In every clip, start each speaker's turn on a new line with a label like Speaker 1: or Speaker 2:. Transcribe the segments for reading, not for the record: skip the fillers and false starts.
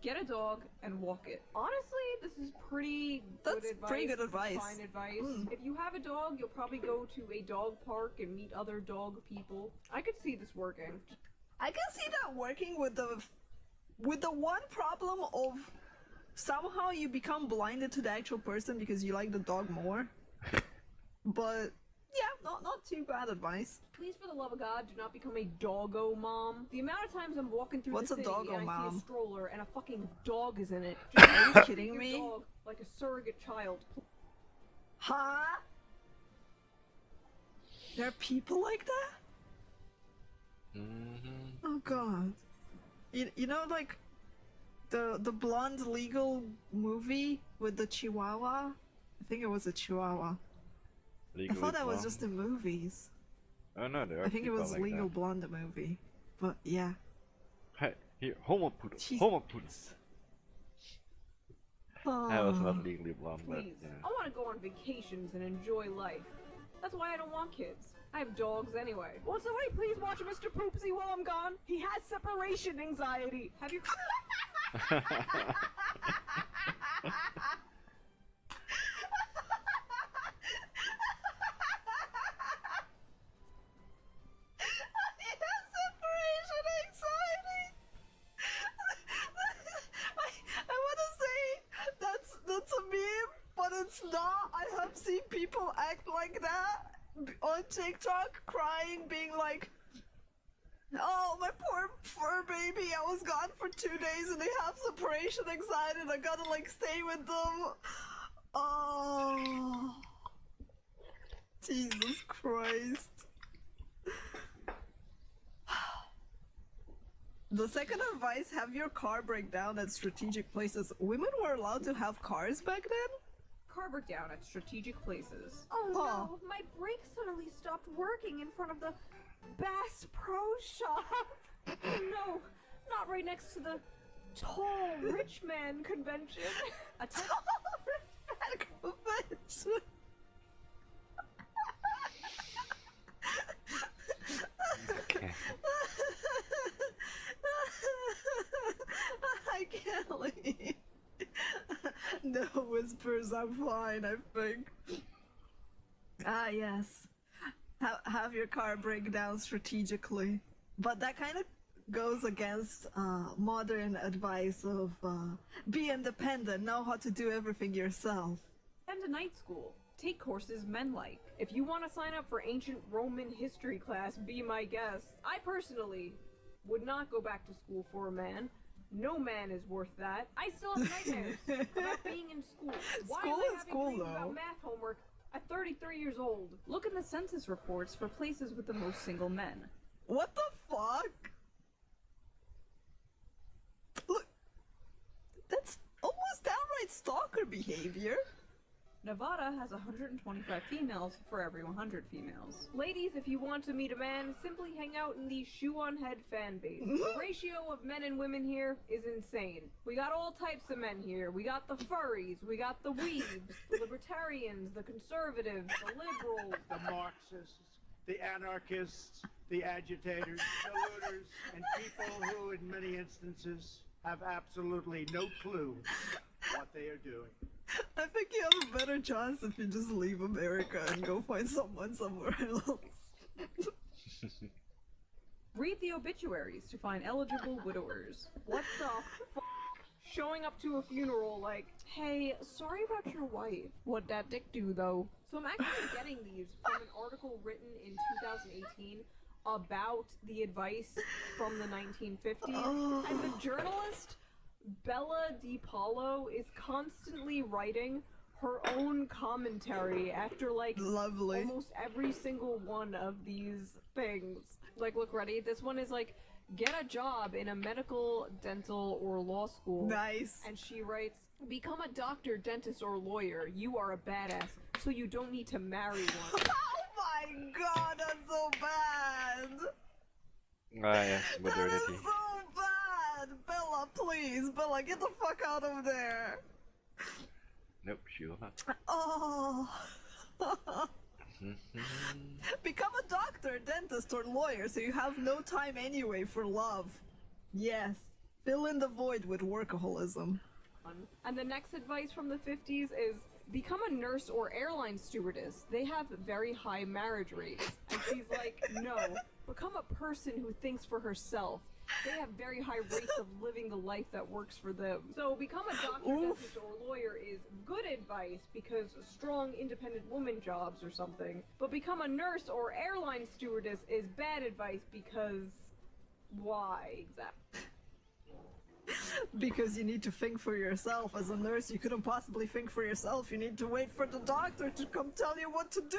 Speaker 1: Get a dog and walk it. Honestly, this is pretty good advice.
Speaker 2: That's pretty good advice.
Speaker 1: Fine advice. If you have a dog, you'll probably go to a dog park and meet other dog people. I could see this working.
Speaker 2: I can see that working with the one problem of somehow you become blinded to the actual person because you like the dog more. But yeah, not too bad advice.
Speaker 1: Please, for the love of God, do not become a doggo mom. The amount of times I'm walking through the city and I see a stroller and a fucking dog is in it. Just
Speaker 2: are you kidding me?
Speaker 1: Dog like a surrogate child.
Speaker 2: Huh? There are people like that? Oh god. You know, like the blonde legal movie with the chihuahua? I think it was a chihuahua. I thought that was just in movies.
Speaker 3: Oh no, there are
Speaker 2: I think it was
Speaker 3: like
Speaker 2: Legal
Speaker 3: that.
Speaker 2: Blonde movie. But yeah.
Speaker 3: Hey, here, homo poodles.
Speaker 2: Jeez.
Speaker 3: Homo poodles.
Speaker 2: Oh.
Speaker 3: That was not legally blonde, but
Speaker 1: Please,
Speaker 3: you know.
Speaker 1: I want to go on vacations and enjoy life. That's why I don't want kids. I have dogs anyway. Will somebody please watch Mr. Poopsie while I'm gone? He has separation anxiety. Have you...
Speaker 2: It's not. I have seen people act like that on TikTok, crying, being like, "Oh, my poor fur baby, I was gone for 2 days and they have separation anxiety and I gotta like stay with them." Oh, Jesus Christ. The second advice, have your car break down at strategic places. Women were allowed to have cars back then?
Speaker 1: Car break down at strategic places.
Speaker 2: Oh
Speaker 1: no, my brakes suddenly stopped working in front of the Bass Pro Shop. No, not right next to the Tall Rich Man Convention. A
Speaker 2: Tall Rich Man Convention.
Speaker 3: Okay.
Speaker 2: I can't leave. No whispers, I'm fine, I think. Ah, yes. Have your car break down strategically. But that kind of goes against modern advice of be independent, know how to do everything yourself.
Speaker 1: And a night school. Take courses men like. If you want to sign up for ancient Roman history class, be my guest. I personally would not go back to school for a man. No man is worth that. I still have nightmares about being in school. Why
Speaker 2: School
Speaker 1: am I
Speaker 2: is
Speaker 1: having
Speaker 2: cool,
Speaker 1: dreams
Speaker 2: though.
Speaker 1: about math homework at 33 years old? Look in the census reports for places with the most single men.
Speaker 2: What the fuck? Look, that's almost downright stalker behavior.
Speaker 1: Nevada has 125 females for every 100 females. Ladies, if you want to meet a man, simply hang out in the shoe-on-head fan base. The ratio of men and women here is insane. We got all types of men here. We got the furries, we got the weebs, the libertarians, the conservatives, the liberals,
Speaker 4: the Marxists, the anarchists, the agitators, the looters, and people who, in many instances, have absolutely no clue what they are doing.
Speaker 2: I think you have a better chance if you just leave America and go find someone somewhere else.
Speaker 1: Read the obituaries to find eligible widowers. What the f***? Showing up to a funeral like, hey, sorry about your wife. What'd that dick do, though? So I'm actually getting these from an article written in 2018 about the advice from the 1950s. And the journalist, Bella DiPaolo, is constantly writing her own commentary after, like,
Speaker 2: Lovely.
Speaker 1: almost every single one of these things. Like, look, ready? This one is like, get a job in a medical, dental, or law school.
Speaker 2: Nice.
Speaker 1: And she writes, become a doctor, dentist, or lawyer. You are a badass, so you don't need to marry one.
Speaker 2: Oh my god, that's so bad!
Speaker 3: Ah, yes,
Speaker 2: That
Speaker 3: modernity.
Speaker 2: is so bad! Bella, please! Bella, get the fuck out of there!
Speaker 3: Nope, she will not.
Speaker 2: Oh. Become a doctor, dentist, or lawyer so you have no time anyway for love. Yes. Fill in the void with workaholism.
Speaker 1: And the next advice from the 50s is become a nurse or airline stewardess. They have very high marriage rates. And she's like, no, become a person who thinks for herself. They have very high rates of living the life that works for them. So become a doctor, dentist, or lawyer is good advice because strong, independent woman jobs or something. But become a nurse or airline stewardess is bad advice because why exactly?
Speaker 2: Because you need to think for yourself. As a nurse, you couldn't possibly think for yourself. You need to wait for the doctor to come tell you what to do,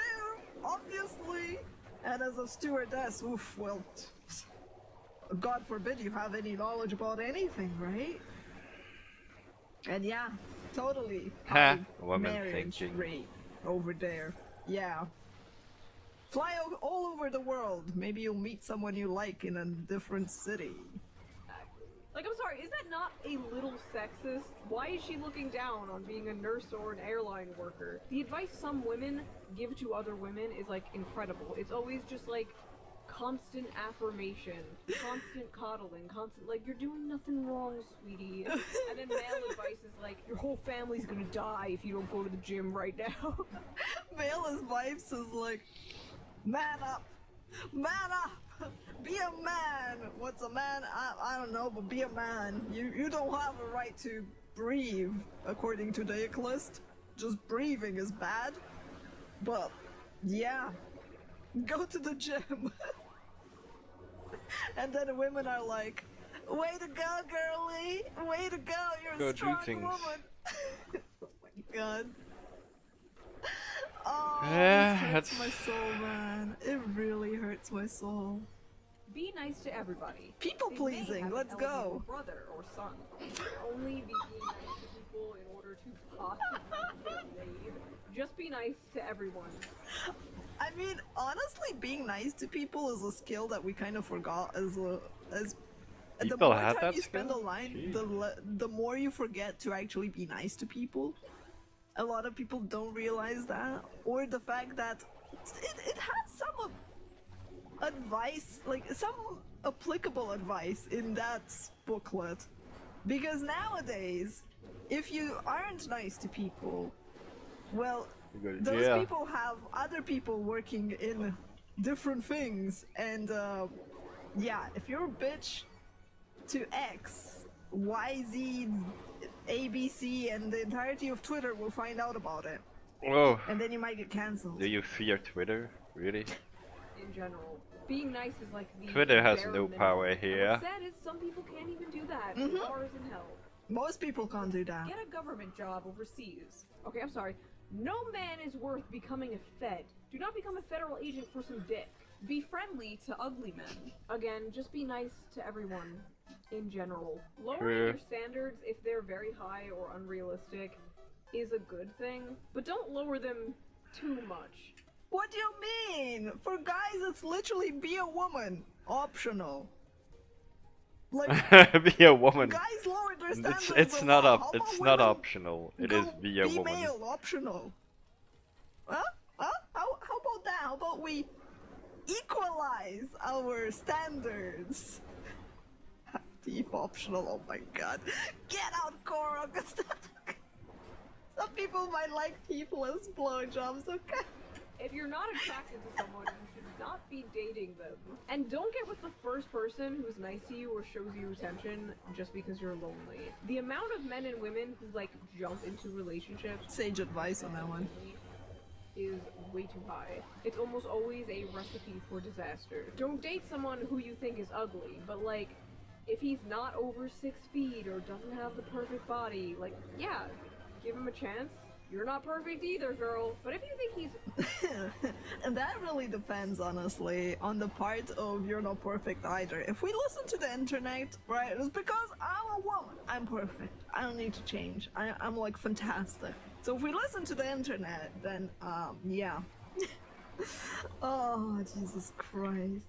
Speaker 2: obviously. And as a stewardess, oof, well, God forbid you have any knowledge about anything, right? And yeah, totally.
Speaker 3: Ha,
Speaker 2: high
Speaker 3: woman
Speaker 2: marriage
Speaker 3: thinking.
Speaker 2: rate over there. Yeah. Fly all over the world. Maybe you'll meet someone you like in a different city.
Speaker 1: Like, I'm sorry, is that not a little sexist? Why is she looking down on being a nurse or an airline worker? The advice some women give to other women is, like, incredible. It's always just, like, constant affirmation, constant coddling, constant, like, you're doing nothing wrong, sweetie. And then male advice is like, your whole family's gonna die if you don't go to the gym right now.
Speaker 2: Male advice is like, man up! Man up! Be a man! What's a man? I don't know, but be a man. You don't have a right to breathe, according to the list. Just breathing is bad. But, yeah. Go to the gym. And then the women are like, way to go, girlie! Way to go! You're
Speaker 3: Go
Speaker 2: a
Speaker 3: do
Speaker 2: strong
Speaker 3: things.
Speaker 2: woman! Oh my god. Oh,
Speaker 3: Yeah,
Speaker 2: this hurts
Speaker 3: that's-
Speaker 2: my soul, man. It really hurts my soul.
Speaker 1: Be nice to everybody.
Speaker 2: People
Speaker 1: They may
Speaker 2: pleasing,
Speaker 1: have an
Speaker 2: let's
Speaker 1: eligible
Speaker 2: go.
Speaker 1: brother or son. Only be being nice to people in order to possibly get laid. Just be nice to everyone.
Speaker 2: I mean, honestly, being nice to people is a skill that we kind of forgot as the
Speaker 3: People
Speaker 2: more
Speaker 3: have
Speaker 2: time
Speaker 3: that
Speaker 2: you spend
Speaker 3: skill?
Speaker 2: online,
Speaker 3: Jeez.
Speaker 2: the more you forget to actually be nice to people. A lot of people don't realize that, or the fact that it has some advice, like some applicable advice in that booklet. Because nowadays, if you aren't nice to people, well,
Speaker 3: You go to
Speaker 2: those
Speaker 3: jail.
Speaker 2: people have other people working in different things, and yeah, if you're a bitch to X, Y, Z, ABC, and the entirety of Twitter will find out about it,
Speaker 3: Whoa.
Speaker 2: and then you might get cancelled.
Speaker 3: Do you fear Twitter? Really?
Speaker 1: In general, being nice is like the
Speaker 3: Twitter has
Speaker 1: bare
Speaker 3: no
Speaker 1: minimum.
Speaker 3: power
Speaker 1: And
Speaker 3: here.
Speaker 1: what's sad is some people can't even do that.
Speaker 2: Mhm.
Speaker 1: Bars in hell.
Speaker 2: Most people can't do that.
Speaker 1: Get a government job overseas. Okay, I'm sorry. No man is worth becoming a fed. Do not become a federal agent for some dick. Be friendly to ugly men. Again, just be nice to everyone in general. Lowering
Speaker 3: True.
Speaker 1: your standards if they're very high or unrealistic is a good thing, but don't lower them too much.
Speaker 2: What do you mean? For guys, it's literally be a woman. Optional. Like,
Speaker 3: Be a woman.
Speaker 2: guys lower their standards.
Speaker 3: It's
Speaker 2: a
Speaker 3: not
Speaker 2: lot.
Speaker 3: up.
Speaker 2: How
Speaker 3: It's
Speaker 2: about
Speaker 3: not
Speaker 2: women
Speaker 3: optional. It
Speaker 2: go
Speaker 3: is be a woman.
Speaker 2: male, optional. Huh? Huh? How about that? How about we equalize our standards? Deep optional. Oh my god. Get out, Cora. 'Cause some people might like teethless blowjobs. Okay.
Speaker 1: If you're not attracted to someone, you should not be dating them. And don't get with the first person who's nice to you or shows you attention just because you're lonely. The amount of men and women who like jump into relationships
Speaker 2: Sage advice on that one.
Speaker 1: is way too high. It's almost always a recipe for disaster. Don't date someone who you think is ugly, but like, if he's not over 6 feet or doesn't have the perfect body, like, yeah, give him a chance. You're not perfect either, girl. But if you think he's
Speaker 2: And that really depends, honestly, on the part of you're not perfect either. If we listen to the internet, right, it's because I'm a woman. I'm perfect. I don't need to change. I'm like fantastic. So if we listen to the internet, then, yeah. Oh, Jesus Christ.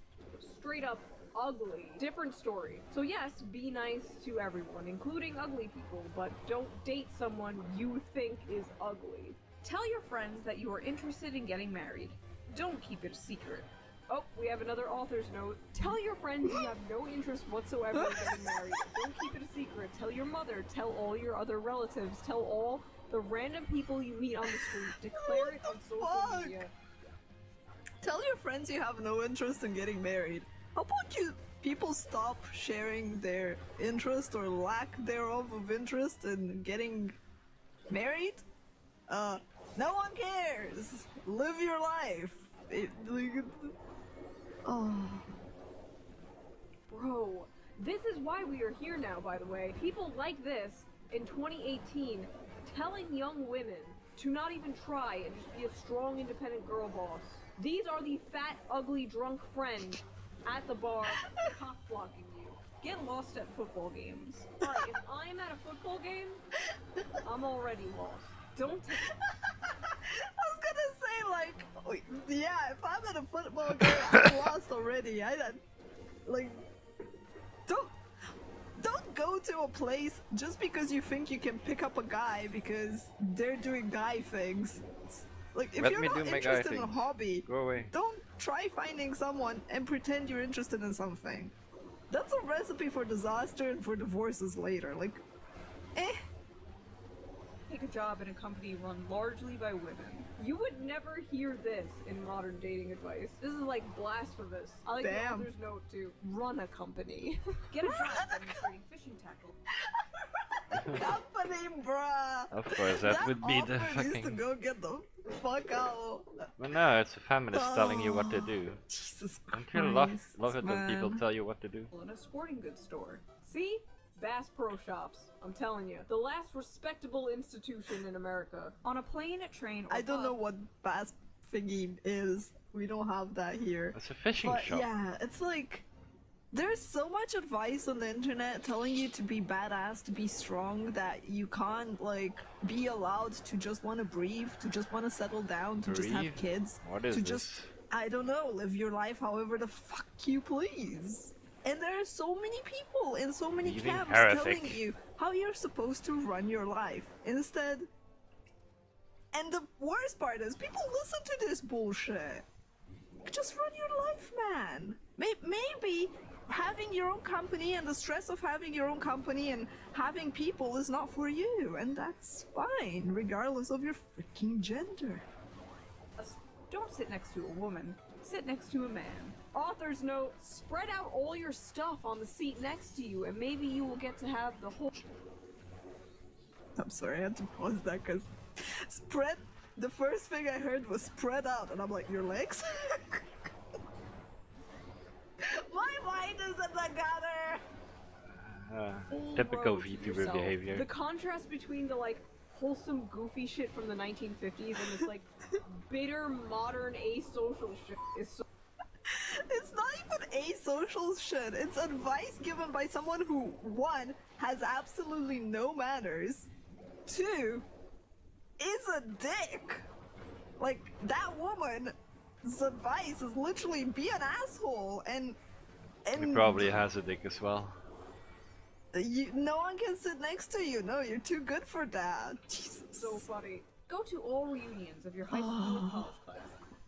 Speaker 1: straight up ugly, different story. So yes, be nice to everyone, including ugly people, but don't date someone you think is ugly. Tell your friends that you are interested in getting married. Don't keep it a secret. Oh, we have another author's note. Tell your friends you have no interest whatsoever in getting married. Don't keep it a secret. Tell your mother. Tell all your other relatives. Tell all the random people you meet on the street. Declare it on social
Speaker 2: fuck?
Speaker 1: media.
Speaker 2: Tell your friends you have no interest in getting married. How about you people stop sharing their interest or lack thereof of interest in getting married? No one cares. Live your life. Oh.
Speaker 1: Bro, this is why we are here now, by the way. People like this in 2018 telling young women to not even try and just be a strong, independent girl boss. These are the fat, ugly, drunk friends at the bar cock-blocking you. Get lost at football games. Alright, if I'm at a football game, I'm already lost. Don't take
Speaker 2: I was gonna say, like, yeah, if I'm at a football game, I'm lost already. Like, don't go to a place just because you think you can pick up a guy because they're doing guy things. Like, if
Speaker 3: Let
Speaker 2: you're
Speaker 3: me
Speaker 2: not
Speaker 3: do my guy
Speaker 2: interested in a
Speaker 3: things.
Speaker 2: hobby,
Speaker 3: Go away.
Speaker 2: don't try finding someone and pretend you're interested in something. That's a recipe for disaster and for divorces later. Like,
Speaker 1: a job in a company run largely by women. You would never hear this in modern dating advice. This is like blasphemous. I like the
Speaker 2: Damn.
Speaker 1: author's note to run a company. Get a job demonstrating fishing tackle.
Speaker 2: company, bruh.
Speaker 3: Of course, that would be the
Speaker 2: author needs to
Speaker 3: fucking.
Speaker 2: go get the fuck out.
Speaker 3: Well, no, it's a feminist telling you what to do.
Speaker 2: Jesus
Speaker 3: Don't
Speaker 2: Christ,
Speaker 3: you love it when people
Speaker 2: man.
Speaker 3: tell you what to do?
Speaker 1: In a sporting goods store. See? Bass Pro Shops. I'm telling you. The last respectable institution in America. On a plane, train, or
Speaker 2: I don't
Speaker 1: bus.
Speaker 2: know what bass thingy is. We don't have that here.
Speaker 3: It's a fishing
Speaker 2: But
Speaker 3: shop.
Speaker 2: yeah, it's like there's so much advice on the internet telling you to be badass, to be strong, that you can't like be allowed to just want to breathe, to just want to settle down, to just have
Speaker 3: Breathe?
Speaker 2: kids,
Speaker 3: What is
Speaker 2: to
Speaker 3: this?
Speaker 2: just I don't know, live your life however the fuck you please. And there are so many people in so many
Speaker 3: Leaving
Speaker 2: camps
Speaker 3: heretic.
Speaker 2: telling you how you're supposed to run your life. Instead, and the worst part is people listen to this bullshit. Just run your life, man. Maybe having your own company and the stress of having your own company and having people is not for you, and that's fine, regardless of your freaking gender.
Speaker 1: Don't sit next to a woman. Sit next to a man. Author's note, spread out all your stuff on the seat next to you and maybe you will get to have the whole...
Speaker 2: I'm sorry, I had to pause that because the first thing I heard was spread out, and I'm like, your legs? My mind is in the gutter!
Speaker 3: Typical
Speaker 1: Road
Speaker 3: VTuber
Speaker 1: yourself.
Speaker 3: behavior.
Speaker 1: The contrast between the like wholesome goofy shit from the 1950s and this like bitter modern asocial shit is so...
Speaker 2: It's not even asocial shit. It's advice given by someone who, one, has absolutely no manners, two, is a dick. Like, that woman's advice is literally be an asshole, and
Speaker 3: He probably has a dick as well.
Speaker 2: no one can sit next to you. No, you're too good for that. Jesus.
Speaker 1: So funny. Go to all reunions of your high school or college class.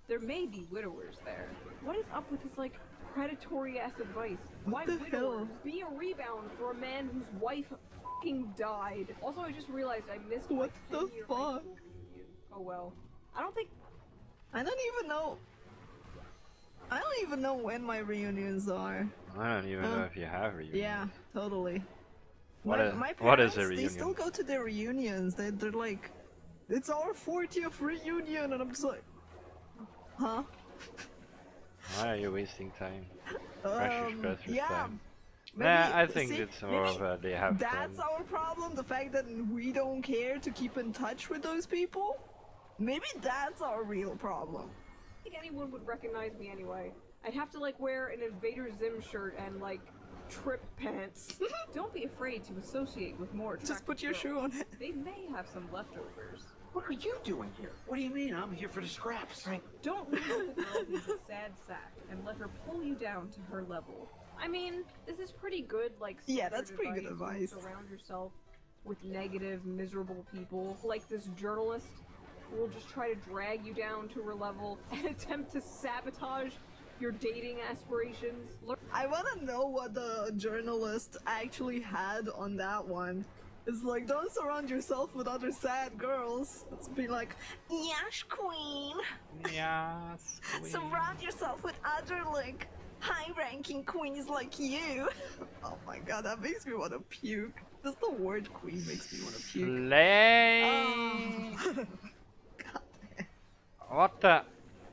Speaker 1: There may be widowers there. What is up with this, like, predatory-ass advice? Why
Speaker 2: the
Speaker 1: widowers?
Speaker 2: hell?
Speaker 1: Be a rebound for a man whose wife f***ing died. Also, I just realized I missed my
Speaker 2: What the
Speaker 1: 10-year high
Speaker 2: fuck?
Speaker 1: school reunion. Oh well. I don't think...
Speaker 2: I don't even know when my reunions are.
Speaker 3: I don't even know if you have reunions.
Speaker 2: Yeah, totally.
Speaker 3: What
Speaker 2: My
Speaker 3: is- what is
Speaker 2: parents,
Speaker 3: a
Speaker 2: they
Speaker 3: reunion?
Speaker 2: still go to their reunions. They're like, it's our 40th reunion, and I'm just like, huh?
Speaker 3: Why are you wasting time? Precious
Speaker 2: yeah.
Speaker 3: time.
Speaker 2: Maybe,
Speaker 3: Nah, I think
Speaker 2: see,
Speaker 3: it's more of
Speaker 2: maybe
Speaker 3: a they have
Speaker 2: that's
Speaker 3: fun.
Speaker 2: our problem. The fact that we don't care to keep in touch with those people. Maybe that's our real problem.
Speaker 1: I think anyone would recognize me anyway. I'd have to like wear an Invader Zim shirt and like trip pants. Don't be afraid to associate with more
Speaker 2: Just
Speaker 1: attractive
Speaker 2: put your
Speaker 1: girls.
Speaker 2: shoe on it.
Speaker 1: They may have some leftovers.
Speaker 5: What are you doing here? What do you mean? I'm here for the scraps.
Speaker 1: Don't leave with a girl who's a sad sack and let her pull you down to her level. I mean, this is pretty good, like,
Speaker 2: Yeah, that's
Speaker 1: standard
Speaker 2: pretty good advice.
Speaker 1: to surround yourself with negative, miserable people, like this journalist who will just try to drag you down to her level and attempt to sabotage your dating aspirations.
Speaker 2: I want to know what the journalist actually had on that one. It's like, don't surround yourself with other sad girls. It's be like, yes, queen.
Speaker 3: Yes.
Speaker 2: Surround yourself with other, like, high-ranking queens like you. Oh my god, that makes me want to puke. Just the word queen makes me want to puke.
Speaker 3: Slay.
Speaker 2: Oh. God damn.
Speaker 3: What the?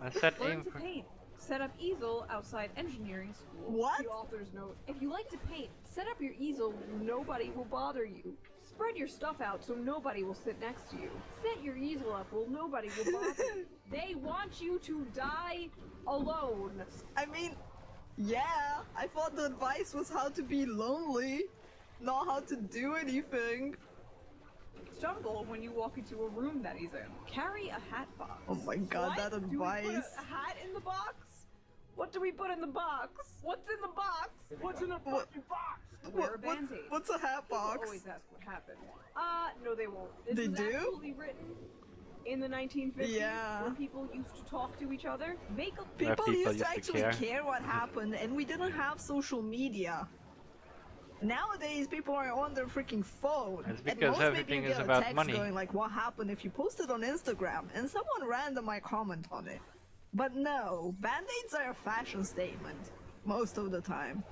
Speaker 3: I said
Speaker 1: Learn
Speaker 3: aim
Speaker 1: to
Speaker 3: for.
Speaker 1: paint. Set up easel outside engineering school.
Speaker 2: What?
Speaker 1: The author's note. If you like to paint, set up your easel. Nobody will bother you. Spread your stuff out so nobody will sit next to you. Set your easel up well nobody will bother you. They want you to die alone.
Speaker 2: I mean, yeah, I thought the advice was how to be lonely, not how to do anything.
Speaker 1: Stumble when you walk into a room that he's in. Carry a hat box.
Speaker 2: Oh my god,
Speaker 1: What?
Speaker 2: that
Speaker 1: Do we put
Speaker 2: advice.
Speaker 1: a hat in the box? What do we put in the box? What's in the box? What's in the
Speaker 2: What-
Speaker 1: fucking box? Wear a band-aid.
Speaker 2: What's a hat
Speaker 1: People
Speaker 2: box?
Speaker 1: always ask what happened. No they won't. This
Speaker 2: They
Speaker 1: was
Speaker 2: do?
Speaker 1: absolutely written in the 1950s
Speaker 2: Yeah.
Speaker 1: when people used to talk to each other. Make a
Speaker 2: People
Speaker 3: people
Speaker 2: used
Speaker 3: used
Speaker 2: to
Speaker 3: to
Speaker 2: actually
Speaker 3: care.
Speaker 2: care what happened, and we didn't have social media. Nowadays, people are on their freaking phone.
Speaker 3: It's
Speaker 2: And
Speaker 3: because
Speaker 2: most maybe
Speaker 3: everything
Speaker 2: you
Speaker 3: is
Speaker 2: get a
Speaker 3: about
Speaker 2: text
Speaker 3: money.
Speaker 2: going like, what happened if you posted on Instagram, and someone random might comment on it. But no, band-aids are a fashion statement most of the time.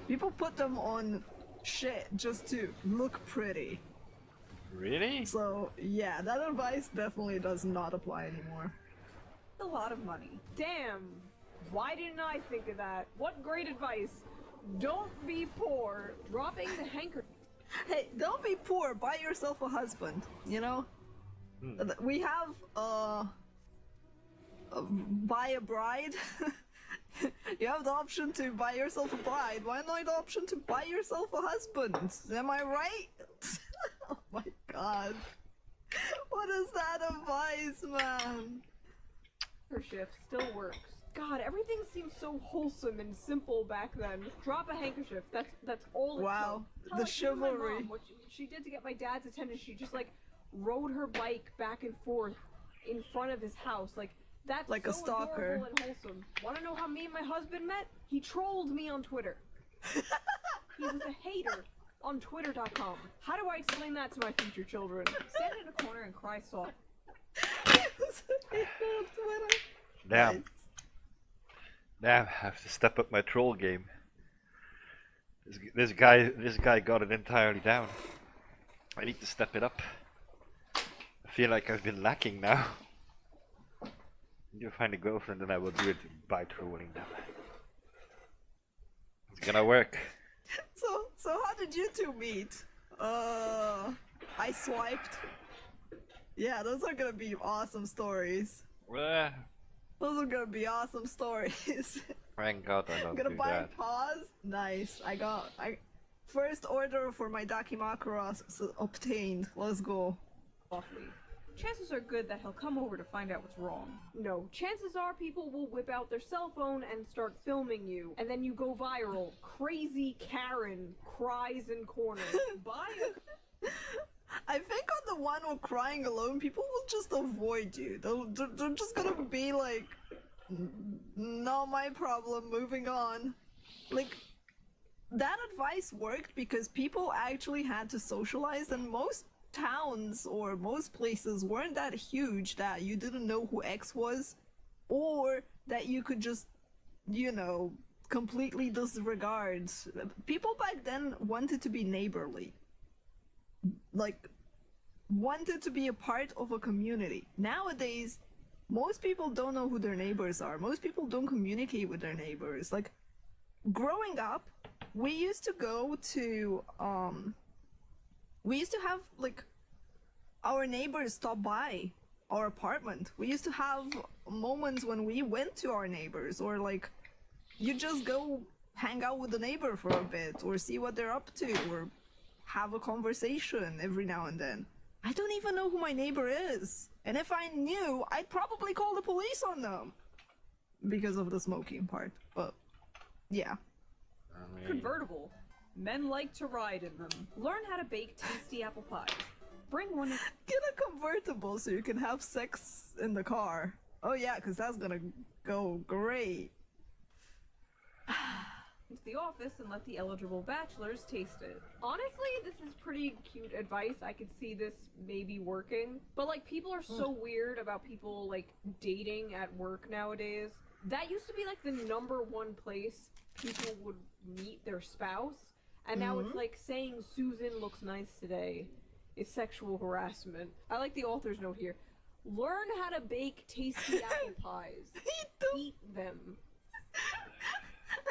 Speaker 2: People put them on shit just to look pretty.
Speaker 3: Really?
Speaker 2: So yeah, that advice definitely does not apply anymore.
Speaker 1: a lot of money. Damn. Why didn't I think of that? What great advice. Don't be poor. Dropping the handkerchief.
Speaker 2: Hey, don't be poor. Buy yourself a husband. You know, we have buy a bride. You have the option to buy yourself a bride. Why not the option to buy yourself a husband? Am I right? Oh my god. What is that advice, man?
Speaker 1: Her shift still works. God, everything seems so wholesome and simple back then. Drop a handkerchief. That's all. It
Speaker 2: Wow,
Speaker 1: took.
Speaker 2: the
Speaker 1: Hell, even my
Speaker 2: chivalry.
Speaker 1: mom, what she did to get my dad's attention, she just like rode her bike back and forth in front of his house. Like that's
Speaker 2: Like a
Speaker 1: so
Speaker 2: stalker.
Speaker 1: adorable and wholesome. Want to know how me and my husband met? He trolled me on Twitter. He was a hater on Twitter.com. How do I explain that to my future children? Stand in a corner and cry soft.
Speaker 3: Damn.
Speaker 2: Nice.
Speaker 3: Damn, I have to step up my troll game. This guy got it entirely down. I need to step it up. I feel like I've been lacking now. I need to find a girlfriend and I will do it by trolling them. It's gonna work.
Speaker 2: So how did you two meet? I swiped. Yeah, those are gonna be awesome stories.
Speaker 3: Uh,
Speaker 2: Those are gonna be awesome stories.
Speaker 3: Thank God I
Speaker 2: I'm
Speaker 3: don't
Speaker 2: gonna
Speaker 3: do
Speaker 2: buy
Speaker 3: that.
Speaker 2: pause. Nice. I first order for my Dakimakura obtained. Let's go.
Speaker 1: Softly. Chances are good that he'll come over to find out what's wrong. No, chances are people will whip out their cell phone and start filming you, and then you go viral. Crazy Karen cries in corner. Buy a
Speaker 2: I think on the one with crying alone, people will just avoid you. They're just gonna be like, not my problem, moving on. Like, that advice worked because people actually had to socialize, and most towns or most places weren't that huge that you didn't know who X was, or that you could just, you know, completely disregard. People back then wanted to be neighborly. Like, wanted to be a part of a community. Nowadays, most people don't know who their neighbors are. Most people don't communicate with their neighbors. Like, growing up, we used to go to, we used to have, like, our neighbors stop by our apartment. We used to have moments when we went to our neighbors, or, like, you just go hang out with the neighbor for a bit, or see what they're up to, or have a conversation every now and then. I don't even know who my neighbor is. And if I knew, I'd probably call the police on them. Because of the smoking part. But, yeah.
Speaker 3: I mean,
Speaker 1: convertible. Men like to ride in them. Learn how to bake tasty apple pies. Bring one in.
Speaker 2: Get a convertible so you can have sex in the car. Oh yeah, because that's gonna go great.
Speaker 1: into the office and let the eligible bachelors taste it. Honestly, this is pretty cute advice. I could see this maybe working. But like, people are so weird about people like dating at work nowadays. That used to be like the #1 place people would meet their spouse. And now it's like saying Susan looks nice today is sexual harassment. I like the author's note here. Learn how to bake tasty apple pies. Eat them.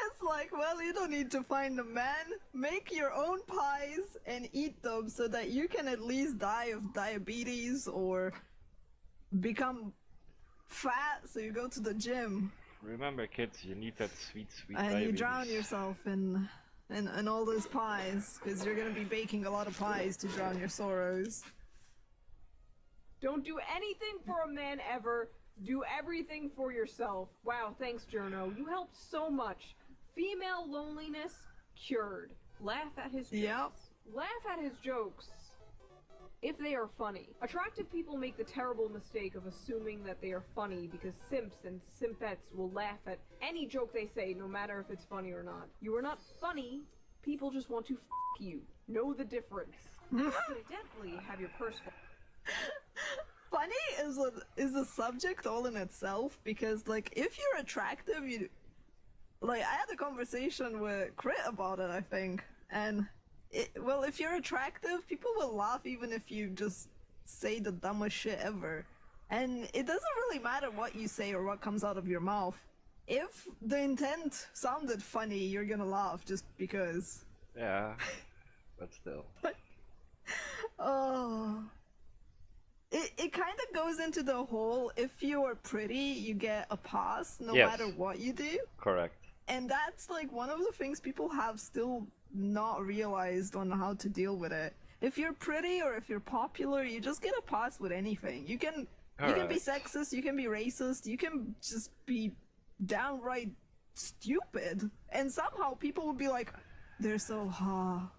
Speaker 2: It's like, well, you don't need to find a man. Make your own pies and eat them so that you can at least die of diabetes or become fat so you go to the gym.
Speaker 3: Remember, kids, you need that sweet, sweet
Speaker 2: And you drown
Speaker 3: diabetes.
Speaker 2: yourself in all those pies, because you're gonna be baking a lot of pies to drown your sorrows.
Speaker 1: Don't do anything for a man ever. Do everything for yourself. Wow, thanks, Journo. You helped so much. Female loneliness cured. Laugh at his jokes.
Speaker 2: Yep.
Speaker 1: Laugh at his jokes. If they are funny. Attractive people make the terrible mistake of assuming that they are funny because simps and simpettes will laugh at any joke they say, no matter if it's funny or not. You are not funny. People just want to f you. Know the difference. Accidentally have your purse full.
Speaker 2: Funny is a subject all in itself, because like, if you're attractive, you like, I had a conversation with Crit about it, I think, and well, if you're attractive, people will laugh even if you just say the dumbest shit ever, and it doesn't really matter what you say or what comes out of your mouth. If the intent sounded funny, you're gonna laugh just because.
Speaker 3: Yeah, but still.
Speaker 2: Oh. It kind of goes into the whole, if you are pretty, you get a pass no
Speaker 3: Yes.
Speaker 2: matter what you do.
Speaker 3: Correct.
Speaker 2: And that's like one of the things people have still not realized on how to deal with it. If you're pretty or if you're popular, you just get a pass with anything. You can be
Speaker 3: Alright.
Speaker 2: sexist, you can be racist, you can just be downright stupid. And somehow people will be like, they're so hot.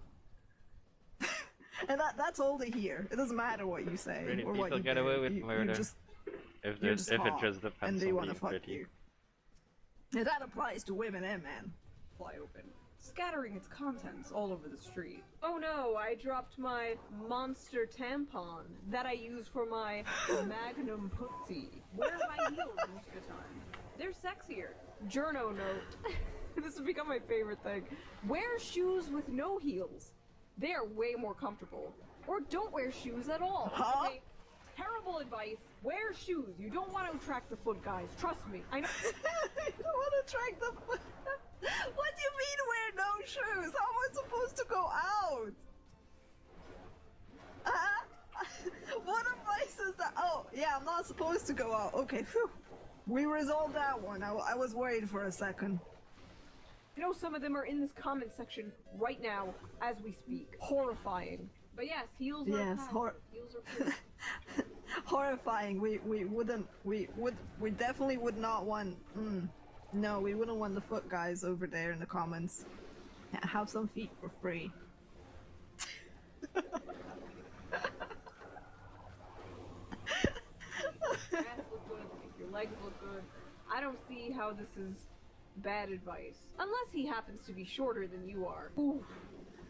Speaker 2: And that's all they hear. It doesn't matter what you say
Speaker 3: Really,
Speaker 2: or what
Speaker 3: people
Speaker 2: you
Speaker 3: get
Speaker 2: do.
Speaker 3: away with
Speaker 2: You
Speaker 3: murder.
Speaker 2: just,
Speaker 3: If
Speaker 2: you're
Speaker 3: it
Speaker 2: just hot,
Speaker 3: just
Speaker 2: and
Speaker 3: depends
Speaker 2: they
Speaker 3: on
Speaker 2: want to
Speaker 3: being
Speaker 2: fuck
Speaker 3: pretty.
Speaker 2: you. And that applies to women and men.
Speaker 1: Fly open, scattering its contents all over the street. Oh no, I dropped my monster tampon that I use for my magnum pussy. Wear my heels most of the time. They're sexier. Journo note. This has become my favorite thing. Wear shoes with no heels. They are way more comfortable. Or don't wear shoes at all.
Speaker 2: Huh?
Speaker 1: Okay? Terrible advice. Wear shoes. You don't want to attract the foot guys. Trust me. I know.
Speaker 2: You don't want to track the. What do you mean wear no shoes? How am I supposed to go out? What advice is that? Oh, yeah, I'm not supposed to go out. Okay, phew. We resolved that one. I was worried for a second.
Speaker 1: I know some of them are in this comment section right now as we speak. Horrifying. But yes, heels are
Speaker 2: Yes,
Speaker 1: heels are pretty.
Speaker 2: horrifying. We definitely would not want. No, we wouldn't want the foot guys over there in the comments. Have some feet for free.
Speaker 1: Your ass look good, make your legs look good. I don't see how this is bad advice. Unless he happens to be shorter than you are. Ooh.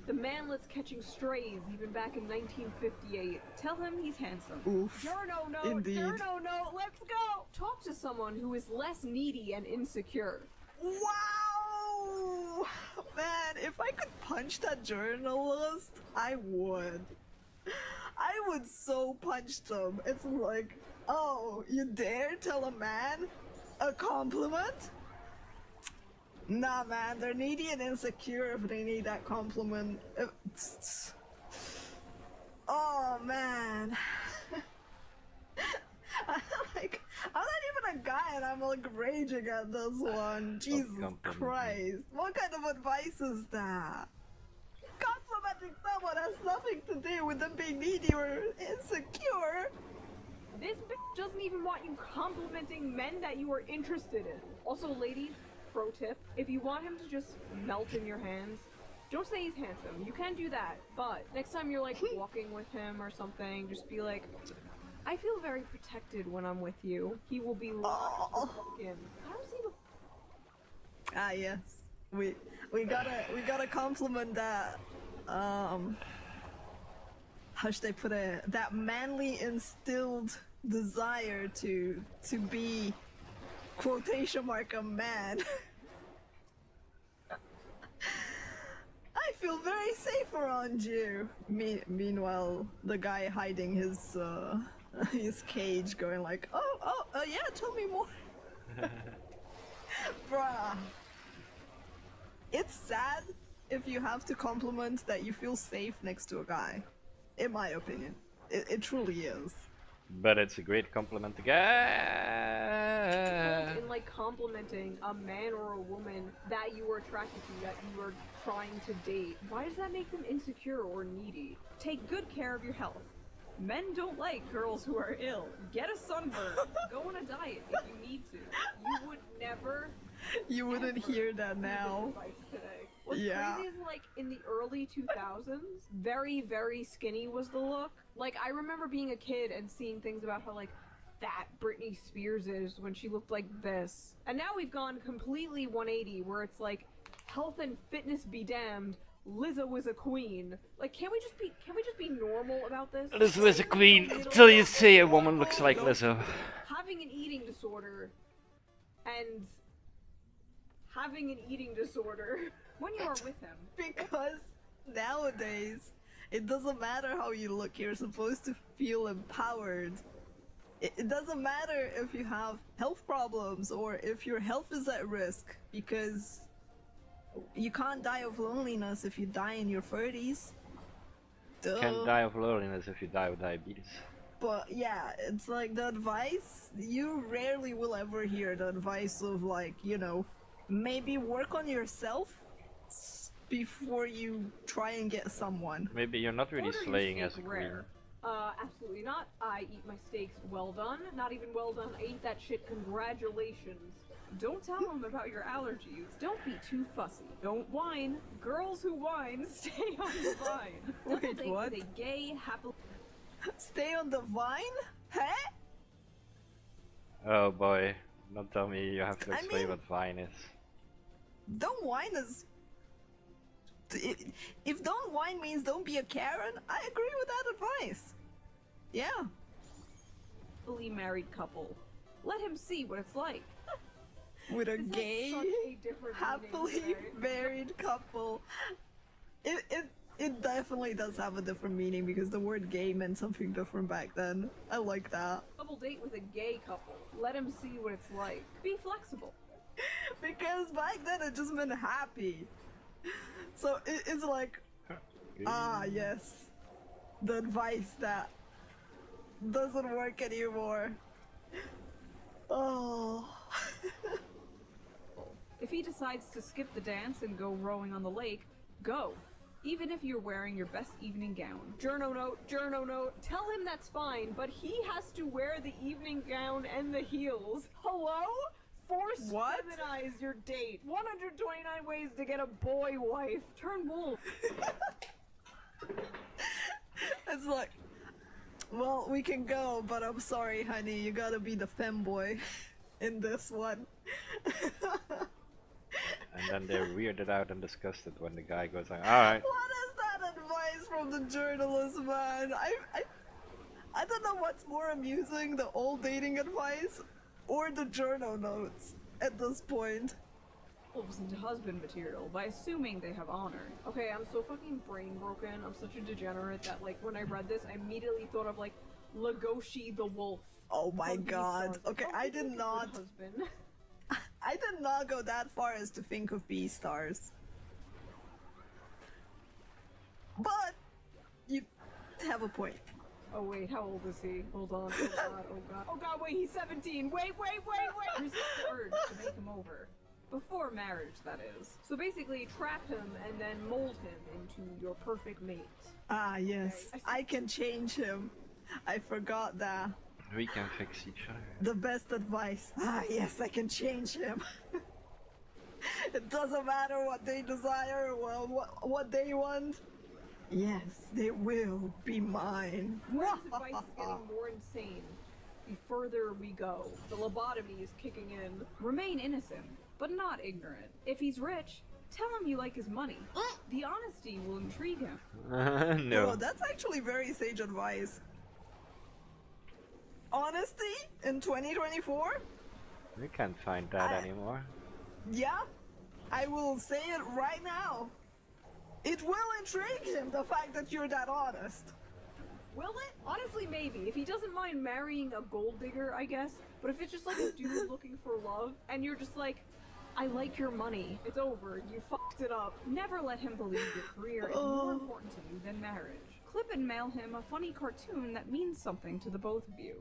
Speaker 1: The manlet's catching strays even back in 1958. Tell him he's handsome.
Speaker 2: Oof.
Speaker 1: Journo note,
Speaker 2: Indeed.
Speaker 1: Journo note, let's go! Talk to someone who is less needy and insecure.
Speaker 2: Wow! Man, if I could punch that journalist, I would. I would so punch them. It's like, oh, you dare tell a man a compliment? Nah, man, they're needy and insecure if they need that compliment. Oh, man. I'm not even a guy and I'm like raging at this one. Jesus Christ. What kind of advice is that? Complimenting someone has nothing to do with them being needy or insecure.
Speaker 1: This bitch doesn't even want you complimenting men that you are interested in. Also, ladies, pro tip, if you want him to just melt in your hands, don't say he's handsome. You can do that, but next time you're like walking with him or something, just be like, I feel very protected when I'm with you. He will be locked the fuck in. I don't see the
Speaker 2: Ah, yes. we gotta compliment that how should I put it, that manly instilled desire to be quotation mark a man. I feel very safe around you. Meanwhile, the guy hiding his his cage, going like, yeah, tell me more. Bruh. It's sad if you have to compliment that you feel safe next to a guy. In my opinion, it truly is.
Speaker 3: But it's a great compliment to get.
Speaker 1: In like complimenting a man or a woman that you are attracted to, that you are trying to date, why does that make them insecure or needy? Take good care of your health. Men don't like girls who are ill. Get a sunburn. Go on a diet if you need to. You would never.
Speaker 2: You wouldn't hear that now.
Speaker 1: Today. What's
Speaker 2: Yeah.
Speaker 1: crazy is like in the early 2000s, very, very skinny was the look. Like I remember being a kid and seeing things about how like fat Britney Spears is when she looked like this. And now we've gone completely 180 where it's like health and fitness be damned. Lizzo is a queen. Like can we just be normal about this?
Speaker 3: Lizzo is a queen until you say a woman looks like Lizzo.
Speaker 1: Having an eating disorder and having an eating disorder when you are with him.
Speaker 2: Because nowadays, it doesn't matter how you look, you're supposed to feel empowered. It doesn't matter if you have health problems or if your health is at risk, because you can't die of loneliness if you die in your 30s. Duh.
Speaker 3: Can't die of loneliness if you die of diabetes.
Speaker 2: But yeah, it's like the advice, you rarely will ever hear the advice of like, you know, maybe work on yourself before you try and get someone.
Speaker 3: Maybe you're not really
Speaker 1: Order your
Speaker 3: slaying as a
Speaker 1: steak
Speaker 3: queen.
Speaker 1: rare. Absolutely not. I eat my steaks well done. Not even well done. I eat that shit. Congratulations. Don't tell them about your allergies. Don't be too fussy. Don't whine. Girls who whine stay on the vine.
Speaker 2: Wait,
Speaker 1: Double date
Speaker 2: what?
Speaker 1: with a gay, happy.
Speaker 2: Stay on the vine? Huh?
Speaker 3: Oh boy, don't tell me you have to
Speaker 2: I
Speaker 3: explain
Speaker 2: mean-
Speaker 3: what Vine is.
Speaker 2: Don't whine is... If don't whine means don't be a Karen, I agree with that advice. Yeah.
Speaker 1: Happily married couple. Let him see what it's like.
Speaker 2: With a
Speaker 1: This has
Speaker 2: gay,
Speaker 1: such a different
Speaker 2: happily
Speaker 1: meaning today.
Speaker 2: married couple. It definitely does have a different meaning because the word gay meant something different back then. I like that.
Speaker 1: Double date with a gay couple. Let him see what it's like. Be flexible.
Speaker 2: Because back then it just meant happy. So it's like, ah yes, the advice that doesn't work anymore. Oh.
Speaker 1: If he decides to skip the dance and go rowing on the lake, go. Even if you're wearing your best evening gown. Journo note, tell him that's fine, but he has to wear the evening gown and the heels. Hello? Force
Speaker 2: What?
Speaker 1: feminize your date. 129 ways to get a boy wife. Turn wolf.
Speaker 2: It's like, well, we can go, but I'm sorry, honey, you gotta be the femboy in this one.
Speaker 3: And then they're weirded out and disgusted when the guy goes like, alright.
Speaker 2: What is that advice from the journalist, man? I don't know what's more amusing, the old dating advice or the journal notes at this point.
Speaker 1: Wolves into husband material by assuming they have honor. Okay, I'm so fucking brain broken. I'm such a degenerate that like when I read this, I immediately thought of like Legoshi the wolf.
Speaker 2: Oh my
Speaker 1: from
Speaker 2: god.
Speaker 1: Beastars.
Speaker 2: Okay,
Speaker 1: How
Speaker 2: I
Speaker 1: could you
Speaker 2: did
Speaker 1: be a
Speaker 2: not.
Speaker 1: good husband?
Speaker 2: I did not go that far as to think of Beastars. But you have a point.
Speaker 1: Oh wait, how old is he? Hold on. Oh god. Oh god. Oh god. Wait, he's 17. Wait. Resist the urge to make him over. Before marriage, that is. So basically, trap him and then mold him into your perfect mate.
Speaker 2: Ah, yes.
Speaker 1: Okay,
Speaker 2: I can change him. I forgot that.
Speaker 3: We can fix each other.
Speaker 2: The best advice. Ah, yes, I can change him. It doesn't matter what they desire, well, what they want. Yes, they will be mine.
Speaker 1: This advice is getting more insane. The further we go, the lobotomy is kicking in. Remain innocent, but not ignorant. If he's rich, Tell him you like his money. The honesty will intrigue him.
Speaker 3: No.
Speaker 2: Oh, that's actually very sage advice. Honesty in 2024?
Speaker 3: We can't find that anymore.
Speaker 2: Yeah, I will say it right now. It will intrigue him, the fact that you're that honest.
Speaker 1: Will it? Honestly, maybe. If he doesn't mind marrying a gold digger, I guess. But if it's just like a dude looking for love, and you're just like, I like your money, it's over, you fucked it up. Never let him believe your career is more important to you than marriage. Clip and mail him a funny cartoon that means something to the both of you.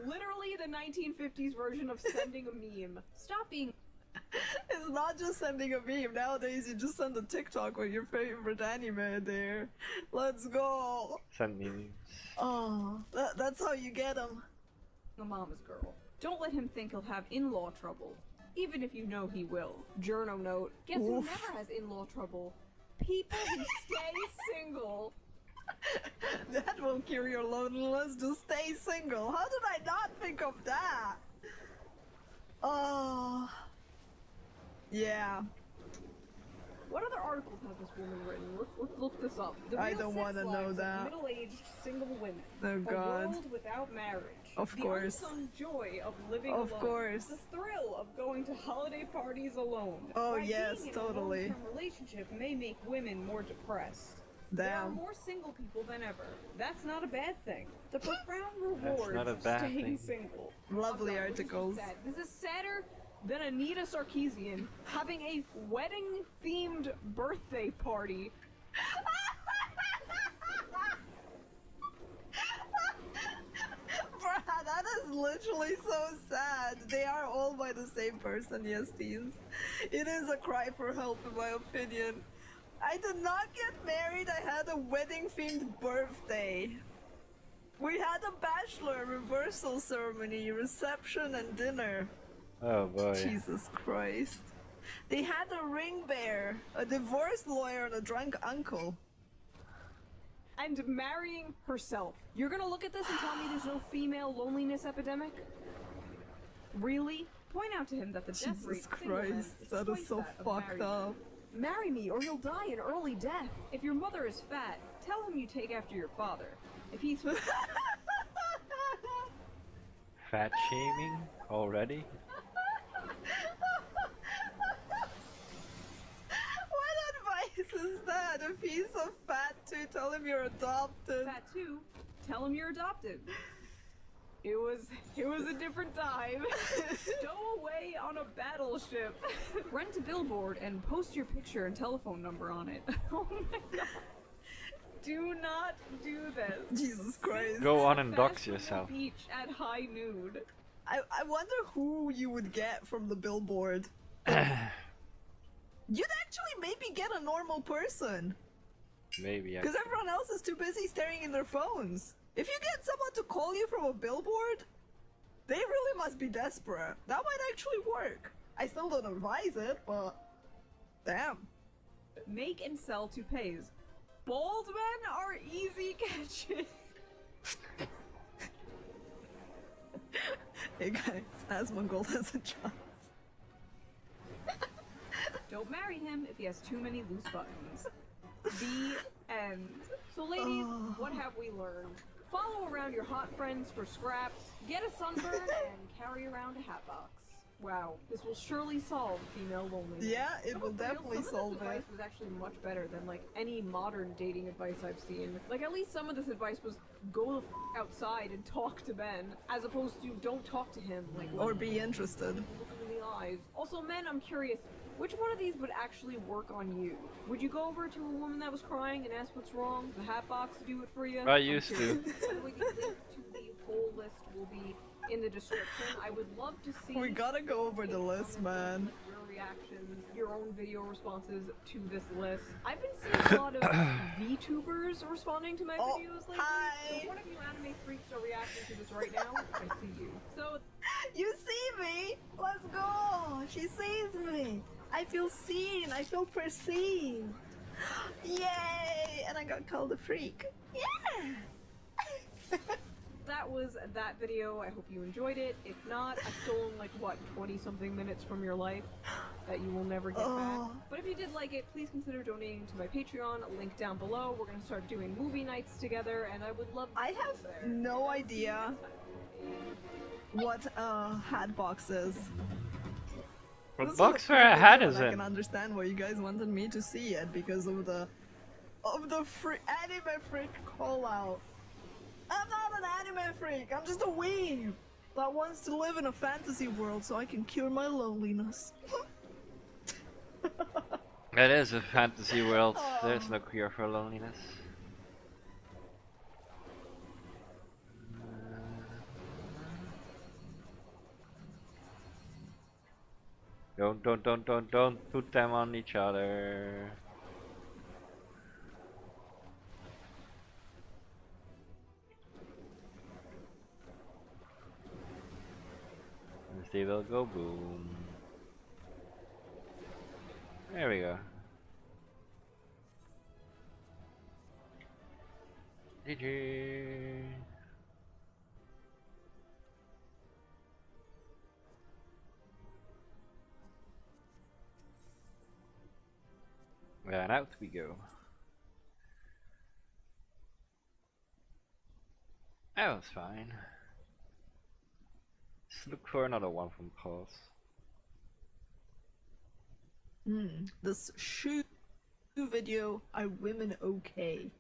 Speaker 1: Literally the 1950s version of sending a meme. Stop being...
Speaker 2: It's not just sending a meme. Nowadays, you just send a TikTok with your favorite anime there. Let's go.
Speaker 3: Send me memes.
Speaker 2: Oh, that's how you get them.
Speaker 1: a mama's girl. Don't let him think he'll have in-law trouble, even if you know he will. Journo note, guess who never has in-law trouble? People who stay single.
Speaker 2: That will cure your loneliness, just stay single. How did I not think of that? Oh. Yeah.
Speaker 1: What other articles has this woman written? Let's look this up. The
Speaker 2: I
Speaker 1: real
Speaker 2: don't
Speaker 1: sex
Speaker 2: want to know
Speaker 1: lives of
Speaker 2: that.
Speaker 1: Middle-aged single women.
Speaker 2: Oh God.
Speaker 1: A world without marriage.
Speaker 2: Of
Speaker 1: the
Speaker 2: course.
Speaker 1: unsung joy of living
Speaker 2: Of
Speaker 1: alone.
Speaker 2: course.
Speaker 1: The thrill of going to holiday parties alone.
Speaker 2: Oh,
Speaker 1: Why
Speaker 2: yes,
Speaker 1: being
Speaker 2: totally.
Speaker 1: In a long-term relationship may make women more depressed. There are
Speaker 2: Damn.
Speaker 1: more single people than ever. That's not a bad thing. The profound rewards
Speaker 3: not a
Speaker 1: of
Speaker 3: bad
Speaker 1: staying
Speaker 3: thing.
Speaker 1: single.
Speaker 2: Lovely
Speaker 1: Oh God,
Speaker 2: articles.
Speaker 1: This is sadder than Anita Sarkeesian having a wedding-themed birthday party.
Speaker 2: Bruh, that is literally so sad. They are all by the same person, yes, teens. It is a cry for help, in my opinion. I did not get married, I had a wedding-themed birthday. We had a bachelor reversal ceremony, reception, and dinner.
Speaker 3: Oh boy.
Speaker 2: Jesus Christ. They had a ring bearer, a divorce lawyer, and a drunk uncle.
Speaker 1: And marrying herself. You're gonna look at this and tell me there's no female loneliness epidemic? Really? Point out to him that the death rate
Speaker 2: Jesus
Speaker 1: of single men
Speaker 2: Christ, that
Speaker 1: twice
Speaker 2: is so
Speaker 1: that of
Speaker 2: fucked
Speaker 1: married
Speaker 2: up.
Speaker 1: men. Marry me or you'll die an early death. If your mother is fat, tell him you take after your father. If he's
Speaker 3: Fat shaming already?
Speaker 2: What advice is that? If he's so fat too, tell him you're adopted.
Speaker 1: fat too, tell him you're adopted. It was a different time. Stow away on a battleship. Rent a billboard and post your picture and telephone number on it. Oh my god. Do not do this.
Speaker 2: Jesus Christ.
Speaker 3: Go on and dox
Speaker 1: Fashionable
Speaker 3: yourself.
Speaker 1: Beach at high nude.
Speaker 2: I wonder who you would get from the billboard. You'd actually maybe get a normal person.
Speaker 3: Maybe I
Speaker 2: Because everyone else is too busy staring in their phones. If you get someone to call you from a billboard, they really must be desperate. That might actually work. I still don't advise it, but damn.
Speaker 1: Make and sell toupees. Bald men are easy catching.
Speaker 2: Hey guys, Asmongold has a chance.
Speaker 1: Don't marry him if he has too many loose buttons. The end. So ladies, what have we learned? Follow around your hot friends for scraps, get a sunburn, and carry around a hat box. Wow, this will surely solve female loneliness.
Speaker 2: Yeah, it
Speaker 1: No,
Speaker 2: will
Speaker 1: but for real,
Speaker 2: definitely
Speaker 1: some
Speaker 2: solve
Speaker 1: of this advice
Speaker 2: it.
Speaker 1: was actually much better than like any modern dating advice I've seen. Like at least some of this advice was go the f outside and talk to Ben, as opposed to don't talk to him. Like
Speaker 2: Or be interested.
Speaker 1: look him in the eyes. Also, men, I'm curious. Which one of these would actually work on you? Would you go over to a woman that was crying and ask what's wrong? The hat box do it for you?
Speaker 3: I used to.
Speaker 1: By the way, the link to the whole list will be in the description. I would love to see.
Speaker 2: We gotta go over the list, man.
Speaker 1: Your reactions, your own video responses to this list. I've been seeing a lot of VTubers responding to my videos lately.
Speaker 2: hi.
Speaker 1: So if one of you anime freaks are reacting to this right now, I see you. So
Speaker 2: You see me? Let's go! She sees me! I feel seen, I feel perceived! Yay! And I got called a freak. Yeah!
Speaker 1: that was that video. I hope you enjoyed it. If not, I've stolen like what, 20 something minutes from your life. that you will never get back.
Speaker 2: Oh.
Speaker 1: But if you did like it, please consider donating to my Patreon, a link down below. We're gonna start doing movie nights together, and I would love to
Speaker 2: I
Speaker 1: see you
Speaker 2: have
Speaker 1: there.
Speaker 2: no idea what a hat box is.
Speaker 3: What
Speaker 2: This
Speaker 3: box
Speaker 2: a
Speaker 3: for
Speaker 2: fun
Speaker 3: a hat
Speaker 2: video,
Speaker 3: is
Speaker 2: and I
Speaker 3: in?
Speaker 2: can understand why you guys wanted me to see it because of the free anime freak call out. I'm not an anime freak. I'm just a weeb that wants to live in a fantasy world so I can cure my loneliness.
Speaker 3: It is a fantasy world.
Speaker 2: Oh.
Speaker 3: There's no cure for loneliness. Don't put them on each other. And they will go boom. There we go. GG. And out we go. That was fine. Let's look for another one from Pause.
Speaker 2: This shoe video, are women okay?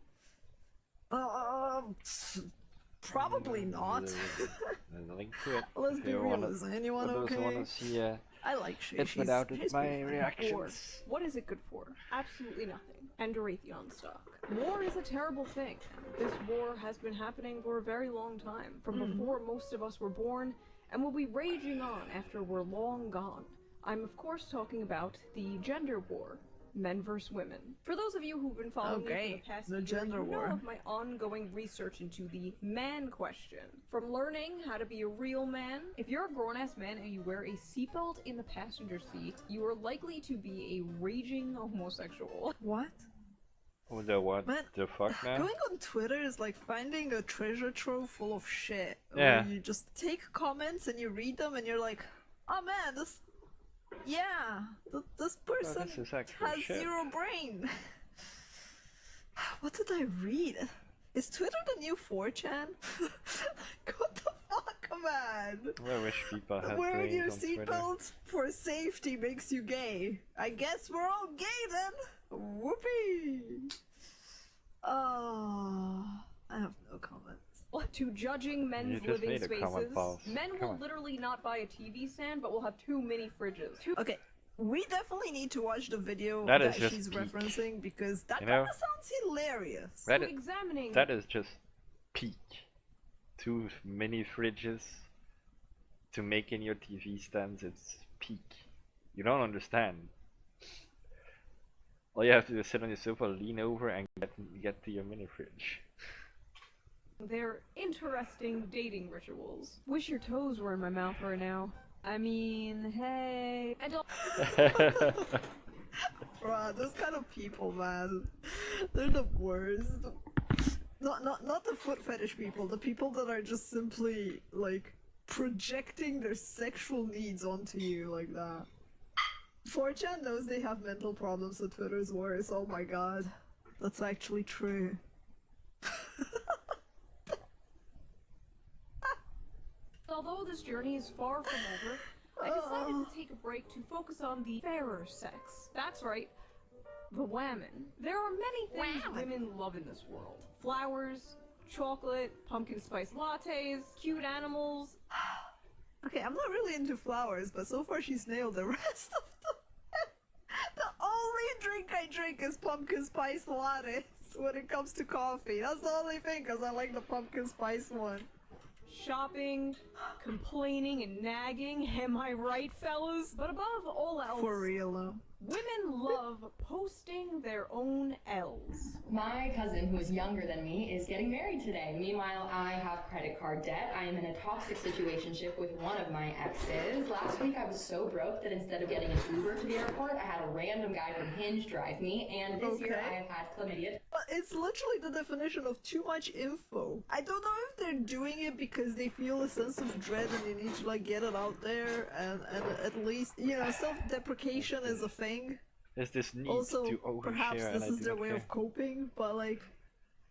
Speaker 2: Probably not.
Speaker 3: There's a link to it.
Speaker 2: Let's
Speaker 3: if
Speaker 2: be
Speaker 3: you
Speaker 2: real,
Speaker 3: wanna,
Speaker 2: is anyone
Speaker 3: for those who
Speaker 2: okay?
Speaker 3: wanna see
Speaker 2: I like Shay.
Speaker 3: it without
Speaker 2: she's
Speaker 3: my
Speaker 2: pretty funny.
Speaker 1: War.
Speaker 3: reactions.
Speaker 1: What is it good for? Absolutely nothing. And Raytheon stock. War is a terrible thing. This war has been happening for a very long time, from before most of us were born, and will be raging on after we're long gone. I'm of course talking about the gender war. Men versus women. For those of you who've been following me for
Speaker 2: Okay,
Speaker 1: the past
Speaker 2: the
Speaker 1: year,
Speaker 2: gender
Speaker 1: you know
Speaker 2: war.
Speaker 1: of my ongoing research into the man question. From learning how to be a real man, if you're a grown-ass man and you wear a seatbelt in the passenger seat, you are likely to be a raging homosexual.
Speaker 2: What?
Speaker 3: Oh, the what?
Speaker 2: Man,
Speaker 3: The fuck now?
Speaker 2: Going on Twitter is like finding a treasure trove full of shit.
Speaker 3: Yeah.
Speaker 2: Where you just take comments and you read them and you're like, oh man, this person
Speaker 3: this is actual
Speaker 2: has
Speaker 3: shit.
Speaker 2: zero brain. What did I read? Is Twitter the new 4chan? Like, what the fuck, man?
Speaker 3: I wish people had
Speaker 2: Wearing
Speaker 3: brains
Speaker 2: your
Speaker 3: on Twitter.
Speaker 2: seatbelt for safety makes you gay. I guess we're all gay then. Whoopee. Oh, I have no comments.
Speaker 1: To judging men's
Speaker 3: You just
Speaker 1: living
Speaker 3: made a comment,
Speaker 1: spaces,
Speaker 3: Paul.
Speaker 1: men
Speaker 3: Come
Speaker 1: will
Speaker 3: on.
Speaker 1: literally not buy a TV stand, but will have 2 mini fridges.
Speaker 2: Okay, we definitely need to watch the video
Speaker 3: That
Speaker 2: that,
Speaker 3: is just
Speaker 2: she's
Speaker 3: peak.
Speaker 2: referencing because that
Speaker 3: You
Speaker 2: kind
Speaker 3: know?
Speaker 2: of sounds hilarious.
Speaker 3: That
Speaker 1: To
Speaker 3: is,
Speaker 1: examining
Speaker 3: that is just peak. 2 mini fridges to make in your TV stands, it's peak. You don't understand. All you have to do is sit on your sofa, lean over, and get to your mini fridge.
Speaker 1: their interesting dating rituals. Wish your toes were in my mouth right now. I mean, hey. And
Speaker 2: Bruh, those kind of people, man, they're the worst. Not the foot fetish people, the people that are just simply, like, projecting their sexual needs onto you like that. 4chan knows they have mental problems, so Twitter's worse. Oh my god. That's actually true.
Speaker 1: although this journey is far from over, I decided to take a break to focus on the fairer sex. That's right, the women. There are many things women love in this world. Flowers, chocolate, pumpkin spice lattes, cute animals.
Speaker 2: Okay, I'm not really into flowers, but so far she's nailed the rest of them. The only drink I drink is pumpkin spice lattes when it comes to coffee. That's the only thing, because I like the pumpkin spice one.
Speaker 1: Shopping, complaining and nagging, am I right, fellas? But above all else,
Speaker 2: For real though.
Speaker 1: Women love posting their own L's.
Speaker 6: My cousin, who is younger than me, is getting married today. Meanwhile, I have credit card debt. I am in a toxic situationship with one of my exes. Last week, I was so broke that instead of getting an Uber to the airport, I had a random guy from Hinge drive me. And this year, I have had chlamydia.
Speaker 2: But it's literally the definition of too much info. I don't know if they're doing it because they feel a sense of dread and they need to like get it out there, and at least, you know, self-deprecation is a thing.
Speaker 3: There's this need
Speaker 2: Also,
Speaker 3: to overshare,
Speaker 2: perhaps
Speaker 3: and
Speaker 2: this
Speaker 3: I
Speaker 2: is
Speaker 3: do
Speaker 2: their
Speaker 3: not
Speaker 2: way
Speaker 3: care.
Speaker 2: of coping, but like,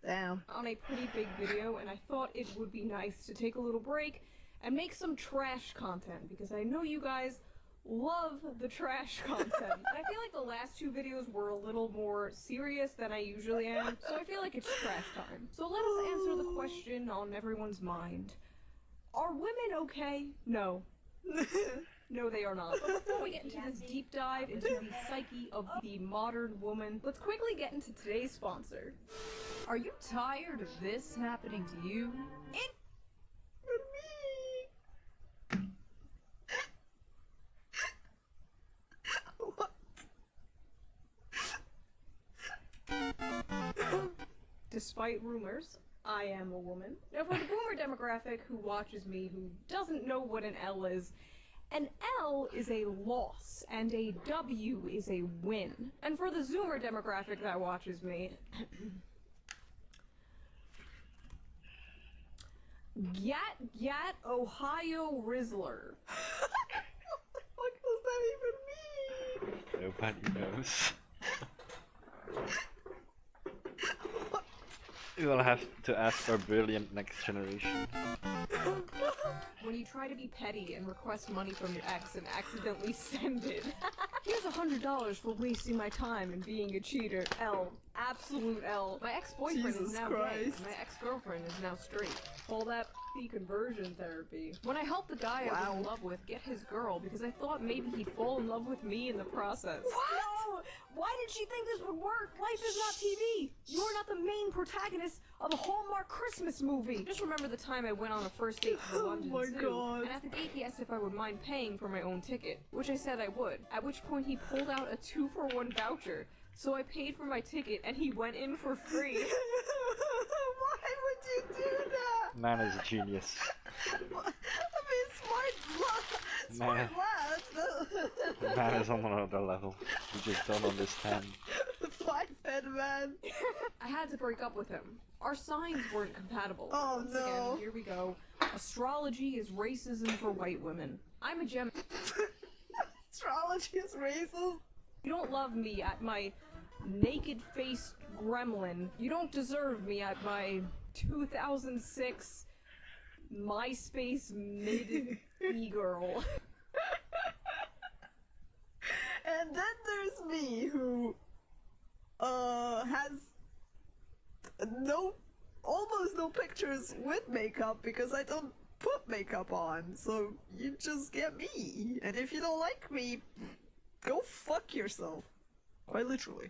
Speaker 2: damn.
Speaker 1: On a pretty big video, and I thought it would be nice to take a little break and make some trash content, because I know you guys love the trash content. And I feel like the last two videos were a little more serious than I usually am, so I feel like it's trash time. So let us answer the question on everyone's mind. Are women okay? No. No, they are not. But before we get into this deep dive into the psyche of the modern woman, let's quickly get into today's sponsor. Are you tired of this happening to you?
Speaker 2: What?
Speaker 1: Despite rumors, I am a woman. Now for the boomer demographic who watches me who doesn't know what an L is, an L is a loss and a W is a win. And for the zoomer demographic that watches me, Gat Ohio Rizzler.
Speaker 2: What does that even mean?
Speaker 3: Nobody knows. We'll have to ask our brilliant next generation.
Speaker 1: When you try to be petty and request money from your ex and accidentally send it. Here's $100 for wasting my time and being a cheater. L. Absolute L. My ex-boyfriend is
Speaker 2: Jesus
Speaker 1: now gay.
Speaker 2: Christ.
Speaker 1: My ex-girlfriend is now straight. All that conversion therapy. When I helped the guy I was in
Speaker 2: Wow.
Speaker 1: love with get his girl because I thought maybe he'd fall in love with me in the process.
Speaker 2: What?
Speaker 1: No! Why did she think this would work? Life is not TV. You're not the main protagonist of a Hallmark Christmas movie. Just remember the time I went on a first date to the
Speaker 2: Oh
Speaker 1: London
Speaker 2: my
Speaker 1: Zoo,
Speaker 2: God.
Speaker 1: and at the gate he asked if I would mind paying for my own ticket, which I said I would. At which point he pulled out a 2-for-1 voucher, so I paid for my ticket and he went in for free.
Speaker 2: Why would you do that?
Speaker 3: Man is a genius.
Speaker 2: I mean, smart
Speaker 3: Man.
Speaker 2: lad.
Speaker 3: Man is on another level. We just don't understand.
Speaker 2: Five-head man.
Speaker 1: I had to break up with him. Our signs weren't compatible.
Speaker 2: Oh,
Speaker 1: Once
Speaker 2: no.
Speaker 1: again, here we go. Astrology is racism for white women. I'm a Gemini.
Speaker 2: Astrology is racist.
Speaker 1: You don't love me at my naked-faced gremlin. You don't deserve me at my 2006 MySpace mid-e-girl.
Speaker 2: And then there's me, who has almost no pictures with makeup because I don't put makeup on. So you just get me. And if you don't like me, go fuck yourself. Quite literally.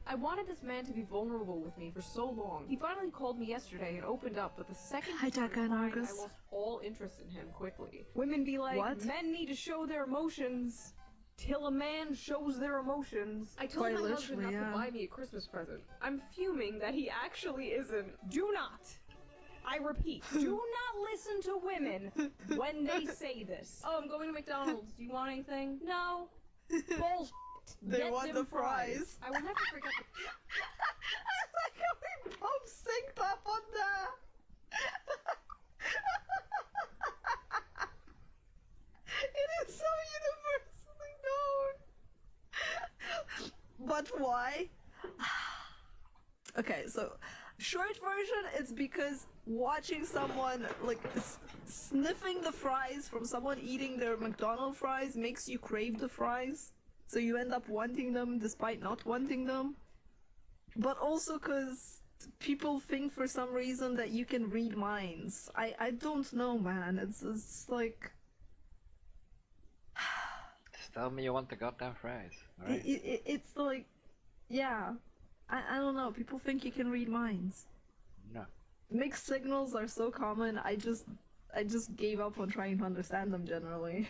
Speaker 1: I wanted this man to be vulnerable with me for so long. He finally called me yesterday and opened up, but the second
Speaker 2: Hi,
Speaker 1: he started
Speaker 2: Daka and
Speaker 1: crying, I
Speaker 2: Argus.
Speaker 1: lost all interest in him quickly. Women be like,
Speaker 2: What?
Speaker 1: men need to show their emotions till a man shows their emotions. I told
Speaker 2: Quite
Speaker 1: my husband not
Speaker 2: literally, yeah.
Speaker 1: to buy me a Christmas present. I'm fuming that he actually isn't. Do not. I repeat, do not listen to women when they say this. Oh, I'm going to McDonald's. Do you want anything? No. Bullshit.
Speaker 2: They
Speaker 1: Get
Speaker 2: want
Speaker 1: them
Speaker 2: the fries.
Speaker 1: I will never forget the
Speaker 2: I like how we both synced up on that. It is so universally known. But why? Okay, so short version, it's because watching someone like sniffing the fries from someone eating their McDonald's fries makes you crave the fries. So you end up wanting them despite not wanting them. But also because people think for some reason that you can read minds. I don't know, man. It's like...
Speaker 3: Just tell me you want the goddamn fries, alright?
Speaker 2: It's like... Yeah. I don't know. People think you can read minds.
Speaker 3: No.
Speaker 2: Mixed signals are so common, I just gave up on trying to understand them generally.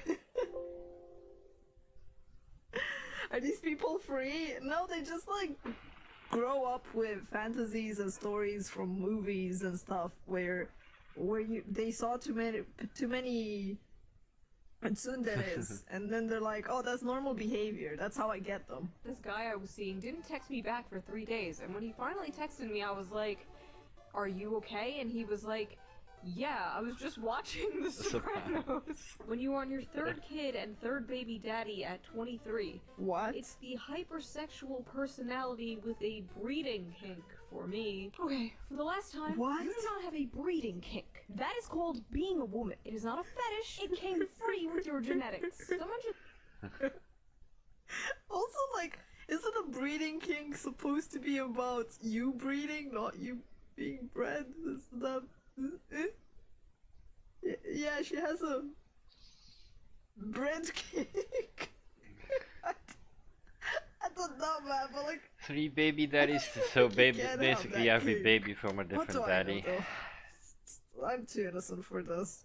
Speaker 2: Are these people free? No, they just like grow up with fantasies and stories from movies and stuff where they saw too many tsunderes and then they're like, oh, that's normal behavior. That's how I get them.
Speaker 1: This guy I was seeing didn't text me back for 3 days, and when he finally texted me, I was like, "Are you okay?" And he was like, "Yeah, I was just watching The Sopranos." When you are on your third kid and third baby daddy at 23,
Speaker 2: What?
Speaker 1: it's the hypersexual personality with a breeding kink for me. Okay, for the last time,
Speaker 2: What?
Speaker 1: you do not have a breeding kink. That is called being a woman. It is not a fetish. It came free with your genetics. Someone just...
Speaker 2: Also, like, isn't a breeding kink supposed to be about you breeding, not you being bred? Is that... Yeah, she has a bread kink. I don't know, man, but like...
Speaker 3: 3 baby daddies, so baby,
Speaker 2: Get out
Speaker 3: basically
Speaker 2: that
Speaker 3: every
Speaker 2: kink.
Speaker 3: baby from a
Speaker 2: What do
Speaker 3: different
Speaker 2: I
Speaker 3: daddy.
Speaker 2: know, though? I'm too innocent for this.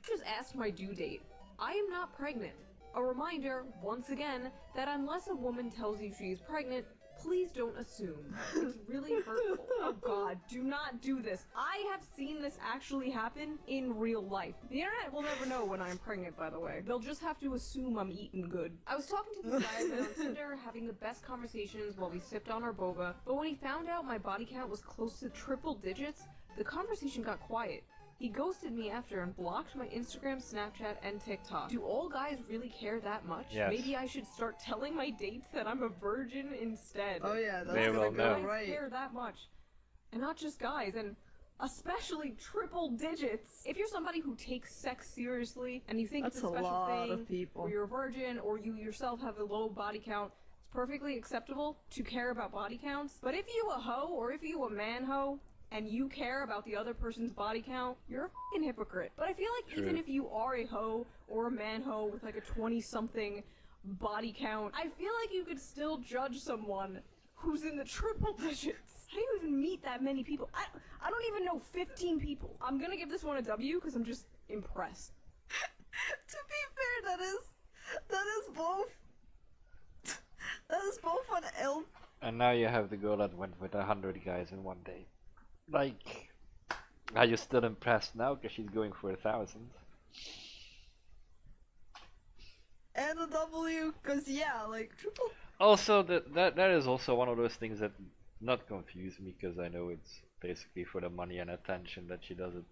Speaker 1: just asked my due date. I am not pregnant. A reminder, once again, that unless a woman tells you she is pregnant, please don't assume. It's really hurtful. Oh god, do not do this. I have seen this actually happen in real life. The internet will never know when I'm pregnant, by the way. They'll just have to assume I'm eating good. I was talking to this guy I met on Tinder, having the best conversations while we sipped on our boba, but when he found out my body count was close to triple digits, the conversation got quiet. He ghosted me after and blocked my Instagram, Snapchat, and TikTok. Do all guys really care that much?
Speaker 3: Yes.
Speaker 1: Maybe I should start telling my dates that I'm a virgin instead.
Speaker 2: Oh yeah, that's
Speaker 3: They
Speaker 2: gonna
Speaker 3: will
Speaker 2: go
Speaker 3: know.
Speaker 1: Guys
Speaker 2: right.
Speaker 1: care that much. And not just guys, and especially triple digits. If you're somebody who takes sex seriously, and you think
Speaker 2: That's
Speaker 1: it's a
Speaker 2: a
Speaker 1: special
Speaker 2: lot
Speaker 1: thing,
Speaker 2: of people.
Speaker 1: or you're a virgin, or you yourself have a low body count, it's perfectly acceptable to care about body counts. But if you a hoe, or if you a man hoe, and you care about the other person's body count, you're a fucking hypocrite. But I feel like
Speaker 3: True.
Speaker 1: even if you are a hoe or a man hoe with like a 20-something body count, I feel like you could still judge someone who's in the triple digits. How do you even meet that many people? I don't even know 15 people. I'm gonna give this one a W because I'm just impressed.
Speaker 2: To be fair, that is both an L.
Speaker 3: And now you have the girl that went with 100 guys in one day. Like, are you still impressed now? Because she's going for 1,000.
Speaker 2: And a W, cause yeah, like triple.
Speaker 3: Also, that is also one of those things that not confuse me, because I know it's basically for the money and attention that she does it.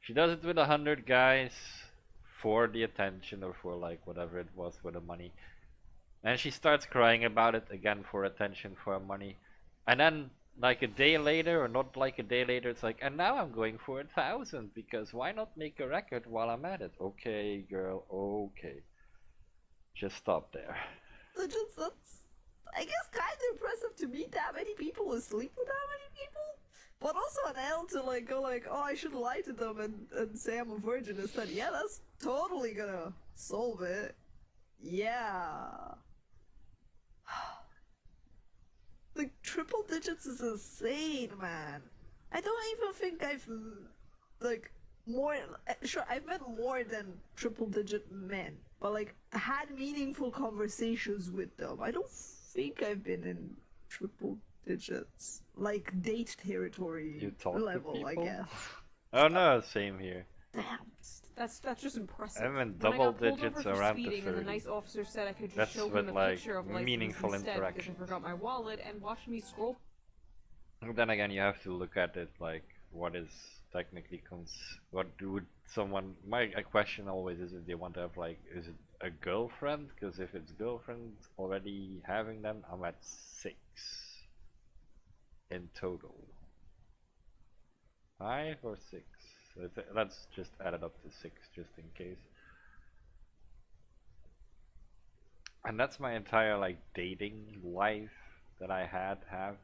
Speaker 3: She does it with 100 guys for the attention or for like whatever it was for the money. And she starts crying about it again for attention, for money. And then like a day later, or not like a day later, it's like, and now I'm going for 1,000 because why not make a record while I'm at it? Okay, girl, okay. Just stop there.
Speaker 2: Digits, that's, I guess, kind of impressive to meet that many people and sleep with that many people. But also an L to like go like, oh, I should lie to them and say I'm a virgin instead. Yeah, that's totally gonna solve it. Yeah. Like triple digits is insane, man. I don't even think I've like more. Sure, I've met more than triple digit men, but like had meaningful conversations with them. I don't think I've been in triple digits, like date territory
Speaker 3: You talk to
Speaker 2: level, I
Speaker 3: people?
Speaker 2: guess.
Speaker 3: Oh no, same here.
Speaker 2: Damn.
Speaker 1: That's just impressive.
Speaker 3: I'm in
Speaker 1: When I
Speaker 3: double
Speaker 1: got pulled
Speaker 3: digits
Speaker 1: over for
Speaker 3: around the
Speaker 1: speeding and the
Speaker 3: 30.
Speaker 1: nice officer said I could just
Speaker 3: That's
Speaker 1: show
Speaker 3: with,
Speaker 1: him a
Speaker 3: like,
Speaker 1: picture of license
Speaker 3: meaningful
Speaker 1: instead because I
Speaker 3: interaction.
Speaker 1: forgot my wallet and watched me scroll.
Speaker 3: Then again, you have to look at it like what is technically what would someone. My question always is if they want to have like, is it a girlfriend? Because if it's girlfriend already having them, I'm at 6 in total. 5 or 6. Let's just add it up to 6 just in case. And that's my entire like dating life that I have.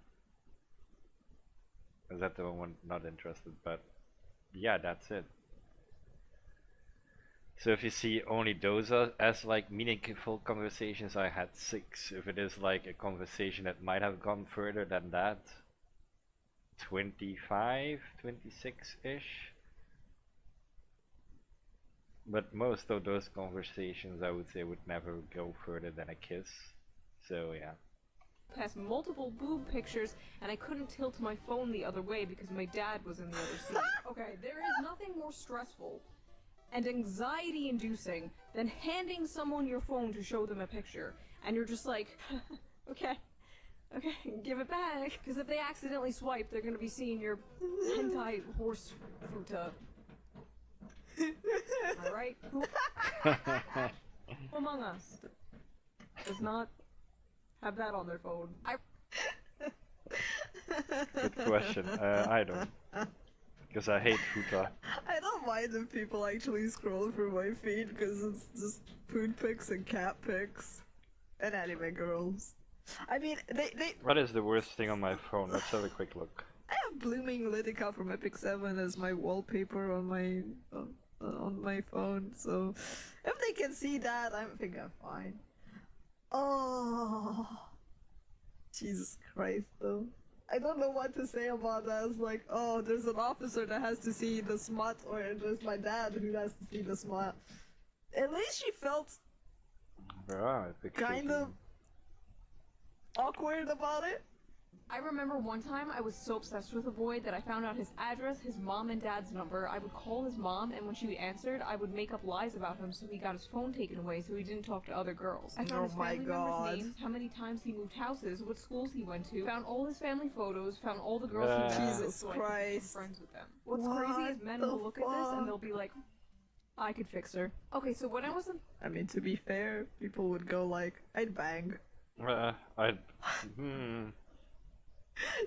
Speaker 3: Is that the one not interested? But yeah, that's it. So if you see only those as like meaningful conversations, I had 6. If it is like a conversation that might have gone further than that, 25, 26-ish. But most of those conversations I would say would never go further than a kiss. So yeah.
Speaker 1: Past multiple boob pictures, and I couldn't tilt my phone the other way because my dad was in the other seat. Okay, there is nothing more stressful and anxiety-inducing than handing someone your phone to show them a picture, and you're just like, okay, give it back. Because if they accidentally swipe, they're gonna be seeing your hentai horse futa. Alright? Who among us does not have that on their phone?
Speaker 3: Good question. I don't. Because I hate futa.
Speaker 2: I don't mind if people actually scroll through my feed because it's just food pics and cat pics and anime girls. I mean, they.
Speaker 3: What is the worst thing on my phone? Let's have a quick look.
Speaker 2: I have Blooming Litica from Epic 7 as my wallpaper on my phone, so if they can see that, I think I'm fine. Oh, Jesus Christ, though. I don't know what to say about that. It's like, oh, there's an officer that has to see the smut, or there's my dad who has to see the smut. At least she felt kind of awkward about it.
Speaker 1: I remember one time I was so obsessed with a boy that I found out his address, his mom and dad's number. I would call his mom, and when she answered, I would make up lies about him so he got his phone taken away so he didn't talk to other girls. I found his family members' names, how many times he moved houses, what schools he went to, found all his family photos, found all the girls he met,
Speaker 2: Jesus
Speaker 1: so I could become
Speaker 2: Christ.
Speaker 1: friends with them. What's crazy is men will look at this and they'll be like, I could fix her. Okay, so when I was in...
Speaker 2: I mean, to be fair, people would go like, I'd bang.
Speaker 3: I'd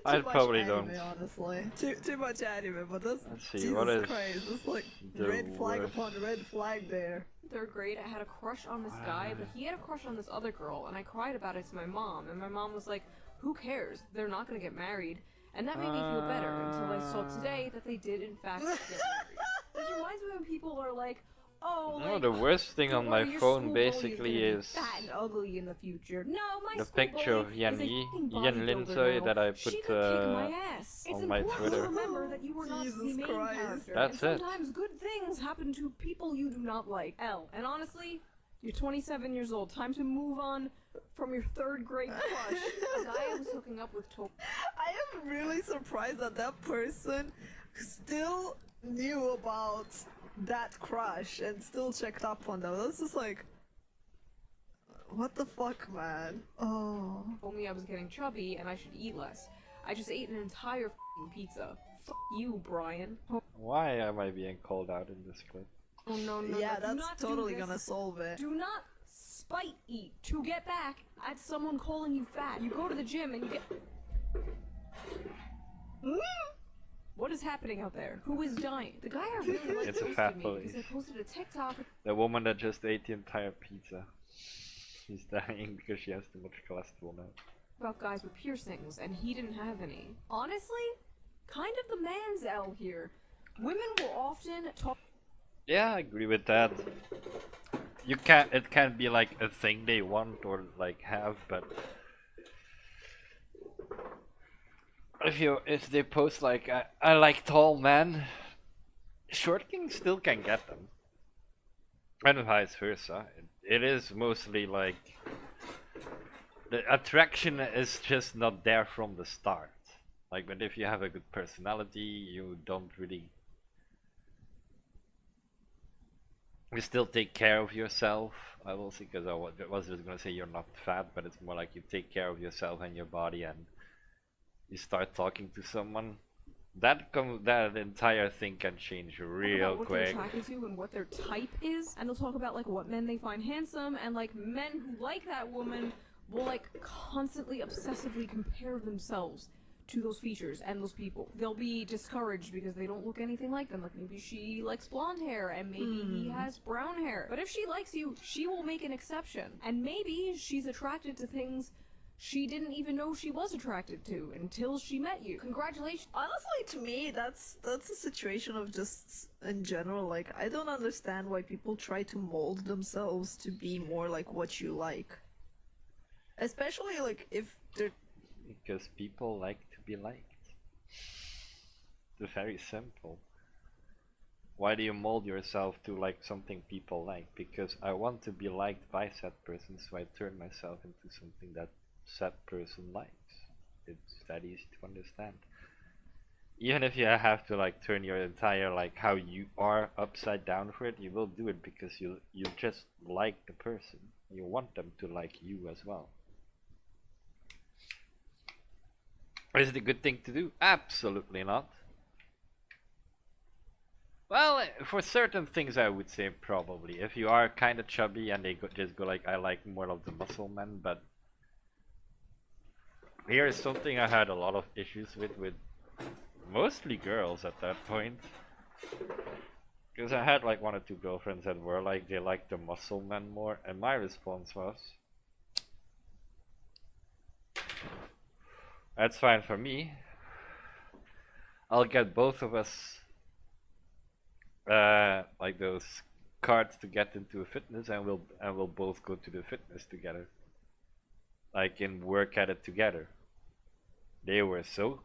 Speaker 2: Too much
Speaker 3: probably
Speaker 2: anime,
Speaker 3: don't.
Speaker 2: honestly. Too much anime, but that's
Speaker 3: Let's see,
Speaker 2: Jesus
Speaker 3: what is
Speaker 2: Christ, that's like
Speaker 3: the
Speaker 2: red flag
Speaker 3: worst?
Speaker 2: upon red flag there.
Speaker 1: third grade, I had a crush on this guy, but he had a crush on this other girl, and I cried about it to my mom, and my mom was like, who cares? They're not gonna get married. And that made me feel better until I saw today that they did in fact get married. This reminds me when people are like, oh,
Speaker 3: No,
Speaker 1: like,
Speaker 3: the worst thing
Speaker 1: don't
Speaker 3: on my
Speaker 1: worry, your
Speaker 3: phone
Speaker 1: school bully
Speaker 3: basically
Speaker 1: gonna be
Speaker 3: is
Speaker 1: fat and ugly in the future. No, my
Speaker 3: the
Speaker 1: school
Speaker 3: picture
Speaker 1: bully
Speaker 3: of Yen
Speaker 1: is a fucking
Speaker 3: Yen
Speaker 1: bodybuilder
Speaker 3: Lindsay
Speaker 1: now.
Speaker 3: that I
Speaker 1: She
Speaker 3: put
Speaker 1: could kick my ass. It's
Speaker 3: on my
Speaker 1: important
Speaker 3: Twitter.
Speaker 1: to remember that you were not the
Speaker 2: Jesus
Speaker 1: main
Speaker 2: Christ.
Speaker 1: character.
Speaker 3: That's
Speaker 1: and
Speaker 3: it.
Speaker 1: sometimes good things happen to people you do not like. And honestly, you're 27 years old. Time to move on from your third grade crush. A guy I was hooking up with told
Speaker 2: I am really surprised that that person still knew about that crush and still checked up on them. That's just like, what the fuck, man? Oh.
Speaker 1: me I was getting chubby and I should eat less. I just ate an entire f***ing pizza. F*** you, Brian.
Speaker 3: Why am I being called out in this clip?
Speaker 1: Oh no, no,
Speaker 2: Yeah,
Speaker 1: no. Do
Speaker 2: that's
Speaker 1: not do
Speaker 2: totally
Speaker 1: this.
Speaker 2: gonna solve it.
Speaker 1: Do not spite eat to get back at someone calling you fat. You go to the gym and you get... What is happening out there? Who is dying? The guy I really liked
Speaker 3: It's a
Speaker 1: posted
Speaker 3: fat
Speaker 1: me
Speaker 3: police.
Speaker 1: because I posted a TikTok
Speaker 3: The woman that just ate the entire pizza. She's dying because she has too much cholesterol now.
Speaker 1: about guys with piercings, and he didn't have any. Honestly, kind of the man's L here. Women will often talk...
Speaker 3: Yeah, I agree with that. You can't. It can't be like a thing they want or like have, but if they post like I like tall men, short kings still can get them, and vice versa. It is mostly like the attraction is just not there from the start. Like, but if you have a good personality, you don't really. You still take care of yourself, I will say, because I was just gonna say you're not fat, but it's more like you take care of yourself and your body, and you start talking to someone. That entire thing can change real
Speaker 1: what
Speaker 3: quick.
Speaker 1: they're attracted to and what their type is, and they'll talk about like what men they find handsome, and like men who like that woman will like constantly obsessively compare themselves to those features and those people. They'll be discouraged because they don't look anything like them. Like maybe she likes blonde hair and maybe he has brown hair. But if she likes you, she will make an exception. And maybe she's attracted to things she didn't even know she was attracted to until she met you. Congratulations.
Speaker 2: Honestly, to me, that's a situation of just in general. Like, I don't understand why people try to mold themselves to be more like what you like. Especially like if they're
Speaker 3: Because people like to be liked. It's very simple. Why do you mold yourself to like something people like? Because I want to be liked by said person, so I turn myself into something that said person likes. It's that easy to understand. Even if you have to like turn your entire like how you are upside down for it, you will do it because you just like the person. You want them to like you as well. Is it a good thing to do? Absolutely not. Well, for certain things I would say probably. If you are kind of chubby and they just go like, I like more of the muscle men, but here is something I had a lot of issues with mostly girls at that point. Because I had like one or two girlfriends that were like, they liked the muscle men more, and my response was, that's fine for me. I'll get both of us like those cards to get into a fitness, and we'll both go to the fitness together. Like and work at it together. They were so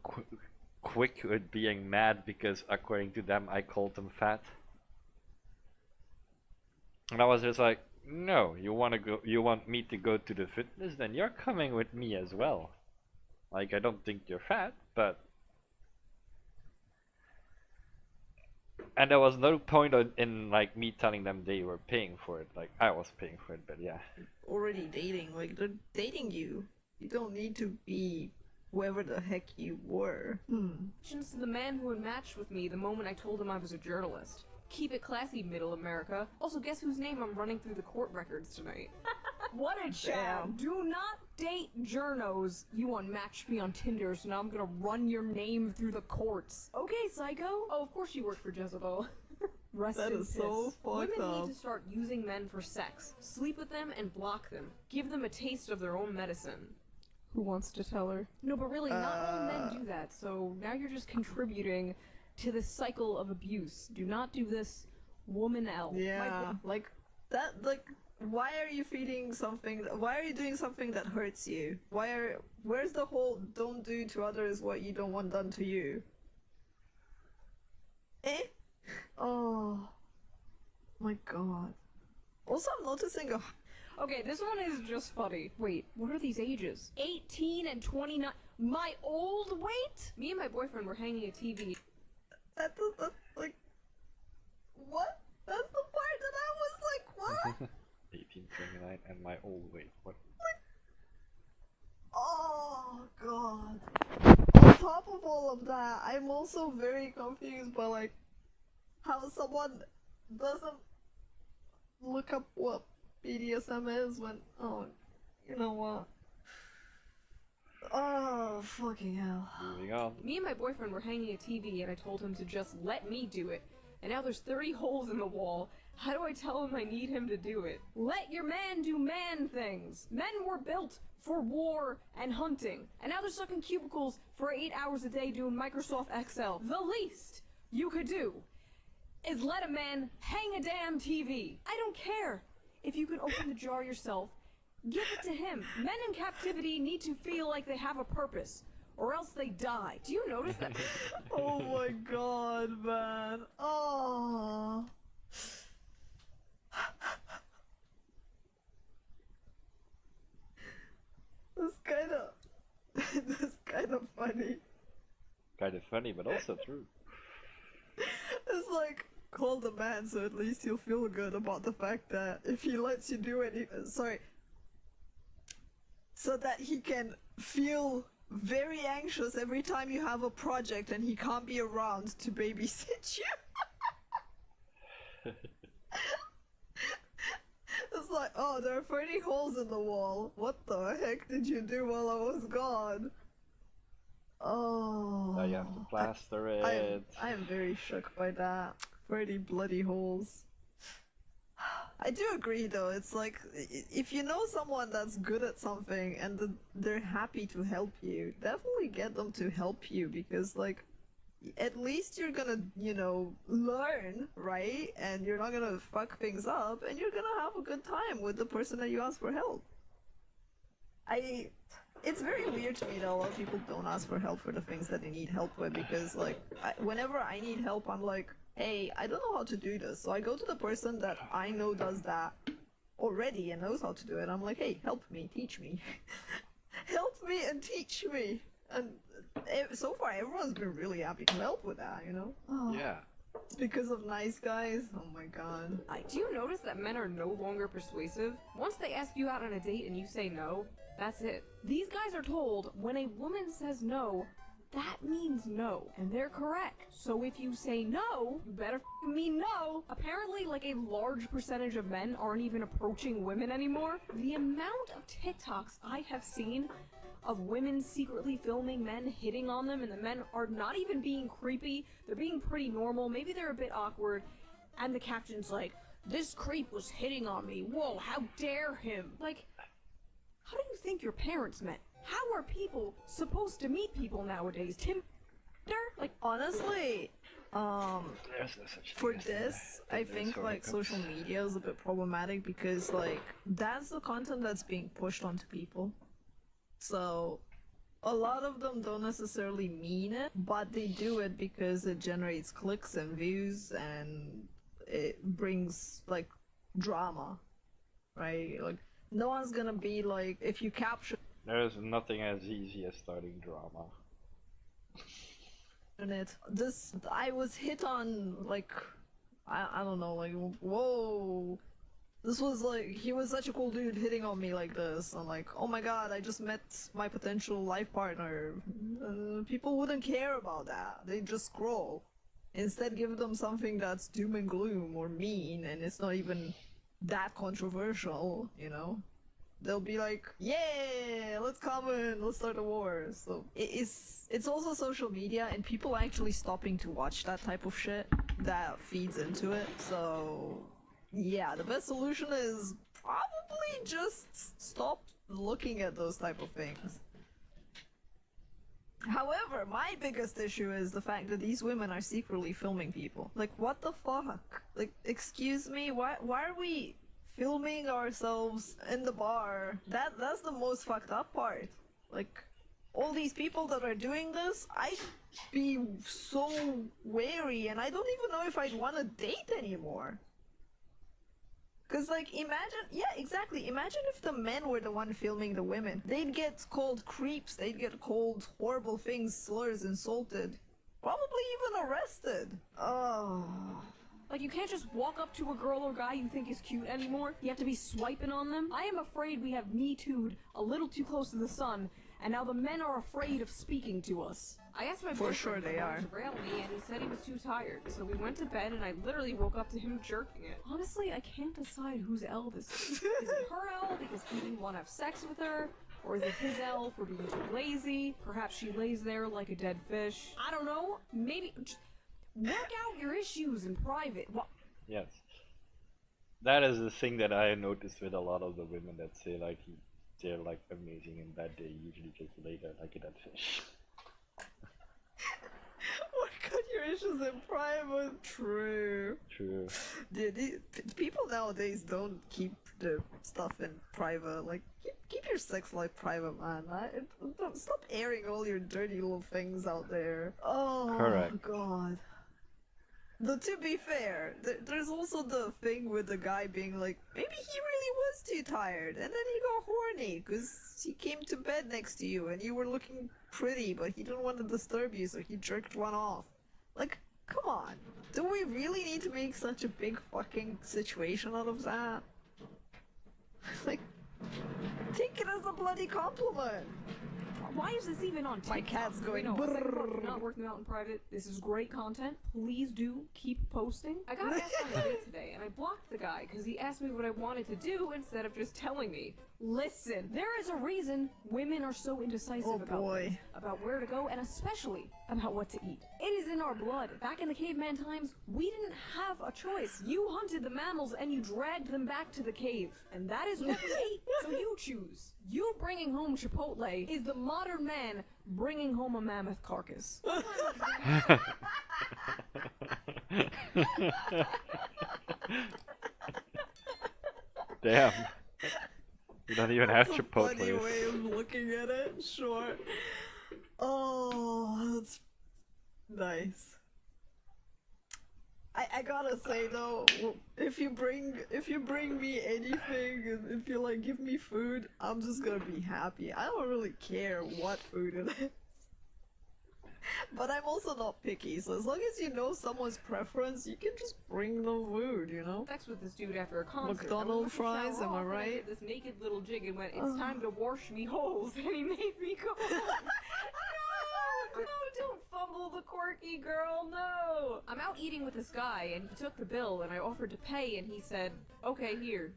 Speaker 3: quick with being mad because according to them I called them fat. And I was just like, no, you want me to go to the fitness, then you're coming with me as well. Like I don't think you're fat, but and there was no point in like me telling them they were paying for it. Like I was paying for it, but yeah.
Speaker 2: Already dating, like they're dating you. You don't need to be whoever the heck you were.
Speaker 1: Since the man who had matched with me the moment I told him I was a journalist. Keep it classy, Middle America. Also, guess whose name I'm running through the court records tonight? What a sham! Do not date journos. You unmatched me on Tinder, so now I'm gonna run your name through the courts. Okay, psycho. Oh, of course you work for Jezebel. Rest
Speaker 2: That
Speaker 1: in
Speaker 2: is so
Speaker 1: piss.
Speaker 2: fucked
Speaker 1: Women
Speaker 2: up.
Speaker 1: need to start using men for sex. Sleep with them and block them. Give them a taste of their own medicine. Who wants to tell her? No, but really, not all men do that, so now you're just contributing to this cycle of abuse. Do not do this, woman L.
Speaker 2: Yeah, like that. Like, why are you feeding something? Why are you doing something that hurts you? Where's the whole "don't do to others what you don't want done to you"? Oh my god. Also, I'm noticing a.
Speaker 1: Okay, this one is just funny. Wait, what are these ages? 18 and 29. My old weight? Me and my boyfriend were hanging a TV.
Speaker 2: That's like. What? That's the part that I was like, what?
Speaker 3: 1829 and my old weight. What?
Speaker 2: Oh god. On top of all of that, I'm also very confused by like how someone doesn't look up what BDSM is when you know what? Oh fucking hell.
Speaker 3: Moving on.
Speaker 1: Me and my boyfriend were hanging a TV and I told him to just let me do it. And now there's 30 holes in the wall. How do I tell him I need him to do it? Let your man do man things. Men were built for war and hunting. And now they're stuck in cubicles for 8 hours a day doing Microsoft Excel. The least you could do is let a man hang a damn TV. I don't care if you can open the jar yourself. Give it to him. Men in captivity need to feel like they have a purpose, or else they die. Do you notice that?
Speaker 2: Oh my god, man. Oh. That's kind of funny.
Speaker 3: Kind of funny, but also true.
Speaker 2: It's like, call the man so at least he'll feel good about the fact that if he lets you do it, so that he can feel very anxious every time you have a project and he can't be around to babysit you. It's like, oh, there are 30 holes in the wall. What the heck did you do while I was gone? Oh.
Speaker 3: Now you have to plaster it.
Speaker 2: I am very shook by that. 30 bloody holes. I do agree though, it's like, if you know someone that's good at something and they're happy to help you, definitely get them to help you, because like, at least you're gonna, learn, right? And you're not gonna fuck things up, and you're gonna have a good time with the person that you ask for help. It's very weird to me that a lot of people don't ask for help for the things that they need help with, because like, whenever I need help, I'm like, hey, I don't know how to do this. So I go to the person that I know does that already and knows how to do it. I'm like, hey, help me, teach me. Help me and teach me. And so far, everyone's been really happy to help with that, you know? Oh,
Speaker 3: Yeah.
Speaker 2: it's because of nice guys. Oh my god.
Speaker 1: Do you notice that men are no longer persuasive? Once they ask you out on a date and you say no, that's it. These guys are told when a woman says no, that means no, and they're correct. So if you say no, you better mean no. Apparently, like, a large percentage of men aren't even approaching women anymore. The amount of TikToks I have seen of women secretly filming men hitting on them, and the men are not even being creepy, they're being pretty normal, maybe they're a bit awkward, and the caption's like, "This creep was hitting on me, whoa, how dare him." Like, how do you think your parents met? How are people supposed to meet people nowadays? Tinder? Like,
Speaker 2: Honestly,
Speaker 3: There's no such
Speaker 2: for
Speaker 3: thing as
Speaker 2: this,
Speaker 3: Tinder.
Speaker 2: I
Speaker 3: Tinder is
Speaker 2: think
Speaker 3: for
Speaker 2: like
Speaker 3: hookups.
Speaker 2: social media is a bit problematic because like that's the content that's being pushed onto people. So a lot of them don't necessarily mean it, but they do it because it generates clicks and views and it brings like drama, right? Like no one's gonna be like if you capture
Speaker 3: There's nothing as easy as starting drama.
Speaker 2: it. This I was hit on like I don't know like whoa. This was like he was such a cool dude hitting on me like this. I'm like, oh my god, I just met my potential life partner. People wouldn't care about that. They just scroll. Instead, give them something that's doom and gloom or mean, and it's not even that controversial. You know, they'll be like, yeah, let's come in, let's start a war. So it's also social media and people actually stopping to watch that type of shit that feeds into it. So yeah, the best solution is probably just stop looking at those type of things. However, my biggest issue is the fact that these women are secretly filming people. Like, what the fuck? Like, excuse me, why are we filming ourselves in the bar? That's the most fucked up part. Like, all these people that are doing this, I'd be so wary, and I don't even know if I'd want to date anymore. Cause like imagine, yeah, exactly. Imagine if the men were the one filming the women. They'd get called creeps. They'd get called horrible things, slurs, insulted, probably even arrested. Oh,
Speaker 1: Like, you can't just walk up to a girl or guy you think is cute anymore. You have to be swiping on them. I am afraid we have Me Too'd a little too close to the sun, and now the men are afraid of speaking to us. I asked my
Speaker 2: For
Speaker 1: boyfriend
Speaker 2: sure
Speaker 1: if
Speaker 2: they
Speaker 1: he
Speaker 2: are.
Speaker 1: wanted to rail me, and he said he was too tired. So we went to bed, and I literally woke up to him jerking it. Honestly, I can't decide whose L this is. Is it her L because he didn't want to have sex with her? Or is it his L for being too lazy? Perhaps she lays there like a dead fish. I don't know. Maybe... Work out your issues in private.
Speaker 3: Yes. That is the thing that I noticed with a lot of the women that say like they're like amazing in bed. They usually just lay there like a dead fish.
Speaker 2: work out your issues in private. True.
Speaker 3: True.
Speaker 2: People nowadays don't keep the stuff in private. Like, keep your sex life private, man. Stop airing all your dirty little things out there. Oh,
Speaker 3: Correct.
Speaker 2: God. Though, to be fair, there's also the thing with the guy being like, maybe he really was too tired, and then he got horny because he came to bed next to you and you were looking pretty, but he didn't want to disturb you, so he jerked one off. Like, come on. Do we really need to make such a big fucking situation out of that? Like, take it as a bloody compliment.
Speaker 1: Why is this even on TikTok?
Speaker 2: My cat's going
Speaker 1: No,
Speaker 2: brrrr.
Speaker 1: not working out in private. This is great content. Please do keep posting. I got asked on a date today, and I blocked the guy because he asked me what I wanted to do instead of just telling me. Listen, there is a reason women are so indecisive
Speaker 2: Oh,
Speaker 1: about
Speaker 2: boy.
Speaker 1: things, about where to go, and especially about what to eat. It is in our blood. Back in the caveman times, we didn't have a choice. You hunted the mammals and you dragged them back to the cave, and that is what we ate. So you choose. You bringing home Chipotle is the modern man bringing home a mammoth carcass.
Speaker 3: Damn. You don't even have
Speaker 2: That's a funny
Speaker 3: Chipotle.
Speaker 2: way of looking at it, sure. Oh, that's nice. I gotta say though, if you bring me anything, and if you like give me food, I'm just gonna be happy. I don't really care what food it is. But I'm also not picky, so as long as you know someone's preference, you can just bring them food, you know?
Speaker 1: Sex with this dude after a concert.
Speaker 2: McDonald's fries, am I right?
Speaker 1: This naked little jig and went, "It's time to wash me holes," and he made me go. No, don't fumble the quirky girl, no! I'm out eating with this guy, and he took the bill, and I offered to pay, and he said, "Okay, here."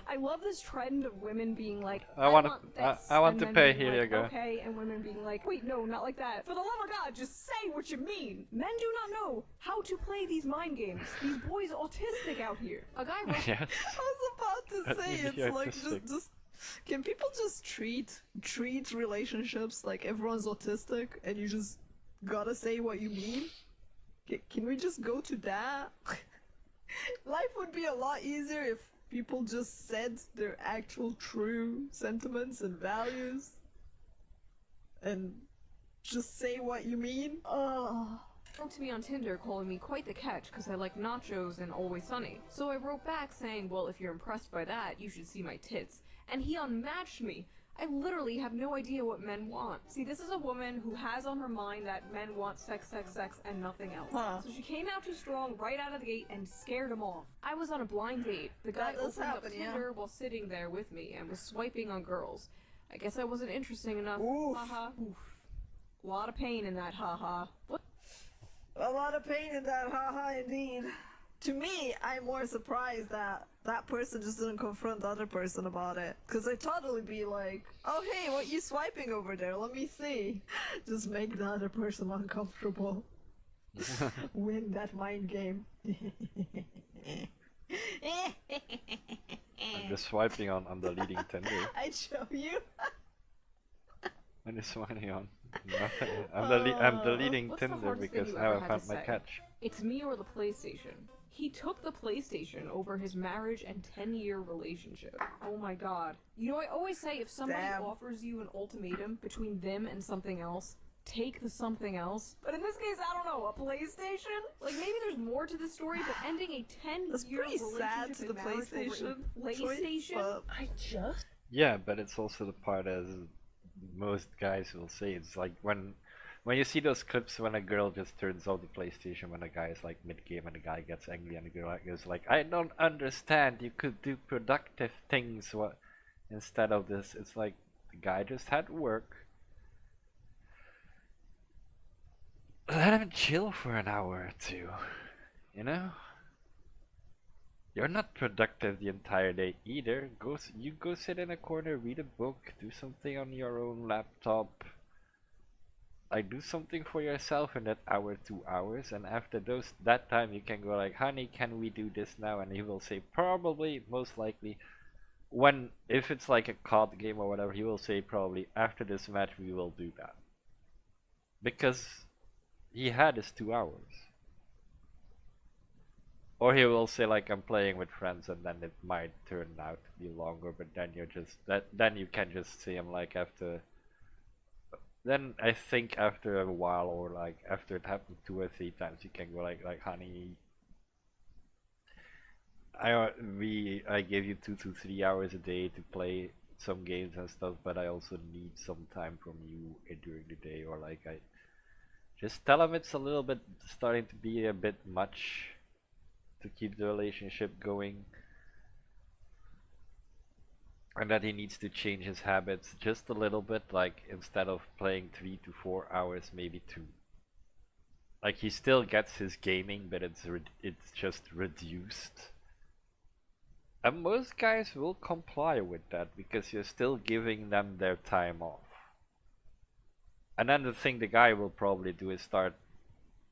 Speaker 1: I love this trend of women being like,
Speaker 3: I want
Speaker 1: this,"
Speaker 3: to
Speaker 1: and
Speaker 3: to
Speaker 1: men
Speaker 3: pay.
Speaker 1: being
Speaker 3: Here you
Speaker 1: like,
Speaker 3: go.
Speaker 1: "Okay," and women being like, "Wait, no, not like that. For the love of God, just say what you mean." Men do not know how to play these mind games. These boys autistic out here. A guy wrote
Speaker 3: Yes.
Speaker 2: I was about to say,
Speaker 3: Really
Speaker 2: it's like,
Speaker 3: autistic.
Speaker 2: just can people just treat relationships like everyone's autistic and you just gotta say what you mean? Can we just go to that? Life would be a lot easier if people just said their actual true sentiments and values and just say what you mean.
Speaker 1: wrote to me on Tinder calling me quite the catch because I like nachos and Always Sunny. So I wrote back saying, well, if you're impressed by that, you should see my tits. And he unmatched me. I literally have no idea what men want. See, this is a woman who has on her mind that men want sex, sex, sex, and nothing else.
Speaker 2: Huh.
Speaker 1: So she came out too strong right out of the gate and scared him off. I was on a blind date. The guy
Speaker 2: That does
Speaker 1: opened
Speaker 2: happen,
Speaker 1: up
Speaker 2: yeah.
Speaker 1: Tinder while sitting there with me and was swiping on girls. I guess I wasn't interesting enough.
Speaker 2: Oof.
Speaker 1: Haha. Oof. A lot of pain in that haha. What?
Speaker 2: A lot of pain in that, haha, indeed. To me, I'm more surprised that that person just didn't confront the other person about it. Because I'd totally be like, oh hey, what you swiping over there? Let me see. Just make the other person uncomfortable. Win that mind game.
Speaker 3: I'm just swiping on the leading Tinder.
Speaker 2: I'd show you.
Speaker 3: I'm just swiping on nothing. I'm deleting
Speaker 1: What's the
Speaker 3: Tinder
Speaker 1: hardest thing
Speaker 3: because
Speaker 1: you
Speaker 3: now
Speaker 1: ever
Speaker 3: I
Speaker 1: had
Speaker 3: found
Speaker 1: to
Speaker 3: my
Speaker 1: say?
Speaker 3: catch.
Speaker 1: It's me or the PlayStation. He took the PlayStation over his marriage and 10-year relationship. Oh my god. You know, I always say if somebody
Speaker 2: Damn.
Speaker 1: offers you an ultimatum between them and something else, take the something else. But in this case, I don't know, a PlayStation? Like, maybe there's more to the story, but ending a 10-year
Speaker 2: That's pretty sad
Speaker 1: relationship
Speaker 2: to the
Speaker 1: and marriage over
Speaker 2: PlayStation.
Speaker 1: a PlayStation?
Speaker 2: Choice, but
Speaker 3: Yeah, but it's also the part as most guys will say. It's like when you see those clips when a girl just turns off the PlayStation when a guy is like mid-game and the guy gets angry and the girl is like, I don't understand, you could do productive things instead of this. It's like the guy just had work. Let him chill for an hour or two, you know? You're not productive the entire day either. You go sit in a corner, read a book, do something on your own laptop. Like, do something for yourself in that hour, 2 hours, and after that time you can go like, honey, can we do this now? And he will say probably, most likely, if it's like a COD game or whatever, he will say probably after this match we will do that. Because he had his 2 hours. Or he will say like, I'm playing with friends, and then it might turn out to be longer, but then then you can just see him like after. Then I think after a while, or like after it happened 2 or 3 times, you can go like honey, I gave you 2 to 3 hours a day to play some games and stuff, but I also need some time from you during the day, or like I just tell him it's a little bit starting to be a bit much to keep the relationship going. And that he needs to change his habits just a little bit, like instead of playing 3 to 4 hours, maybe 2. Like he still gets his gaming, but it's just reduced. And most guys will comply with that because you're still giving them their time off. And then the thing the guy will probably do is start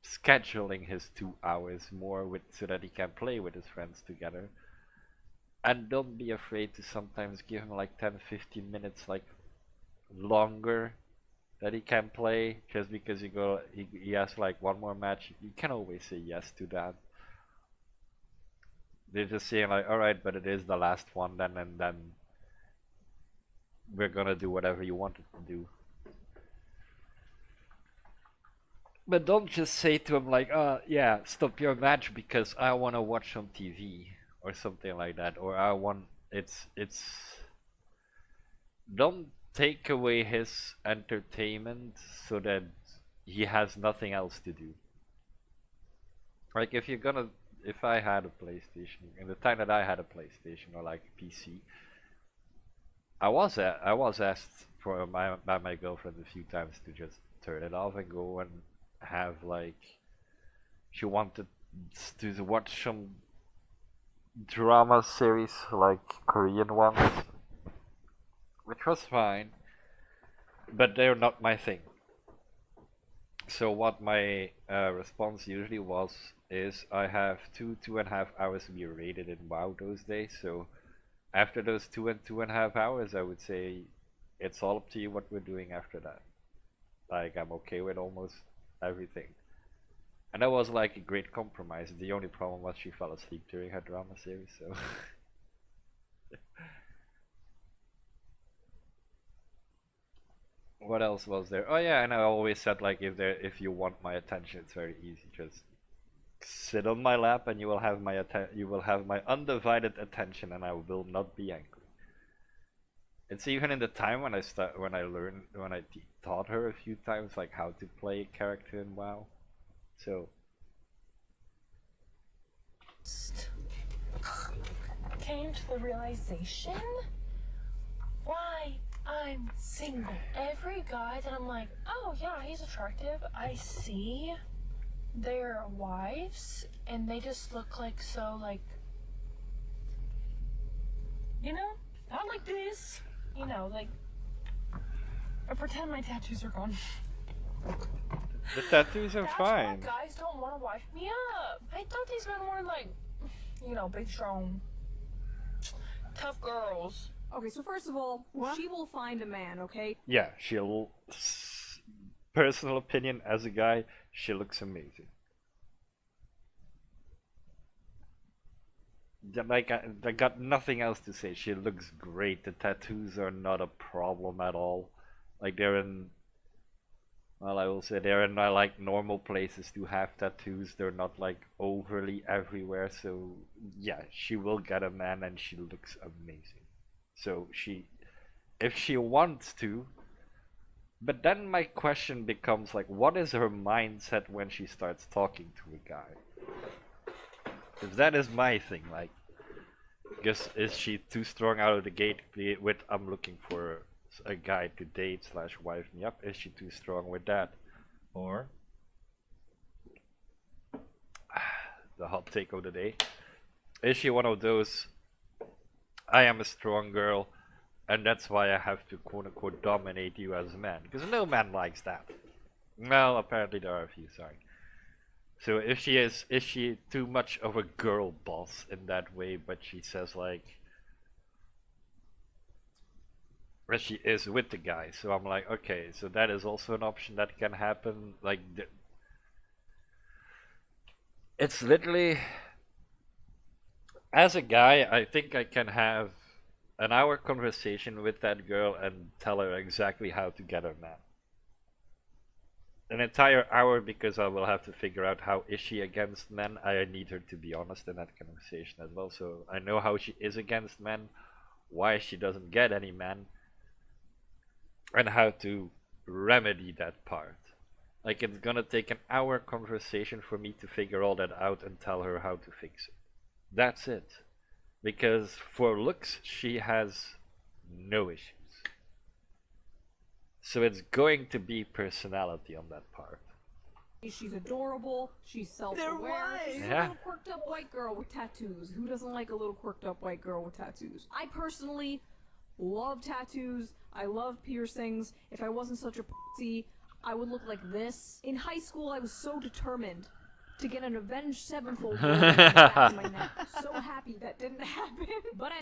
Speaker 3: scheduling his 2 hours more so that he can play with his friends together. And don't be afraid to sometimes give him like 10-15 minutes like longer that he can play, just because he has like one more match. You can always say yes to that. They're just saying like, alright, but it is the last one then, and then we're gonna do whatever you wanted to do. But don't just say to him like, yeah, stop your match because I want to watch some TV or something like that, or I want it's. Don't take away his entertainment so that he has nothing else to do. Like if I had a PlayStation, in the time that I had a PlayStation or like a PC, I was asked by my girlfriend a few times to just turn it off and go and have like she wanted to watch some drama series like Korean ones, which was fine, but they're not my thing. So what my response usually was is I have 2.5 hours to be rated in WoW those days. So after those 2.5 hours, I would say it's all up to you what we're doing after that. Like I'm okay with almost everything. And that was like a great compromise. The only problem was she fell asleep during her drama series, so what else was there? Oh yeah, and I always said like if you want my attention, it's very easy. Just sit on my lap and you will have my undivided attention and I will not be angry. It's even in the time when I taught her a few times like how to play a character in WoW. So
Speaker 7: came to the realization why I'm single. Every guy that I'm like, oh yeah, he's attractive, I see their wives and they just look like so like, you know, not like this, you know, like I pretend my tattoos are gone.
Speaker 3: the tattoos are
Speaker 7: That's
Speaker 3: fine.
Speaker 7: why guys don't want to wife me up. I thought these men were like, you know, big, strong, tough girls.
Speaker 1: Okay, so first of all, she will find a man, okay?
Speaker 3: Yeah, personal opinion as a guy, she looks amazing. Like I got nothing else to say. She looks great. The tattoos are not a problem at all. Like they're in, well, I will say they're in like normal places to have tattoos. They're not like overly everywhere. So yeah, she will get a man, and she looks amazing. So if she wants to. But then my question becomes like, what is her mindset when she starts talking to a guy? Because that is my thing. Like, guess is she too strong out of the gate with I'm looking for a guy to date / wife me up? Is she too strong with that? Or the hot take of the day, is she one of those I am a strong girl and that's why I have to quote unquote dominate you as a man? Because no man likes that. Well, apparently there are a few, sorry. So if she is she too much of a girl boss in that way, but she says like, or she is with the guy, so I'm like, okay, so that is also an option that can happen. Like, it's literally, as a guy, I think I can have an hour conversation with that girl and tell her exactly how to get her man. An entire hour, because I will have to figure out how is she against men. I need her to be honest in that conversation as well, so I know how she is against men, why she doesn't get any men, and how to remedy that part. Like, it's gonna take an hour conversation for me to figure all that out and tell her how to fix it. That's it. Because for looks, she has no issues. So it's going to be personality on that part.
Speaker 1: She's adorable, she's self-aware, she's a
Speaker 3: Yeah.
Speaker 1: little quirked up white girl with tattoos. Who doesn't like a little quirked up white girl with tattoos? I personally love tattoos, I love piercings. If I wasn't such a pussy, I would look like this. In high school, I was so determined to get an Avenged Sevenfold in my neck. So happy that didn't happen, but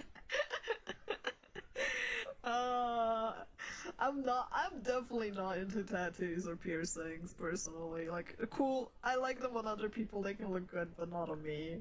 Speaker 2: I'm definitely not into tattoos or piercings personally. Like, cool, I like them on other people, they can look good, but not on me.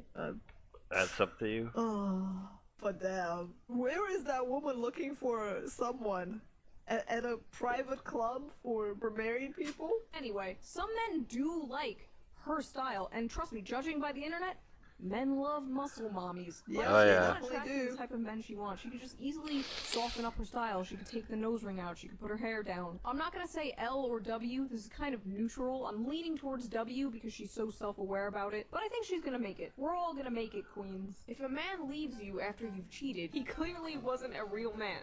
Speaker 3: That's up to you.
Speaker 2: Oh, but damn. Where is that woman looking for someone? at a private club for married people?
Speaker 1: Anyway, some men do like her style, and trust me, judging by the internet, men love muscle mommies.
Speaker 2: Yeah,
Speaker 3: Oh,
Speaker 2: she
Speaker 3: yeah.
Speaker 1: Not
Speaker 2: definitely
Speaker 1: attracted to
Speaker 2: do.
Speaker 1: the type of men she wants. She could just easily soften up her style. She could take the nose ring out. She could put her hair down. I'm not gonna say L or W. This is kind of neutral. I'm leaning towards W because she's so self-aware about it. But I think she's gonna make it. We're all gonna make it, queens. If a man leaves you after you've cheated, he clearly wasn't a real man.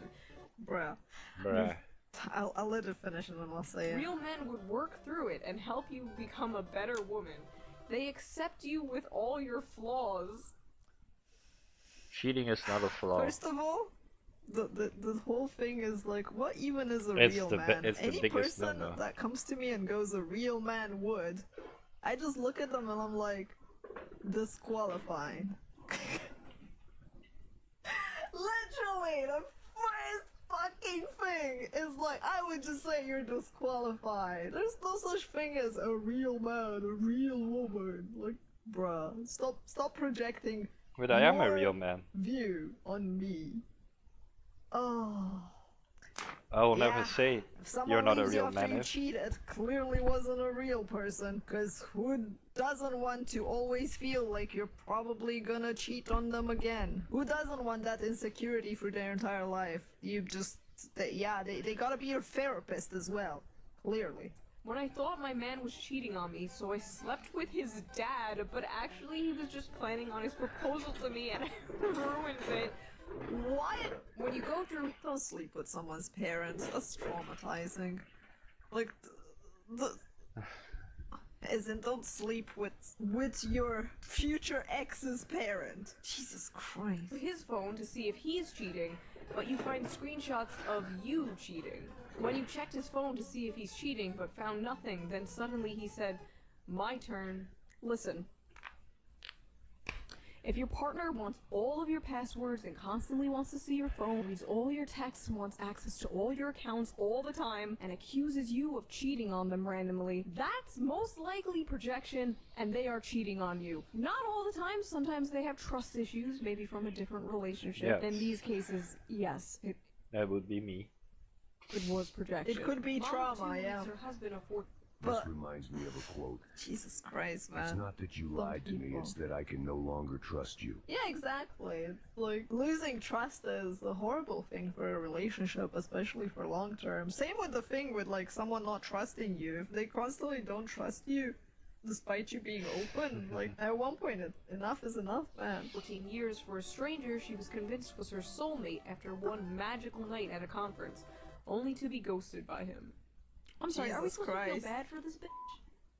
Speaker 2: Bruh.
Speaker 3: Bruh.
Speaker 2: I'll let it finish and then I'll say it.
Speaker 1: Real men would work through it and help you become a better woman. They accept you with all your flaws.
Speaker 3: Cheating is not a flaw.
Speaker 2: First of all, the whole thing is like, what even is a
Speaker 3: It's
Speaker 2: real
Speaker 3: the
Speaker 2: man?
Speaker 3: it's the
Speaker 2: Any
Speaker 3: biggest
Speaker 2: person
Speaker 3: no-no.
Speaker 2: that comes to me and goes, a real man would, I just look at them and I'm like, disqualifying. Literally, the first fucking thing is like, I would just say you're disqualified. There's no such thing as a real man, a real woman. Like, bruh, stop projecting
Speaker 3: But I am a
Speaker 2: your
Speaker 3: real man.
Speaker 2: view on me. Oh.
Speaker 3: I will
Speaker 2: Yeah.
Speaker 3: never say
Speaker 2: If someone
Speaker 3: you're not a
Speaker 2: leaves you
Speaker 3: real
Speaker 2: after
Speaker 3: man
Speaker 2: you
Speaker 3: if
Speaker 2: cheated, clearly wasn't a real person. Cause who doesn't want to always feel like you're probably gonna cheat on them again? Who doesn't want that insecurity for their entire life? You just, they gotta be your therapist as well. Clearly.
Speaker 1: When I thought my man was cheating on me, so I slept with his dad, but actually he was just planning on his proposal to me and I ruined it.
Speaker 2: What? When you go through, don't sleep with someone's parents. That's traumatizing. Like, don't sleep with your future ex's parent. Jesus Christ.
Speaker 1: His phone to see if he's cheating, but you find screenshots of you cheating. When you checked his phone to see if he's cheating but found nothing, then suddenly he said, "My turn." Listen. If your partner wants all of your passwords and constantly wants to see your phone, reads all your texts, wants access to all your accounts all the time, and accuses you of cheating on them randomly, that's most likely projection, and they are cheating on you. Not all the time, sometimes they have trust issues, maybe from a different relationship.
Speaker 3: Yes.
Speaker 1: In these cases, yes, it
Speaker 3: that would be me.
Speaker 1: was projection.
Speaker 2: It could be
Speaker 1: Mom
Speaker 2: trauma,
Speaker 1: too,
Speaker 2: yeah.
Speaker 1: leaves her husband of 4.
Speaker 5: This
Speaker 2: But-
Speaker 5: reminds me of a quote.
Speaker 2: Jesus Christ, man.
Speaker 5: It's not that you
Speaker 2: Some
Speaker 5: lied to me,
Speaker 2: people.
Speaker 5: it's that I can no longer trust you.
Speaker 2: Yeah, exactly. It's like losing trust is a horrible thing for a relationship, especially for long term. Same with the thing with like someone not trusting you. If they constantly don't trust you, despite you being open, like at one point, enough is enough, man.
Speaker 1: 14 years for a stranger she was convinced was her soulmate after one magical night at a conference, only to be ghosted by him. I'm sorry, are we
Speaker 2: Jesus
Speaker 1: supposed to
Speaker 2: Christ.
Speaker 1: feel bad for this bitch?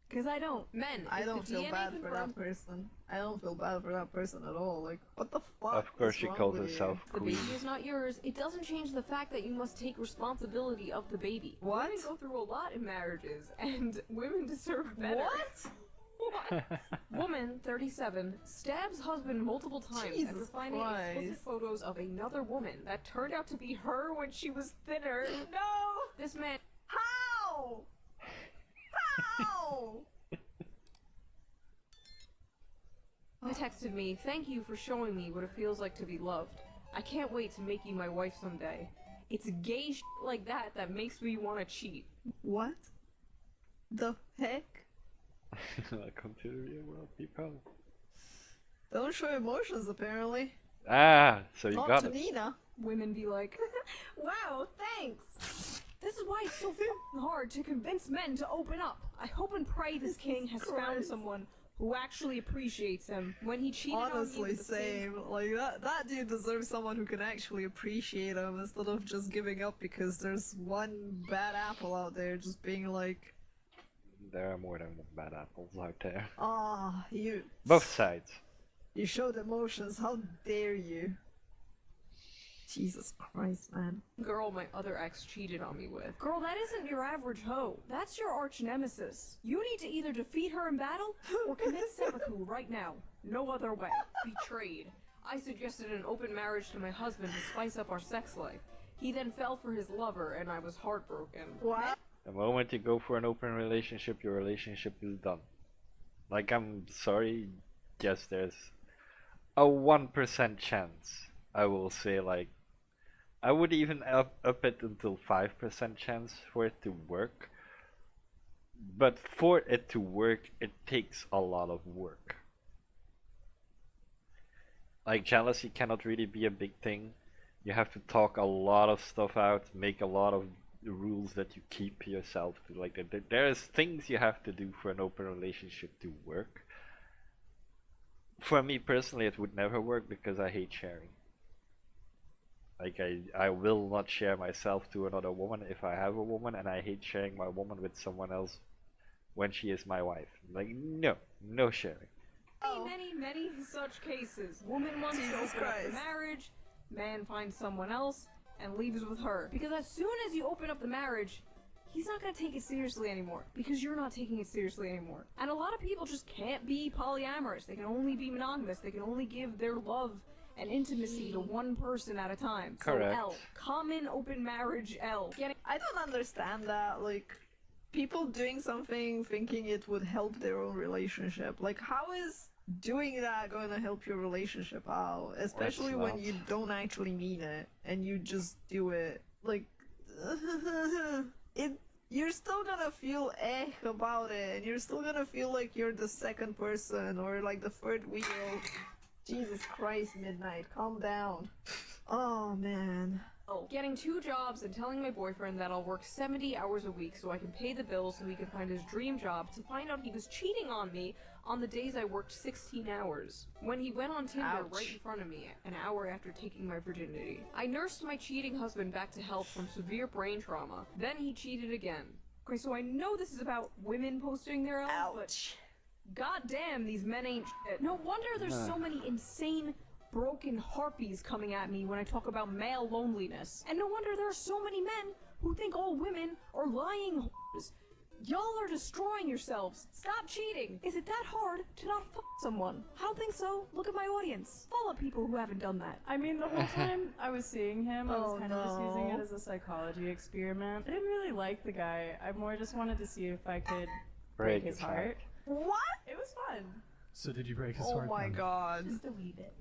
Speaker 1: Because I don't. Men,
Speaker 2: I
Speaker 1: if
Speaker 2: don't
Speaker 1: the
Speaker 2: feel
Speaker 1: DNA
Speaker 2: bad for that
Speaker 1: confirms
Speaker 2: person. I don't feel bad for that person at all. Like, what the fuck?
Speaker 3: Of course
Speaker 2: is
Speaker 3: she
Speaker 2: wrong
Speaker 3: calls
Speaker 2: with
Speaker 3: herself
Speaker 1: the
Speaker 3: queen.
Speaker 1: baby is not yours, it doesn't change the fact that you must take responsibility of the baby.
Speaker 2: What?
Speaker 1: Women go through a lot in marriages, and women deserve
Speaker 2: You?
Speaker 1: better.
Speaker 2: What?
Speaker 1: Woman, 37, stabs husband multiple times
Speaker 2: Jesus
Speaker 1: after finding explicit
Speaker 2: Christ.
Speaker 1: photos of another woman that turned out to be her when she was thinner. No! This man.
Speaker 2: How? How?
Speaker 1: Texted me, "Thank you for showing me what it feels like to be loved. I can't wait to make you my wife someday. It's gay shit like that that makes me want to cheat."
Speaker 2: What? The heck?
Speaker 3: Welcome to the real world, people.
Speaker 2: Don't show emotions, apparently.
Speaker 3: Ah, so you
Speaker 2: Not
Speaker 3: got
Speaker 2: to
Speaker 3: it.
Speaker 2: Nina.
Speaker 1: Women be like, "Wow, thanks." This is why it's so f***ing hard to convince men to open up. I hope and pray this king has found
Speaker 2: Christ.
Speaker 1: someone who actually appreciates him. When he cheated on me
Speaker 2: Honestly,
Speaker 1: with the
Speaker 2: same. Like, that dude deserves someone who can actually appreciate him instead of just giving up because there's one bad apple out there just being like,
Speaker 3: There are more than bad apples out there.
Speaker 2: ah,
Speaker 3: Both sides.
Speaker 2: you showed emotions, how dare you? Jesus Christ, man.
Speaker 1: girl my other ex cheated on me with. Girl, that isn't your average hoe. That's your arch nemesis. You need to either defeat her in battle or commit seppuku right now. No other way. Betrayed. I suggested an open marriage to my husband to spice up our sex life. He then fell for his lover and I was heartbroken.
Speaker 2: What?
Speaker 3: The moment you go for an open relationship, your relationship is done. Like, I'm sorry, yes, there's a 1% chance I will say, like, I would even up it until 5% chance for it to work. But for it to work, it takes a lot of work. Like jealousy cannot really be a big thing. You have to talk a lot of stuff out, make a lot of rules that you keep yourself to. Like there's things you have to do for an open relationship to work. For me personally, it would never work because I hate sharing. Like I will not share myself to another woman if I have a woman, and I hate sharing my woman with someone else when she is my wife. Like no sharing.
Speaker 1: Many such cases. Woman wants to
Speaker 2: Jesus
Speaker 1: open up the
Speaker 2: Christ.
Speaker 1: marriage, man finds someone else and leaves with her. Because as soon as you open up the marriage, he's not gonna take it seriously anymore. Because you're not taking it seriously anymore. And a lot of people just can't be polyamorous. They can only be monogamous. They can only give their love and intimacy to one person at a time.
Speaker 3: Correct.
Speaker 1: So L. Common open marriage L.
Speaker 2: I don't understand that. Like, people doing something thinking it would help their own relationship. Like, how is doing that going to help your relationship out? Especially when
Speaker 3: not.
Speaker 2: you don't actually mean it and you just do it. Like, you're still gonna feel about it, and you're still gonna feel like you're the second person or like the third wheel. Jesus Christ, Midnight, calm down. Oh man.
Speaker 1: Getting 2 jobs and telling my boyfriend that I'll work 70 hours a week so I can pay the bills so he can find his dream job, to find out he was cheating on me on the days I worked 16 hours. When he went on Tinder
Speaker 2: Ouch.
Speaker 1: right in front of me, an hour after taking my virginity. I nursed my cheating husband back to health from severe brain trauma. Then he cheated again. Okay, so I know this is about women posting their L, but
Speaker 2: Ouch.
Speaker 1: goddamn, these men ain't shit. No wonder there's so many insane broken harpies coming at me when I talk about male loneliness. And no wonder there are so many men who think all women are lying whores. Y'all are destroying yourselves. Stop cheating. Is it that hard to not fuck someone? I don't think so. Look at my audience. Follow people who haven't done that.
Speaker 8: I mean, the whole time I was seeing him, I was
Speaker 2: Oh,
Speaker 8: kind of just using
Speaker 2: no.
Speaker 8: it as a psychology experiment. I didn't really like the guy. I more just wanted to see if I could break his heart.
Speaker 2: What?
Speaker 8: It was fun.
Speaker 9: So did you break his
Speaker 2: Oh
Speaker 9: heart?
Speaker 2: my
Speaker 9: then?
Speaker 2: god.
Speaker 8: Just a wee bit.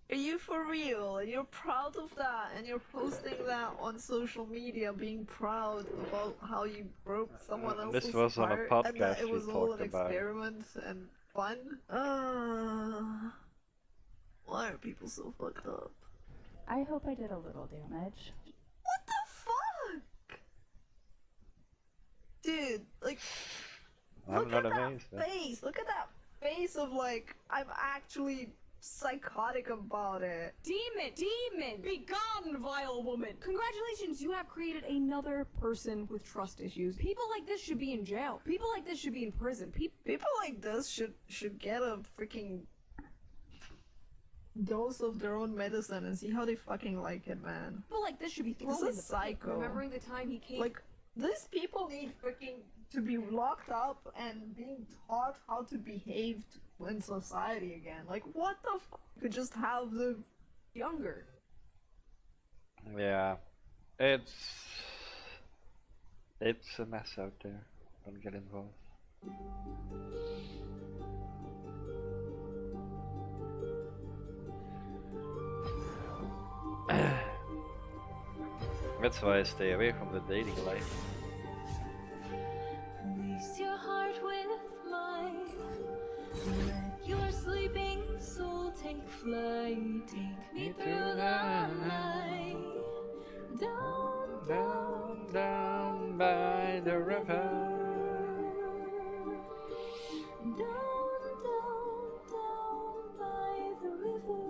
Speaker 2: Are you for real? And you're proud of that, and you're posting that on social media, being proud about how you broke someone else's
Speaker 3: This was on a
Speaker 2: heart, and that
Speaker 3: podcast
Speaker 2: it
Speaker 3: we
Speaker 2: was all an
Speaker 3: talked about.
Speaker 2: experiment and fun? Why are people so fucked up?
Speaker 8: I hope I did a little damage.
Speaker 2: What the fuck? Dude, like,
Speaker 3: I'm
Speaker 2: look
Speaker 3: not
Speaker 2: at
Speaker 3: amazed.
Speaker 2: that face. Look at that face of like, I'm actually psychotic about it.
Speaker 1: Demon! Be gone, vile woman! Congratulations, you have created another person with trust issues. People like this should be in jail. People like this should be in prison.
Speaker 2: People like this should get a freaking dose of their own medicine and see how they fucking like it, man.
Speaker 1: People like this should be thrown
Speaker 2: This
Speaker 1: in
Speaker 2: is
Speaker 1: the
Speaker 2: psycho.
Speaker 1: pit. Remembering the time he came.
Speaker 2: Like, these people need freaking to be locked up and being taught how to behave in society again. Like, what the fuck? Could just have the
Speaker 1: younger.
Speaker 3: Yeah, it's a mess out there. Don't get involved. That's why I stay away from the dating life.
Speaker 10: Place your heart with mine. Let your sleeping soul take flight. Take me through the night. Down,
Speaker 3: Down, down by the river.
Speaker 10: down, down, down by the river.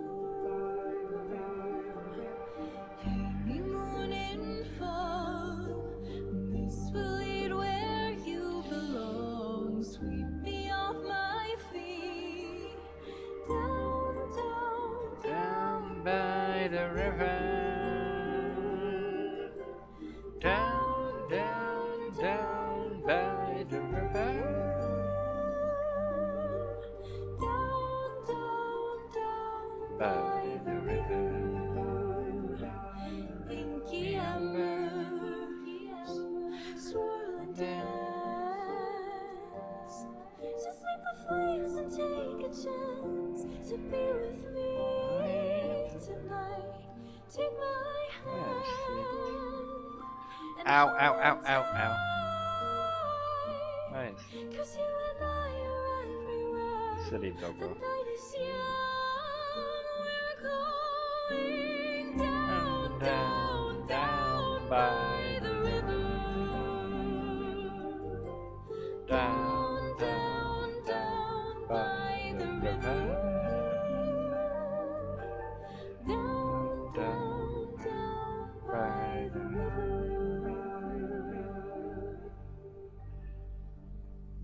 Speaker 10: Heavy moon in fall. This will lead where you belong. Sweep me off my feet. Down, down,
Speaker 3: Down by the river. Down, down, down by the river.
Speaker 10: down, down, down
Speaker 3: By the river.
Speaker 10: Inky embers swirl and dance. Just like the flames and take a chance to be with me tonight. Take my hand.
Speaker 3: Ow, ow, ow, ow, ow. Nice.
Speaker 10: Cause you and I are everywhere.
Speaker 3: Silly
Speaker 10: The
Speaker 3: doggo.
Speaker 10: night is young. We're going down, down, down by the river.
Speaker 3: Down, down, down by the river.
Speaker 10: Down,
Speaker 3: Down,
Speaker 10: down
Speaker 3: by the river.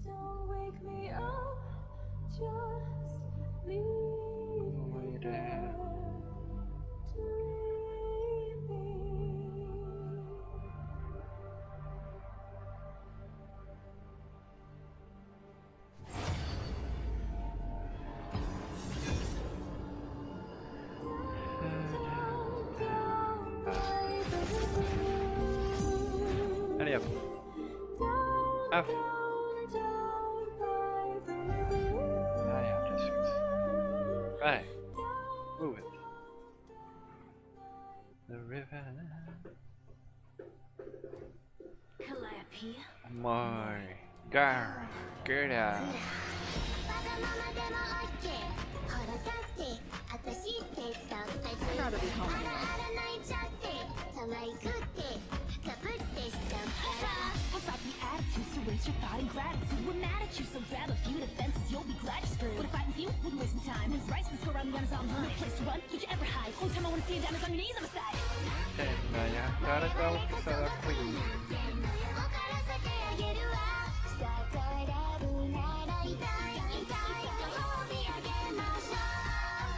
Speaker 10: Don't wake me up, just leave me there to leave me.
Speaker 3: Hurry up. Af. Ah ja, dat is goed. Right. Move it. The river.
Speaker 10: Calliope.
Speaker 3: My God. Good.
Speaker 1: Gotta be home.
Speaker 10: Wasabi attitude, so raise your thought and gratitude. We're mad at you, so grab a few defenses, you'll be glad you're screwed. But if I'm with you, wouldn't waste some time. It's right, since we're around the Amazon. No place to run, could you ever hide? Only time I wanna see you diamonds on your knees, I'm aside.
Speaker 3: And ja, gotta go to the queen.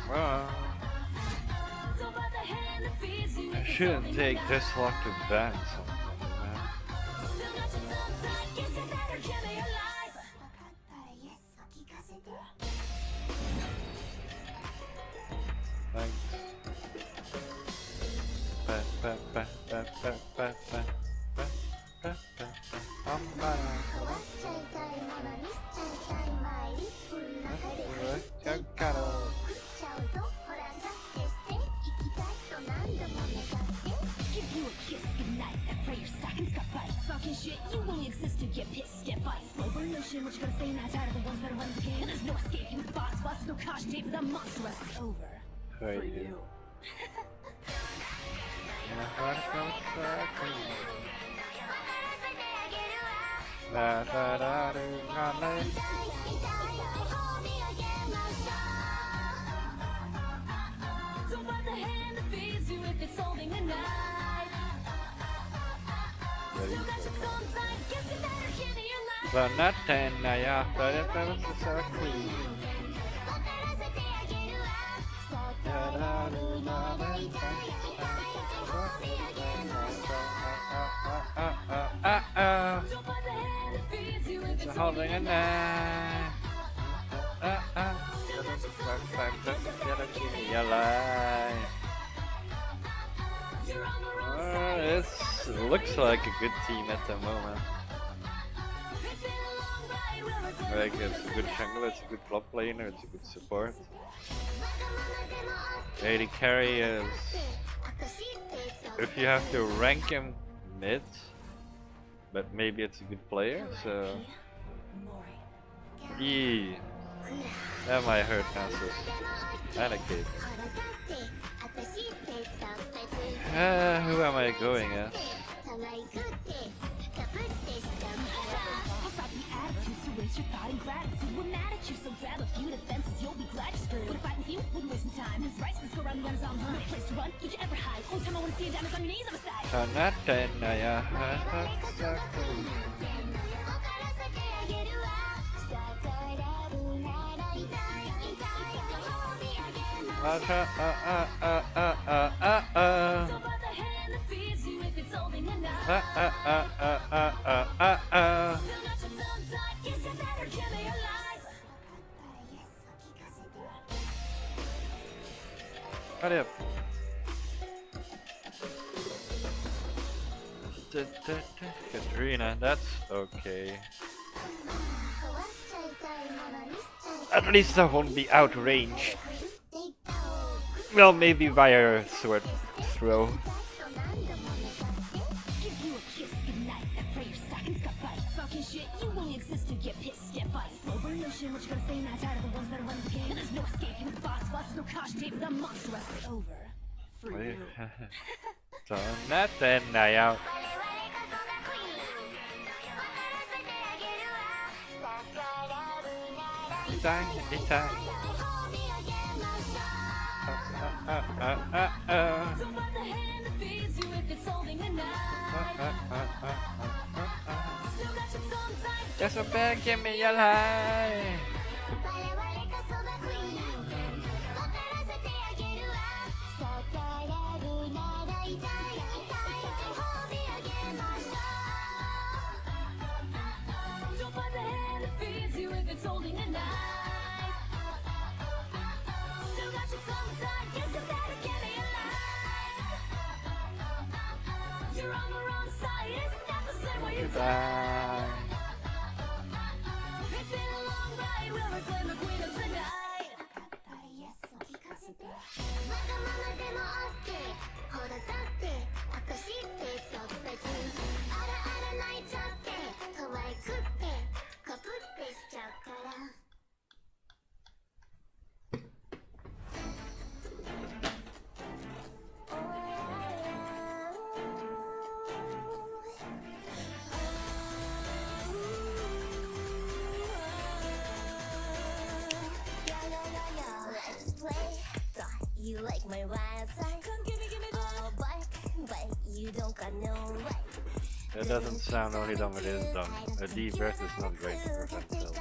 Speaker 3: Well, I shouldn't take this long to ban something, man. Thanks. Ba, ba, ba, ba, ba, ba, ba, ba, ba, ba, ba,
Speaker 10: Give you a kiss goodnight. I pray your stockings got bites. Talking shit, you only exist to get pissed, get fights. Slow burn notion, what you gotta say now? Tired of the ones that are running the game. And there's no escape, you the boss, no caution tape for that monster rest is over.
Speaker 3: for you. And I gotta go to the queen. Da da da da da da.
Speaker 10: Don't bite the hand that feeds you if it's holding a knife. Still got your tongue tied, guess you better give me your life.
Speaker 3: But not ten, yeah, but it was so queen. Da da da da da.
Speaker 10: Don't bite the hand that feeds you if it's
Speaker 3: Holding a knife. Your life.
Speaker 10: You're on the wrong side.
Speaker 3: This looks like a good team at the moment.
Speaker 10: It's been a long ride, well, we're
Speaker 3: Like it's a good jungler, it's a good top laner, it's a good support. AD carry is, if you have to rank him mid, but maybe it's a good player, so that might hurt Nasus. Allocate. Who am I going as?
Speaker 10: Raise your thought and gratitude. We're mad at you, so grab a few defenses, you'll be glad you're screwed. But if I'm with you, wouldn't waste some time. It's right, since we're around the Amazon. No place to run, could you ever hide? Only time I wanna see you diamonds on your knees, I'm aside.
Speaker 3: So not ten, yeah.
Speaker 10: Don't bite the hand that feeds you if it's holding a knife. Still got your tongue tied, guess you better give me your life.
Speaker 3: Hurry up. Katrina, that's okay. At least I won't be outranged. Well, maybe by a sword throw.
Speaker 10: Give you a kiss get pissed if I slow burn motion. What you gonna say now? Tired of the ones that run the game. And there's no escaping the box boss, no cost tape. The monster rest is over for you.
Speaker 3: Så natten är jag. Just so bad, give me your life. Goodbye.
Speaker 10: It's been a long ride, we'll reclaim the queen of tonight. You like my wild side? Come give me all bark, but you don't got no right.
Speaker 3: That doesn't sound only dumb, it is dumb. A deep breath is not great to prevent still.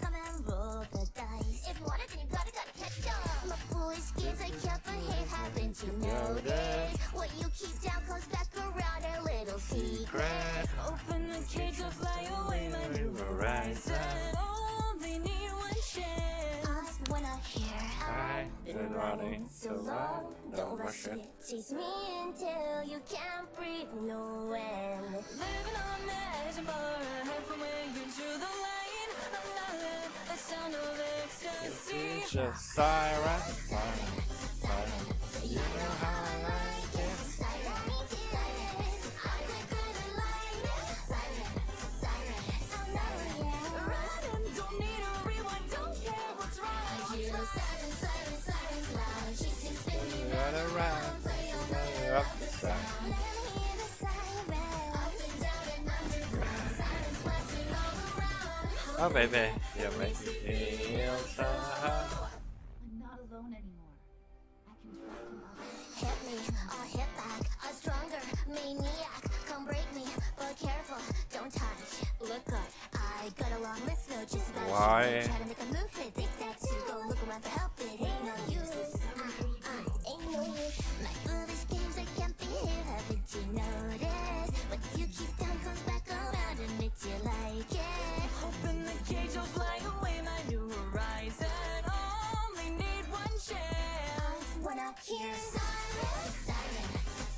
Speaker 10: Come and roll the dice. If you want it, then you gotta catch up. My foolish games I kept ahead, haven't you noticed? What you keep down comes back around, a little secret. Open the cage to fly away, my new horizon. Only need one chance. When I hear I've been running so long, don't rush it. Chase me until you can't breathe, no end. Living on the edge of bar, halfway into the lane. I'm not in the sound of ecstasy.
Speaker 3: It's just siren, siren. You know how I like it. Run around, up the side. Oh baby, you make me feel so hot.
Speaker 10: I'm not alone anymore. I can trust him. Hit me, I'll hit back. A stronger maniac. Come break me, but careful, don't touch. Look up, I got a long list, no just about
Speaker 3: Why?
Speaker 10: you. Try to make a move, think that you go look around for help. It ain't no use. Ain't no use. My foolish games, I can't be here. Haven't you noticed? What you keep down comes back around and makes you like it. Open the cage, I'll fly away, my new horizon. Only need one chance. When I hear siren, siren,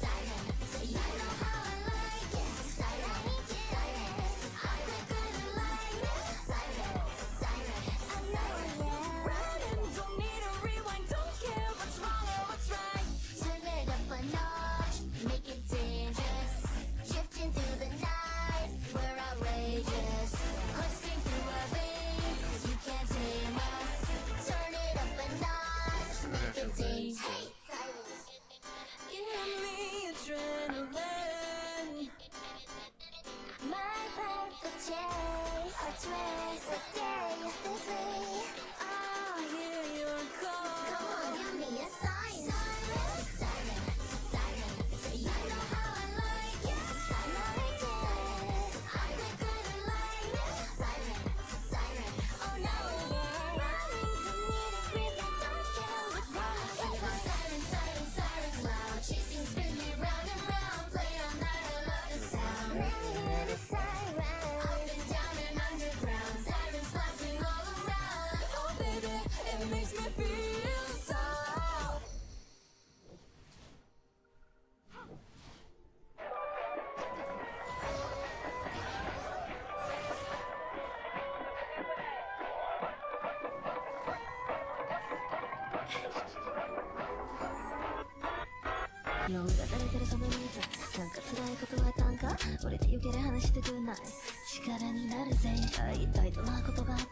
Speaker 10: siren. You know how I like it. Siren, siren. I could like it. Siren, siren. I know ようが垂れてるそのニーズなんか辛いことはあったんか俺でよけれ話してくんない力になるぜ言いたいとなことがあった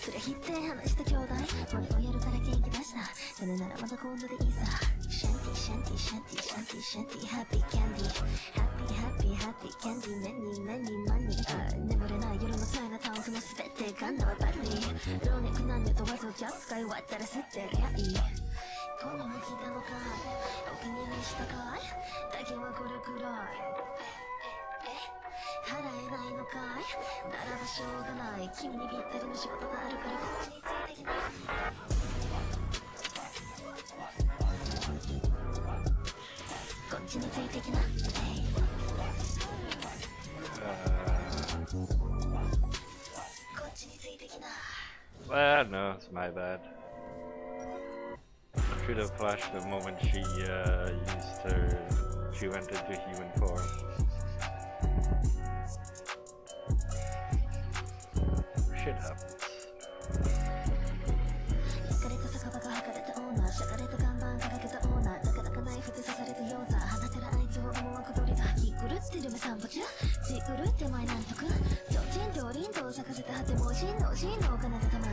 Speaker 10: それ否定話した兄弟俺をやるから元気出したそれならまた今度でいいさシャンティシャンティシャンティシャンティシャンティハッピーキャンディーハッピーハッピーハッピーキャンディーメニーマニー眠れない夜のチャイナタウンその全てガンダはバリー老若男女問わずお客使い終わったら吸ってりゃいいこの向きなのかいお気に召したかいだけはこれくらい払えないのかいならばしょうがない君にぴったりの仕事があるからこっちについてきなこっちについてきなこっちについてきな
Speaker 3: Well, no, it's my bad. Should have flashed the moment she went into human form. Shit happens.
Speaker 10: 焼かれた酒場が吐かれたオーナーしゃがれた看板掲げたオーナーなかなかナイフで刺されたようだ放てるあいつを思惑通りだ気狂ってる目散歩中血狂って前なんとく提灯両輪と咲かせた果ても真のお金でたまえ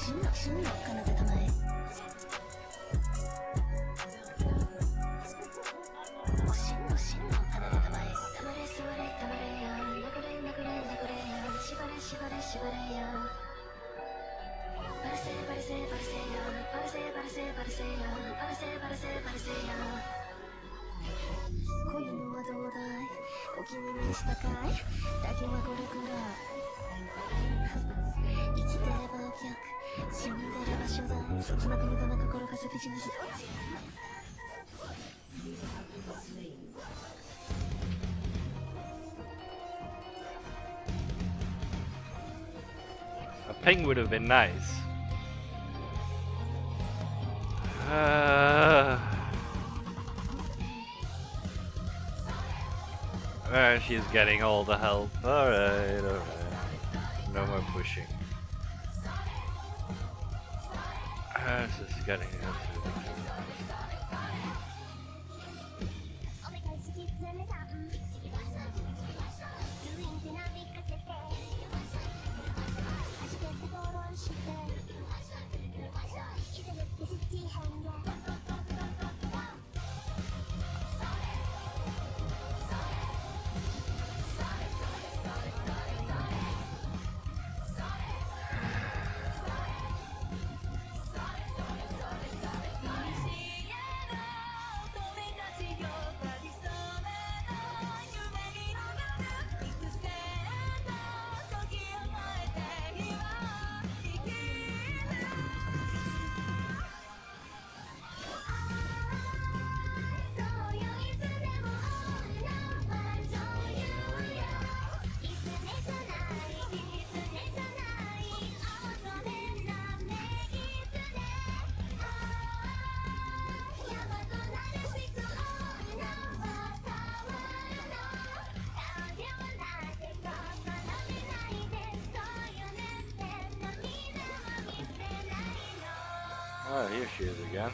Speaker 10: 真の奏でたまえ真の奏でたまえたまれ座れたまれや殴れや縛れやバルセやバルセやこういうのはどうだいお気に召したかいだけはこれくらい生きてればお客死んでれば取材そつなく無駄な心貸せビジネス
Speaker 3: A ping would have been nice. She's getting all the help. Alright. No more pushing. This is getting absolutely Oh, here she is again.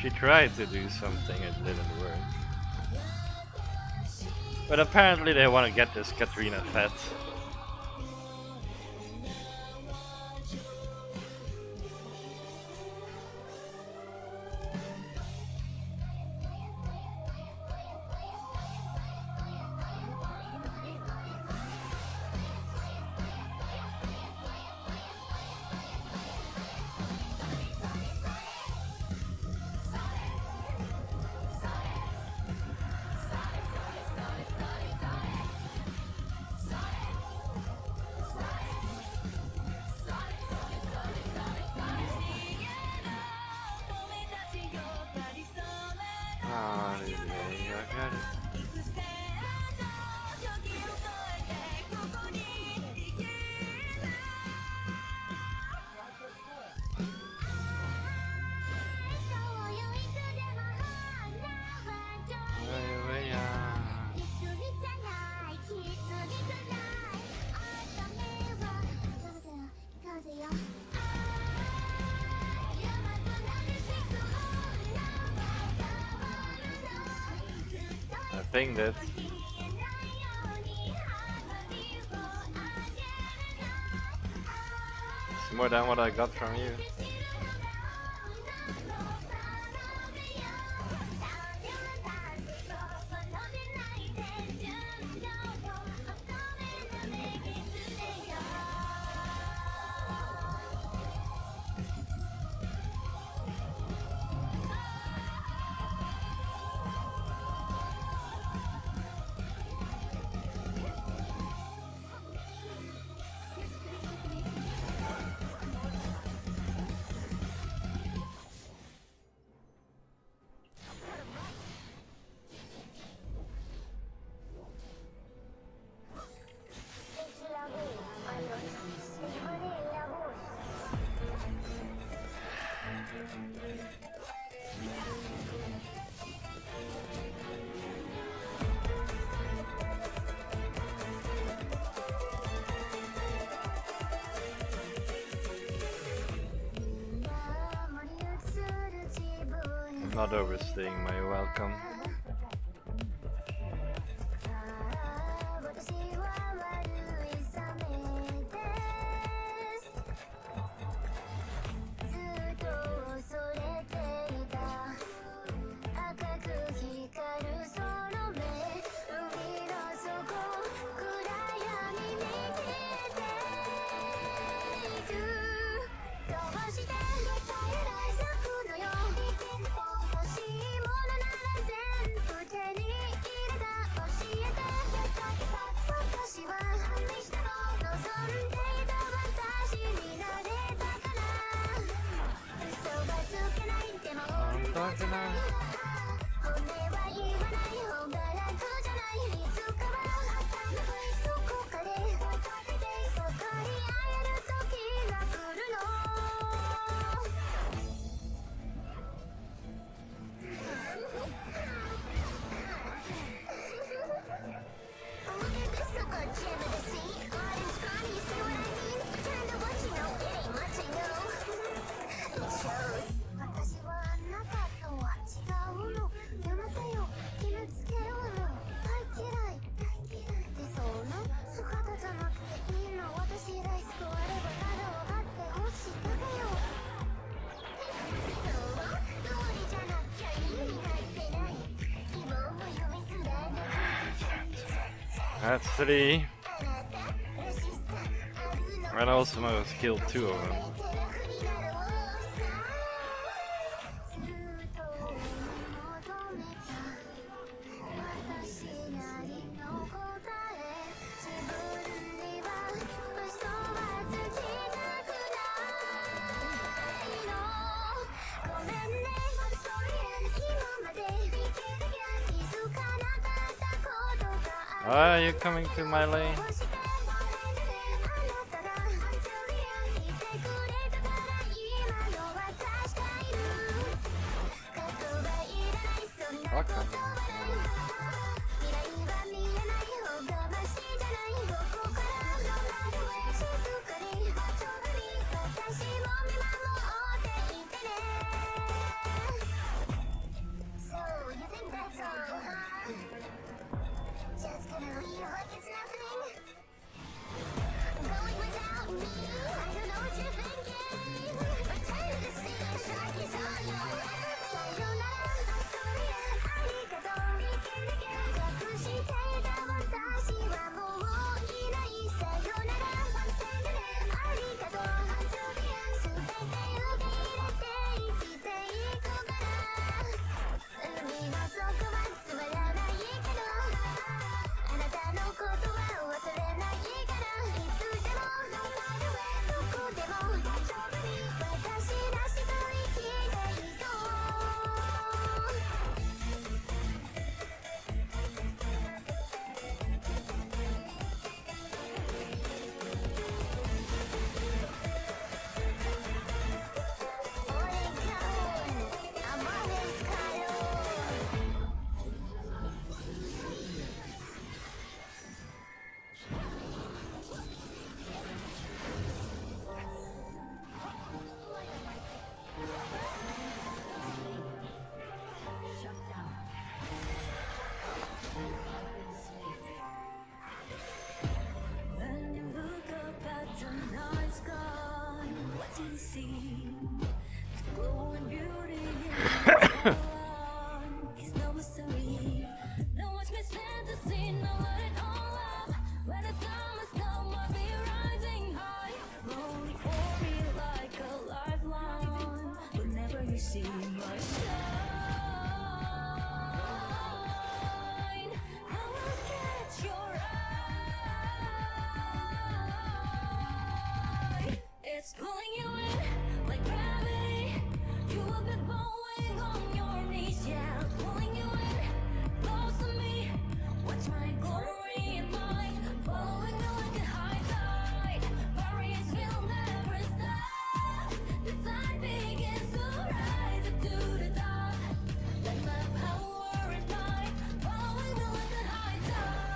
Speaker 3: She tried to do something, it didn't work. But apparently they want to get this Katrina fat. pinged it. It's more than what I got from you. Not overstaying my welcome. That's 3. And also I was killed 2 of them. Are you coming to my lane? Fuck.
Speaker 10: screen, now let it all up. When the time has come, I'll be rising high. Rolling for me like a lifeline. Whenever you see my shine, I will catch your eye. It's pulling you in like gravity. You will be bowing on your knees, yeah. Pulling you in close to me. Watch my glory in mine. Following me like a high tide. Barriers will never stop. The tide begins to rise up to the top. Let my power ignite. Following me like a high tide.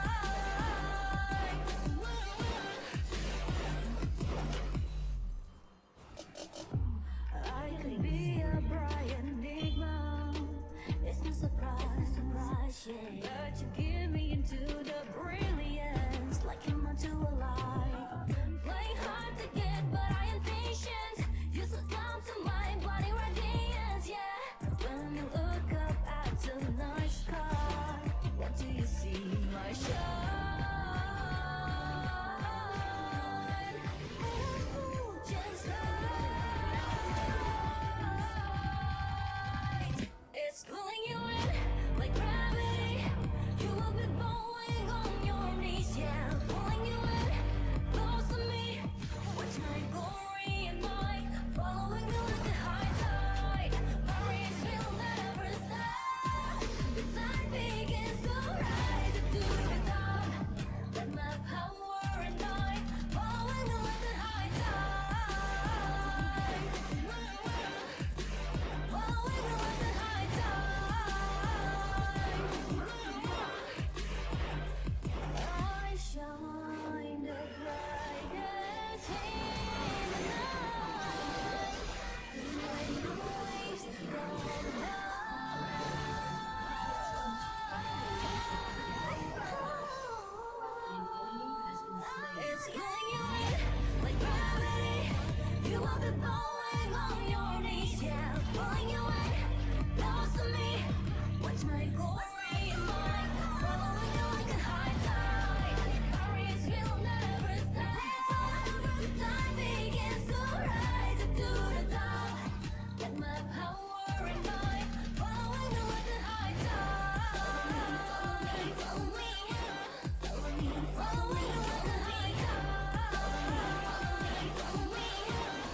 Speaker 10: I could be a bright enigma. It's no surprise, yeah. That you give me into the brilliance, like I'm onto a light. Playing hard to get, but I am patient. You succumb to my body radiance, yeah. When you look up at the night sky, what do you see? My shine. Ooh, just right. It's pulling you in like gravity. You will be bowing on your knees, yeah. Pulling you in close to me. Watch my glory in mine. Following me like a high tide. Barriers will never stop. The tide begins to rise up to the top. Let my power ignite. Following me like a high tide. Following me like a high tide. I shine the brightest in the night. When the waves go down, it's pulling you in like gravity. You will be bowing on your knees, yeah. Pulling you in close to me. Watch my glory in mine. Following you like a high tide. Barriers will never stop. The tide begins to rise up to the top. Let my power ignite. Following you like a high tide. Follow me, follow me, follow me, follow me like a high tide. Follow me, yeah.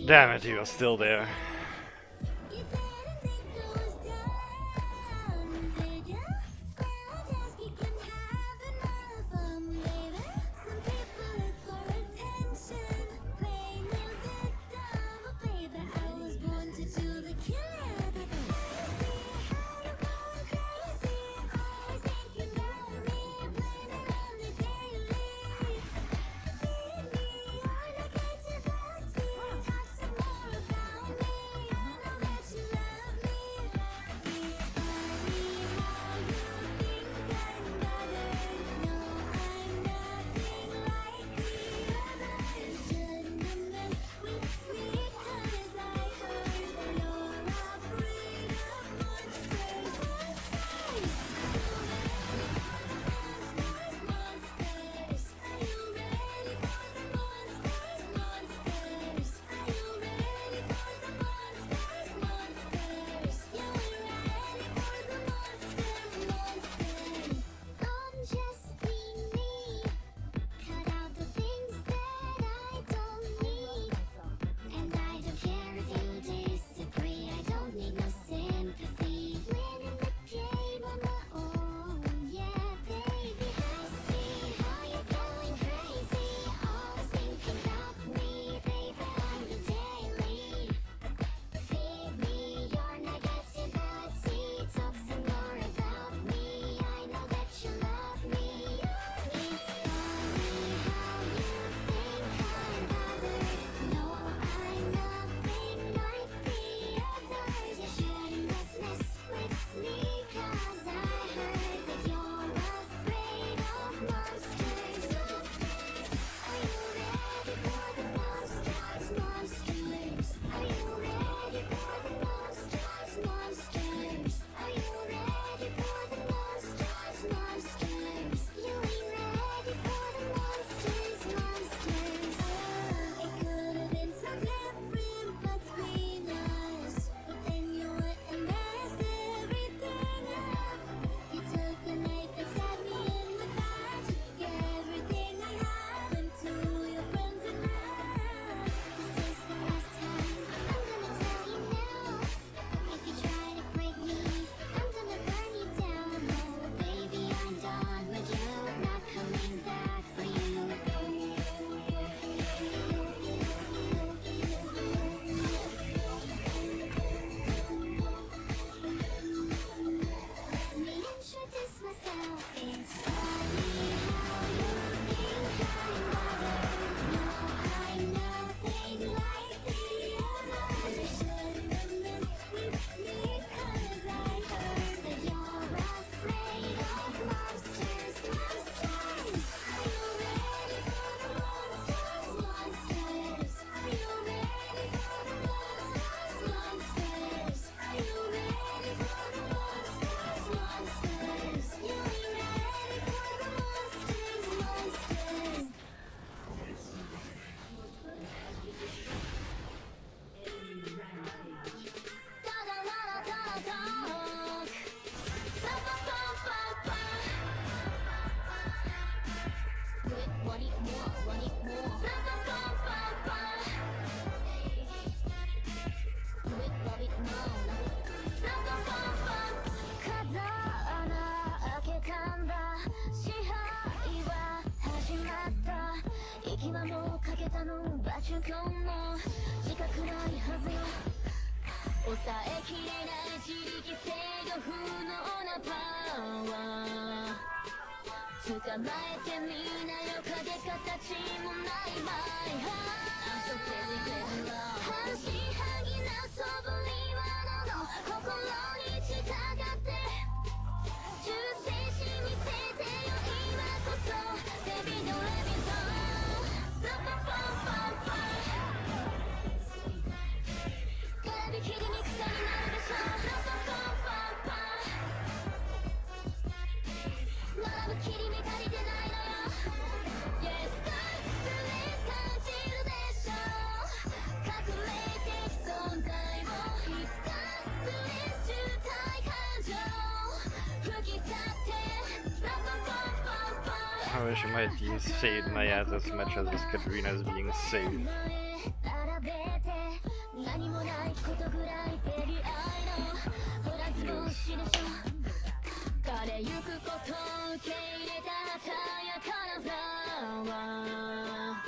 Speaker 3: Damn it, he was still there.
Speaker 10: You didn't think I was done, did ya? Well, I just couldn't have enough of 'em, baby. Some people look for attention, playing the victim, but baby, I was born to do the killing. I see how you're going crazy, always thinking about me, blaming on the daily. Feed me, I like it to talk some more about me. 瞬間も自覚ないはずよ抑えきれない自力制御不能なパワー捕まえてみなよ影形もないマイハー I'm so crazy crazy love 半信半疑な素振りはの心に従って忠誠心見せてよ今こそ Baby don't let me go Gotta be kidding me 草になるでしょまぶきり目足りてないのよ Yes, God, please 感じるでしょ隠れてき存在をいつか Please 渋滞感情吹き去って
Speaker 3: I wish my team saved my ass as much as this Katrina is being saved.
Speaker 10: 何もないことぐらいベリー愛のフランス語しでしょ枯れゆくことを受け入れた鮮やかなフラワー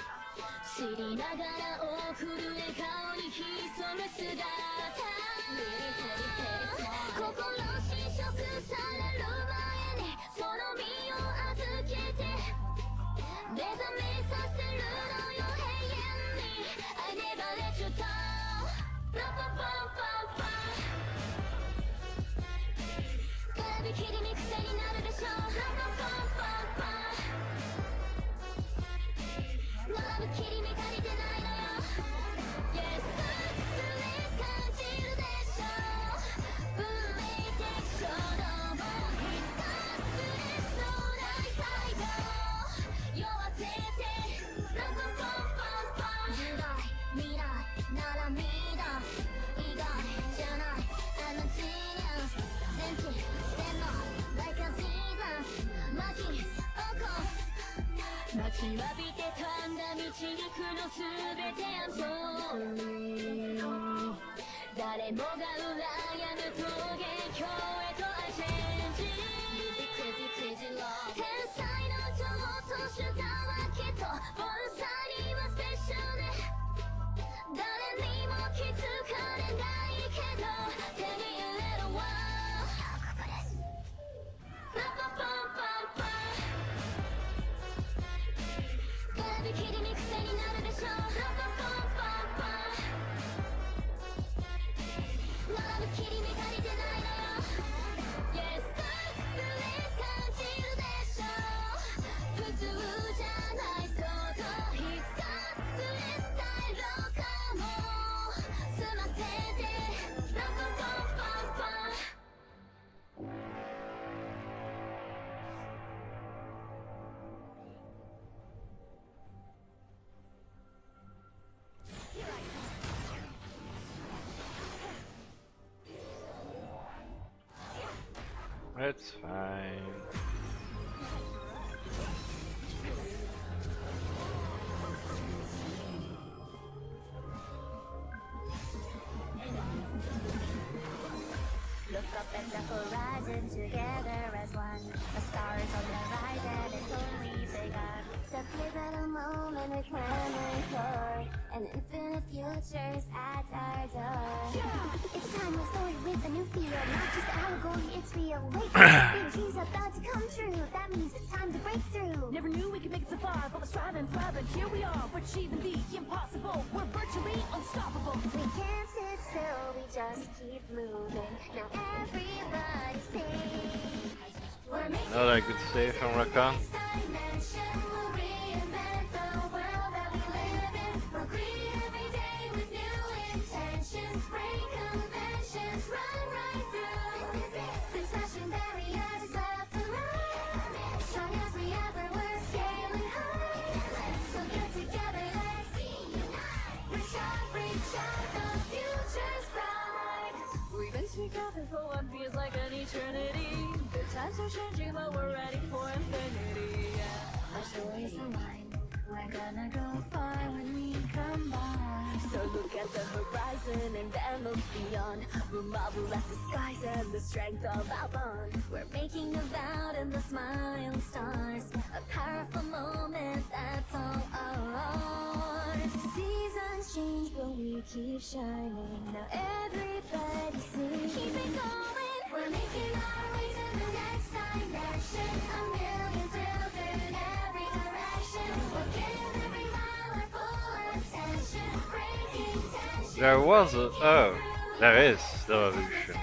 Speaker 10: 知りながら送る笑顔に潜む姿心侵食される前にその身を預けて目覚めさせるのよ永遠に I never let you down Gotta be kidding me 癖になるでしょまぶきり目足りてないのよ Yes, please 感じるでしょ運命的衝動もいつかスレスのない最後酔わせて10代未来なら見出す意外じゃないI'm a genius 戦地洗脳 like a Jesus 巻き起こす待ちわびてたんだ導くのすべて I'm sorry 誰もが羨む峠境へと I change天才の情と手段はきっとボルサリーはスペシャルで誰にも気づかれないけど手に入れるわパパパパパ Gotta be kidding me 癖になるでしょパパパパまぶきり目足りてないのよ Yes, God, please 感じるでしょ普通じゃないこといつかスレスタイルかも済ませてパパパパパ
Speaker 3: It's fine.
Speaker 10: Look up at the horizon together as one. The stars on the horizon, it's only begun. The pivotal moment we're clamoring for. An infinite future's at our door. Yeah! It's time to story with a new feel. Not just allegory, it's real. Wait, big dreams about to come true. That means it's time to break through.
Speaker 7: Never knew we could make it so far, but we're striving, thriving. Here we are, we're achieving the impossible. We're virtually unstoppable.
Speaker 10: We can't sit still, we just keep moving. Now everybody sing. We're making
Speaker 3: Another good save from Rakan.
Speaker 10: this dimension. We'll reinvent the world that we live in. We'll greet every day with new intentions. Break conventions, run right through. This is it. This fashion barriers left to right. Strong as we ever were, scaling high. So get together, let's reach out, the future's bright.
Speaker 7: We've been together for what feels like an eternity. The times are changing, but we're ready for infinity.
Speaker 10: Our stories align. We're gonna go far when we combine.
Speaker 7: So look at the horizon and then look beyond. We'll marvel at the skies and the strength of our bond.
Speaker 10: We're making a vow in the smiling stars. A powerful moment that's all ours. Season we keep shining. Now everybody sing. Keep it going. We're making our way to the next dimension. A million thrills in every direction. We'll give every mile our full attention. Breaking tension.
Speaker 3: There was a there is the illusion.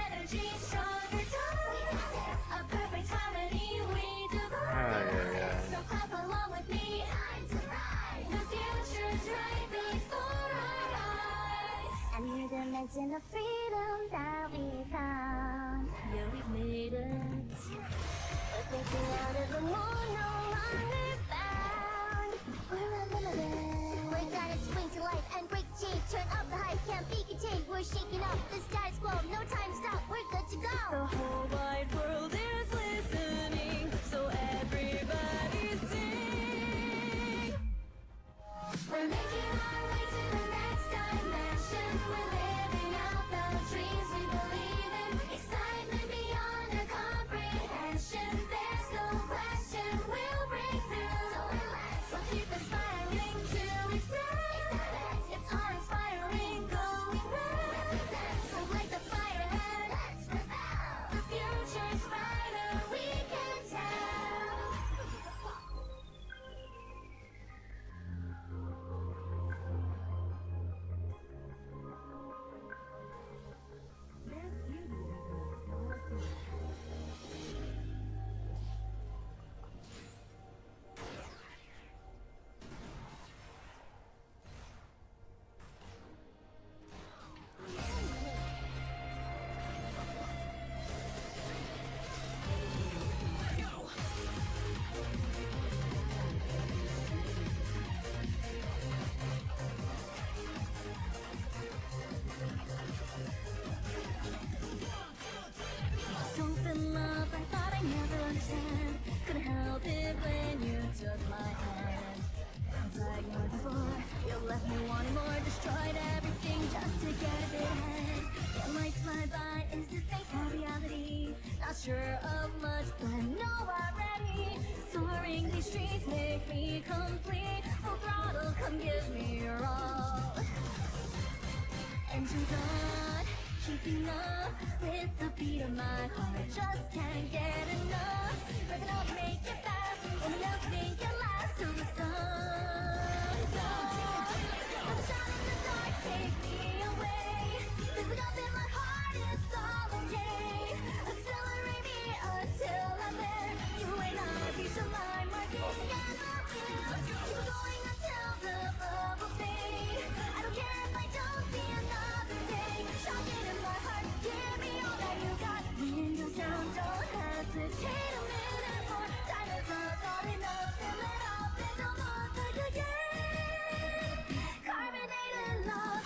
Speaker 10: In the freedom that we found, yeah, we've made it. But breaking out of the moon, no longer bound. We're unlimited. We're gonna swing to life and break change. Turn up the hype, can't be contained. We're shaking up the status quo. No time stop. We're good to go. The whole wide world is listening, so everybody sing. We're making our way to the next dimension. We're living out the dreams we believe in. Excitement beyond our comprehension. There's no question we'll break through. So relax, we'll keep aspiring to excel. It's all inspiring, going round. So light the fire and let's rebel. The future's brighter, we can tell. Something love I thought I never understand. Couldn't help it when you took my hand. It's like never before. You left me wanting more. Destroyed everything just to get a bit ahead. Yeah, lights fly by. Is it fake or reality? Not sure of much, but I know already. Soaring these streets make me complete. Full throttle, come give me your all. Engines on, keeping up with the beat of my heart. Just can't get enough. Revving up, make it fast. Only else make it last till the sun's up. Let the shine in the dark take me away. There's enough in my heart, it's all okay. Accelerate me until I'm there. You and I reach the line, marking the end of it. Keep going until the bubbles fade. I don't care if I don't see another day. Shocking in my heart, give me all that you got. Windows down, don't hesitate a minute more. Time is up, not enough, fill it up and don't look like again. Carbonated love.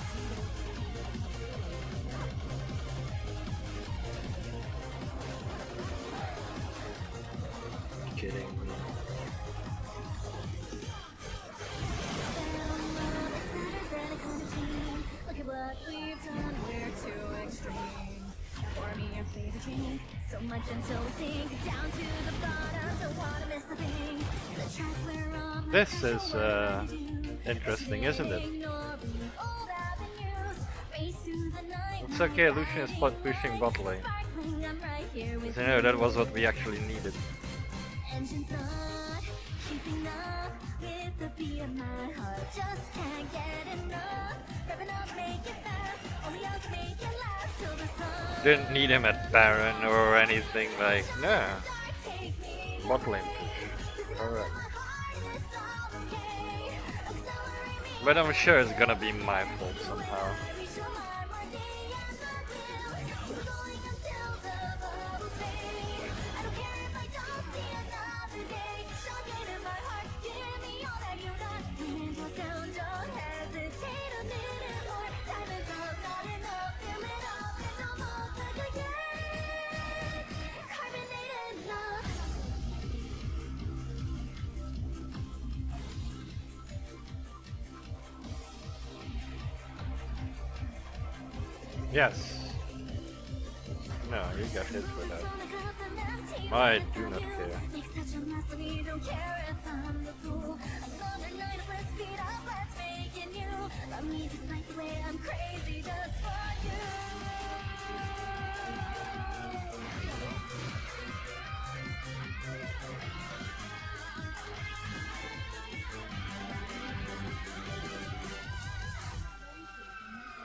Speaker 3: Kidding.
Speaker 10: Look at what we've done, we're too extreme. Pour me your favorite drink, so much until we sink down to the bottom. Don't wanna miss a thing. The track we're on.
Speaker 3: This is interesting, isn't it? It's okay, Lucian is pushing bot lane. So, no, that was what we actually needed.
Speaker 10: Engines on, keeping up with the beat of my heart. Just can't get enough. Revving up, make it fast. Only us make it last till the sun.
Speaker 3: Didn't need him at Baron or anything like, no. Bot lane push. Alright. But I'm sure it's gonna be my fault somehow. Yes. No, you got hit for that. I do not care.
Speaker 10: Another night of let's beat up, let's make it new. Love me just like the way I I'm crazy just for you.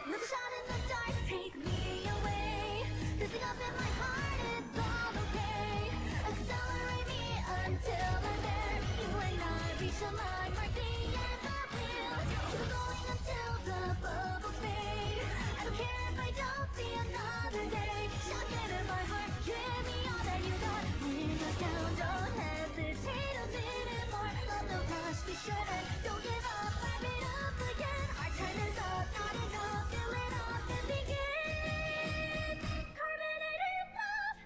Speaker 10: Another shot in the dark, take me away. Fizzing up in my heart, it's all okay. Accelerate me until I'm there. You and I reach the line, mark the end of wheels. Keep going until the bubbles fade. I don't care if I don't see another day. Shotgun in my heart, give me all that you got. Windows down, don't hesitate a minute more. Love the rush, be sure that don't give up. Light it up again. Our time is up, not enough. Fill it up and begin. Carbonated love.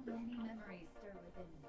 Speaker 9: So many memories stir within me.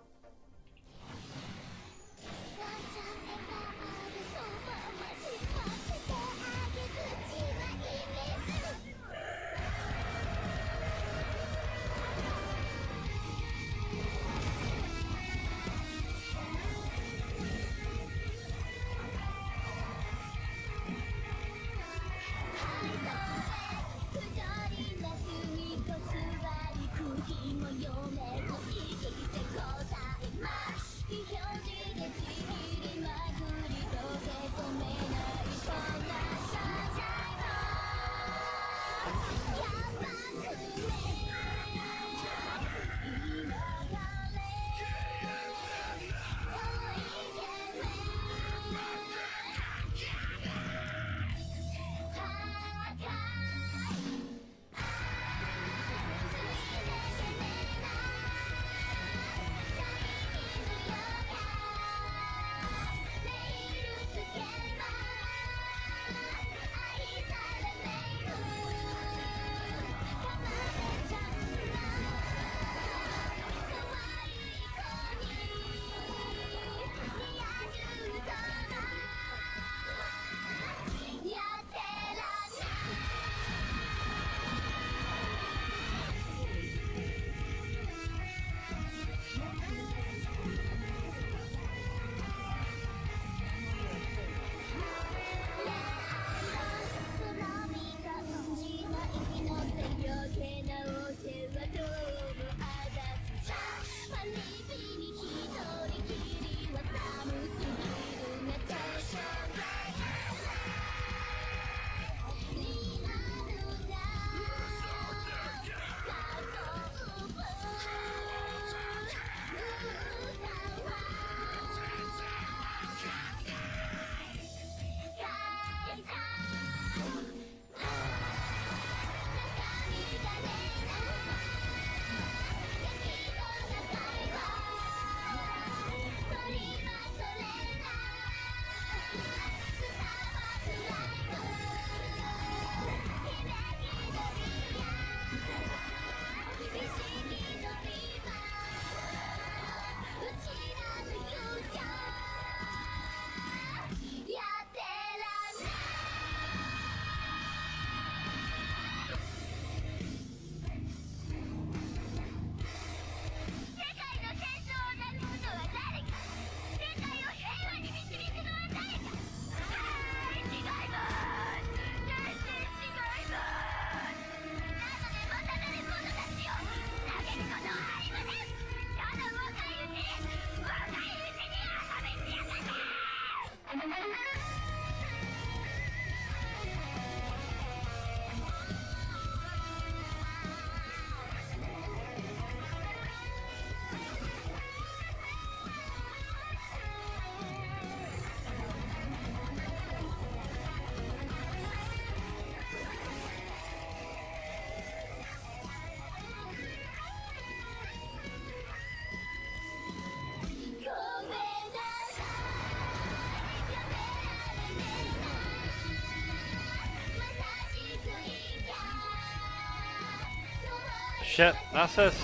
Speaker 3: Shit, Nasus.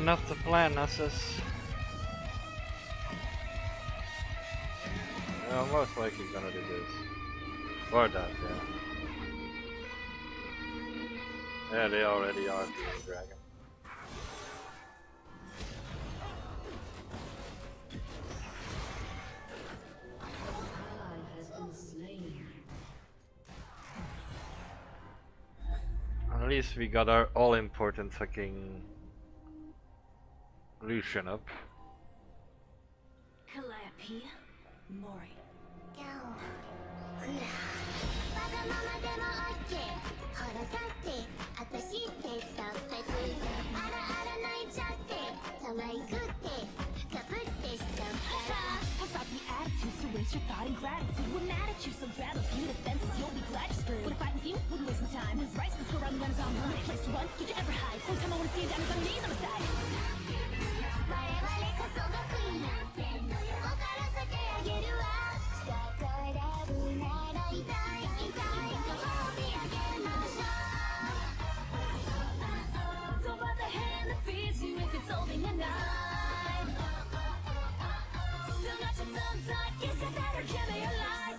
Speaker 3: Not the plan, Asses. I'm most likely gonna do this. Or that, yeah. Yeah, they already are doing dragon. At least we got our all-important fucking Lucian up.
Speaker 10: Calliope, Mori. Waste your thought and gratitude. We're mad at you, so grab a few defenses. You'll be glad you're screwed. Wanna fight with you? Wouldn't waste some time. Who's right? Let's go around the run is on mine. Place to run? Did you ever hide? Only time I wanna see you down is on knees on the side. Don't let the hand that feeds you if it's holding a knife. Still got your tongue tied, yes, you better give me your life.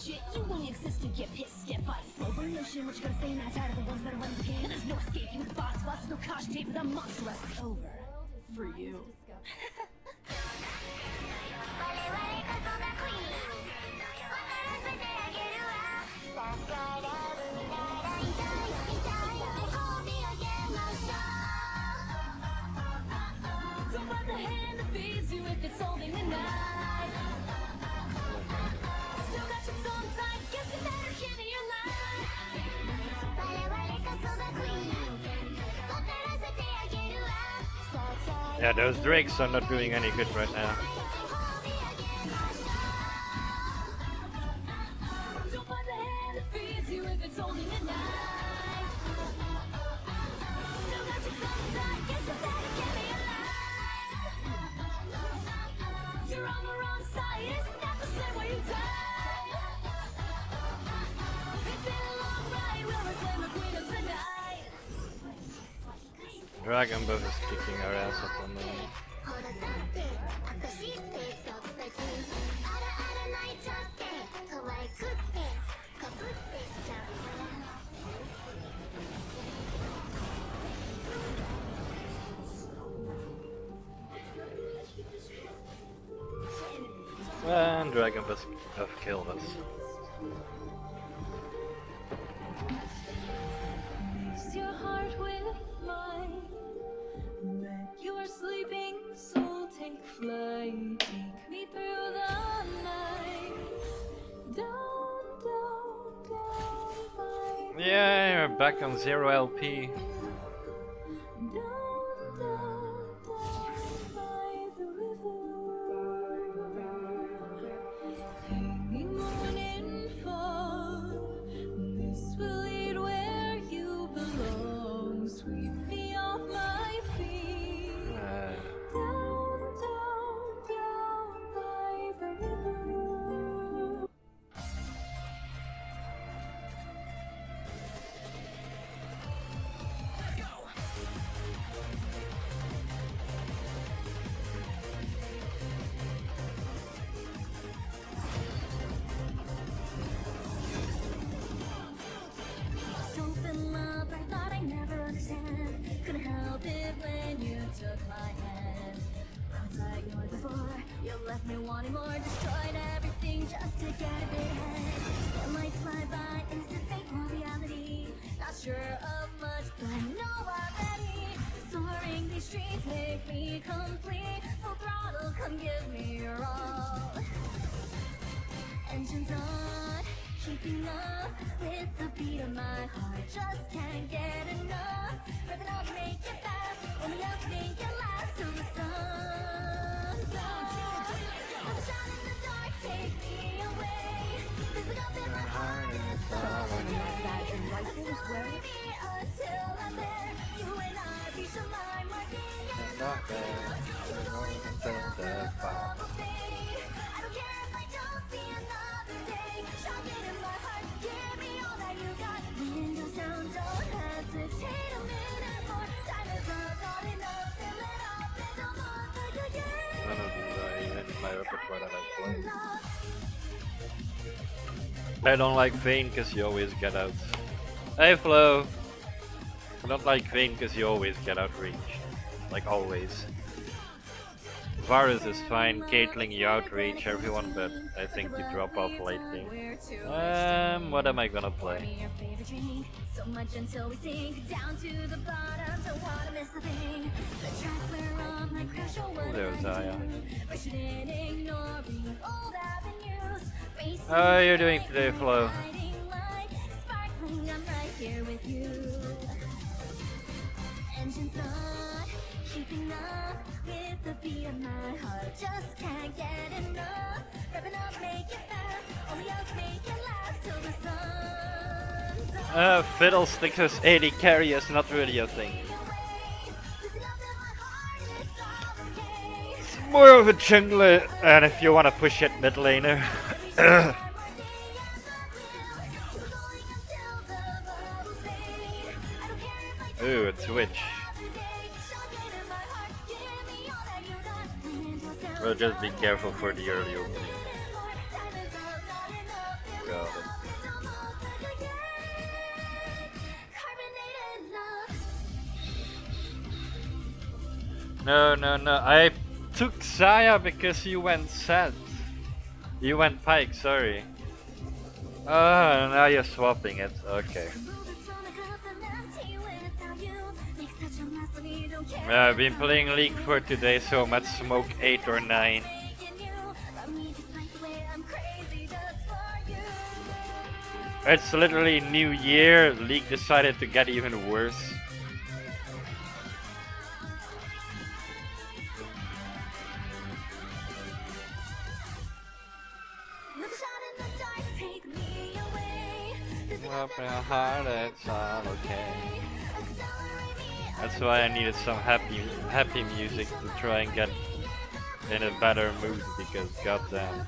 Speaker 10: Shit, you only exist to get pissed, get fight. Slow burn motion, what you gotta say now? Tired of the ones that are running the game. And there's no escape, you the boss, no caution tape for the monster. It's over for you. Don't let the hand that feeds you if it's holding a knife.
Speaker 3: Yeah, those drakes are not doing any good right now. Dragon Buff is kicking our ass up on the lane. And Dragon Buff killed us.
Speaker 10: Mix your heart with mine. Let your sleeping soul take flight. Take me through the night. Down, by
Speaker 3: Yeah, you're back on 0 LP.
Speaker 11: Me wanting more, destroyed everything just to get a bit ahead. The lights fly by, instant fake more reality. Not sure of much, but I know already. Soaring these streets make me complete. Full throttle, come give me your all. Engines on, keeping up with the beat of my heart. Just can't get enough. Revving up, make it fast. Only else make it last till the sun's up.
Speaker 3: my repertoire that I play. I don't like Vayne because you always get out. Hey Flo! I don't like Vayne because you always get outraged. Like always. Varus is fine, Caitlyn you outrage everyone, but I think you drop off lately. What am I gonna play?
Speaker 11: So much until we sink down to the bottom. Don't wanna miss a thing. The track we're on might crash or what
Speaker 3: There's Zaya.
Speaker 11: ignoring old avenues.
Speaker 3: How are you doing today, Flo?
Speaker 11: Sparkling, I'm right here with you. Engines on, keeping up with the beat of my heart. Just can't get enough. Revving up, make it fast. Only us make it last till the sun's up.
Speaker 3: Fiddlesticks 80 carry is not really a thing. It's more of a jungler, and if you want to push it mid laner. Ooh, a Twitch. Well, just be careful for the early opening. Got it. No, I took Zaya because you went sad. You went Pike, sorry. Oh, now you're swapping it, okay. I've been playing League for today, so I'm at smoke 8 or 9. It's literally New Year, League decided to get even worse. Open your heart, it's all okay. That's why I needed some happy music to try and get in a better mood, because goddamn.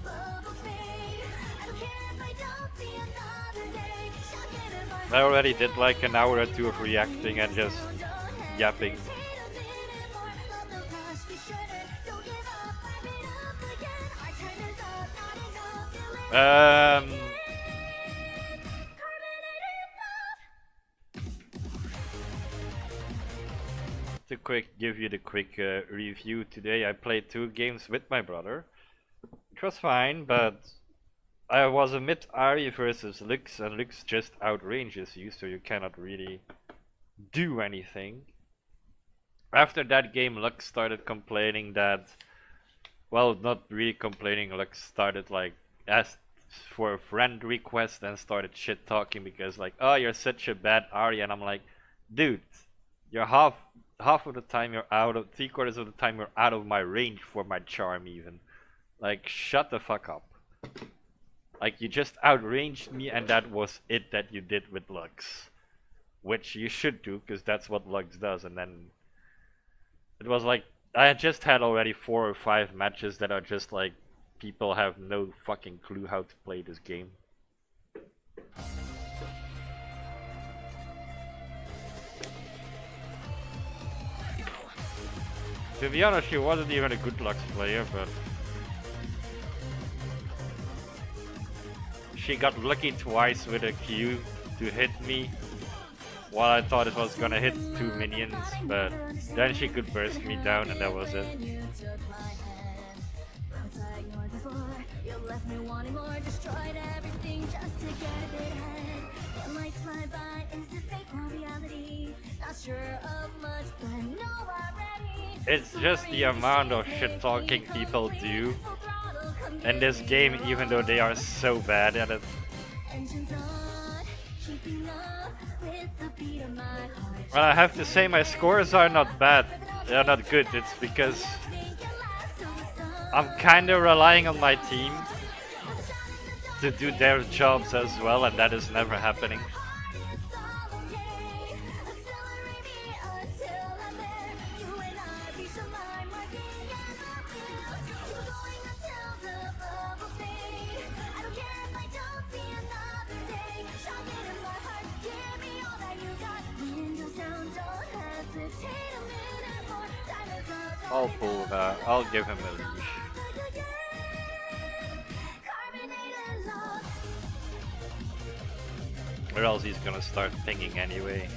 Speaker 3: I already did like an hour or two of reacting and just yapping. To give you the quick review today, I played 2 games with my brother. It was fine, but I was a mid Ahri versus Lux, and Lux just outranges you, so you cannot really do anything. After that game, Lux started complaining that, well, not really complaining, Lux started like asked for a friend request and started shit talking because like, oh, you're such a bad Ahri, and I'm like, dude, you're half of the time you're out of, 3/4 of the time you're out of my range for my charm even. Like, shut the fuck up. Like, you just outranged me and that was it that you did with Lux. Which you should do, because that's what Lux does. And then it was like, I had just had already 4 or 5 matches that are just like, people have no fucking clue how to play this game. To be honest, she wasn't even a good Lux player, but she got lucky twice with a Q to hit me while I thought it was gonna hit 2 minions, but then she could burst me down and that was it. It's just the amount of shit talking people do in this game, even though they are so bad at it. Well, I have to say my scores are not bad, they're not good, it's because I'm kinda relying on my team to do their jobs as well, and that is never happening. I'll pull that. I'll give him a leash. Or else he's gonna start pinging anyway.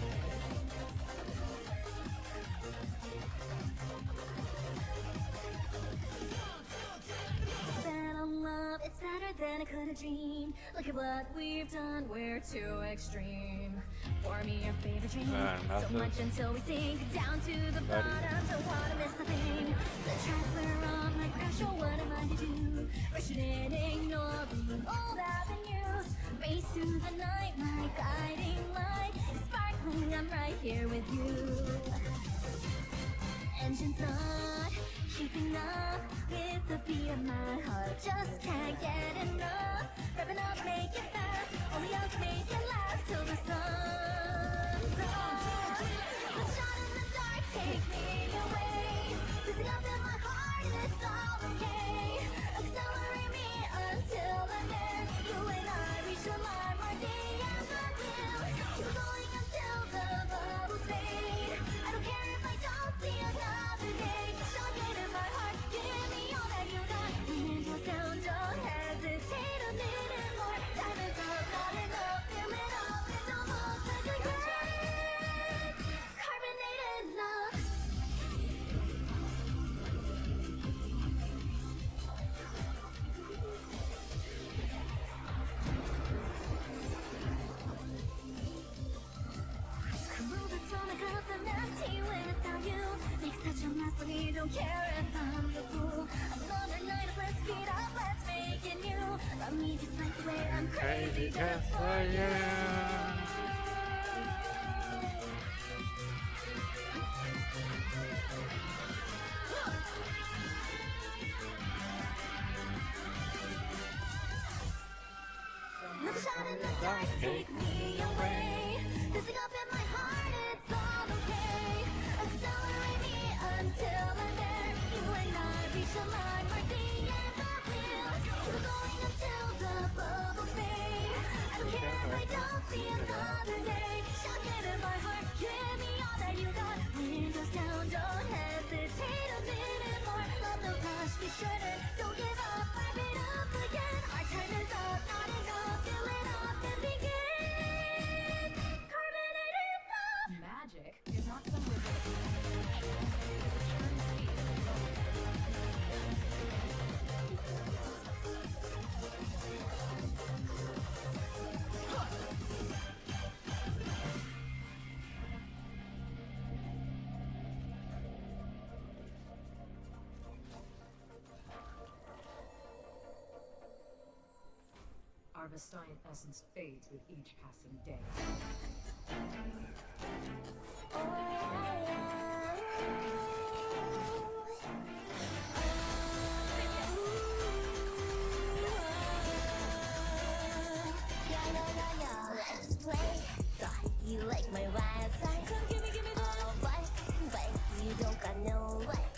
Speaker 11: It's better than I could have dreamed. Look at what we've done, we're too extreme. Pour me your favorite drink, so much until we sink down to the bottom. Don't wanna miss a thing. The track we're on might crash, or what am I to do? Rushing in, ignoring old avenues. Race through the night, my guiding light. Sparkling, I'm right here with you. Engine's not keeping up with the beat of my heart. Just can't get enough. Revving up, make it fast. Only us make it last till the sun's up. The shot in the dark, take me away. Freezing up in my heart, it's all okay. Accelerate me until I'm there. You and I reach the line where they ever will. Keep going until the bubbles fade. I don't care if I don't see another day. Shocking in my heart, give me all that you got. Wind goes down, don't hesitate a minute more. Time is up, not enough, fill it up, and don't look like a great carbonated love. Moving from the cup, I'm empty without you. Make such a mess, we don't care if I'm the fool. Another night of let's speed up, let's make it new. Love me despite the way I'm crazy just for you. Another shot in the dark, take me away. Fizzing up in my heart, it's all okay. Accelerate me until I'm there. You and I reach the line where the ever will. Keep going until the bubbles fade. I don't care if I don't see another day. Shock it in my heart, give me all that you got. Windows down, don't hesitate a minute more. Love the rush, be sure to don't give up. Fire it up again. Our time is up, not enough. Fill it up and begin. Carbonated love.
Speaker 9: Magic is not somewhere Arvestine essence fades with each passing day.
Speaker 11: Let's play. Thought you like my wild side. Come give me what? But you don't got no what.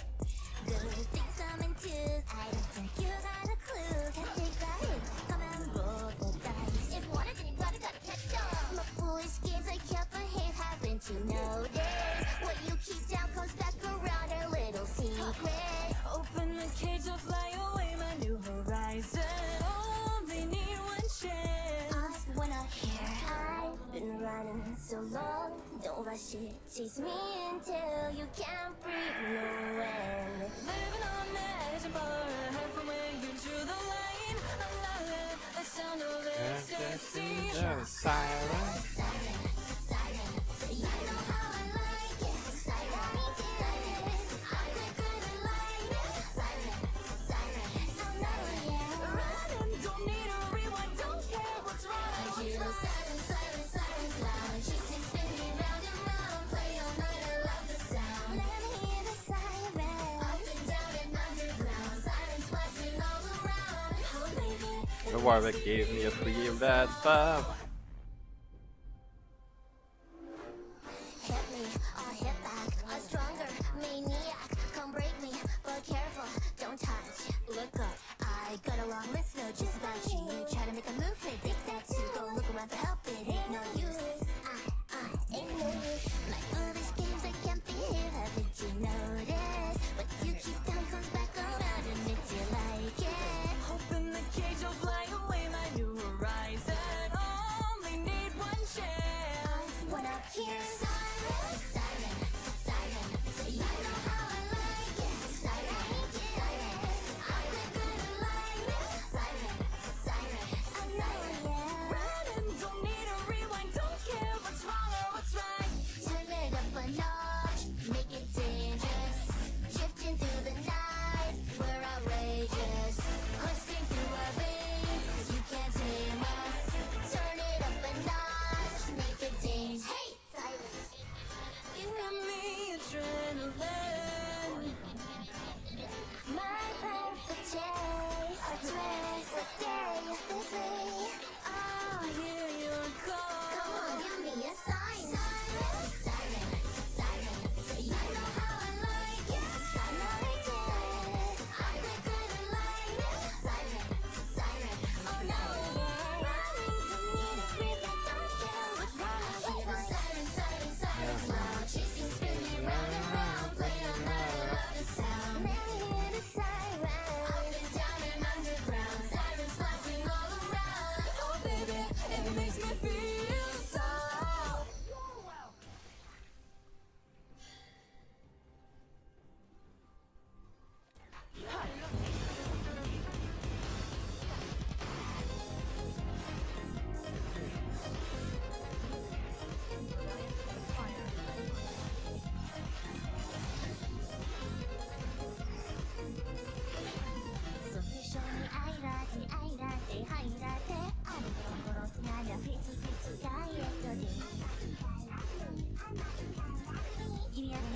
Speaker 11: Good things come in twos. I don't think you got a clue. Can't take that hit. Come and roll the dice. If water, then you gotta catch up. My foolish games I kept ahead. Haven't you noticed? What you keep down comes back around. A little secret.
Speaker 10: Open the cage to fly away, my new horizon. Only need one chance.
Speaker 11: Us when I hear I've been running so long. Don't rush it, chase me until you can't breathe no end.
Speaker 10: Living on the edge of bar, halfway into the lane. I'm not the sound of ecstasy.
Speaker 3: Silence.
Speaker 11: You know how I like it. Silent, me too. I couldn't like it. Silent. I know, yeah.
Speaker 10: Running, don't need a rewind, don't care what's wrong.
Speaker 11: I hear the silence loud. She keeps spinning round and round. Play all night, I love the sound. Let me hear the siren. Up and down and underground. Sirens flashing all around. Oh, baby.
Speaker 3: The Warwick gave me a free bad buff.
Speaker 11: Hit me, I'll hit back. A stronger maniac. Come break me, but careful, don't touch. Look up, I got a long list, no just about you. Try to make a move, predict that too. Go look around for help, it ain't no use. Ain't no use. Like other games, I can't be here, haven't you noticed? What you keep down comes back around and makes you like it.
Speaker 10: Open the cage, I'll fly away, my new horizon.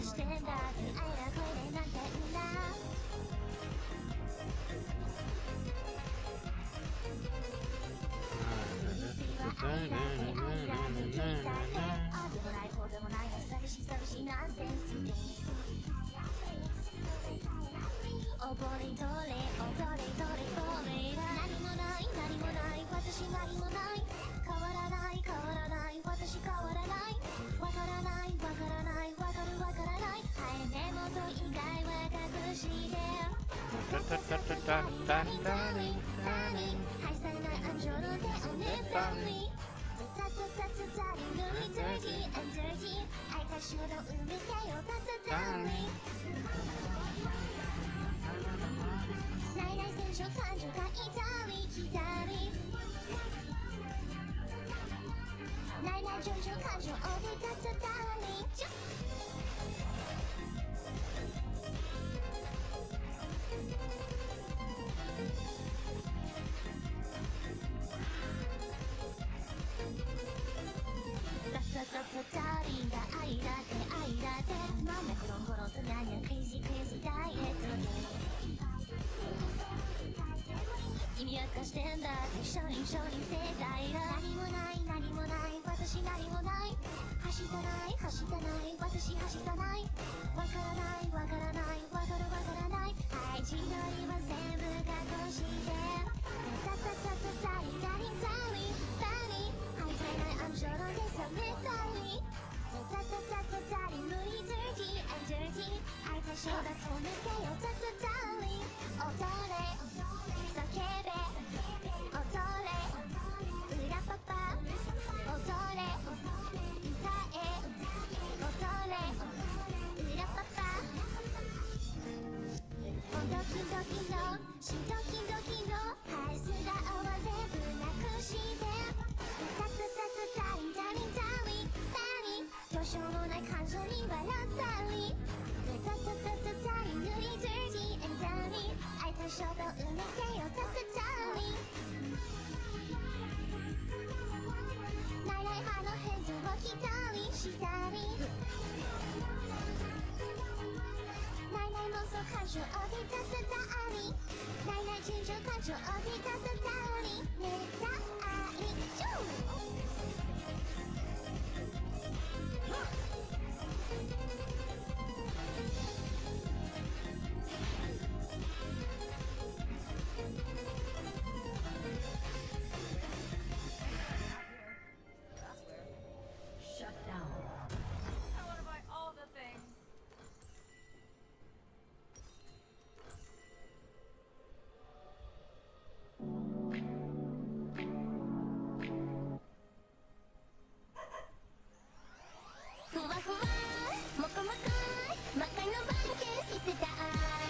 Speaker 11: してんだってあいらこれなんてんだ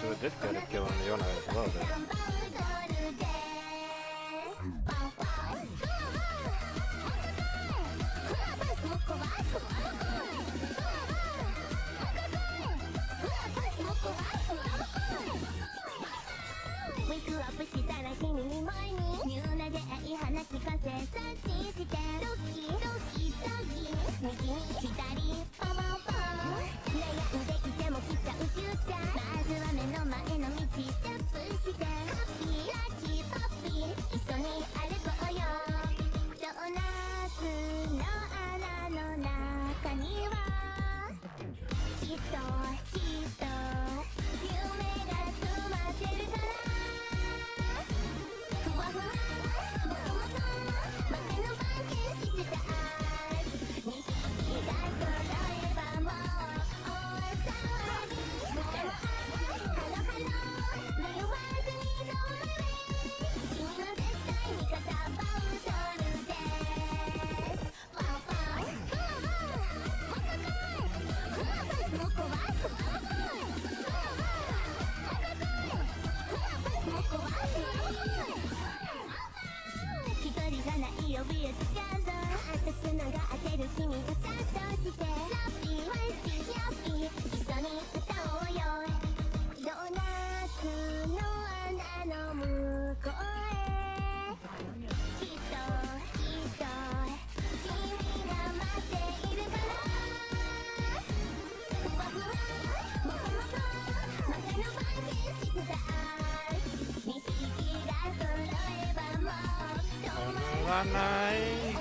Speaker 3: So this got it killing Leona as well then. Lanai.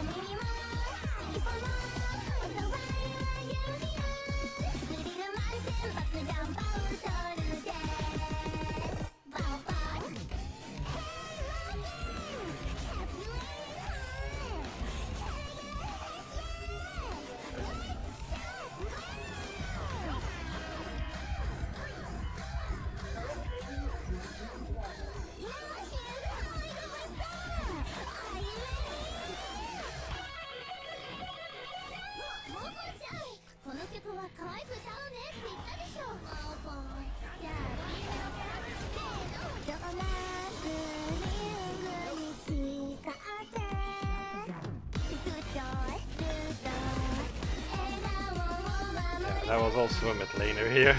Speaker 3: That was also a mid laner here.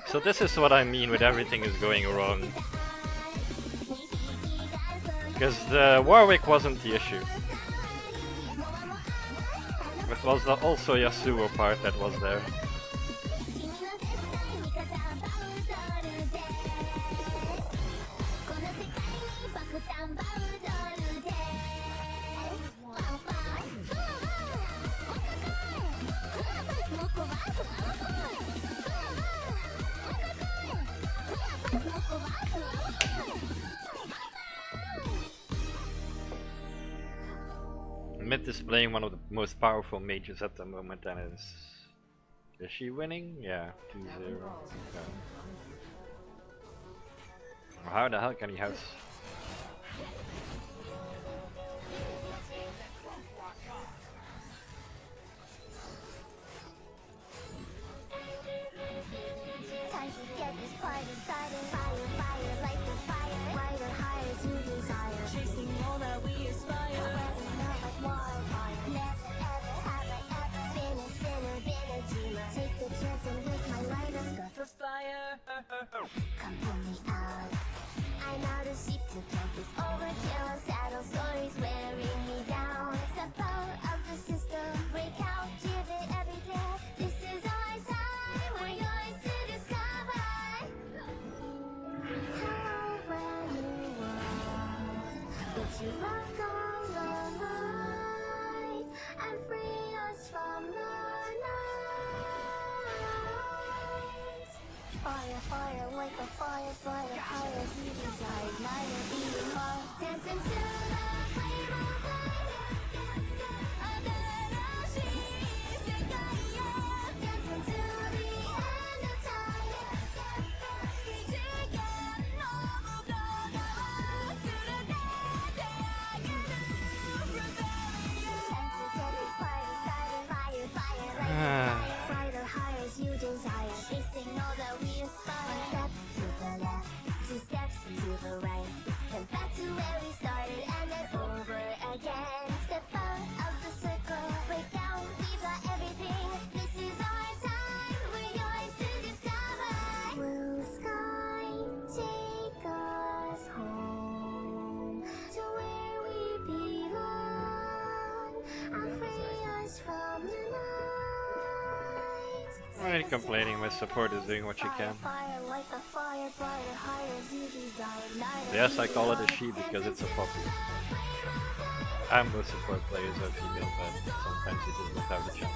Speaker 3: So this is what I mean with everything is going wrong. Because the Warwick wasn't the issue. It was also Yasuo part that was there. Mid is playing one of the most powerful mages at the moment, and is she winning? Yeah, 2-0. Okay. How the hell can he have?
Speaker 11: Come pull me out. I'm out of sheep to count this overkill. Saddle stories wearing me down. Step out of the system, break out, give it everything. This is our time, we're yours to discover. Hello, brand new world. But you rock all the light and free us from the fire, fire, like a fire, fly the higher you desire, ignite a beating heart. Dance into the flame of light. Dance into the end of time. Fire, fire, like a fire, the higher you desire. Chasing all that we aspire. Step to the left, 2 steps to the right, then back to where we started and then over again. Step out of the circle, break down, we've got everything. This is our time, we're yours to discover. Blue sky, take us home to where we belong and free us from the night.
Speaker 3: I ain't complaining, my support is doing what she can. Yes, I call it a she because it's a puppy. And most support players are female, but sometimes you just don't have the chance.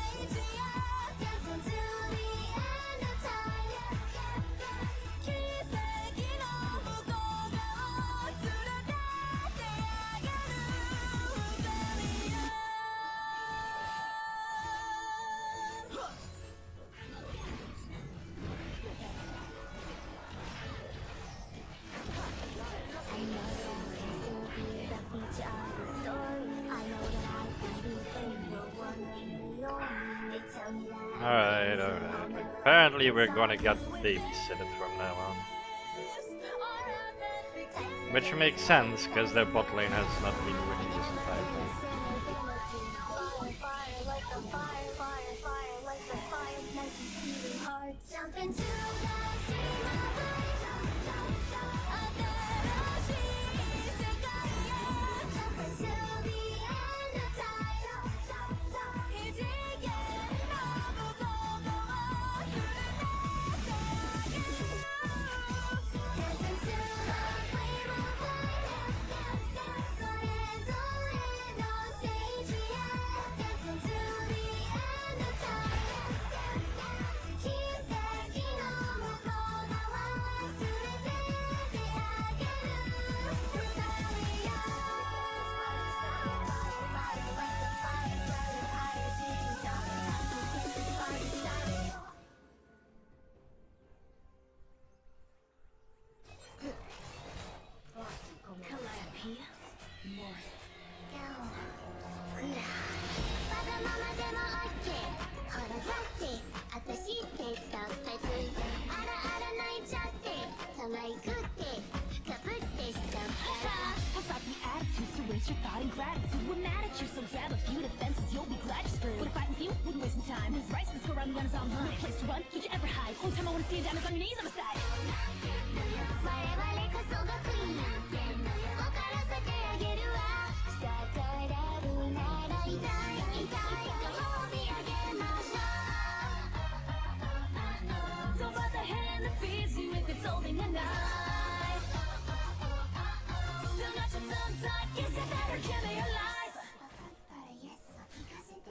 Speaker 3: Alright, alright. Apparently we're gonna get babysitted from now on. Which makes sense, because their bot lane has not been winning this entire time.
Speaker 10: around the Amazon. No place to run, did you ever hide? Only time I wanna see you diamonds on your knees on my side. 我々こそがクイーン分からせてあげるわ逆らうなら痛い痛いと褒め上げましょう Don't bite the hand that feeds you if it's holding a knife Still got your tongue tied, kiss it better, give me your life 分かったら yes を聞かせて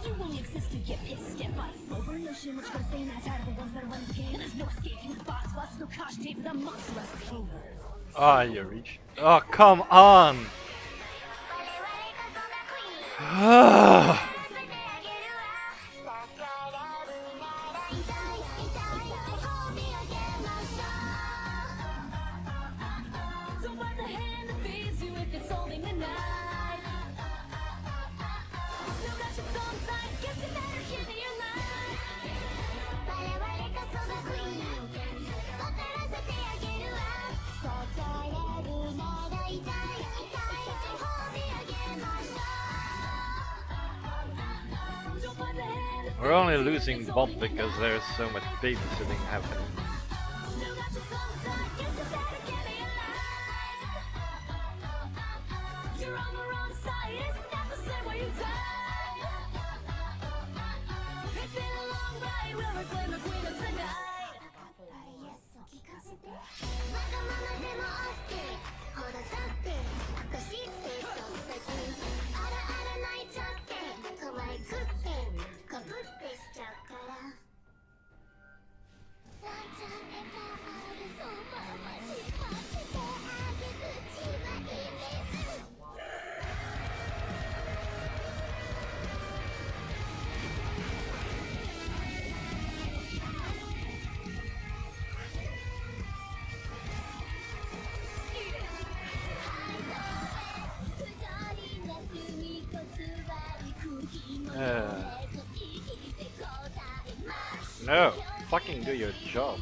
Speaker 10: You won't exist to get pissed at fight. Slow burn notion, what you gonna say now? Tired of the ones that are running the game. And there's no escaping the box. Lost no cash tape for the monstrous over.
Speaker 3: Ah, you reached. Oh, come on!
Speaker 10: Don't bite the hand that feeds you if it's holding a knife. Still got your tongue tied, guess you better give me your life. 我々こそがクイーン分からせてあげるわ逆らうなら痛い痛い褒め上げましょう Don't bite the hand that
Speaker 3: We're only losing Bob because there's so much babysitting happening.
Speaker 10: Still got your tongue tied, guess you better give me your life. You're on the wrong side, isn't that the same way you die? It's been a long ride, we'll reclaim the freedom tonight. 分かったら yes を聞かせてわがままでも OK ほらだって私って特別あらあら泣いちゃって可愛くってかぶってしちゃうから泣いちゃってたまるそばましましてあげ口はいいです
Speaker 3: No, fucking do your job.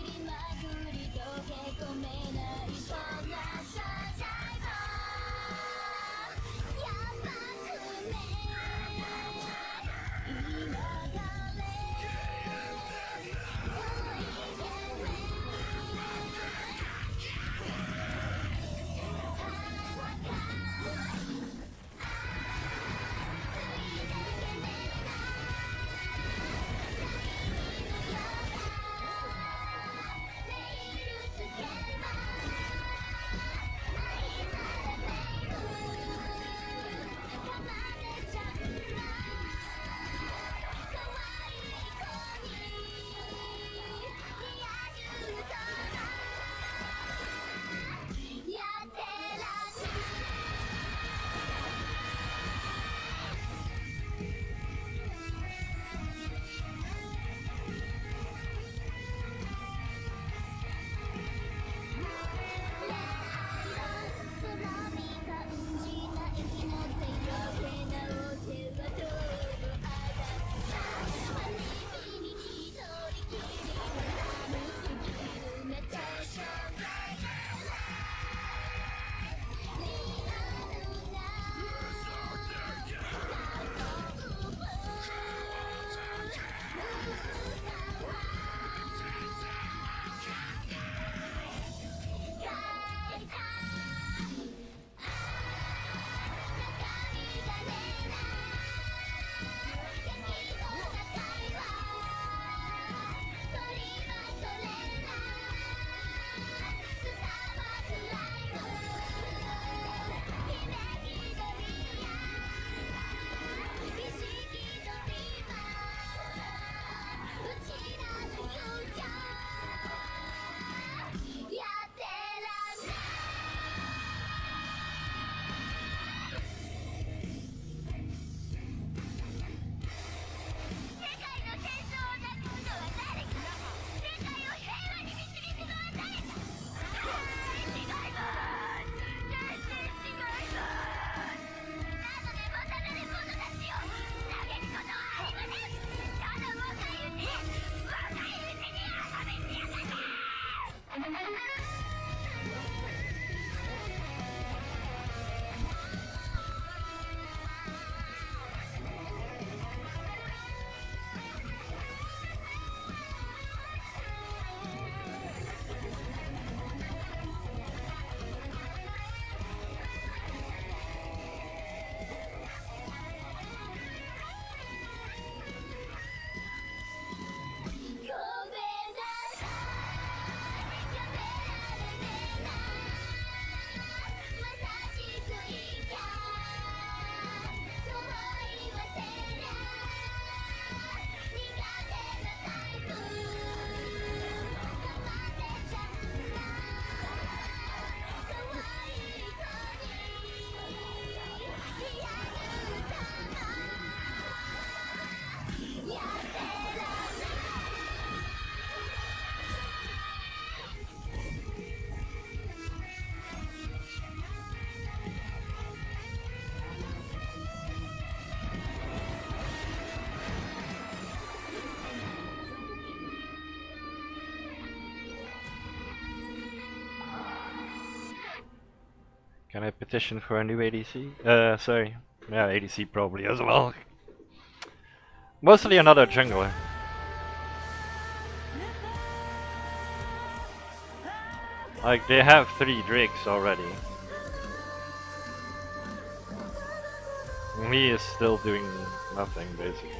Speaker 3: Can I petition for a new ADC? Sorry. Yeah, ADC probably as well. Mostly another jungler. Like, they have 3 Drakes already. He is still doing nothing, basically.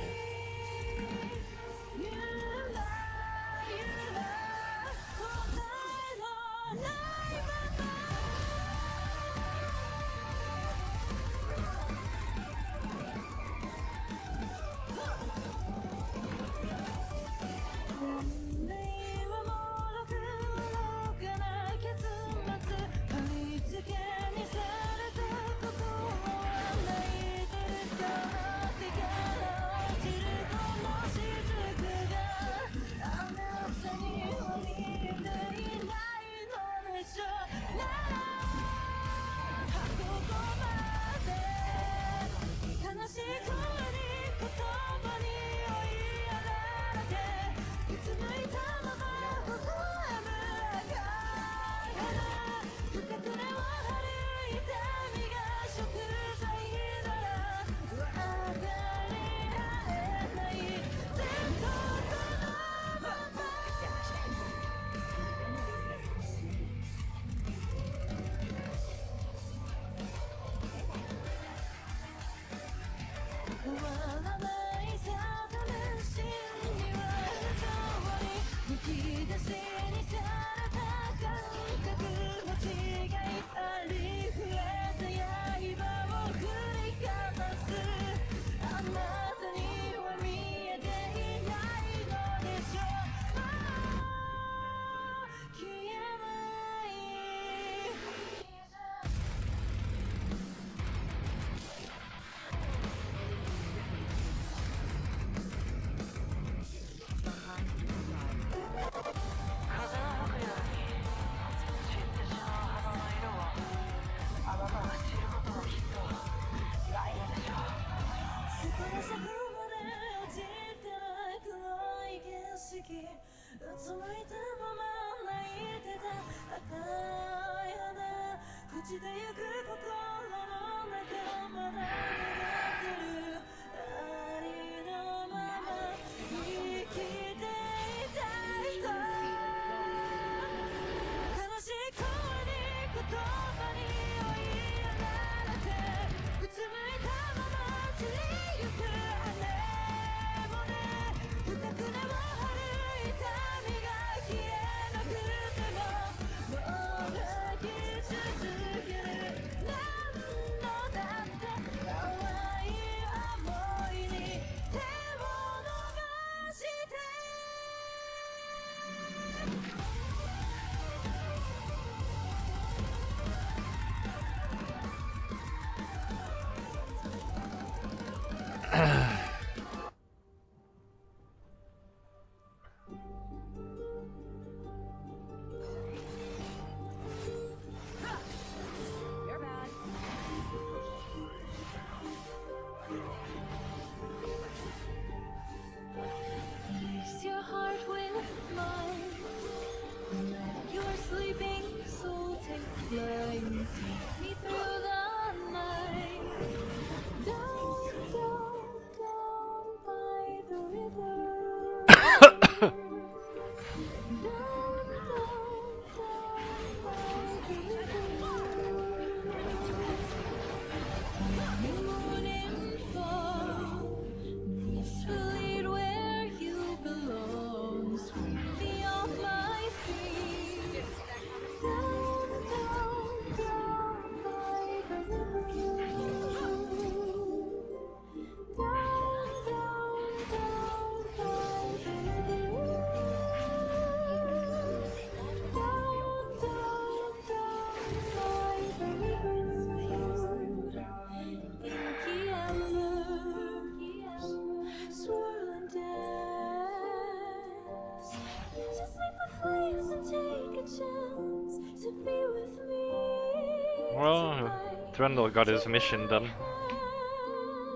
Speaker 3: Well, Trundle got his mission done.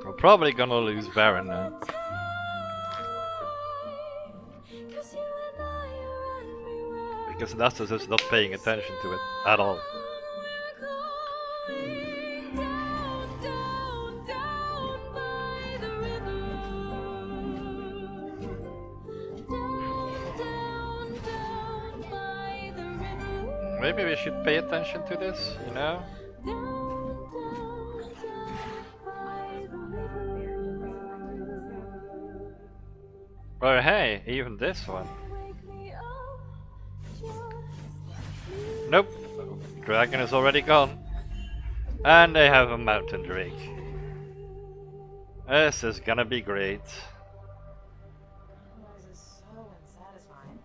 Speaker 3: We're probably gonna lose Baron now. Because Nasus is not paying attention to it at all. Maybe we should pay attention to this, you know? Or hey, even this one. Nope, dragon is already gone. And they have a mountain drake. This is gonna be great.
Speaker 7: This is so unsatisfying.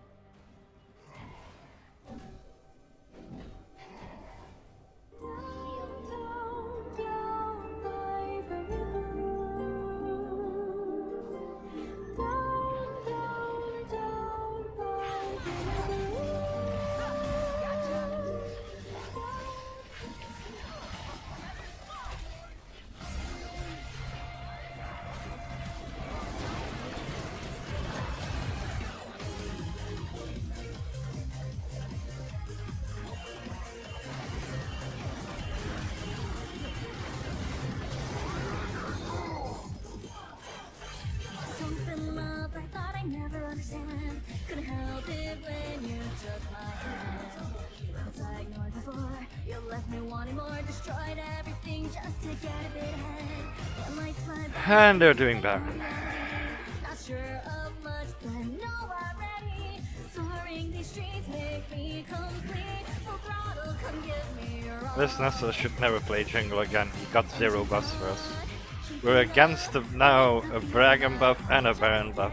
Speaker 11: Something love I thought I never understand. Couldn't help it when you took my hand. Once I ignored before, you left me wanting more. Destroyed everything just to get a bit ahead. When lights fly by,
Speaker 3: And they're doing Baron.
Speaker 11: not sure of much, but know already. Soaring these streets make me complete. Full throttle, come give me your all.
Speaker 3: This Nessa should never play jungle again, he got 0 buffs for us. We're against now a Dragon buff and a Baron buff.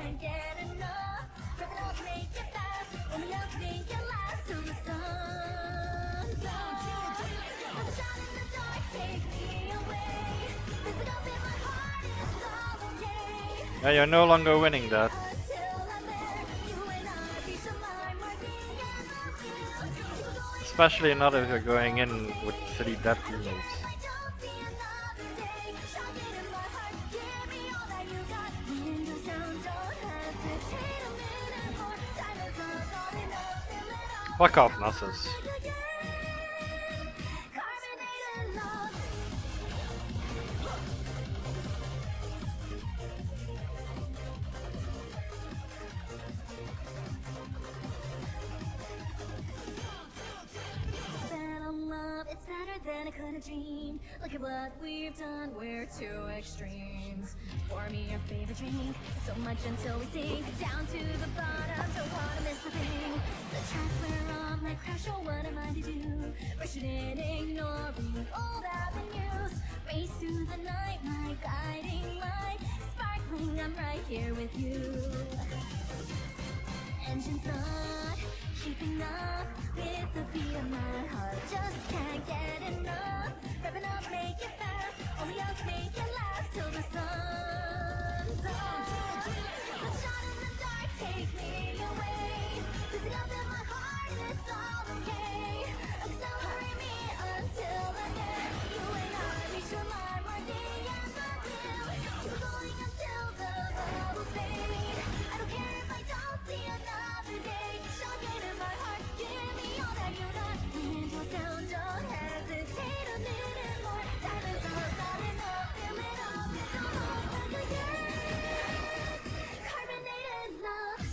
Speaker 3: Yeah, you're no longer winning that. Especially not if you're going in with 3 dead teammates. Fuck off, Nasus.
Speaker 11: It's better than I could have dreamed. Look at what we've done, we're two extremes. Pour me your favorite drink, so much until we sink down to the bottom, don't wanna miss a thing. The track we're on might crash, oh what am I to do? Rushing in, ignoring old avenues. Race through the night, my guiding light. Sparkling, I'm right here with you. Engines not keeping up with the beat of my heart. Just can't get enough. Revving up, make it fast. Only us make it last till the sun's up. A shot in the dark, take me away. Losing up in my heart, it's all okay. Accelerate me until the end. You and I reach the line, working as a wheel. Keep going until the bubbles fade. I don't care if I don't see another day. Shocking in my heart, give me all that you got. Windows down, don't hesitate a minute more. Time is up, not enough, fill it up. Don't hold back again. Carbonated love.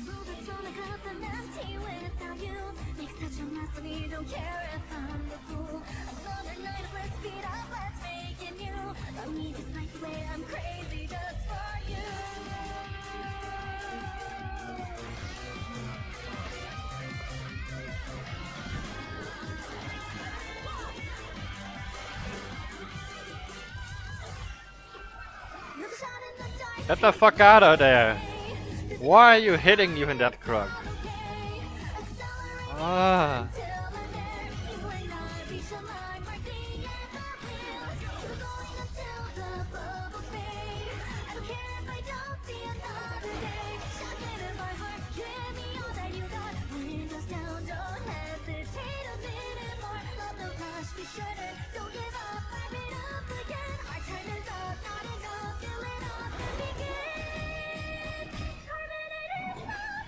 Speaker 11: Moving from the cup, I'm empty without you. Make such a mess of me, don't care if I'm the fool. Another night of let's speed up, let's make it new. Love me despite the way I'm crazy just for you. Another shot in the dark.
Speaker 3: Get the fuck out of there! Why are you hitting even that Krug? Ah.
Speaker 11: Don't give up, fire it up again. Our time is up, not enough, fill it up and begin. Carbonated love.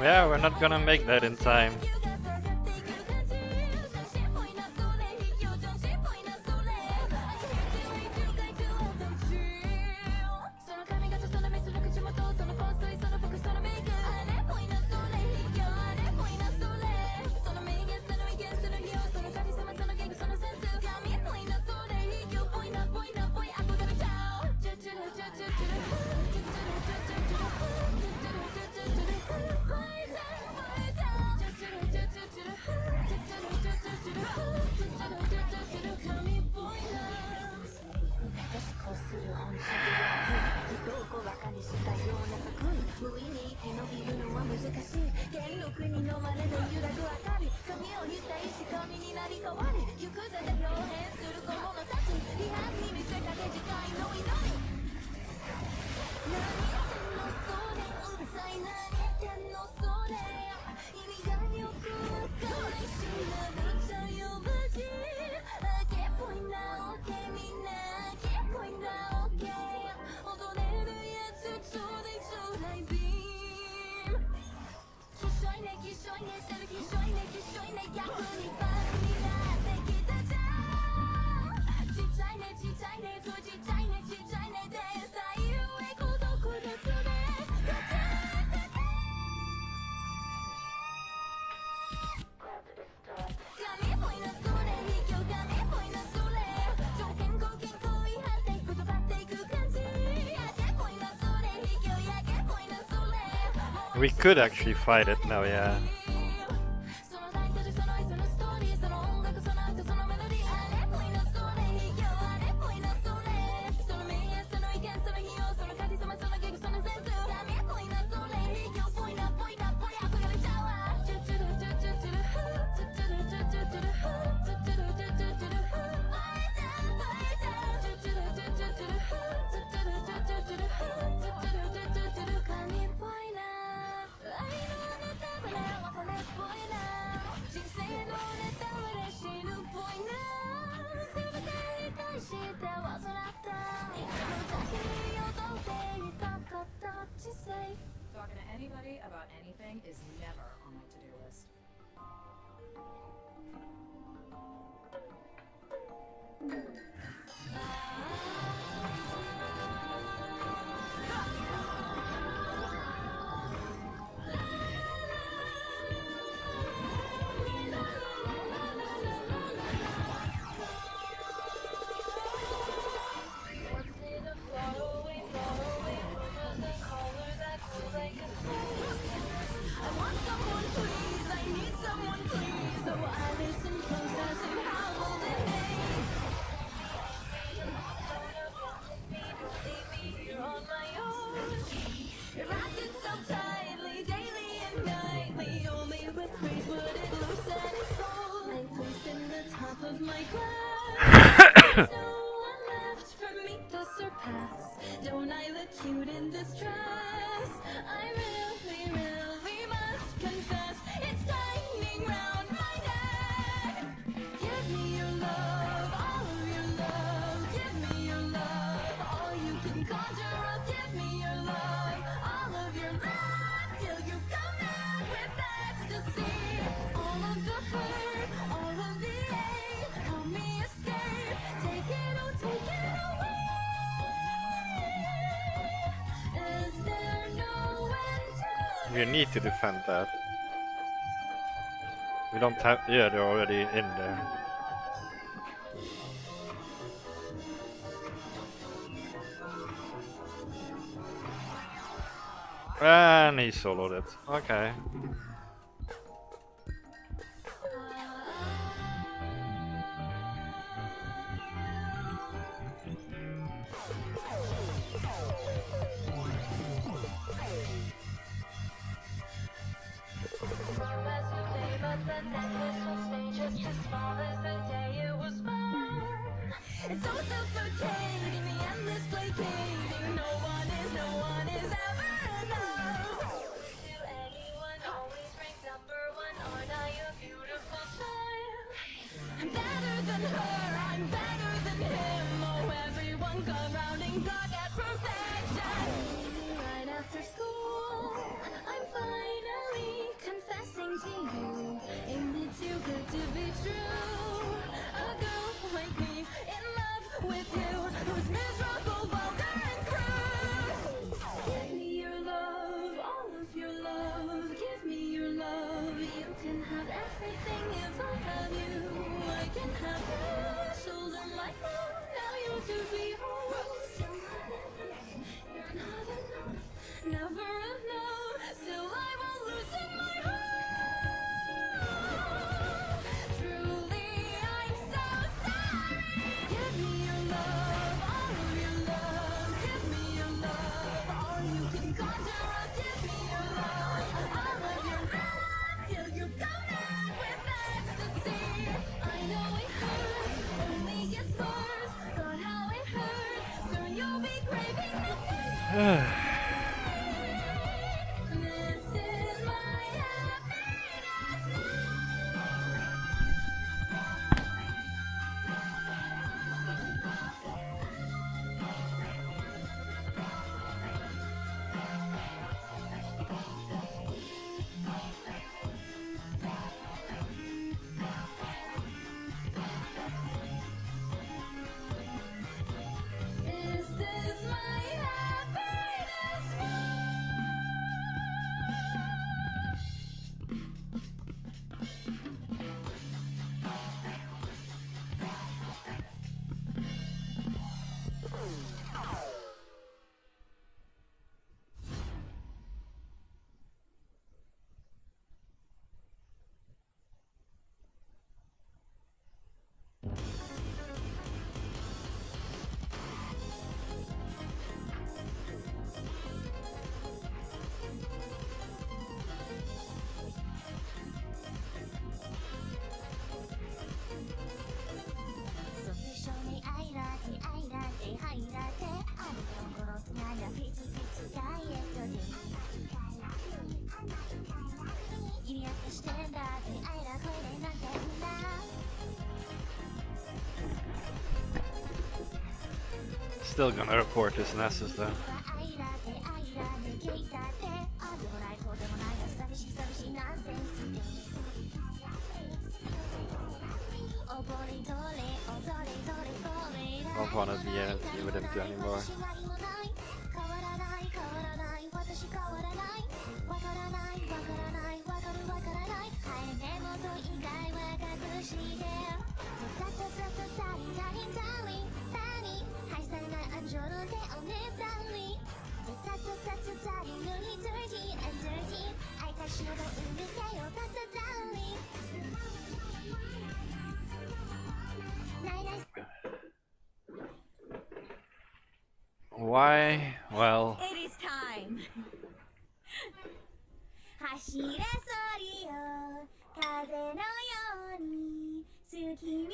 Speaker 3: Yeah, we're not gonna make that in time. We could actually fight it now, yeah.
Speaker 12: Talking to anybody about anything is never on my to-do list.
Speaker 10: Don't I look cute in this dress? I really, really must confess, it's tightening round my neck. Give me your love, all of your love. Give me your love, all you can conjure up. Give me your love, all of your love, till you come out with ecstasy. All of the hurt, all of the ache, help me escape. Take it, oh, take it away.
Speaker 3: We need to defend that. We don't have... yeah, they're already in there. And he soloed it. Okay.
Speaker 10: It's so suffocating, the endless placating. No one is ever enough. Do anyone always rank number one? Aren't I a beautiful smile? I'm better than her, I'm better than him. Oh, everyone come round and gawk at perfection. Right after school, I'm finally thing if I have you. I can have you. Shoulder my phone. Now you to behold. Still not enough. You're not enough. Never enough. Still I will loosen my heart. Truly, I'm so sorry. Give me your love, all of your love. Give me your love, all you can conjure up. Give me your love, all of your love, till you come back with ecstasy. I know it hurts, only gets worse. God, how it hurts. Soon you'll be craving the pain. This is my happiness Is this my happiness
Speaker 3: Still gonna report his Nessus though. I don't wanna be with him anymore. Why? Well,
Speaker 10: It is time. 走れソリよ風のように月見原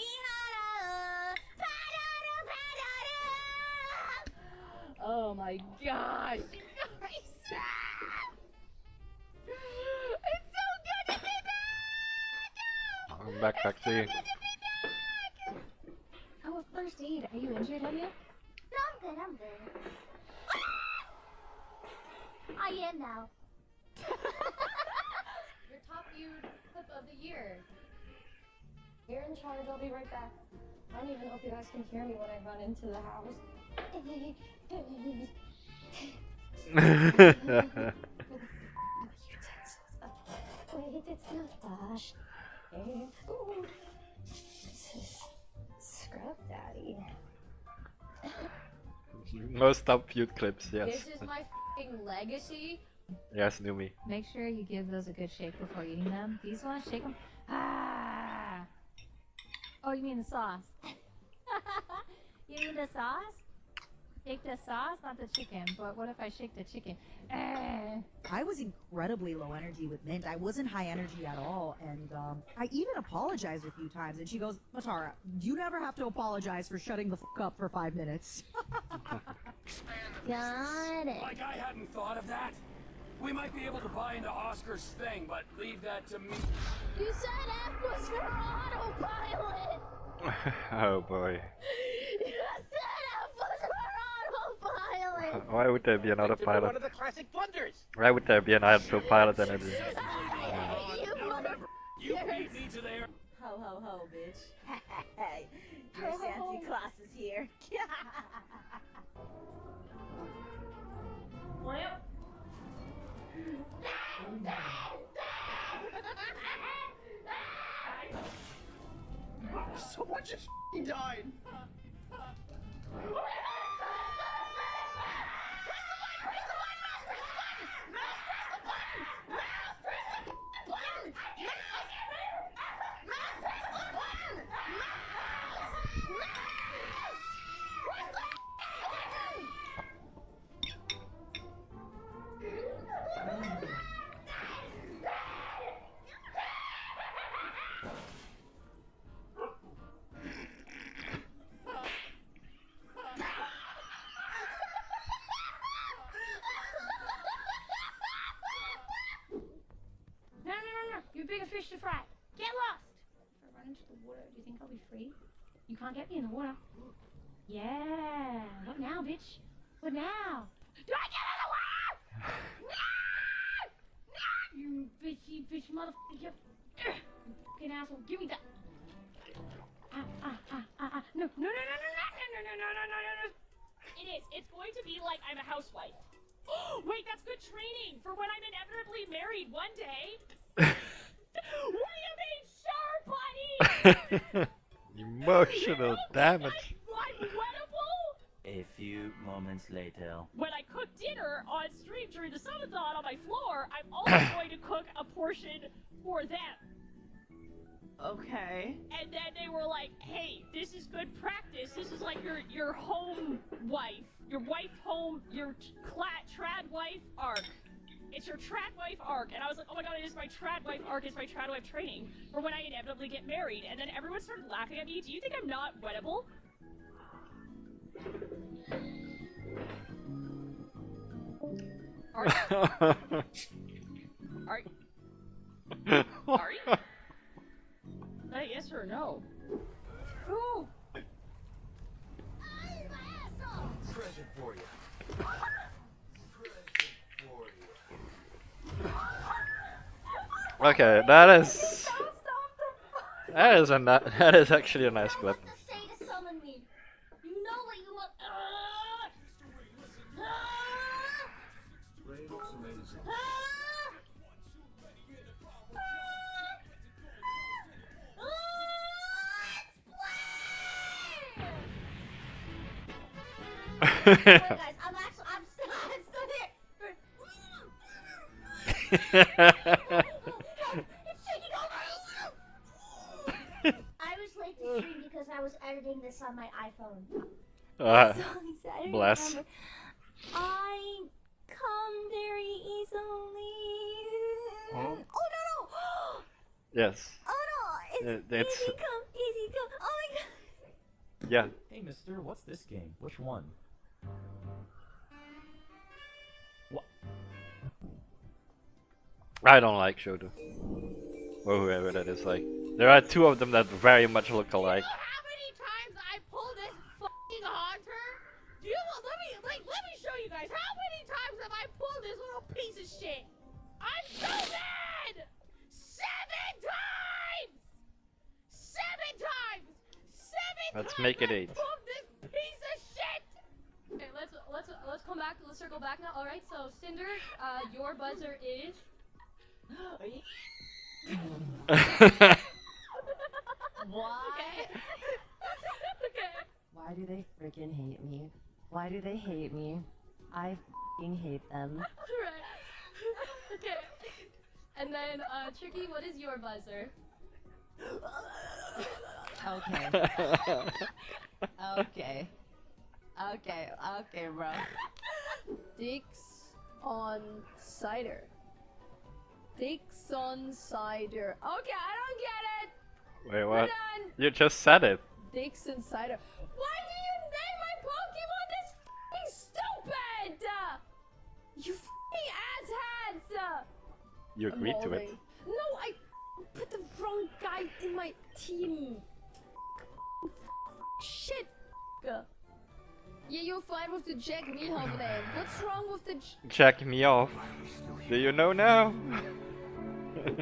Speaker 10: をパドルパドル
Speaker 1: Oh my gosh! It's so good to be back!
Speaker 3: I'm back to you.
Speaker 9: Oh, first aid. Are you injured, have you?
Speaker 10: No, I'm good. I am now.
Speaker 6: Your top viewed clip of the year. You're in charge, I'll be right back. I don't even know if you guys can hear me when I run into the house. Wait, it's not Bosh. Ooh. This is Scrub Daddy.
Speaker 3: Most top viewed clips, yes.
Speaker 6: This is my f***ing legacy.
Speaker 3: Yes, Numi.
Speaker 9: Make sure you give those a good shake before eating them. These ones, shake them. Ah! Oh, you mean the sauce? You mean the sauce? Shake the sauce, not the chicken. But what if I shake the chicken?
Speaker 13: I was incredibly low energy with Mint. I wasn't high energy at all, and I even apologized a few times. And she goes, "Matara, you never have to apologize for shutting the fuck up for 5 minutes."
Speaker 10: Got it.
Speaker 5: Like I hadn't thought of that. We might be able to buy into Oscar's thing, but leave that to me.
Speaker 10: You said F was for autopilot.
Speaker 3: Oh boy.
Speaker 10: You said F was for autopilot.
Speaker 3: Why would there be an
Speaker 5: One
Speaker 3: autopilot?
Speaker 5: of the classic blunders.
Speaker 3: Why would there be an autopilot energy?
Speaker 10: You mother.
Speaker 5: You beat me to there.
Speaker 13: Ho ho ho, bitch. Hey, your Santa Claus is here.
Speaker 2: Someone just died.
Speaker 9: No. You're a bigger fish to fry. Get lost. If I run into the water, do you think I'll be free? You can't get me in the water. Yeah. What now, bitch? What now? Do I get in the water? No! You bitchy bitch motherfucker. You fucking asshole. Give me that. No.
Speaker 7: It is. It's going to be like I'm a housewife. Wait, that's good training for when I'm inevitably married one day. What do you mean, sure, buddy?
Speaker 3: Emotional damage.
Speaker 7: I'm wettable?
Speaker 14: A few moments later.
Speaker 7: When I cook dinner on stream during the summon-thon on my floor, I'm also going to cook a portion for them.
Speaker 2: Okay.
Speaker 7: And then they were like, hey, this is good practice. This is like your home wife. Your wife home, your trad wife arc. It's your trad wife arc. And I was like, oh my god, it is my trad wife arc. It's my trad wife training for when I inevitably get married. And then everyone started laughing at me. Do you think I'm not wettable? Are you? Yes or no? Ooh.
Speaker 5: Present for you.
Speaker 3: Okay, that is actually a nice clip.
Speaker 11: Say to summon me. You know what you want.
Speaker 5: Ray looks amazing.
Speaker 11: Wait, guys, I'm still here. It's taking over. I was late to stream because I was editing this on my iPhone. I'm so excited.
Speaker 3: Bless.
Speaker 11: Remember, I come very easily.
Speaker 3: Huh?
Speaker 11: Oh no!
Speaker 3: Yes.
Speaker 11: Oh no! It's
Speaker 3: It's
Speaker 11: easy come, easy come. Oh my god!
Speaker 3: yeah.
Speaker 14: Hey, mister, what's this game? Which one? What?
Speaker 3: I don't like Shoto. Or whoever that is. Like, there are two of them that very much look alike.
Speaker 7: How many times I pulled this fucking haunter? Let me show you guys. How many times have I pulled this little piece of shit? I'm so mad! 7 times! 7 times! 7
Speaker 3: Let's
Speaker 7: times
Speaker 3: make it
Speaker 7: I
Speaker 3: 8.
Speaker 7: pulled this piece of shit!
Speaker 6: Okay, let's come back. Let's circle back now. All right. So Cinder, your buzzer is.
Speaker 15: Why?
Speaker 7: Okay.
Speaker 15: Why do they freaking hate me? Why do they hate me? I f***ing hate them.
Speaker 6: Right. Okay. And then, Tricky, what is your buzzer?
Speaker 15: Okay, bro.
Speaker 16: Dicks on cider. Dicks on cider. Okay, I don't get it.
Speaker 3: Wait,
Speaker 16: We're
Speaker 3: what?
Speaker 16: done.
Speaker 3: You just said it.
Speaker 16: Dicks and cider. Why do you name my Pokemon this f***ing stupid? You f***ing asshats.
Speaker 3: You agreed to it.
Speaker 16: Evolving. No, I put the wrong guy in my team. Shit. Yeah, you're fine with the Jack Meehoff name. What's wrong with the
Speaker 3: Check me off. Do you know now?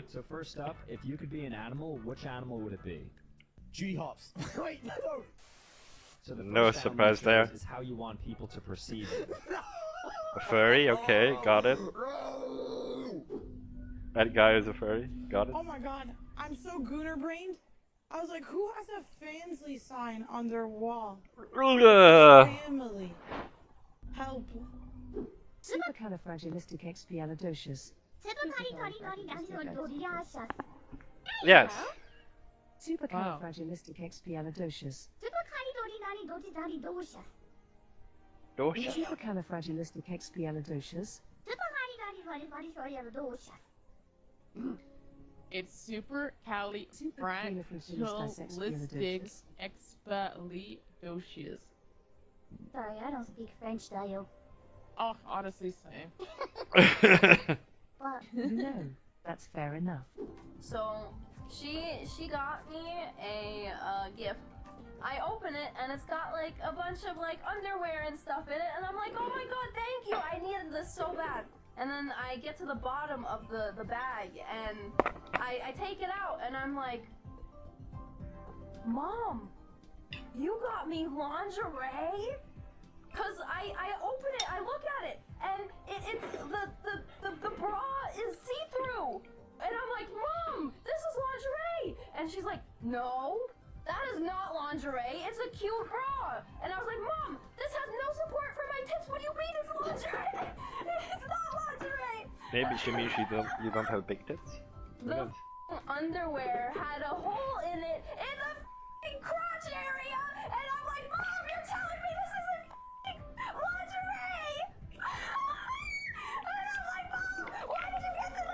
Speaker 17: So first up, if you could be an animal, which animal would it be?
Speaker 4: G-hops. Wait, no!
Speaker 17: So the
Speaker 3: No
Speaker 17: first animal
Speaker 3: surprise there.
Speaker 17: choice is how you want people to perceive it.
Speaker 3: A furry, okay, got it. That guy is a furry, got it.
Speaker 18: Oh my god, I'm so gooner brained. I was like, who has a Fansley sign on their wall?
Speaker 3: Ugh.
Speaker 18: Family. Help.
Speaker 15: Supercalifragilisticexpialidocious.
Speaker 3: Yes.
Speaker 15: Supercalifragilisticexpialidocious.
Speaker 3: Dosha.
Speaker 15: Supercalifragilisticexpialidocious.
Speaker 19: It's super califragilisticexpialidocious.
Speaker 11: Sorry, I don't speak French, Dio.
Speaker 19: Oh, honestly, same.
Speaker 11: But
Speaker 15: No, that's fair enough.
Speaker 16: So she got me a gift. I open it and it's got like a bunch of like underwear and stuff in it, and I'm like, oh my god, thank you! I needed this so bad. And then I get to the bottom of the bag and I take it out and I'm like, Mom, you got me lingerie? Cause I open it, I look at it, and it's the bra is see-through. And I'm like, Mom, this is lingerie. And she's like, no, that is not lingerie. It's a cute bra. And I was like, Mom, this has no support for my tits. What do you mean it's lingerie? It's not lingerie.
Speaker 3: Maybe she means you don't have big tits. Who
Speaker 16: The
Speaker 3: knows?
Speaker 16: underwear had a hole in it in the f***ing crotch area. And I'm like, Mom, you're telling me this isn't f***ing lingerie. And I'm like, Mom, why did you get this?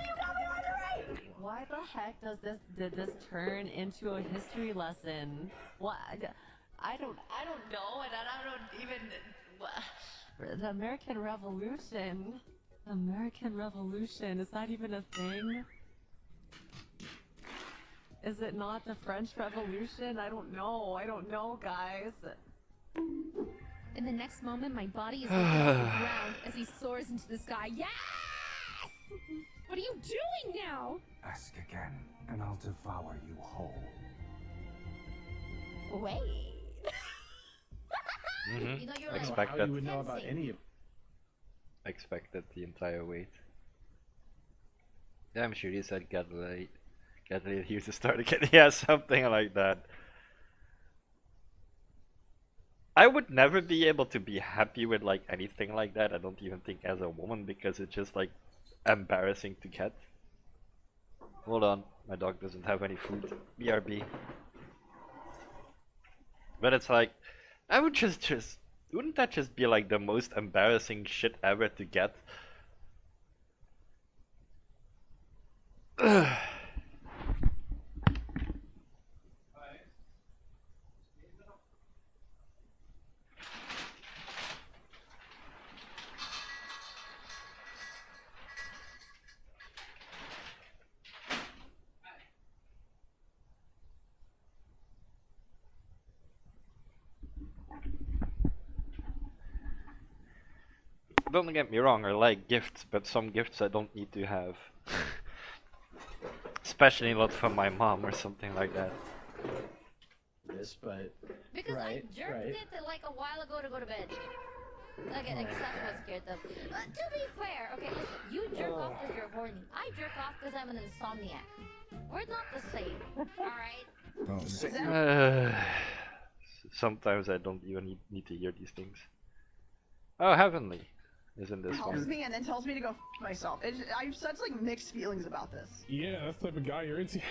Speaker 16: You got me lingerie.
Speaker 15: Why the heck did this turn into a history lesson? What? I don't know, and I don't even. The American Revolution. American Revolution, is that even a thing? Is it not the French Revolution? I don't know, guys.
Speaker 10: In the next moment, my body is looking at the ground as he soars into the sky. Yes! What are you doing now?
Speaker 5: Ask again, and I'll devour you whole.
Speaker 10: Wait.
Speaker 3: Mm-hmm.
Speaker 10: You know, you're like,
Speaker 3: Expect
Speaker 17: How
Speaker 3: that.
Speaker 17: you would know about any of
Speaker 3: Expected the entire weight. Yeah, I'm sure he said get late here to start again. Yeah, something like that. I would never be able to be happy with like anything like that. I don't even think as a woman, because it's just like embarrassing to get. Hold on, my dog doesn't have any food. BRB. But it's like, I would just wouldn't that just be like the most embarrassing shit ever to get? Don't get me wrong, I like gifts, but some gifts I don't need to have. Especially not from my mom or something like that.
Speaker 17: this, but
Speaker 9: Because
Speaker 17: right,
Speaker 9: I jerked
Speaker 17: right.
Speaker 9: it like a while ago to go to bed. Like, except I was scared though. To be fair, okay, listen, you jerk off because you're horny. I jerk off because I'm an insomniac. We're not the same, alright?
Speaker 3: Sometimes I don't even need to hear these things. Oh, heavenly. Isn't this
Speaker 2: Helps
Speaker 3: one?
Speaker 2: me and then tells me to go f myself. I have such like mixed feelings about this.
Speaker 20: Yeah, that's the type of guy you're into.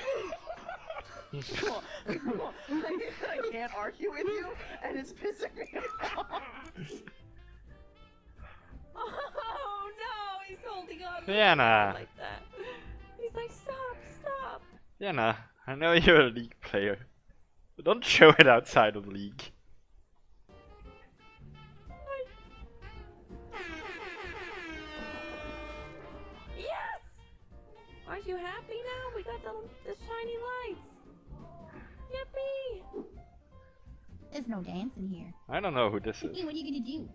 Speaker 2: Cool. I can't argue with you, and it's pissing me off.
Speaker 1: Oh no, he's holding on.
Speaker 3: Vienna.
Speaker 1: Like that. He's like, stop.
Speaker 3: Yana, I know you're a League player, but don't show it outside of League.
Speaker 1: Yes! Aren't you happy now? We got the shiny lights. Yippee!
Speaker 10: There's no dancing here.
Speaker 3: I don't know who this is.
Speaker 10: Hey, what are you gonna do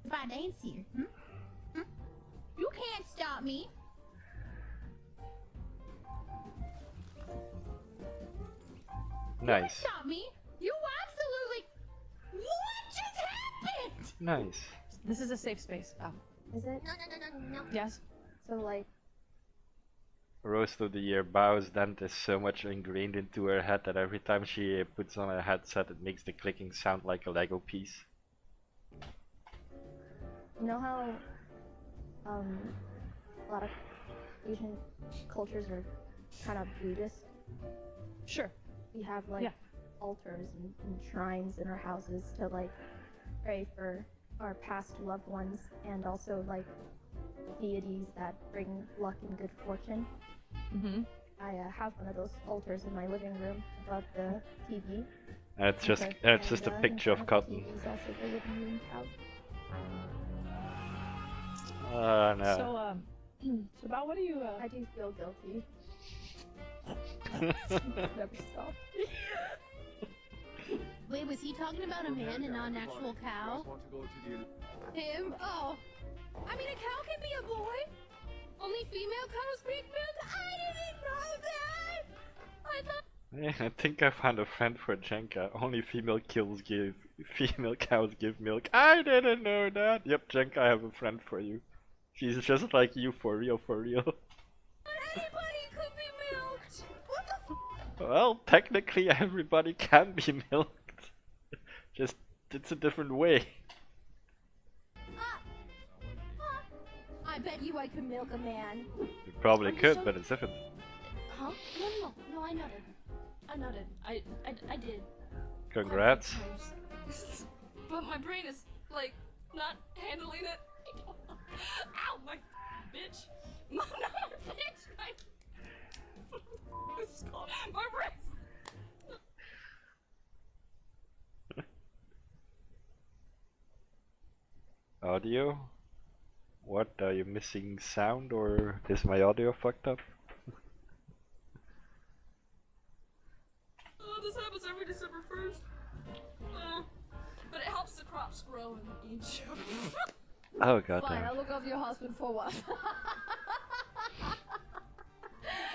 Speaker 10: if I dance here? You can't stop me.
Speaker 3: Nice.
Speaker 10: Stop me. You absolutely. What just happened?
Speaker 3: Nice.
Speaker 8: This is a safe space. Oh.
Speaker 10: Is it? No.
Speaker 8: Yes.
Speaker 10: So like,
Speaker 3: Roast of the Year, Bao's dent is so much ingrained into her head that every time she puts on a headset it makes the clicking sound like a Lego piece.
Speaker 21: You know how a lot of Asian cultures are kind of Buddhist?
Speaker 8: Sure.
Speaker 21: We have like altars and shrines in our houses to like pray for our past loved ones and also like deities that bring luck and good fortune.
Speaker 8: Mm-hmm.
Speaker 21: I have one of those altars in my living room above the TV.
Speaker 3: It's just a picture of cotton.
Speaker 21: The TV is also the living room couch.
Speaker 3: No.
Speaker 8: So, so about what do you?
Speaker 21: I do feel guilty. Never stop.
Speaker 10: Wait, was he talking about a man and not an actual cow? Him? Oh. I mean, a cow can be a boy. Only female cows breed milk? I didn't know that! I thought...
Speaker 3: Yeah, I think I found a friend for Jenka. Only female cows give milk. I didn't know that! Yep, Jenka, I have a friend for you. She's just like you, for real, for real.
Speaker 10: Anybody could be milked! What the f...
Speaker 3: Well, technically everybody can be milked. Just, it's a different way.
Speaker 10: I bet you I could milk a man.
Speaker 3: You probably could, but it's different.
Speaker 10: Huh? No, I nodded. I did.
Speaker 3: Congrats.
Speaker 16: But my brain is, like, not handling it. Ow, my bitch. Not my bitch. My brain.
Speaker 3: Audio? What, are you missing sound or is my audio fucked up?
Speaker 16: This happens every December 1st. But it helps the crops grow in Egypt.
Speaker 3: Oh
Speaker 21: Fine,
Speaker 3: goddamn.
Speaker 21: I'll look after your husband for what?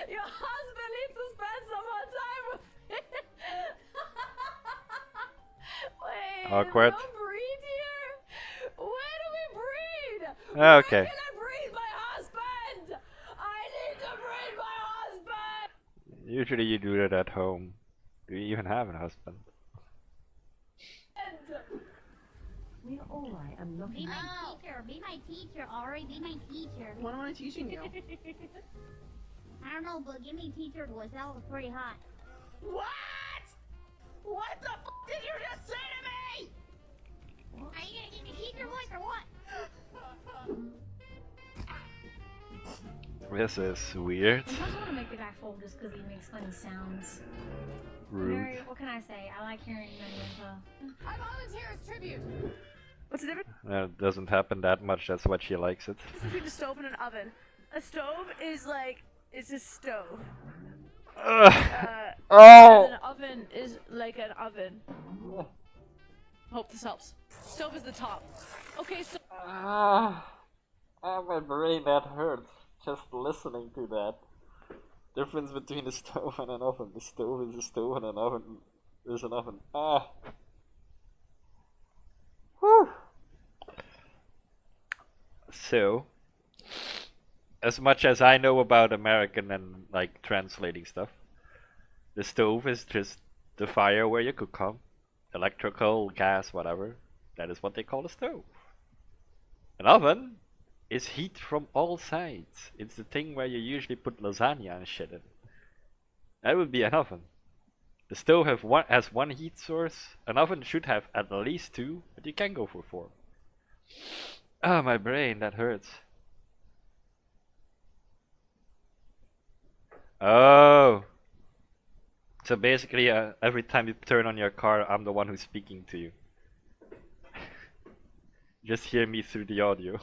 Speaker 21: Your husband needs to spend some more time with me. Wait,
Speaker 3: Awkward.
Speaker 21: we don't breed here? Where do we breed?
Speaker 3: Okay.
Speaker 21: Where can I breed my husband? I need to breed my husband!
Speaker 3: Usually you do that at home. Do you even have a husband?
Speaker 1: We're alright, I'm not.
Speaker 9: Be my teacher, be my teacher, Ari, be my teacher.
Speaker 1: What am I teaching you?
Speaker 9: I don't know, but give me teacher voice, that was pretty hot.
Speaker 10: What? What the f did you just say to me? Are you gonna give me teacher voice or what?
Speaker 3: This is weird.
Speaker 9: I just want to make the guy fold just because he makes funny sounds.
Speaker 3: Rude.
Speaker 9: Mary, what can I say? I like hearing many info.
Speaker 10: I volunteer as tribute.
Speaker 2: What's the difference
Speaker 3: It doesn't happen that much, that's why she likes it.
Speaker 2: between a stove and an oven? A stove is like, it's a stove.
Speaker 3: Oh!
Speaker 2: And an oven is like an oven. Hope this helps. Stove is the top. Okay, so...
Speaker 3: My brain, that hurts. Just listening to that. Difference between a stove and an oven. The stove is a stove and an oven is an oven. Whew. So, as much as I know about American and like translating stuff, the stove is just the fire where you cook on. Electrical, gas, whatever. That is what they call a stove. An oven is heat from all sides. It's the thing where you usually put lasagna and shit in. That would be an oven. The stove has one heat source. An oven should have at least two, but you can go for four. Ah, my brain, that hurts. Oh. So basically, every time you turn on your car, I'm the one who's speaking to you. Just hear me through the audio.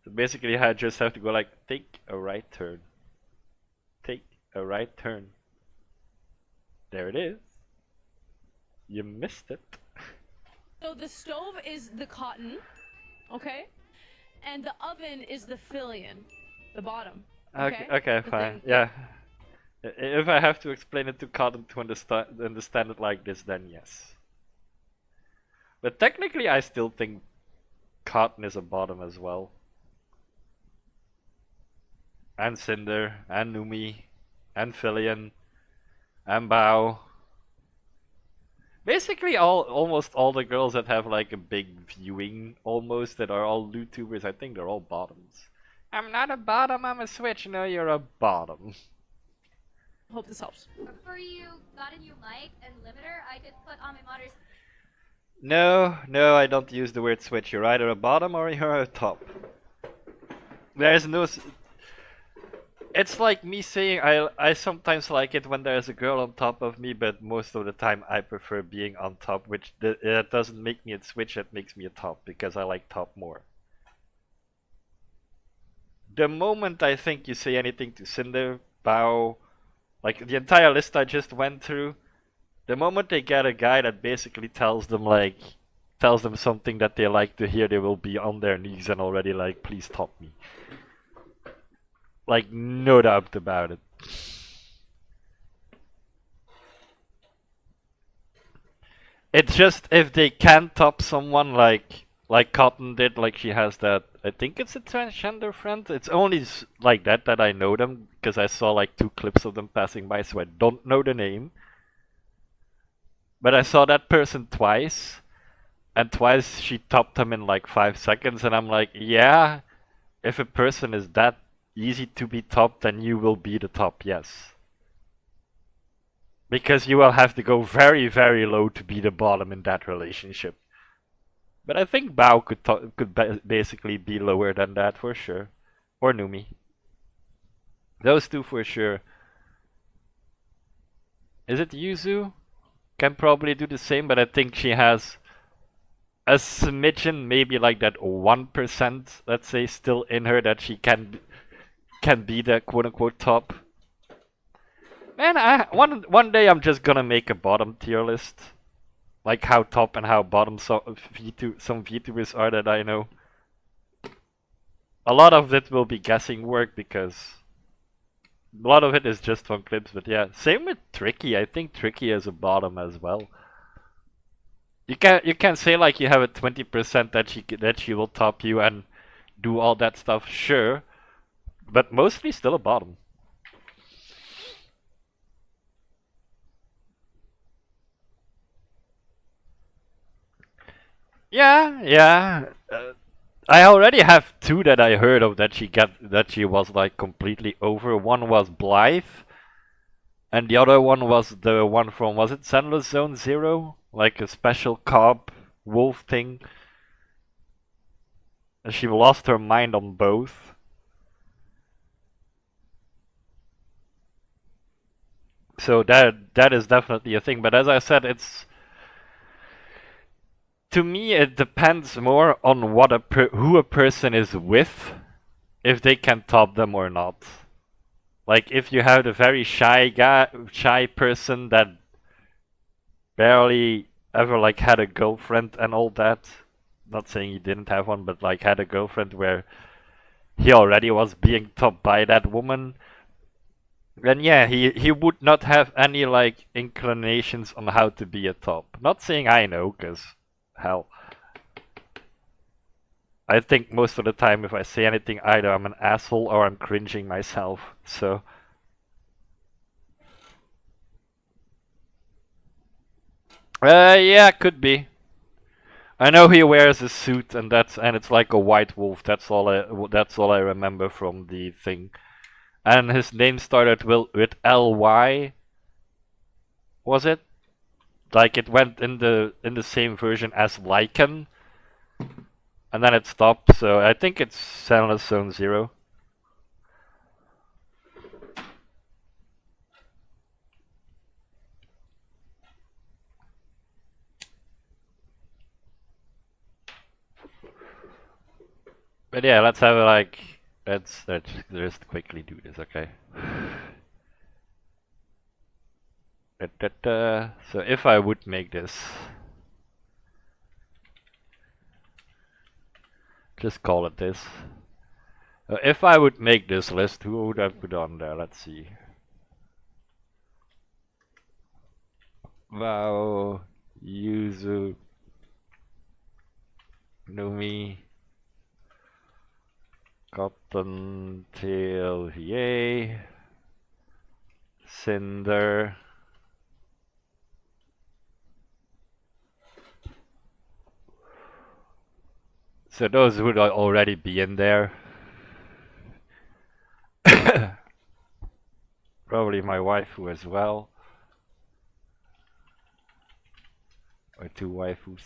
Speaker 3: So basically I just have to go like, take a right turn. Take a right turn. There it is. You missed it.
Speaker 2: So the stove is the cotton, okay? And the oven is the fillion, the bottom.
Speaker 3: Okay, fine. Yeah. If I have to explain it to Cotton to understand it like this, then yes. But technically I still think cotton is a bottom as well. and Cinder, and Numi, and Fillion, and Bao. Basically, almost all the girls that have like a big viewing, almost, that are all YouTubers, I think they're all bottoms. I'm not a bottom, I'm a switch. No, you're a bottom.
Speaker 19: Hope this helps.
Speaker 9: Before you got a new mic and limiter, I could put on my monitor's.
Speaker 3: No, I don't use the word switch. You're either a bottom or you're a top. There's no. It's like me saying I sometimes like it when there's a girl on top of me, but most of the time I prefer being on top, which that doesn't make me a switch, it makes me a top, because I like top more. The moment I think you say anything to Cinder, Bao, like the entire list I just went through, the moment they get a guy that basically tells them something that they like to hear, they will be on their knees and already like, please top me. Like, no doubt about it. It's just if they can top someone like Cotton did, like she has that, I think it's a transgender friend. It's only like that I know them, because I saw like 2 clips of them passing by, so I don't know the name. But I saw that person twice, and twice she topped him in like 5 seconds, and I'm like, yeah, if a person is that easy to be topped, then you will be the top, yes. Because you will have to go very, very low to be the bottom in that relationship. But I think Bao could basically be lower than that for sure. Or Numi. Those two for sure. Is it Yuzu? Can probably do the same, but I think she has a smidgen, maybe like that 1%, let's say, still in her, that she can be the quote-unquote top. Man, one day I'm just gonna make a bottom tier list. Like how top and how bottom some VTubers are that I know. A lot of it will be guessing work, because a lot of it is just from clips, but yeah. Same with Tricky. I think Tricky is a bottom as well. You can say like you have a 20% that she will top you and do all that stuff, sure. But mostly still a bottom. Yeah. I already have 2 that I heard of that she was like completely over. One was Blythe, and the other one was the one from, was it Sandless Zone Zero? Like a special cop wolf thing. And she lost her mind on both. So that is definitely a thing. But as I said, to me it depends more on what who a person is with, if they can top them or not. Like if you have a very shy person that barely ever like had a girlfriend and all that. Not saying he didn't have one, but like had a girlfriend where he already was being topped by that woman. Then yeah, he would not have any like inclinations on how to be a top. Not saying I know, cause hell, I think most of the time if I say anything, either I'm an asshole or I'm cringing myself. So. Yeah, could be. I know he wears a suit, and it's like a white wolf. That's all I remember from the thing. And his name started with LY. Was it? Like it went in the same version as Lycan, and then it stopped. So I think it's Sandless Zone Zero. But yeah, let's have let's just quickly do this, okay? So if I would make this, just call it this. If I would make this list, who would I put on there? Let's see. Wow, Yuzu, Numi, Cottontail, yay. Cinder. So those would already be in there. Probably my waifu as well. Or two waifus.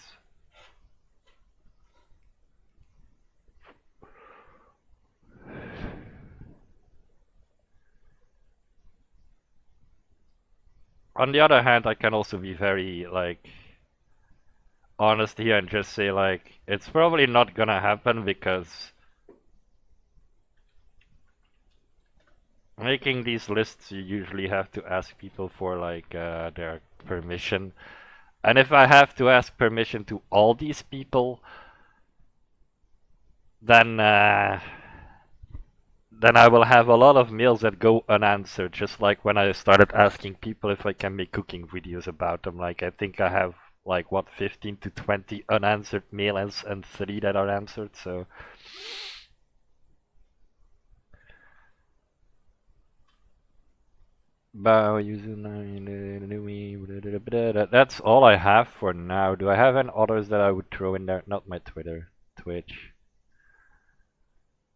Speaker 3: On the other hand, I can also be very, like, honest here and just say, like, it's probably not gonna happen because making these lists you usually have to ask people for, like, their permission. And if I have to ask permission to all these people, then I will have a lot of mails that go unanswered, just like when I started asking people if I can make cooking videos about them. Like, I think I have, like, what, 15 to 20 unanswered mails and 3 that are answered, so... That's all I have for now. Do I have any others that I would throw in there? Not my Twitter. Twitch.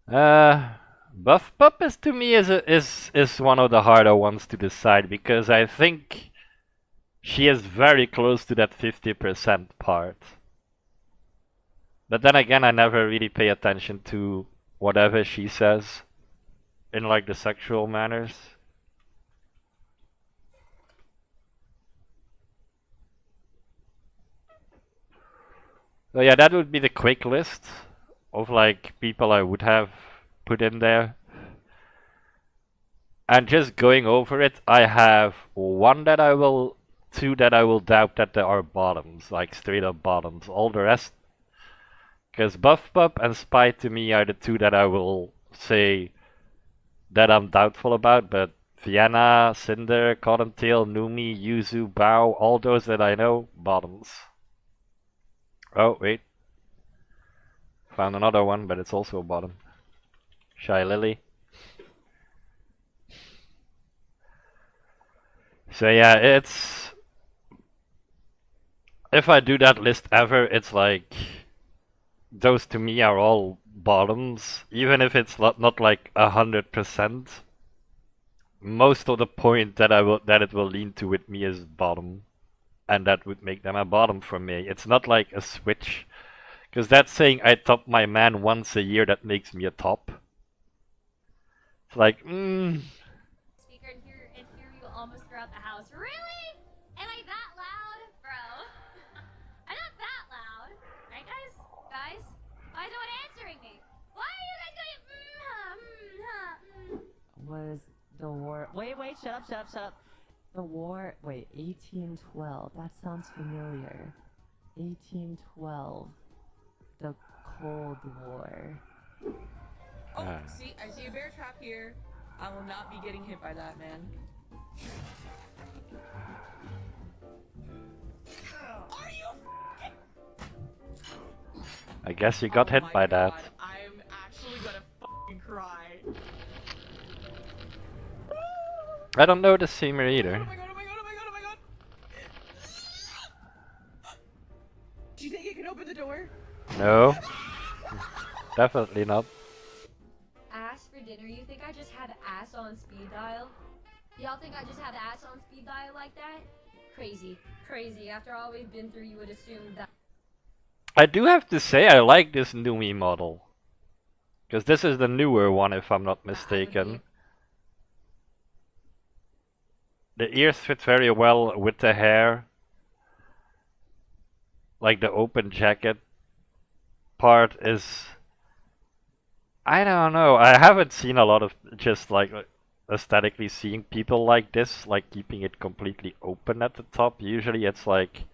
Speaker 3: Buff Pup is to me is one of the harder ones to decide because I think she is very close to that 50% part. But then again, I never really pay attention to whatever she says in like the sexual manners. So yeah, that would be the quick list of like people I would have put in there. And just going over it, I have two that I will doubt that there are bottoms, like straight up bottoms. All the rest, because Buff Pup and Spy to me are the two that I will say that I'm doubtful about, but Vienna, Cinder, Cottontail, Numi, Yuzu, Bao, all those that I know, bottoms. Oh, wait. Found another one, but it's also a bottom. Shy Lily. So yeah, it's... If I do that list ever, it's like... Those to me are all bottoms, even if it's not like 100%. Most of the point that it will lean to with me is bottom. And that would make them a bottom for me. It's not like a switch. Because that's saying I top my man once a year, that makes me a top. It's like,
Speaker 9: Speaker and hear you almost throughout the house. Really? Am I that loud? Bro. I'm not that loud. Right, guys? Guys? Why is no one answering me? Why are you guys going,
Speaker 15: Was the war... Wait, shut up. The war... Wait, 1812. That sounds familiar. 1812. The Cold War.
Speaker 12: Oh, see, I see a bear trap here. I will not be getting hit by that, man. Are you
Speaker 3: I guess you got hit by that.
Speaker 12: I'm actually gonna fucking cry.
Speaker 3: I don't know the seamer either.
Speaker 12: Do you think you can open the door?
Speaker 3: No. Definitely not.
Speaker 21: Ass for dinner? You think I just have ass on speed dial? Y'all think I just have ass on speed dial like that? Crazy. After all we've been through, you would assume that.
Speaker 3: I do have to say I like this Numi model. Because this is the newer one if I'm not mistaken. The ears fit very well with the hair. Like the open jacket part is... I don't know, I haven't seen a lot of just like aesthetically seeing people like this, like keeping it completely open at the top. Usually it's like...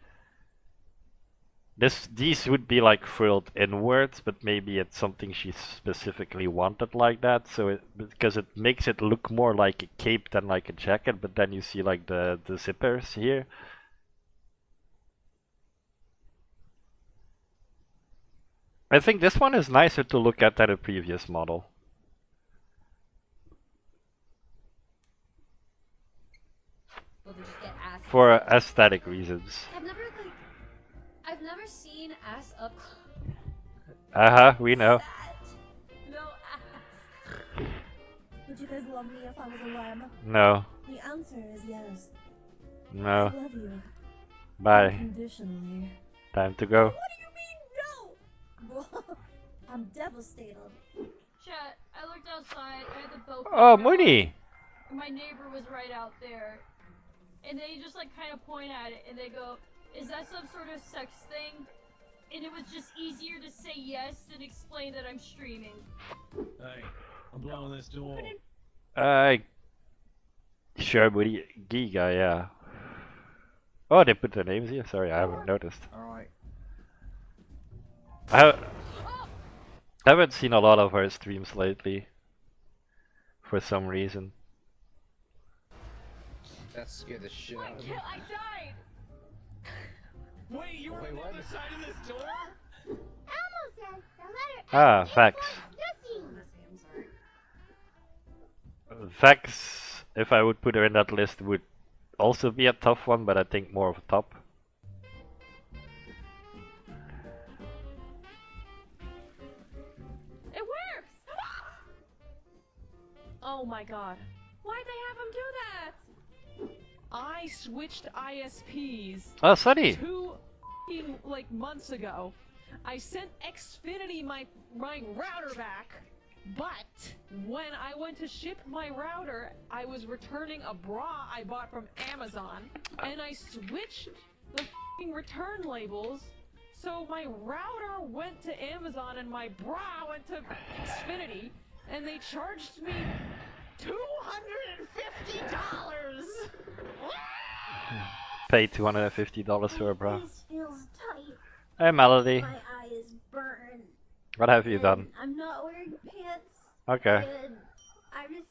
Speaker 3: These would be like frilled inwards, but maybe it's something she specifically wanted like that, so because it makes it look more like a cape than like a jacket, but then you see like the zippers here. I think this one is nicer to look at than a previous model. For aesthetic reasons.
Speaker 9: I've never seen ass up.
Speaker 3: We know.
Speaker 9: No ass.
Speaker 10: Would you guys love me if I was a lamb?
Speaker 3: No.
Speaker 10: The answer is yes.
Speaker 3: No.
Speaker 10: I love you.
Speaker 3: Bye.
Speaker 10: Unconditionally.
Speaker 3: Time to go.
Speaker 10: What do you mean no? I'm devastated.
Speaker 7: Chat, I looked outside, I had the boat.
Speaker 3: Oh, Mooney!
Speaker 7: My neighbor was right out there. And they just like kind of point at it and they go, is that some sort of sex thing? And it was just easier to say yes than explain that I'm streaming.
Speaker 5: Hey, I'm blowing this door.
Speaker 3: Sure, Mooney. Giga, yeah. Oh, they put their names here? Sorry, I haven't noticed.
Speaker 5: Alright.
Speaker 3: I haven't seen a lot of her streams lately. For some reason.
Speaker 13: That scared the shit out of me.
Speaker 7: I died!
Speaker 5: Wait, you were on the other side of this door?
Speaker 11: Elmo says the letter
Speaker 3: Ah,
Speaker 11: S
Speaker 3: facts. Facts, if I would put her in that list, would also be a tough one, but I think more of a top.
Speaker 7: It works! Oh my god. Why'd they have him do that? I switched ISPs.
Speaker 3: Oh, Sunny!
Speaker 7: 2 like months ago. I sent Xfinity my router back, but when I went to ship my router, I was returning a bra I bought from Amazon, and I switched the return labels, so my router went to Amazon and my bra went to Xfinity, and they charged me $250.
Speaker 3: Pay $250 for a bra.
Speaker 11: This feels tight.
Speaker 3: Hey, Melody.
Speaker 11: My eye is burned.
Speaker 3: What have you done?
Speaker 11: I'm not wearing pants.
Speaker 3: Okay.
Speaker 11: And I'm just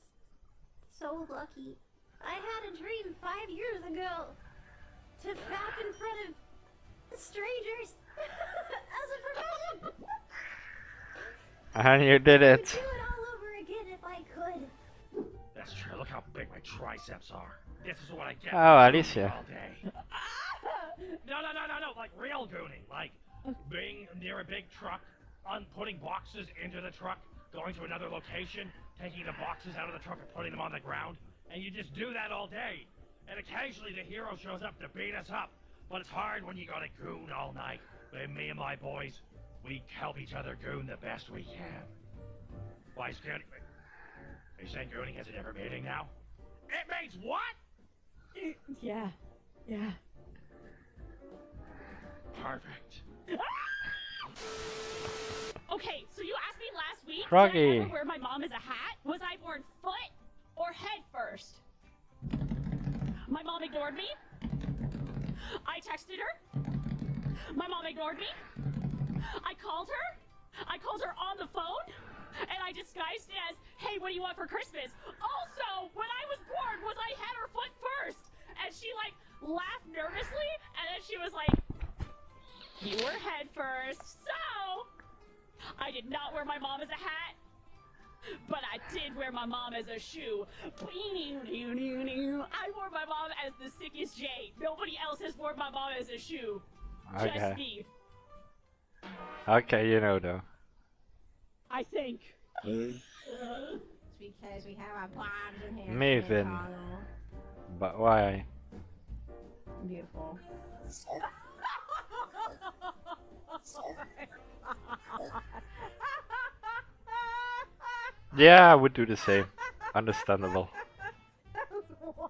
Speaker 11: so lucky. I had a dream 5 years ago to fap in front of strangers as a profession.
Speaker 3: And you did
Speaker 11: I
Speaker 3: it.
Speaker 11: would do it all over again if I could.
Speaker 5: That's true. Look how big my triceps are. This is what I get.
Speaker 3: Oh, Alicia.
Speaker 5: All day. No, like real gooning. Like being near a big truck, putting boxes into the truck, going to another location, taking the boxes out of the truck and putting them on the ground. And you just do that all day. And occasionally the hero shows up to beat us up. But it's hard when you gotta goon all night. But me and my boys, we help each other goon the best we can. Why is gooning? Are you saying gooning has a different meaning now? It means what?
Speaker 7: Yeah.
Speaker 5: Perfect.
Speaker 7: Okay, so you asked me last week,
Speaker 3: Froggy.
Speaker 7: did I ever wear my mom as a hat? Was I born foot or head first? My mom ignored me. I texted her. My mom ignored me. I called her. I called her on the phone. And I disguised it as, hey, what do you want for Christmas? Also, when I was born, was I head or foot first? And she, like, laughed nervously, and then she was like, you were head first. So, I did not wear my mom as a hat, but I did wear my mom as a shoe. I wore my mom as the sickest J. Nobody else has worn my mom as a shoe.
Speaker 3: Okay.
Speaker 7: Just me.
Speaker 3: Okay, you know though.
Speaker 7: I think.
Speaker 9: It's because we have our blondes in here.
Speaker 3: Maven. But why?
Speaker 8: Beautiful.
Speaker 3: Yeah, I would do the same. Understandable.
Speaker 8: That was wild.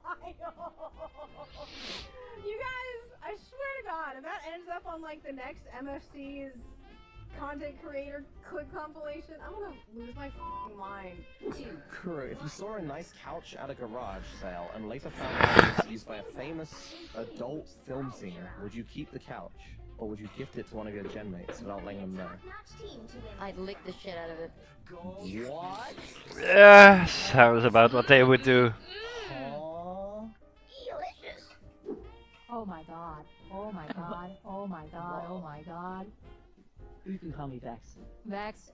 Speaker 8: You guys, I swear to God, if that ends up on like the next MFC's content creator clip compilation, I'm gonna lose my f***ing mind.
Speaker 13: Crew, if you saw a nice couch at a garage sale and later found out it was used by a famous adult film singer, would you keep the couch? Or would you gift it to one of your gen mates without letting them know?
Speaker 15: I'd lick the shit out of it.
Speaker 13: What?
Speaker 3: Yes, that was about what they would do.
Speaker 9: Oh my god. Oh my god. Oh my god. Oh my god.
Speaker 14: You can call me Vex.
Speaker 9: Vex.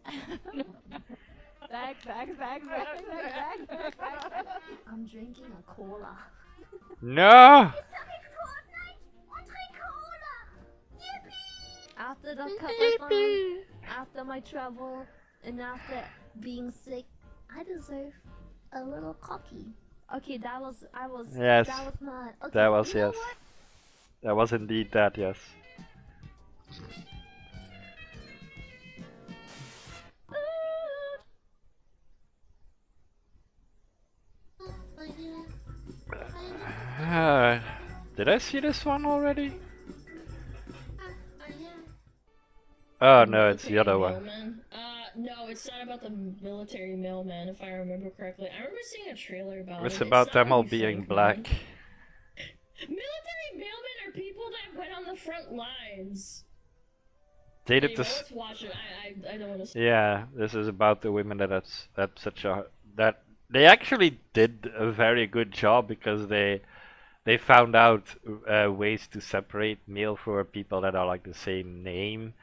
Speaker 9: Vex.
Speaker 11: I'm drinking a cola.
Speaker 3: No!
Speaker 21: little cup of wine after my travel and after being sick. I deserve a little coffee. Okay,
Speaker 3: Yes.
Speaker 21: that was not. Okay,
Speaker 3: That was
Speaker 21: you know
Speaker 3: yes.
Speaker 21: what?
Speaker 3: That was indeed that, yes. Did I see this one already? Oh no, it's the other one.
Speaker 7: Mailman? No, it's not about the military mailman, if I remember correctly. I remember seeing a trailer about
Speaker 3: It's
Speaker 7: it.
Speaker 3: about
Speaker 7: It's not
Speaker 3: them all
Speaker 7: really
Speaker 3: being
Speaker 7: fake,
Speaker 3: black.
Speaker 7: man. Military mailmen are people that went on the front lines.
Speaker 3: They did
Speaker 7: Anyway,
Speaker 3: this.
Speaker 7: let's watch it. I don't want to.
Speaker 3: Yeah, this is about the women that's such a that they actually did a very good job because they found out ways to separate male for people that are like the same name,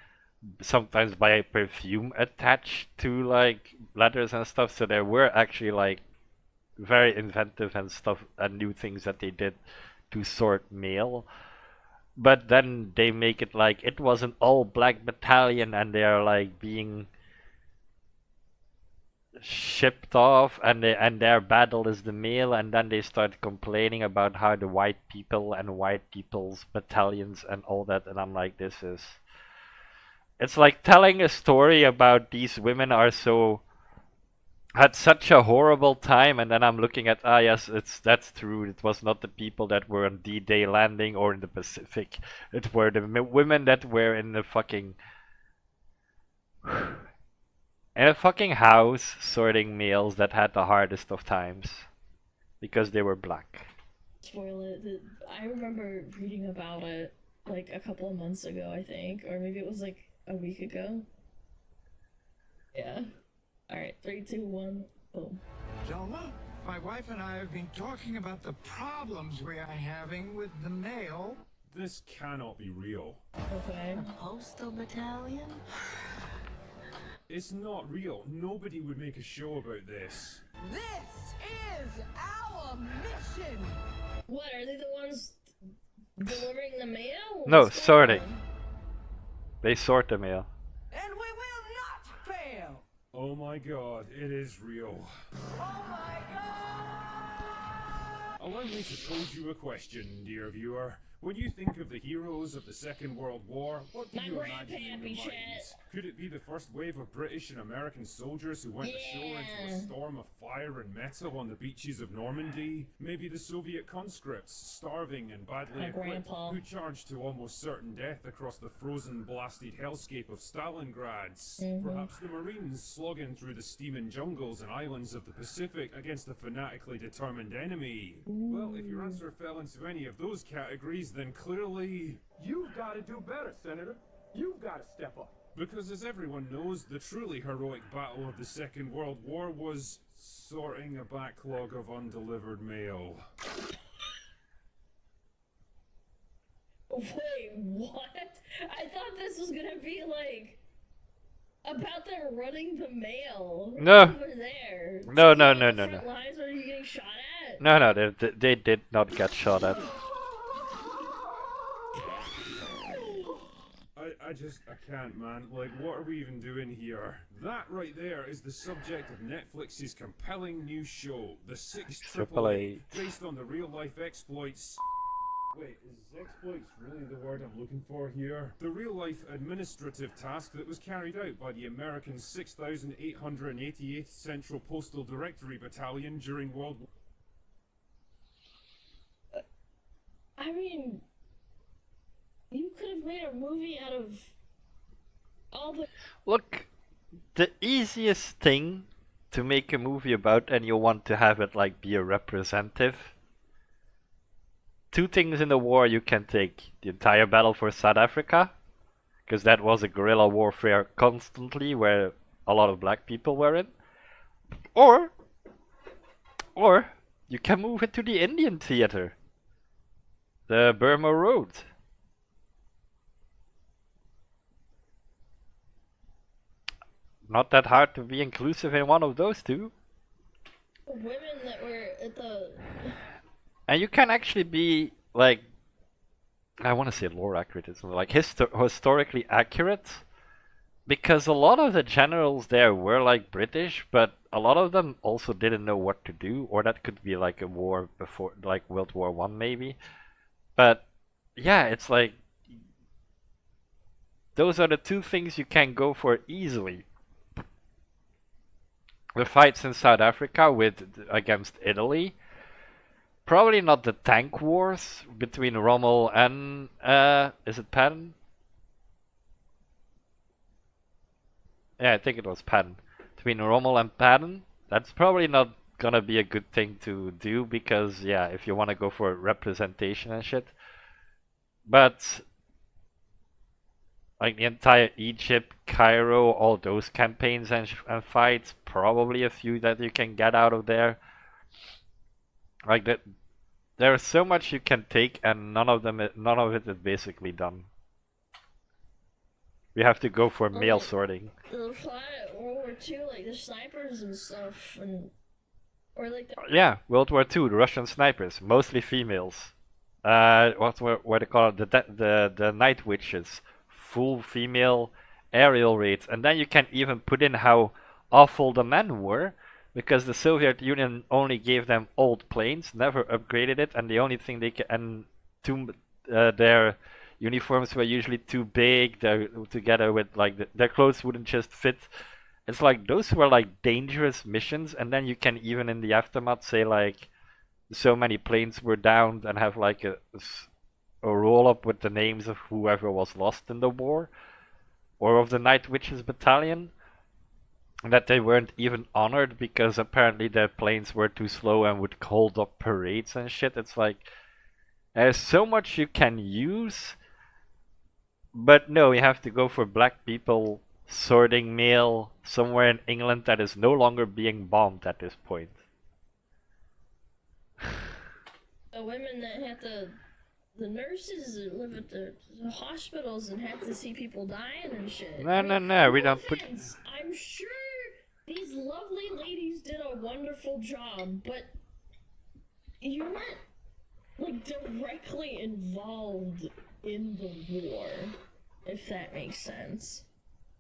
Speaker 3: sometimes by a perfume attached to like letters and stuff. So there were actually like very inventive and stuff and new things that they did to sort male. But then they make it like it was an all black battalion and they're like being shipped off and their battle is the male, and then they start complaining about how the white people and white people's battalions and all that, and I'm like, it's like telling a story about these women are so had such a horrible time, and then I'm looking at yes, that's true. It was not the people that were on D-Day landing or in the Pacific. It were the women that were in the fucking in a fucking house sorting mails that had the hardest of times because they were black.
Speaker 7: Spoil it. I remember reading about it like a couple of months ago, I think, or maybe it was like a week ago. Yeah. All right, 3, 2, 1, boom.
Speaker 6: Zelma, my wife and I have been talking about the problems we are having with the mail.
Speaker 20: This cannot be real.
Speaker 7: Okay.
Speaker 15: A postal battalion?
Speaker 20: It's not real. Nobody would make a show about this.
Speaker 22: This is our mission.
Speaker 7: What, are they the ones delivering the mail?
Speaker 3: No,
Speaker 7: What's going
Speaker 3: sorting.
Speaker 7: on?
Speaker 3: They sort the mail.
Speaker 22: And we will not fail.
Speaker 20: Oh my god, it is real.
Speaker 22: Oh my God.
Speaker 20: Allow me to pose you a question, dear viewer. When you think of the heroes of the Second World War, what do you imagine in your minds? Could it be the first wave of British and American soldiers who went ashore into a storm of fire and metal on the beaches of Normandy? Maybe the Soviet conscripts, starving and badly
Speaker 7: My
Speaker 20: equipped,
Speaker 7: grandpa.
Speaker 20: who charged to almost certain death across the frozen, blasted hellscape of Stalingrad? Perhaps the Marines slogging through the steaming jungles and islands of the Pacific against a fanatically determined enemy? Well, if your answer fell into any of those categories, then clearly
Speaker 23: You've got to do better, Senator. You've got to step up.
Speaker 20: because as everyone knows, the truly heroic battle of the Second World War was sorting a backlog of undelivered mail.
Speaker 7: Wait, what? I thought this was gonna be like about them running the mail.
Speaker 3: No.
Speaker 7: Over there.
Speaker 3: No,
Speaker 7: So,
Speaker 3: no,
Speaker 7: like,
Speaker 3: no,
Speaker 7: the
Speaker 3: no,
Speaker 7: front
Speaker 3: no.
Speaker 7: lines where you're getting shot at?
Speaker 3: No, they did not get shot at.
Speaker 20: I can't, man. Like, what are we even doing here? That right there is the subject of Netflix's compelling new show, The 688, based on the real-life exploits. Wait, is exploits really the word I'm looking for here? The real-life administrative task that was carried out by the American 6,888th Central Postal Directory Battalion during World War.
Speaker 7: I mean, you could have made a movie out of all the.
Speaker 3: Look, the easiest thing to make a movie about, and you want to have it like be a representative. Two things in the war you can take: the entire battle for South Africa, because that was a guerrilla warfare constantly where a lot of black people were in, or you can move it to the Indian theater, the Burma Road. Not that hard to be inclusive in one of those two.
Speaker 7: Women that were at the.
Speaker 3: And you can actually be like I want to say lore accurate, it's like historically accurate, because a lot of the generals there were like British, but a lot of them also didn't know what to do, or that could be like a war before, like World War One maybe. But yeah, it's like those are the two things you can go for easily. The fights in South Africa against Italy. Probably not the tank wars between Rommel and is it Patton? Yeah, I think it was Patton. Between Rommel and Patton, that's probably not gonna be a good thing to do because yeah, if you want to go for representation and shit. But like the entire Egypt, Cairo, all those campaigns and fights, probably a few that you can get out of there. Like that, there's so much you can take, and none of it is basically done. We have to go for mail sorting.
Speaker 4: The fight at World War II, like the snipers and stuff, or like the...
Speaker 3: Yeah, World War II, the Russian snipers, mostly females. What they call it, the night witches, full female aerial raids, and then you can even put in how awful the men were, because the Soviet Union only gave them old planes, never upgraded it, and the only thing they can their uniforms were usually too big. Together with like their clothes wouldn't just fit. It's like those were like dangerous missions, and then you can even in the aftermath say like so many planes were downed and have like a roll up with the names of whoever was lost in the war, or of the Night Witches battalion, that they weren't even honored because apparently their planes were too slow and would hold up parades and shit. It's like there's so much you can use, but no, you have to go for black people sorting mail somewhere in England that is no longer being bombed at this point.
Speaker 4: The women that had the nurses that live at the hospitals and had to see people dying and shit.
Speaker 3: No, we don't put...
Speaker 4: I'm sure these lovely ladies did a wonderful job, but you weren't, like, directly involved in the war, if that makes sense.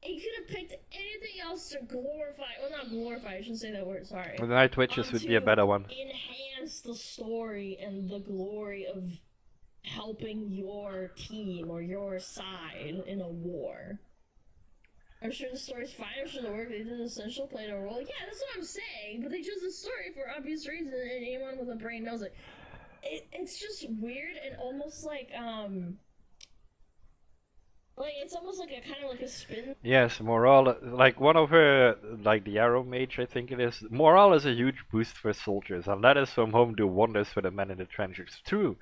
Speaker 4: You could have picked anything else to glorify, well, not glorify, I shouldn't say that word, sorry.
Speaker 3: The Night Witches would be a better one.
Speaker 4: Enhance the story and the glory of helping your team or your side in a war. I'm sure the story's fine, I'm sure the work they did essential played a role. Yeah, that's what I'm saying, but they chose the story for obvious reasons, and anyone with a brain knows it. It's just weird and almost like it's almost like a kind of like a spin.
Speaker 3: Yes, morale, like one of her, like the Arrow Mage, I think it is. Morale is a huge boost for soldiers, and letters from home do wonders for the men in the trenches. True.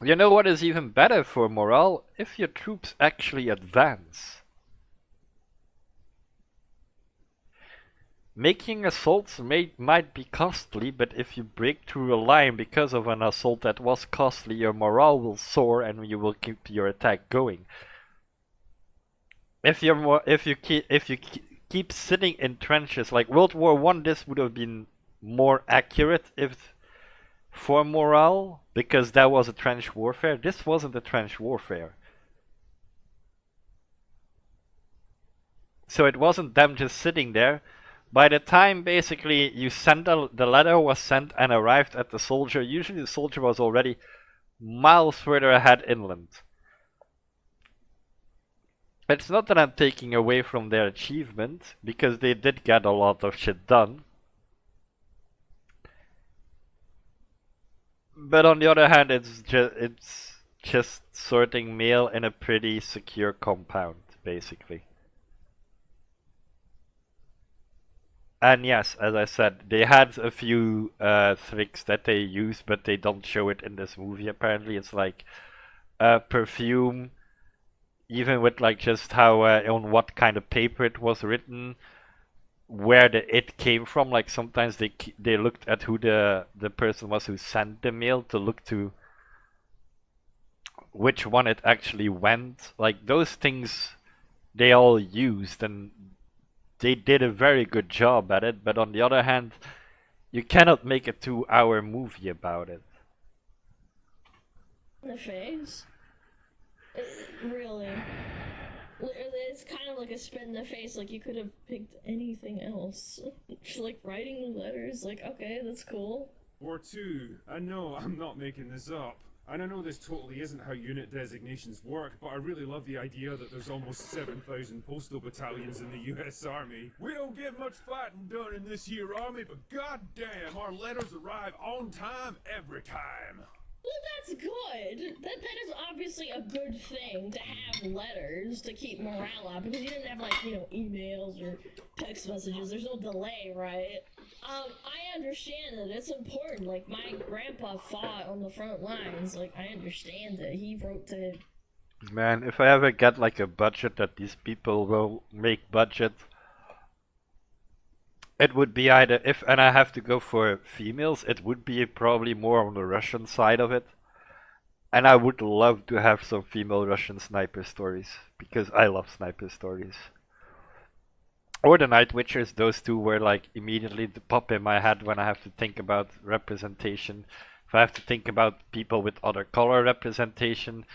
Speaker 3: You know what is even better for morale? If your troops actually advance. Making assaults might be costly, but if you break through a line because of an assault that was costly, your morale will soar and you will keep your attack going. If you keep sitting in trenches, like World War One, this would have been more accurate if for morale, because that was a trench warfare. This wasn't a trench warfare. So it wasn't them just sitting there. By the time basically you sent the letter was sent and arrived at the soldier, usually the soldier was already miles further ahead inland. It's not that I'm taking away from their achievement, because they did get a lot of shit done. But on the other hand, it's just sorting mail in a pretty secure compound, basically. And yes, as I said, they had a few tricks that they used, but they don't show it in this movie. Apparently, it's like perfume, even with like just how on what kind of paper it was written, where the it came from. Like sometimes they looked at who the person was who sent the mail to look to which one it actually went. Like those things, they all used and they did a very good job at it, but on the other hand, you cannot make a 2-hour movie about it.
Speaker 4: In the face? Really? It's kind of like a spit in the face, like you could have picked anything else. Like writing letters, like, okay, that's cool.
Speaker 20: Or two. And no, I'm not making this up. And I know this totally isn't how unit designations work, but I really love the idea that there's almost 7,000 postal battalions in the US Army. We don't get much fighting done in this here army, but goddamn, our letters arrive on time every time.
Speaker 4: Well, that's good. That is obviously a good thing to have letters to keep morale up, because you didn't have, like, you know, emails or text messages. There's no delay, right? I understand that it's important. Like, my grandpa fought on the front lines. Like, I understand that he wrote to...
Speaker 3: Man, if I ever get like a budget that these people will make budget, it would be either if, and I have to go for females, it would be probably more on the Russian side of it. And I would love to have some female Russian sniper stories, because I love sniper stories. Or the Night Witchers, those two were like immediately pop in my head when I have to think about representation. If I have to think about people with other color representation,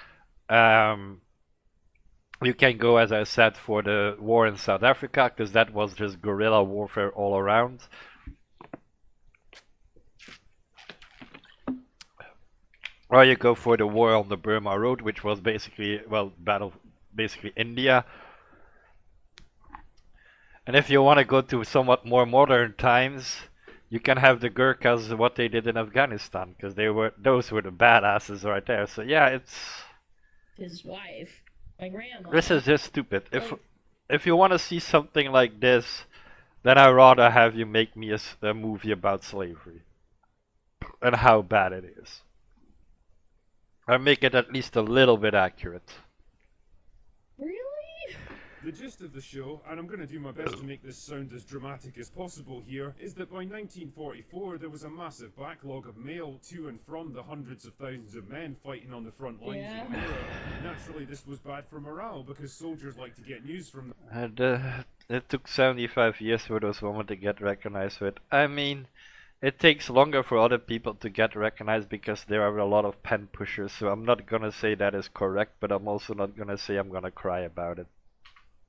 Speaker 3: you can go, as I said, for the war in South Africa, because that was just guerrilla warfare all around. Or you go for the war on the Burma Road, which was basically, well, basically India. And if you want to go to somewhat more modern times, you can have the Gurkhas, what they did in Afghanistan, because those were the badasses right there. So yeah, it's...
Speaker 4: His wife. My grandma.
Speaker 3: This is just stupid. If you want to see something like this, then I'd rather have you make me a movie about slavery. And how bad it is. Or make it at least a little bit accurate.
Speaker 4: Really?
Speaker 20: The gist of the show, and I'm going to do my best to make this sound as dramatic as possible here, is that by 1944 there was a massive backlog of mail to and from the hundreds of thousands of men fighting on the front lines in Europe. Naturally, this was bad for morale because soldiers like to get news from them.
Speaker 3: And it took 75 years for those women to get recognized with. I mean, it takes longer for other people to get recognized because there are a lot of pen pushers, so I'm not gonna say that is correct, but I'm also not gonna say I'm gonna cry about it.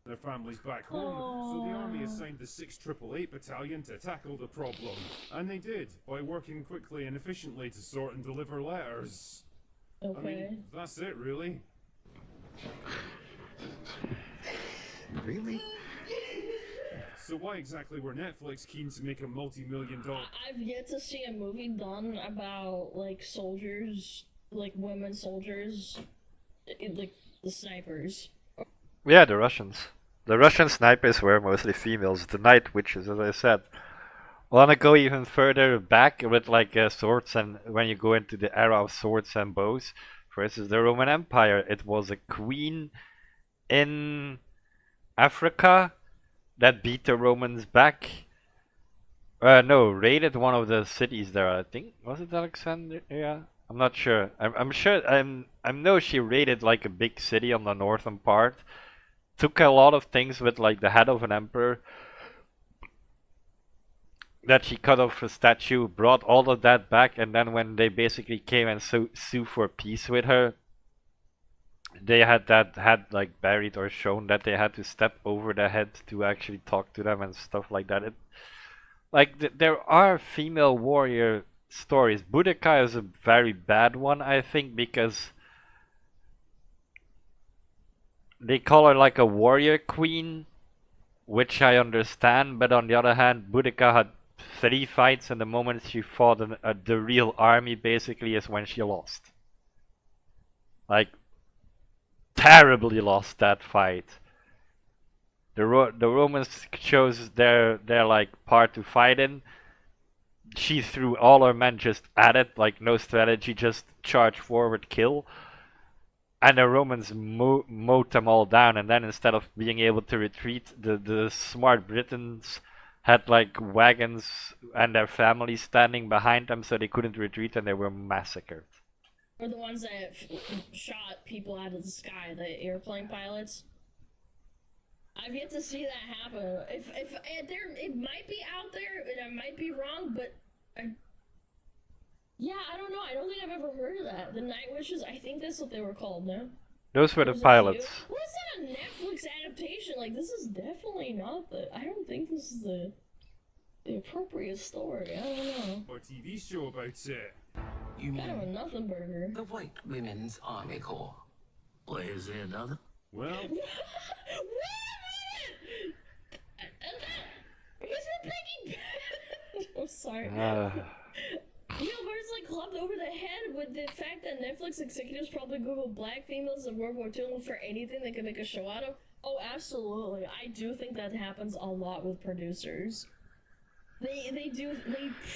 Speaker 20: Their families back home, so the army assigned the 688 Battalion to tackle the problem. And they did, by working quickly and efficiently to sort and deliver letters.
Speaker 4: Okay.
Speaker 20: I mean, that's it, really.
Speaker 6: Really?
Speaker 20: So why exactly were Netflix keen to make a multi-million-dollar...
Speaker 4: I've yet to see a movie done about, like, soldiers, like, women soldiers, like, the snipers.
Speaker 3: Yeah, the Russians. The Russian snipers were mostly females, the Night Witches, as I said. Wanna go even further back with like swords, and when you go into the era of swords and bows, for instance, the Roman Empire, it was a queen in Africa that beat the Romans back. No, raided one of the cities there. I think was it Alexandria? I'm not sure. I'm sure. I know she raided like a big city on the northern part. Took a lot of things with like the head of an emperor that she cut off a statue, brought all of that back, and then when they basically came and sue for peace with her, they had like buried or shown that they had to step over their head to actually talk to them and stuff like that. There are female warrior stories. Boudica is a very bad one, I think, because they call her like a warrior queen, which I understand, but on the other hand, Boudica had 3 fights, and the moment she fought the real army basically is when she lost. Like, terribly lost that fight. The Romans chose their like part to fight in. She threw all her men just at it, like no strategy, just charge forward, kill. And the Romans mowed them all down, and then instead of being able to retreat, the smart Britons had like wagons and their families standing behind them, so they couldn't retreat, and they were massacred.
Speaker 4: Or the ones that shot people out of the sky, the airplane pilots. I've yet to see that happen. If it might be out there, and I might be wrong, but Yeah, I don't know. I don't think I've ever heard of that. The Night Witches. I think that's what they were called. No.
Speaker 3: Those were the
Speaker 4: There's a
Speaker 3: pilots.
Speaker 4: few. What is that? A Netflix adaptation? Like this is definitely not the. I don't think this is the appropriate story. I don't know.
Speaker 20: Or TV show about it.
Speaker 16: You
Speaker 4: Kind of a
Speaker 16: mean
Speaker 4: nothing burger.
Speaker 16: the White Women's Army Corps? Or is there another?
Speaker 20: Well,
Speaker 4: Wait a minute! Is it Breaking Bad? I'm sorry. You know, birds like clubbed over the head with the fact that Netflix executives probably Google black females in World War II and look for anything they can make a show out of. Oh, absolutely. I do think that happens a lot with producers. They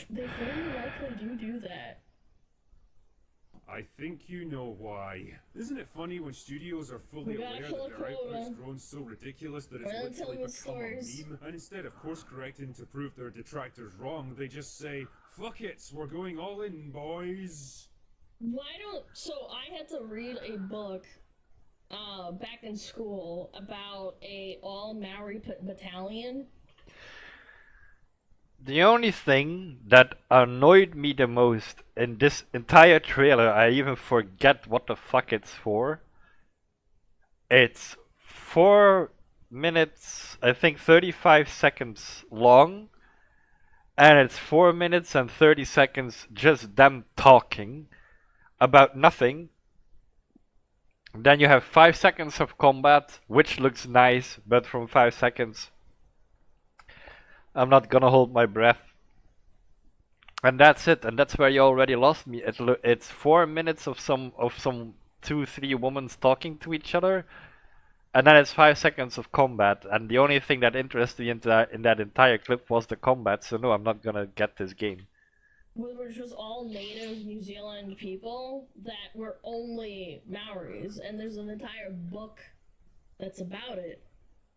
Speaker 4: very likely do that.
Speaker 20: I think you know why. Isn't it funny when studios are fully
Speaker 4: We gotta
Speaker 20: aware
Speaker 4: fill
Speaker 20: that
Speaker 4: a
Speaker 20: their
Speaker 4: quota.
Speaker 20: output's grown so ridiculous that it's
Speaker 4: We're gonna
Speaker 20: literally
Speaker 4: tell
Speaker 20: become
Speaker 4: stories.
Speaker 20: a meme, and instead of course correcting to prove their detractors wrong, they just say, "Fuck it, we're going all in, boys."
Speaker 4: So I had to read a book back in school about a all Maori battalion.
Speaker 3: The only thing that annoyed me the most in this entire trailer, I even forget what the fuck it's for. It's 4 minutes, I think 35 seconds long, and it's 4 minutes and 30 seconds just them talking about nothing. Then you have 5 seconds of combat, which looks nice, but from 5 seconds I'm not gonna hold my breath. And that's it, and that's where you already lost me. It's 4 minutes of some 2-3 women talking to each other, and then it's 5 seconds of combat. And the only thing that interested me in that entire clip was the combat. So no, I'm not gonna get this game.
Speaker 4: Which was all native New Zealand people that were only Maoris, and there's an entire book that's about it.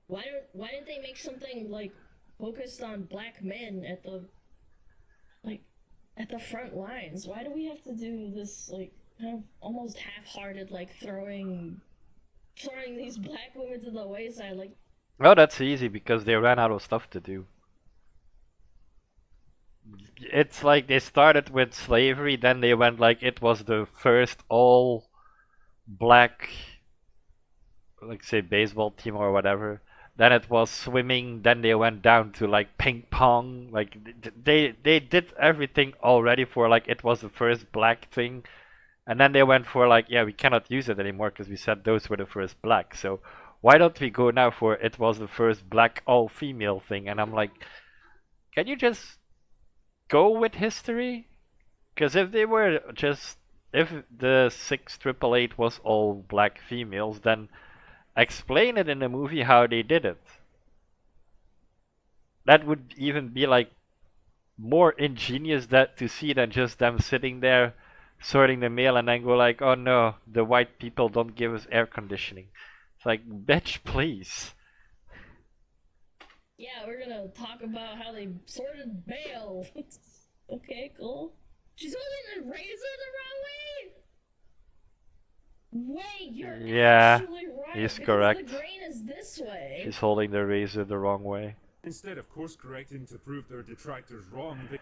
Speaker 4: Why didn't they make something like focused on black men at the front lines? Why do we have to do this like kind of almost half-hearted like throwing these black women to the wayside? Like,
Speaker 3: Oh, that's easy because they ran out of stuff to do. It's like they started with slavery, then they went like it was the first all black, like say baseball team or whatever. Then it was swimming, then they went down to like ping pong. Like they did everything already for like it was the first black thing. And then they went for like, yeah, we cannot use it anymore because we said those were the first black. So why don't we go now for it was the first black all female thing? And I'm like, can you just go with history? Because if they were just, if the 6888 was all black females, then explain it in the movie how they did it. That would even be like more ingenious that to see than just them sitting there sorting the mail and then go like, oh no, the white people don't give us air conditioning. It's like, bitch, please.
Speaker 4: yeah, we're gonna talk about how they sorted mail. Okay, cool. She's holding the razor the wrong way. Wait, you're
Speaker 3: Yeah,
Speaker 4: actually right.
Speaker 3: he's
Speaker 4: because
Speaker 3: correct.
Speaker 4: The grain is this way.
Speaker 3: She's holding the razor the wrong way.
Speaker 20: Instead of course correcting to prove their detractors wrong, they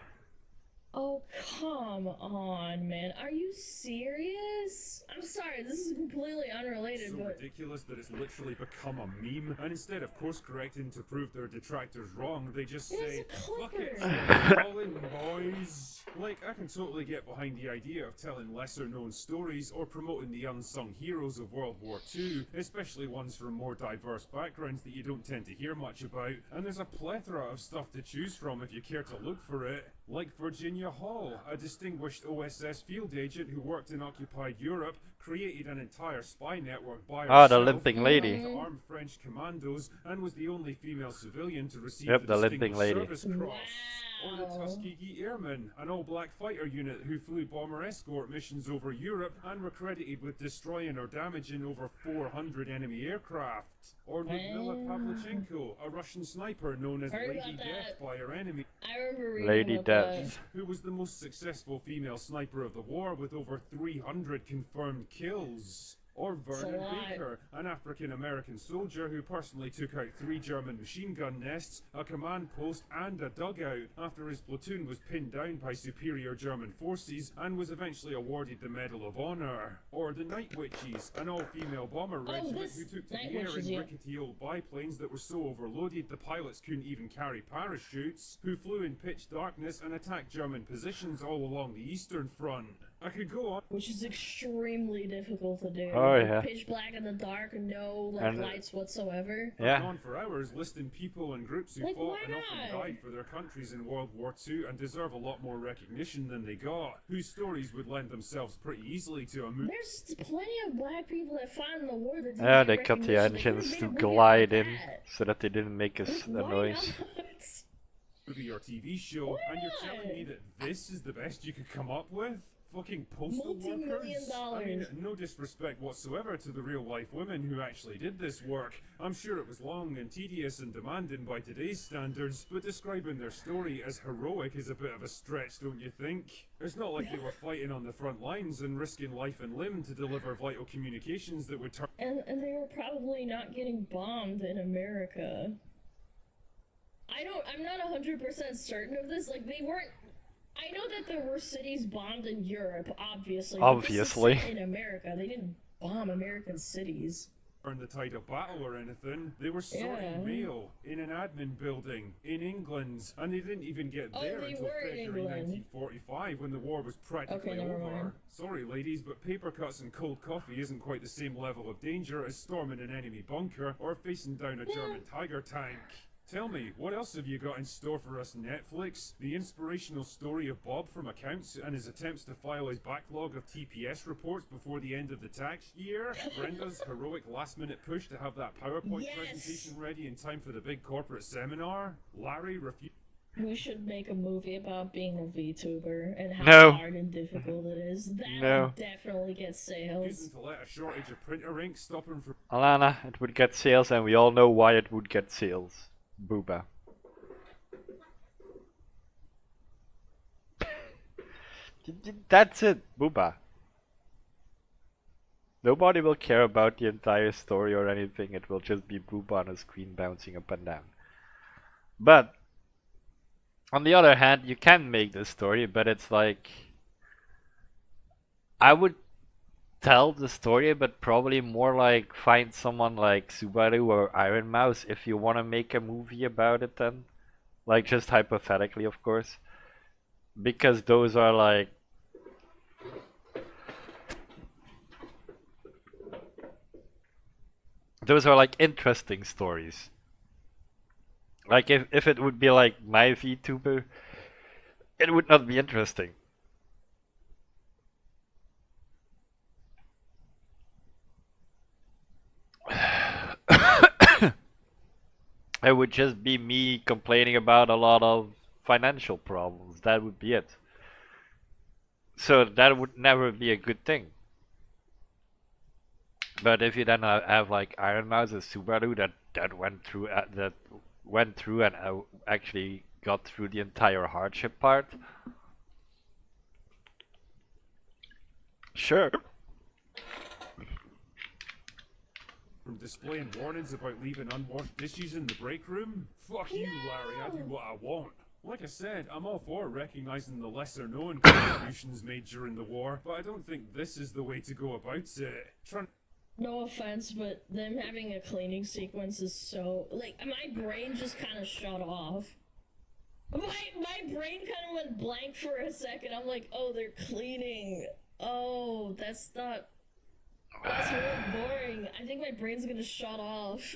Speaker 4: Oh, come on, man. Are you serious? I'm sorry, this is completely unrelated,
Speaker 20: so
Speaker 4: but...
Speaker 20: ridiculous that it's literally become a meme. And instead of course correcting to prove their detractors wrong, they just say, "Fuck it, we're all in, boys." Like, I can totally get behind the idea of telling lesser known stories or promoting the unsung heroes of World War II, especially ones from more diverse backgrounds that you don't tend to hear much about. And there's a plethora of stuff to choose from if you care to look for it. Like Virginia Hall, a distinguished OSS field agent who worked in occupied Europe, created an entire spy network by
Speaker 3: Ah,
Speaker 20: herself,
Speaker 3: the limping lady.
Speaker 20: to armed French commandos, and was the only female civilian to receive
Speaker 3: Yep,
Speaker 20: the
Speaker 3: the limping
Speaker 20: Distinguished
Speaker 3: lady.
Speaker 20: Service Cross. Or the Tuskegee Airmen, an all-black fighter unit who flew bomber escort missions over Europe and were credited with destroying or damaging over 400 enemy aircraft. Or Lyudmila Pavlichenko, a Russian sniper known as
Speaker 4: Heard
Speaker 20: Lady
Speaker 4: about
Speaker 20: Death
Speaker 4: that.
Speaker 20: by her enemy.
Speaker 4: I remember reading
Speaker 3: Lady
Speaker 4: about
Speaker 3: Death.
Speaker 20: Who was the most successful female sniper of the war with over 300 confirmed kills. Or
Speaker 4: It's a
Speaker 20: Vernon
Speaker 4: lot.
Speaker 20: Baker, an African-American soldier who personally took out 3 German machine gun nests, a command post and a dugout after his platoon was pinned down by superior German forces and was eventually awarded the Medal of Honor. Or the Night Witches, an all-female bomber regiment
Speaker 4: this
Speaker 20: who took to
Speaker 4: Night
Speaker 20: the air
Speaker 4: Witches,
Speaker 20: in
Speaker 4: yeah.
Speaker 20: rickety old biplanes that were so overloaded the pilots couldn't even carry parachutes, who flew in pitch darkness and attacked German positions all along the Eastern Front. I could go on.
Speaker 4: Which is extremely difficult to do.
Speaker 3: Oh,
Speaker 4: Like,
Speaker 3: yeah.
Speaker 4: Pitch black in the dark, no like
Speaker 3: And,
Speaker 4: lights whatsoever.
Speaker 3: Yeah.
Speaker 20: I've gone for hours listing people and groups who
Speaker 4: Like,
Speaker 20: fought
Speaker 4: why
Speaker 20: and often
Speaker 4: not?
Speaker 20: died for their countries in World War II and deserve a lot more recognition than they got, whose stories would lend themselves pretty easily to a movie.
Speaker 4: There's plenty of black people that fought in the war that didn't
Speaker 3: Yeah,
Speaker 4: get
Speaker 3: they cut the
Speaker 4: recognition. They could've
Speaker 3: engines
Speaker 4: made
Speaker 3: to
Speaker 4: a movie
Speaker 3: glide
Speaker 4: about
Speaker 3: in
Speaker 4: that.
Speaker 3: so that they didn't make a
Speaker 4: Why
Speaker 3: noise.
Speaker 4: not?
Speaker 20: Movie or TV show, and you're telling me that this is the best you could come up with? Fucking postal
Speaker 4: Multi-million
Speaker 20: workers? I mean,
Speaker 4: dollars.
Speaker 20: no disrespect whatsoever to the real-life women who actually did this work. I'm sure it was long and tedious and demanding by today's standards, but describing their story as heroic is a bit of a stretch, don't you think? It's not like they were fighting on the front lines and risking life and limb to deliver vital communications that would turn.
Speaker 4: And they were probably not getting bombed in America. I'm not 100% certain of this. Like, they weren't. I know that there were cities bombed in Europe, obviously. but this is
Speaker 3: Obviously.
Speaker 4: set in America, they didn't bomb American cities.
Speaker 20: Turn the tide of battle or anything. They were sorting
Speaker 4: Yeah.
Speaker 20: mail in an admin building in England, and they didn't even get
Speaker 4: Oh,
Speaker 20: there
Speaker 4: they
Speaker 20: until
Speaker 4: were in
Speaker 20: February
Speaker 4: England.
Speaker 20: 1945 when the war was practically
Speaker 4: Okay, never
Speaker 20: over.
Speaker 4: mind.
Speaker 20: Sorry, ladies, but paper cuts and cold coffee isn't quite the same level of danger as storming an enemy bunker or facing down a German Tiger tank. Tell me, what else have you got in store for us, Netflix? The inspirational story of Bob from accounts and his attempts to file his backlog of TPS reports before the end of the tax year? Brenda's heroic last-minute push to have that PowerPoint
Speaker 4: Yes!
Speaker 20: presentation ready in time for the big corporate seminar? Larry refused.
Speaker 4: We should make a movie about being a VTuber and how
Speaker 3: No.
Speaker 4: hard and difficult it is. That
Speaker 3: No.
Speaker 4: would definitely get sales.
Speaker 20: To let a shortage of printer ink stop him from.
Speaker 3: Alana, it would get sales, and we all know why it would get sales. Booba. That's it, Booba. Nobody will care about the entire story or anything, it will just be Booba on a screen bouncing up and down. But, on the other hand, you can make this story, but it's like... I would tell the story, but probably more like find someone like Subaru or Iron Mouse if you want to make a movie about it then. Like, just hypothetically, of course. Because those are like... Those are like interesting stories. Like, if it would be like my VTuber, it would not be interesting. It would just be me complaining about a lot of financial problems. That would be it. So that would never be a good thing. But if you then have like Iron Mouse or Subaru that went through and actually got through the entire hardship part, sure.
Speaker 20: From displaying warnings about leaving unwashed dishes in the break room? Fuck you, Larry, I do what I want. Like I said, I'm all for recognizing the lesser known contributions made during the war, but I don't think this is the way to go about it.
Speaker 4: No offense, but them having a cleaning sequence is so... Like, my brain just kind of shut off. My brain kind of went blank for a second. I'm like, oh, they're cleaning. Oh, that's not... That's really boring. I think my brain's gonna shut off.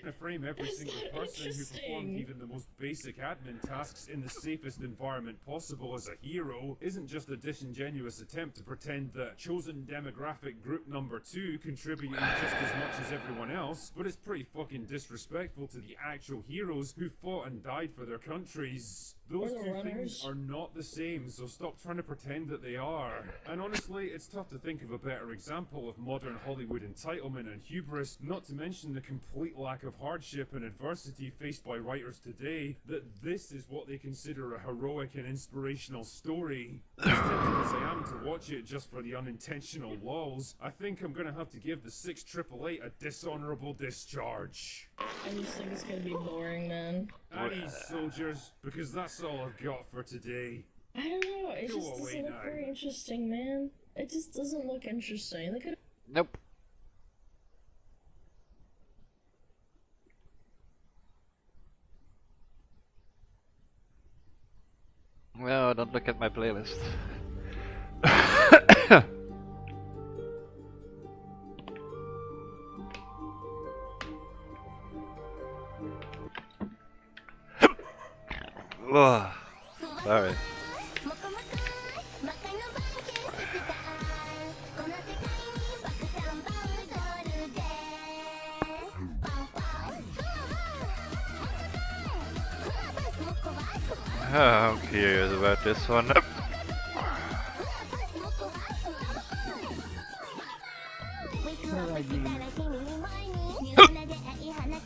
Speaker 20: To frame every single person who performed even the most basic admin tasks in the safest environment possible as a hero isn't just a disingenuous attempt to pretend that chosen demographic group number 2 contributed just as much as everyone else, but it's pretty fucking disrespectful to the actual heroes who fought and died for their countries. Those two things are not the same, so stop trying to pretend that they are. And honestly, it's tough to think of a better example of modern Hollywood entitlement and hubris, not to mention the complete complete lack of hardship and adversity faced by writers today that this is what they consider a heroic and inspirational story. As tempted as I am to watch it just for the unintentional lulls, I think I'm gonna have to give the 6888 a dishonorable discharge.
Speaker 4: I just think it's gonna be boring, man.
Speaker 20: At ease, soldiers, because that's all I've got for today.
Speaker 4: I don't know, it
Speaker 20: Go
Speaker 4: just
Speaker 20: away
Speaker 4: doesn't look
Speaker 20: now.
Speaker 4: very interesting, man. It just doesn't look interesting. They could.
Speaker 3: Nope. No, don't look at my playlist. Ugh. Sorry. Oh, I'm curious about this one.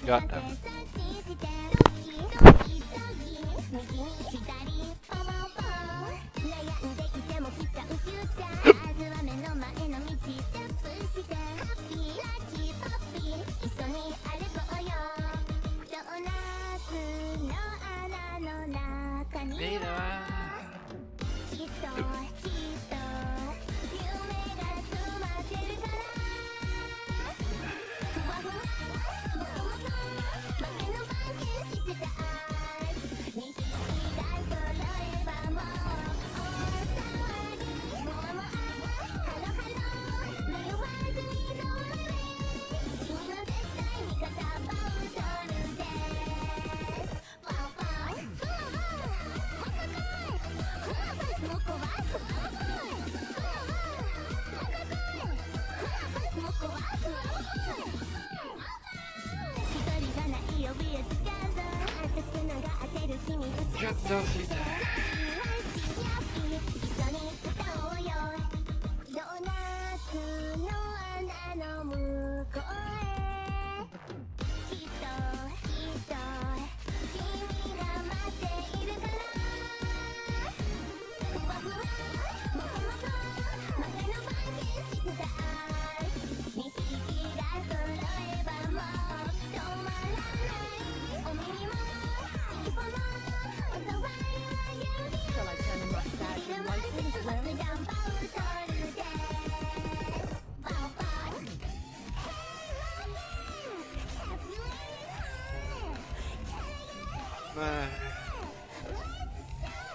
Speaker 3: Got them.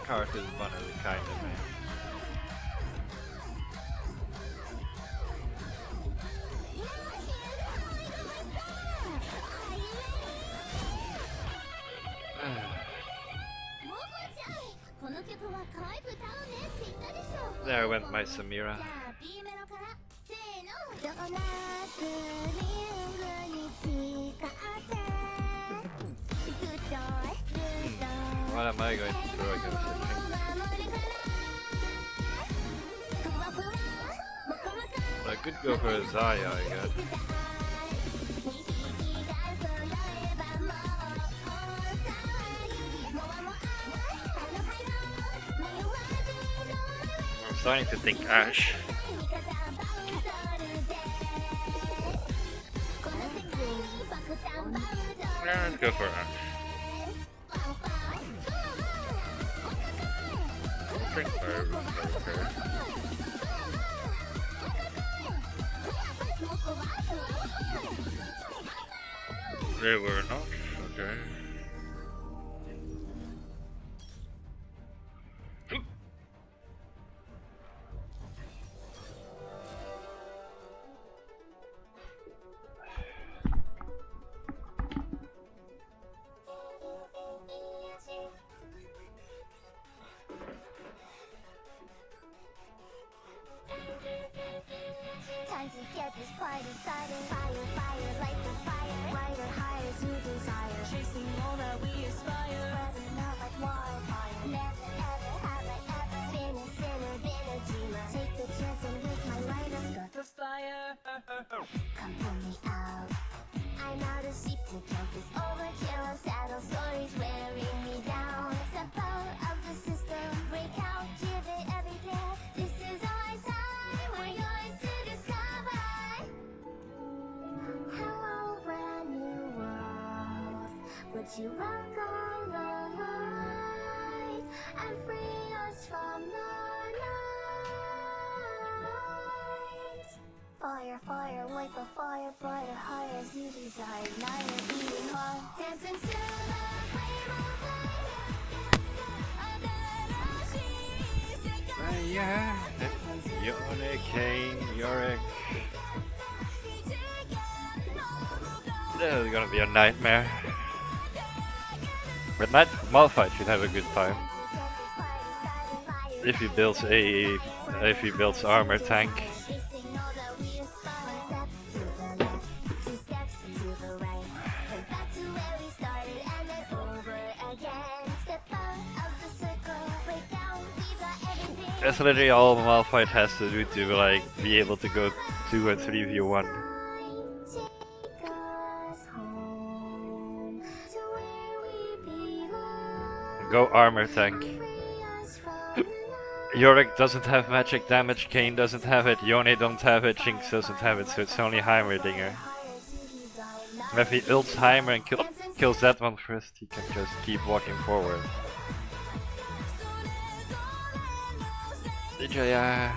Speaker 3: Cart is one of the kind of man. There went my Samira. What am I going to throw against the king? I could go for a Zaya, I guess. I'm starting to think Ash. Yeah, let's go for Ash. Drink fire. They were not, okay.
Speaker 11: Time to get this party started. Fire, fire, light the fire. Lighter, higher to desire. Chasing all that we aspire. Spreading out like wildfire. Never ever have I ever been a sinner, been a dreamer. Take the chance and with my lighter. Start the fire. Come pull me out. I'm out of sea. Won't you welcome the light and free us from the night? Fire, fire, like a fire, brighter, higher as you desire. Ignite a beating heart, dance into the flame of light.
Speaker 3: Yeah, Yone, Kane, Yorick. This is gonna be a nightmare. But Malphite should have a good time. If he builds armor tank. That's literally all Malphite has to do to like be able to go 2 and 3v1. Go armor tank. Yorick doesn't have magic damage, Kane doesn't have it, Yone don't have it, Jinx doesn't have it, so it's only Heimerdinger. If he ults Heimer and kills that one first, he can just keep walking forward. Yeah.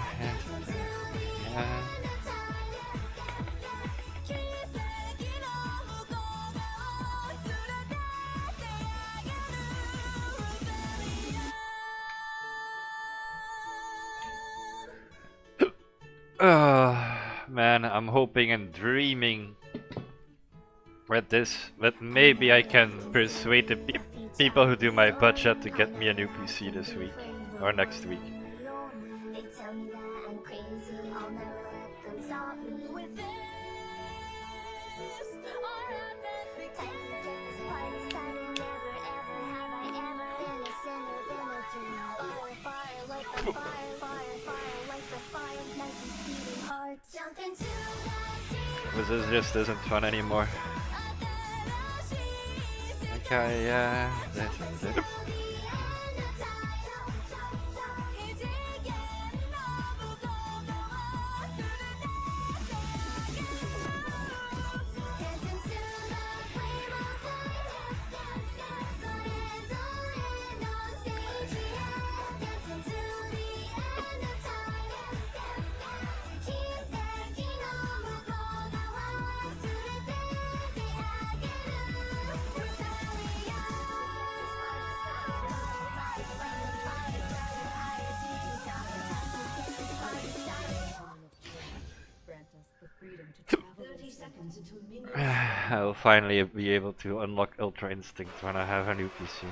Speaker 3: Man, I'm hoping and dreaming that maybe I can persuade the people who do my budget to get me a new PC this week or next week.
Speaker 11: They tell me that I'm crazy, I'll never let them stop me. With this, our advent, time to get this party started. Never ever have I ever been a sinner, been a dream. Fire, fire, like the fire, fire, fire, like the fire, like these beating hearts. Jump into the stream.
Speaker 3: This just isn't fun anymore. Okay, yeah, that's it. I will finally be able to unlock Ultra Instinct when I have a new PC.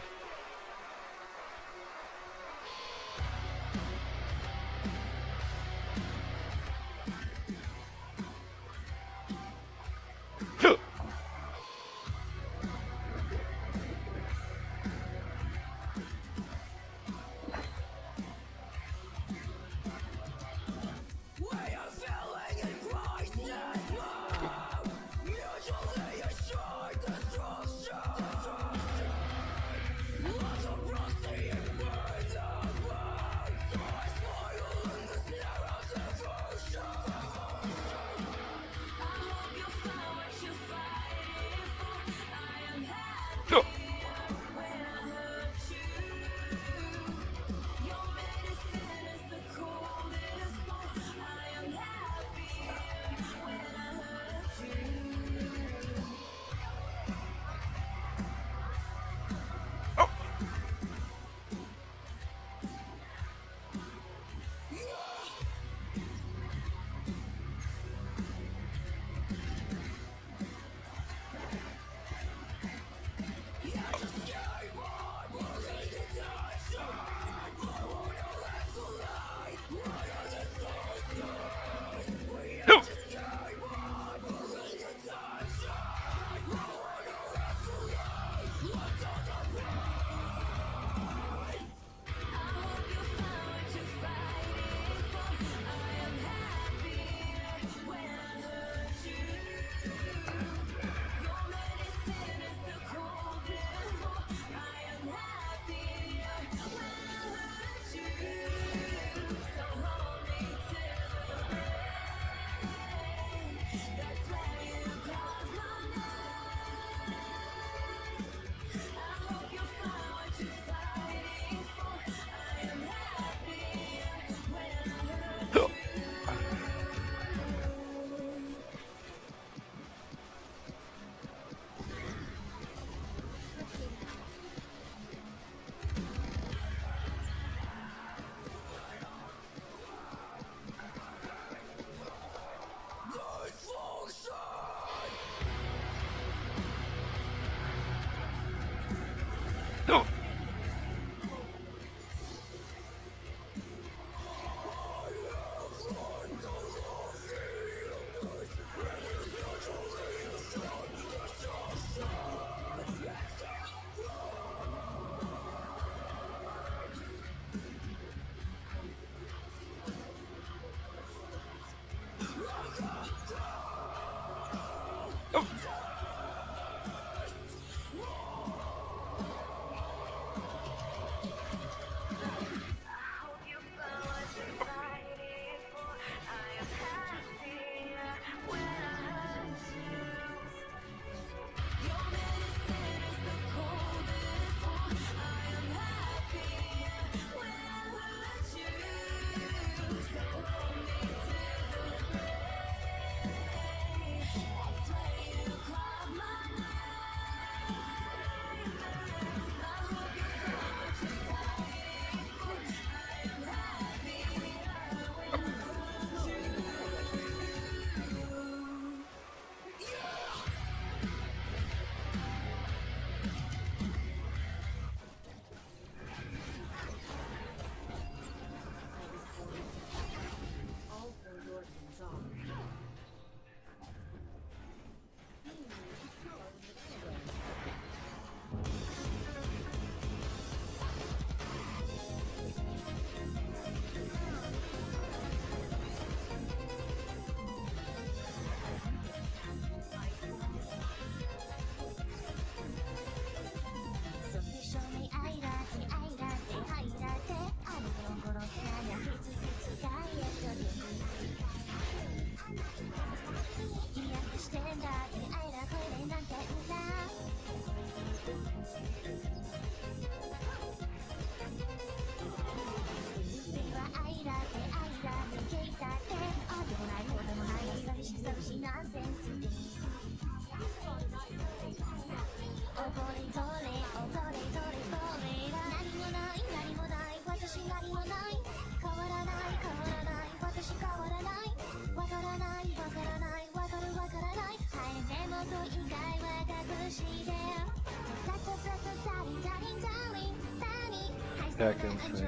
Speaker 3: Yeah, I can see.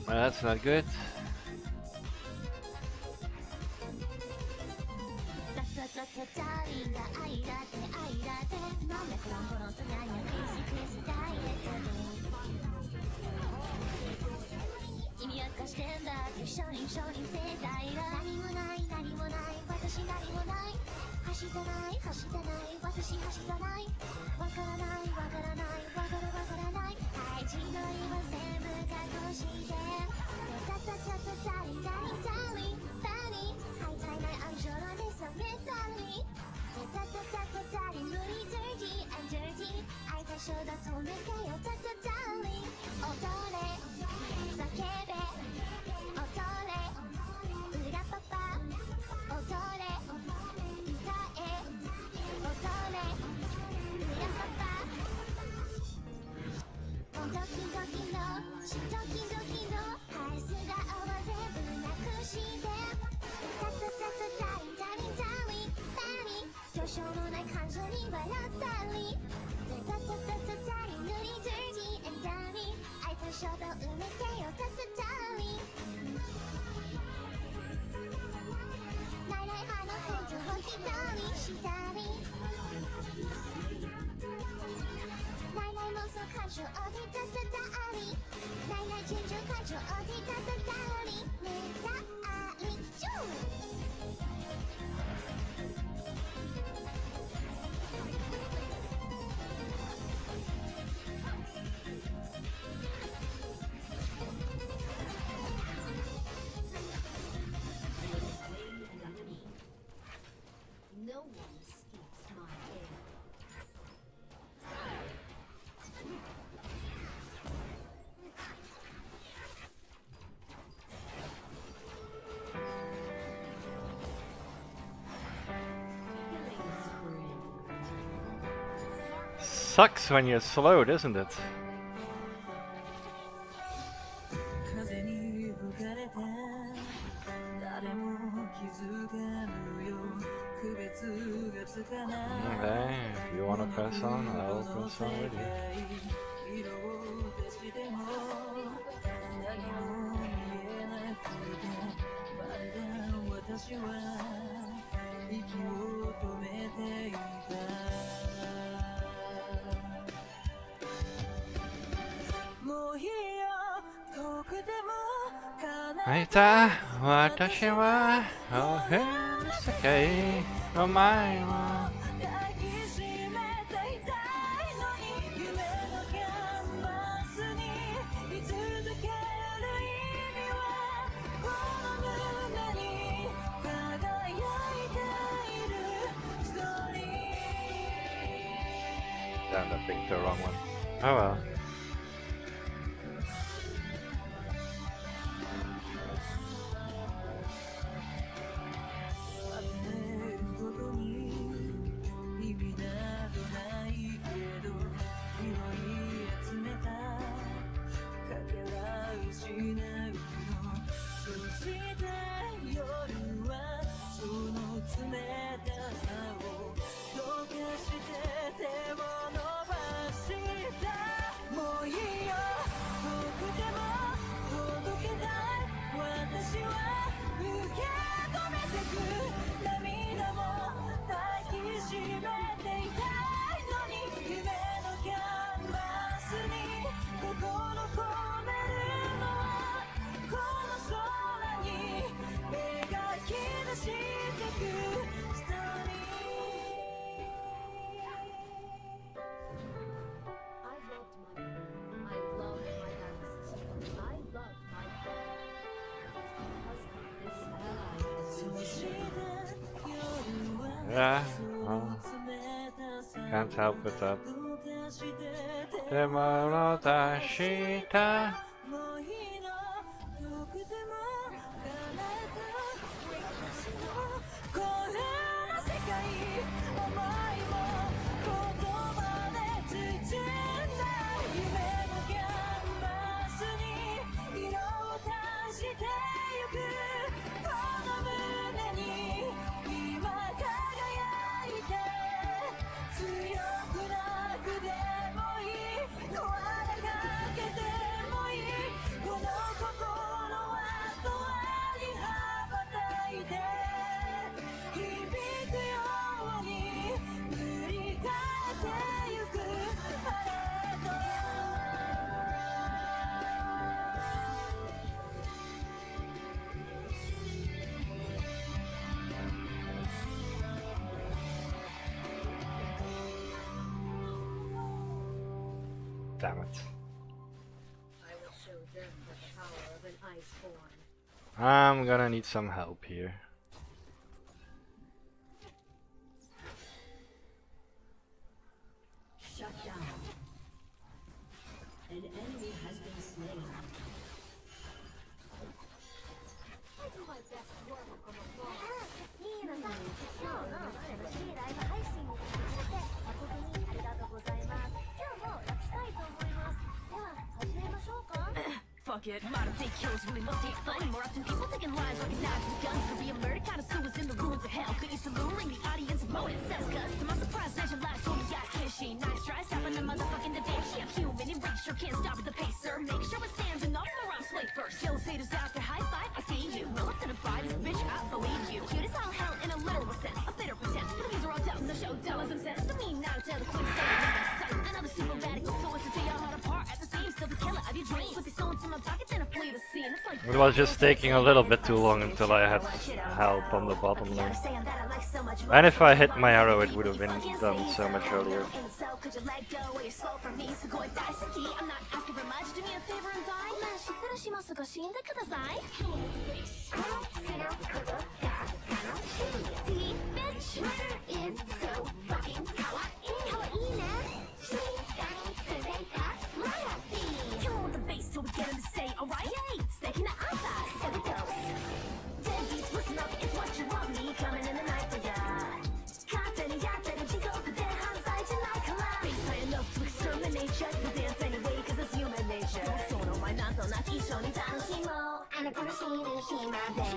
Speaker 3: Well, that's not good.
Speaker 10: No one escapes my aim.
Speaker 3: Sucks when you're slowed, isn't it? Okay, if you wanna press on, I'll press on with you. Aita, watashi wa ohensekai omae wa Damn, I picked the wrong one. Oh well. Yeah, well, can't help it up. Tomorrow Dashita. Damn it.
Speaker 10: I will show them the power of an iceborn.
Speaker 3: I'm gonna need some help here.
Speaker 10: Shut down. An enemy has been slain. I do my best work from afar. ニーナさん、今日の私ライブ配信に来てくれて誠にありがとうございます。今日もラップしたいと思います。では始めましょうか。
Speaker 1: Fuck it, modern day kills really must take fun. More often people taking lives like knives and guns. To be a murder connoisseurs in the ruins of hell. Could use to luring the audience of motive says cuz. To my surprise, nation lies told me yes, can she? Nice try, stopping the motherfucking debate. She a human in reach, sure can't stop at the pacer. Make sure it stands enough for I'm slate first. Kill haters out there, high five, I see you. Well, I'm gonna buy this bitch, I believe you. Cute as all hell in a literal sense. A bitter pretense. But these are all doubting the show, dollars and cents. To me, now tell the queen, so another super radical. So it's to tear your heart apart at the seams. Still the killer of your dreams. Put this soul into my pocket, then I flee the scene. It's like
Speaker 3: It was just taking a little bit too long until I had help on the bottom lane. And if I hit my arrow, it would have been done so much earlier.
Speaker 1: could you let go of your soul from me? So go and die, Saki. I'm not asking for much. Do me a favor and die. Bitch, murder is so fucking kawaii. Kill the bass till we get him to say, alright? Staking the outside, so it goes. Deadbeats, listen up, it's what you want me coming in the night for ya. Content, bass high enough to exterminate ya. You dance anyway, cause it's human nature. So no, my not don't not each on it. I'm gonna see my day.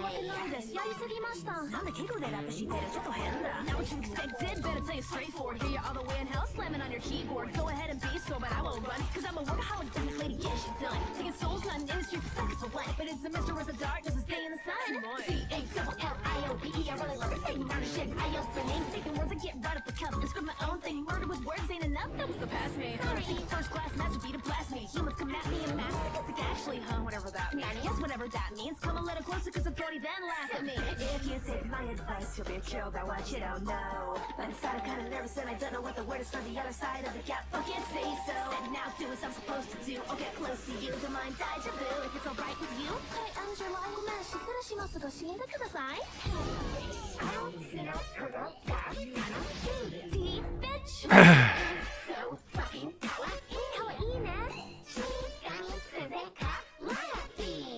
Speaker 1: Not what you expected, better tell you straightforward. Here you're all the way in hell, slamming on your keyboard. Go ahead and be so, but I won't run. Cause I'm a workaholic business lady, get shit done. Taking souls, not an industry for seconds away. But it's a mystery, it's a darkness, a stay in the sun. C-A-double-L-I-O-B-E, I really love to say murder shit. Eye-opening, taking words and get right up the cup. And script my own thing, murder with words ain't enough, that was the past me. First class masterpiece to blast me. Humans come at me and master, get the Ashley, huh? Whatever that means. Yes, whatever that means. Come a little closer, cause authority then laugh at me. If you take my advice, you'll be killed by what you don't know. But inside I'm kinda nervous and I don't know what the word is from the other side of the gap. Fucking say so. And now do as I'm supposed to do. I'll get close to you. Don't mind deja vu if it's alright with you. Hey, Angela, I'm gonnaしますが死んでください。D bitch. So fucking kawaiiね。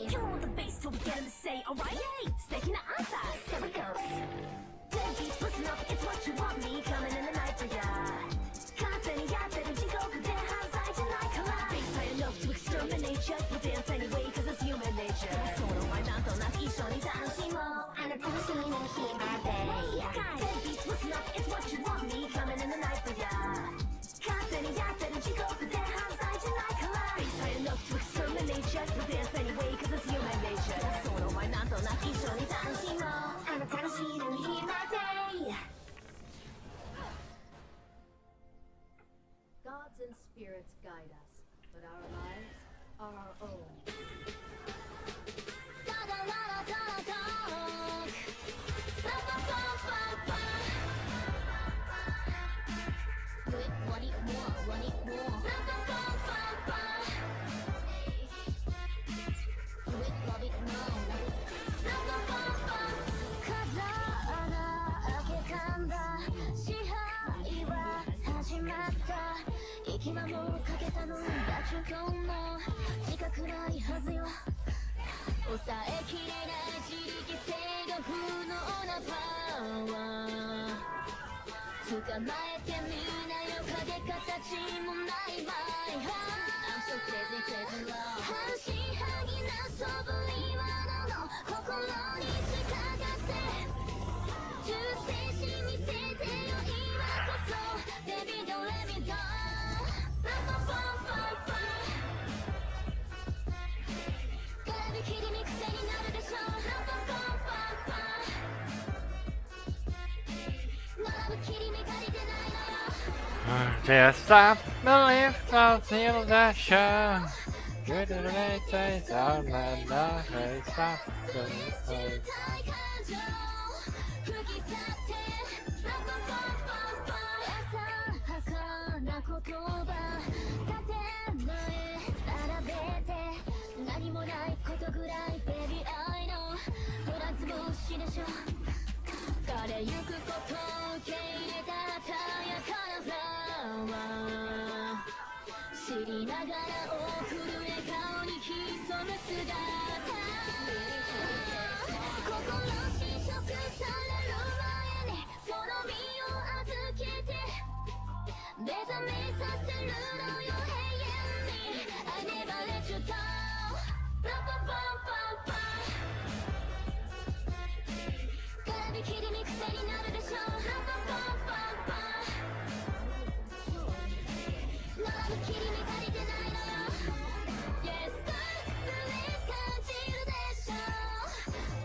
Speaker 1: Kill the bass till we get him to say, alright? Staking the outside, so it goes. Deadbeats, listen up, it's what you want me coming in the night for ya. Content, yeah, better you go, cause they're high tonight, collide. Bass high enough to exterminate ya. You dance anyway, cause it's human nature. So no, why not, don't not each on each Deadbeats, listen up, it's what you want me coming in the night for ya. Content, yeah, better you go, cause they're high tonight, collide. Bass high enough to exterminate ya. You dance anyway, cause it's human nature. So no, why not, don't not each on each
Speaker 10: Gods and spirits guide us, but our lives are our own. I'm so crazy, crazy love.
Speaker 3: Just up the lift until the show. Good to the taste on the face up the lift.
Speaker 11: 言葉建前並べて何もないことぐらいベビー愛のフランス節でしょ枯れゆくことを受け入れた鮮やかなフラワー知りながら送る笑顔に潜む姿心侵食される前にその身を預けて目覚めさせるのよ永遠に I never let you down パパパパパ絡み切りに癖になるでしょパパパパパ並ぶ切り目足りてないのよ Yes sir please 感じるでしょ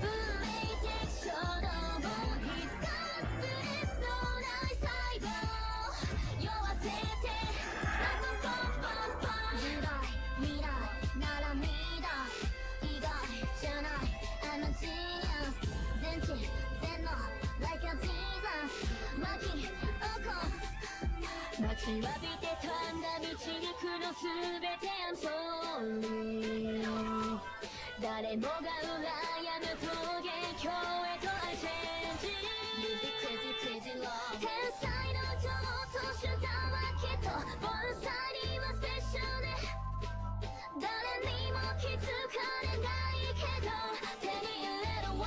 Speaker 11: 運命的衝動もいつかずれそうない細胞酔わせてパパパパパ従来未来なら見出す意外じゃない I'm a genius 全知全能 like a Jesus 巻き起こす待ちわびてたんだ導くのすべて I'm sorry 誰もが羨む陶芸境へと I change You be crazy crazy love 天才の情と手段はきっと盆栽にはスペシャルで誰にも気づかれないけど手に入れるわ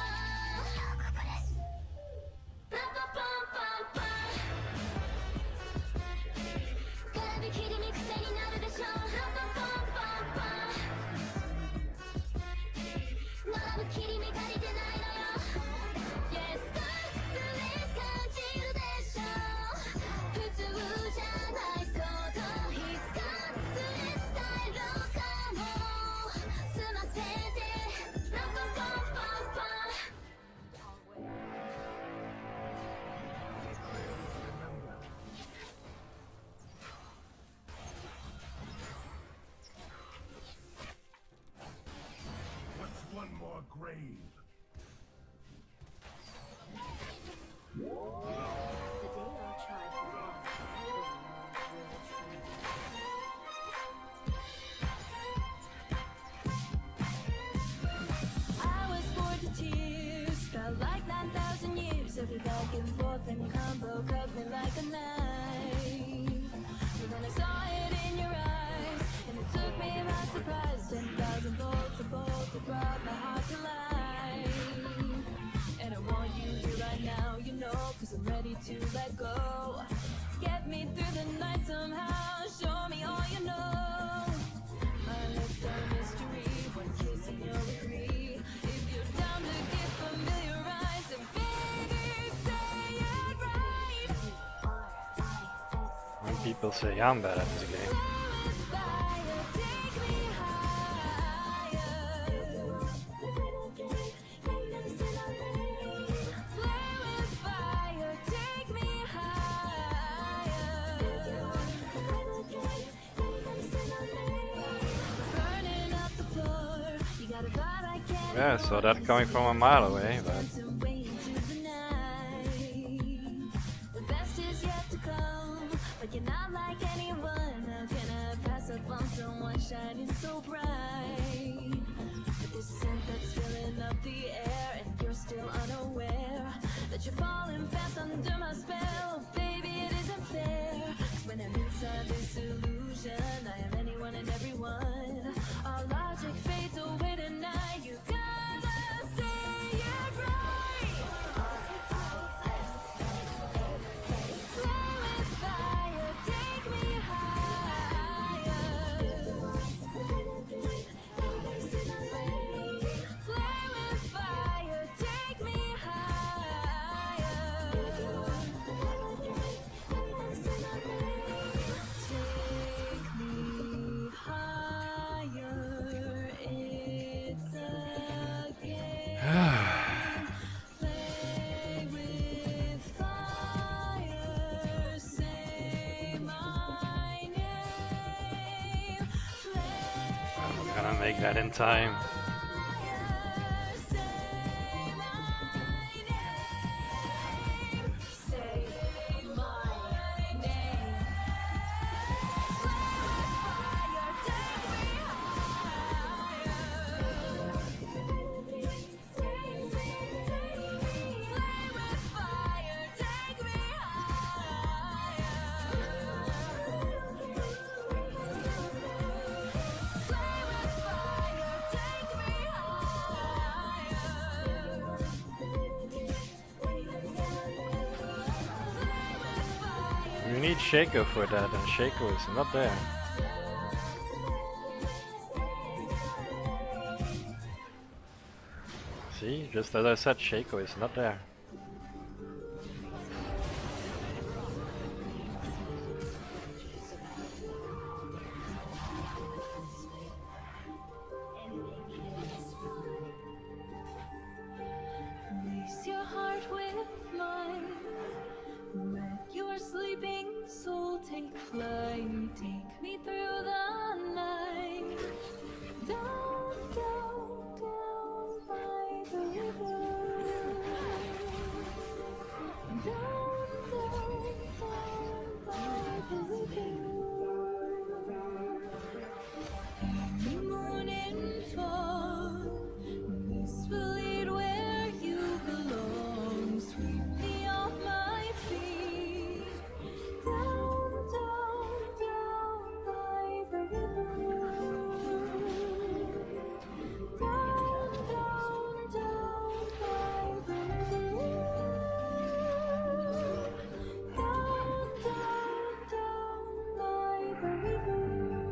Speaker 11: パパパパパ絡み切りに癖になるでしょパパパパパ並ぶ切り目足りてないのよ Yes sir please 感じるでしょ普通じゃないこといつかすれ伝えるかも済ませてパパパパパ
Speaker 23: What's one more grave?
Speaker 11: I was bored to tears, felt like 9,000 years. Every back and forth and combo cut me like a knife. But then I saw it in your eyes, and it took me by surprise. 10,000 volts, a bolt that brought my heart to life. And I want you to right now, you know, 'cause I'm ready to let go. Get me through the night somehow, show me all you know. My lips are mystery, one kiss and you'll agree. If you're down to get familiarized, then baby, say it right.
Speaker 3: When people say I'm bad at this game.
Speaker 11: Fire, take me higher. Play with fire, take me higher. Burning up the floor, you got a vibe I can't
Speaker 3: Yeah, I saw that coming from a mile away, but
Speaker 11: the best is yet to come, but you're not like anyone. How can I pass up on someone shining so bright? But this scent that's filling up the air, and you're still unaware that you're falling fast under my spell. Baby, it isn't fair. 'Cause when I'm inside this illusion, I am anyone and everyone. Our logic fades away tonight. You gotta say it right.
Speaker 3: make that in time. You need Shaco for that, and Shaco is not there. See, just as I said, Shaco is not there.
Speaker 11: Lace your heart with mine. Let your sleeping soul take flight. Take me through the night. Down, down, down by the river. Down, down, down by the river. In the morning fall, this will lead where you belong. Sweep me off my feet. Down, down, down by the river. Down, down, down by the river. Down, down, down by the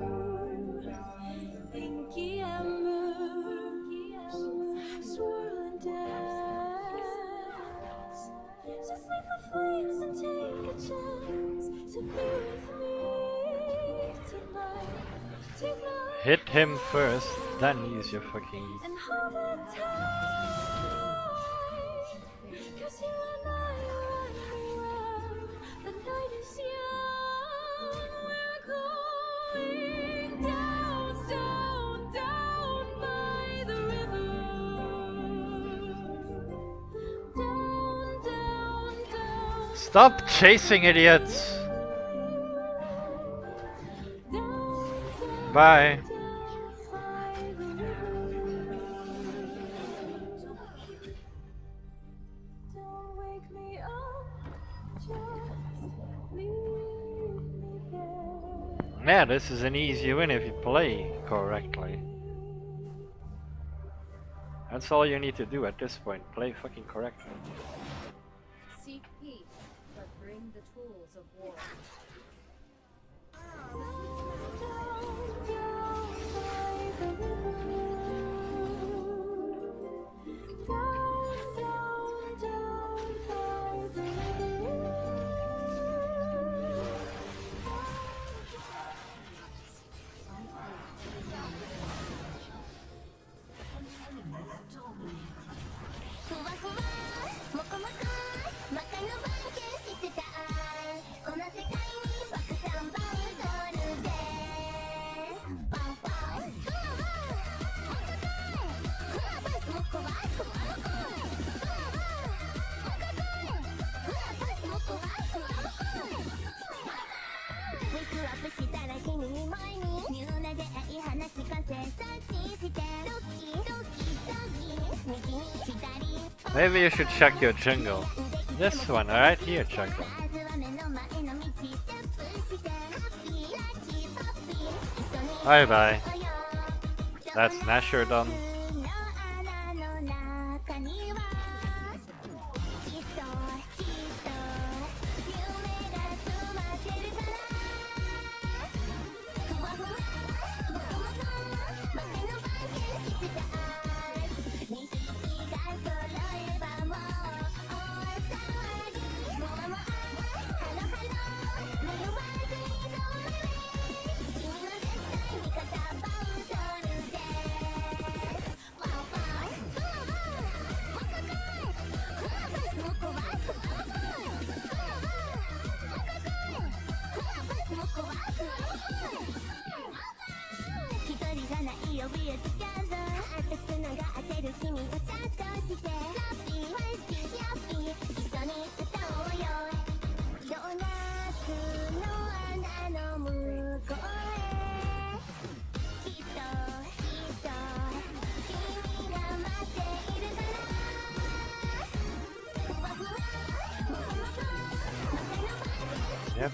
Speaker 11: river. Inky embers swirl and dance. Just like the flames and take a chance to be with me tonight. Take my
Speaker 3: Hit him first, then use your fucking...
Speaker 11: and hold it tight. 'Cause you and I are anywhere. The night is young. We're going down, down, down by the river. Down, down, down.
Speaker 3: Stop chasing, idiots! Bye.
Speaker 11: Don't wake me up, just leave me there.
Speaker 3: Yeah, this is an easy win if you play correctly. That's all you need to do at this point, play fucking correctly.
Speaker 9: Seek peace, but bring the tools of war.
Speaker 3: Maybe you should check your jungle. This one, right here, jungle. Bye bye. That's Nasher done. Yep.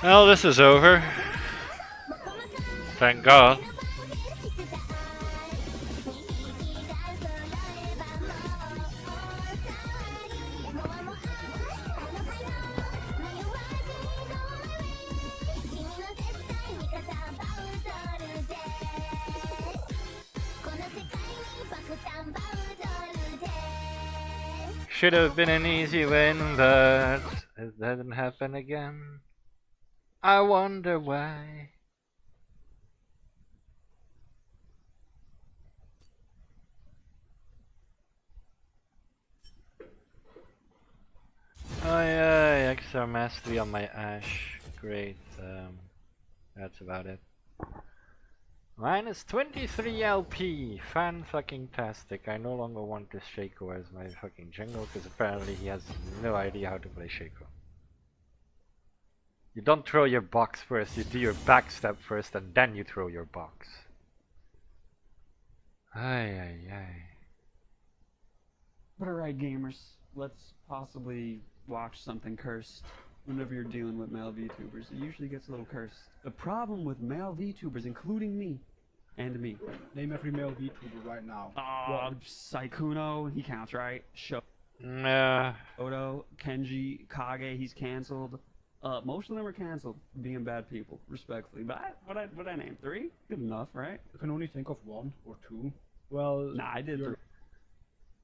Speaker 3: Well, this is over. Thank God. Should have been an easy win, but it doesn't happen again. I wonder why. Oh yeah, extra mastery on my Ash. Great. That's about it. Minus 23 LP. Fan-fucking-tastic. I no longer want this Shaco as my fucking jungle because apparently he has no idea how to play Shaco. You don't throw your box first, you do your backstep first and then you throw your box. Ay ay ay.
Speaker 2: But alright gamers, let's possibly watch something cursed. Whenever you're dealing with male VTubers, it usually gets a little cursed. The problem with male VTubers, including me, and me.
Speaker 17: Name every male VTuber right now.
Speaker 2: Saikuno, he counts, right?
Speaker 3: Nah.
Speaker 2: Odo, Kenji, Kage, he's cancelled. Most of them are cancelled for being bad people, respectfully. But what I name? 3? Good enough, right?
Speaker 17: I can only think of 1 or 2. Well,
Speaker 2: nah, I did 3.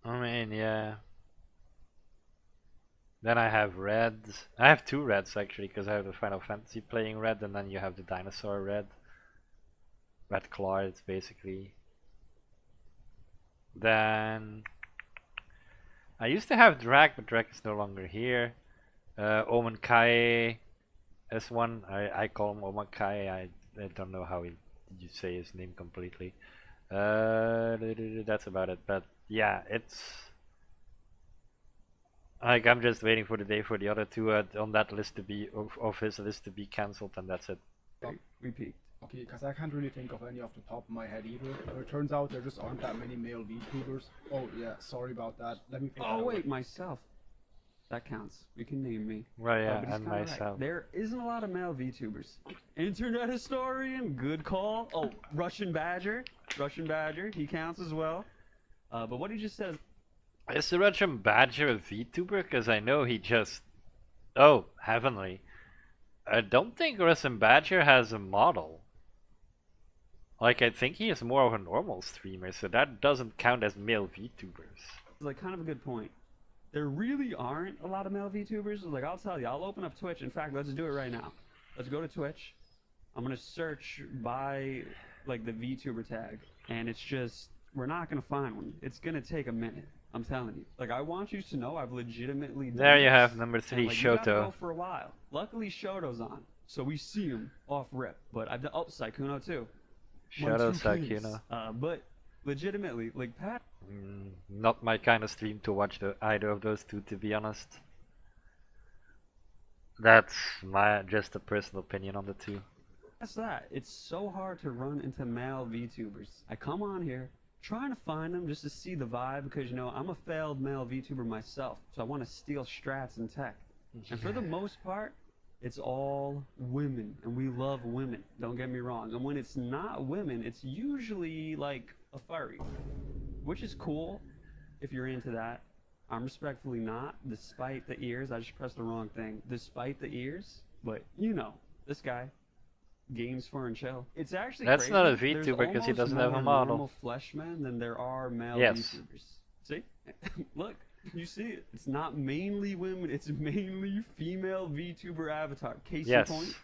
Speaker 3: I mean, yeah. Then I have reds. I have 2 reds actually, because I have the Final Fantasy playing red, and then you have the dinosaur red. Red Claws, basically. Then I used to have Drag, but Drag is no longer here. Omen Kai S1. I call him Omen Kai. I don't know how you say his name completely. That's about it. But yeah, it's like I'm just waiting for the day for the other 2 on that list to be of his list to be cancelled, and that's it.
Speaker 2: Repeat.
Speaker 17: Okay, because I can't really think of any off the top of my head either. It turns out there just aren't that many male VTubers. Oh yeah, sorry about that. Let me.
Speaker 2: Oh wait, myself. That counts. We can name me.
Speaker 3: Right, yeah,
Speaker 2: but he's
Speaker 3: and
Speaker 2: kinda
Speaker 3: myself.
Speaker 2: Right. There isn't a lot of male VTubers. Internet historian, good call. Oh, Russian Badger. Russian Badger, he counts as well. But what he just said.
Speaker 3: Is the Russian Badger a VTuber? Because I know he just. Oh, heavenly. I don't think Russian Badger has a model. Like, I think he is more of a normal streamer, so that doesn't count as male VTubers.
Speaker 2: Like, kind of a good point. There really aren't a lot of male VTubers. Like, I'll tell you, I'll open up Twitch. In fact, let's do it right now. Let's go to Twitch. I'm gonna search by, like, the VTuber tag. And it's just, we're not gonna find one. It's gonna take a minute. I'm telling you. Like, I want you to know I've legitimately done
Speaker 3: There you
Speaker 2: this.
Speaker 3: have number 3,
Speaker 2: and, like, we gotta
Speaker 3: Shoto.
Speaker 2: go for a while. Luckily, Shoto's on. So we see him off rip. But I've done, oh, Saikuno too.
Speaker 3: Shoto Saikuno.
Speaker 2: But legitimately, like Pat.
Speaker 3: Not my kind of stream to watch either of those 2, to be honest. That's just a personal opinion on the 2.
Speaker 2: That's that. It's so hard to run into male VTubers. I come on here, trying to find them just to see the vibe because, you know, I'm a failed male VTuber myself, so I want to steal strats and tech. And for the most part, it's all women, and we love women, don't get me wrong. And when it's not women, it's usually like a furry, which is cool if you're into that. I'm respectfully not, despite the ears. I just pressed the wrong thing. Despite the ears, but you know, this guy, games for and chill. It's actually
Speaker 3: That's
Speaker 2: crazy.
Speaker 3: not a
Speaker 2: There's
Speaker 3: VTuber because he
Speaker 2: almost
Speaker 3: doesn't have a
Speaker 2: more
Speaker 3: model.
Speaker 2: normal flesh men than there are male
Speaker 3: Yes.
Speaker 2: VTubers. See? Look, you see it. It's not mainly women, it's mainly female VTuber avatar. Case in
Speaker 3: Yes.
Speaker 2: point,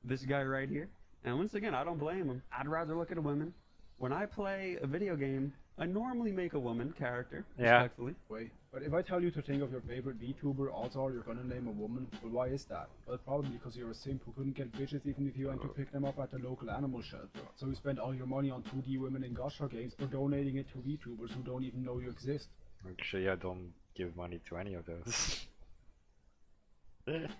Speaker 2: this guy right here. And once again, I don't blame him. I'd rather look at a woman. When I play a video game, I normally make a woman character,
Speaker 3: Yeah.
Speaker 2: respectfully.
Speaker 17: Wait, but if I tell you to think of your favorite VTuber, odds are you're gonna name a woman. Well, why is that? Well, probably because you're a simp who couldn't get bitches even if you went to pick them up at the local animal shelter. So you spend all your money on 2D women in gacha games or donating it to VTubers who don't even know you exist.
Speaker 3: Actually, I don't give money to any of those.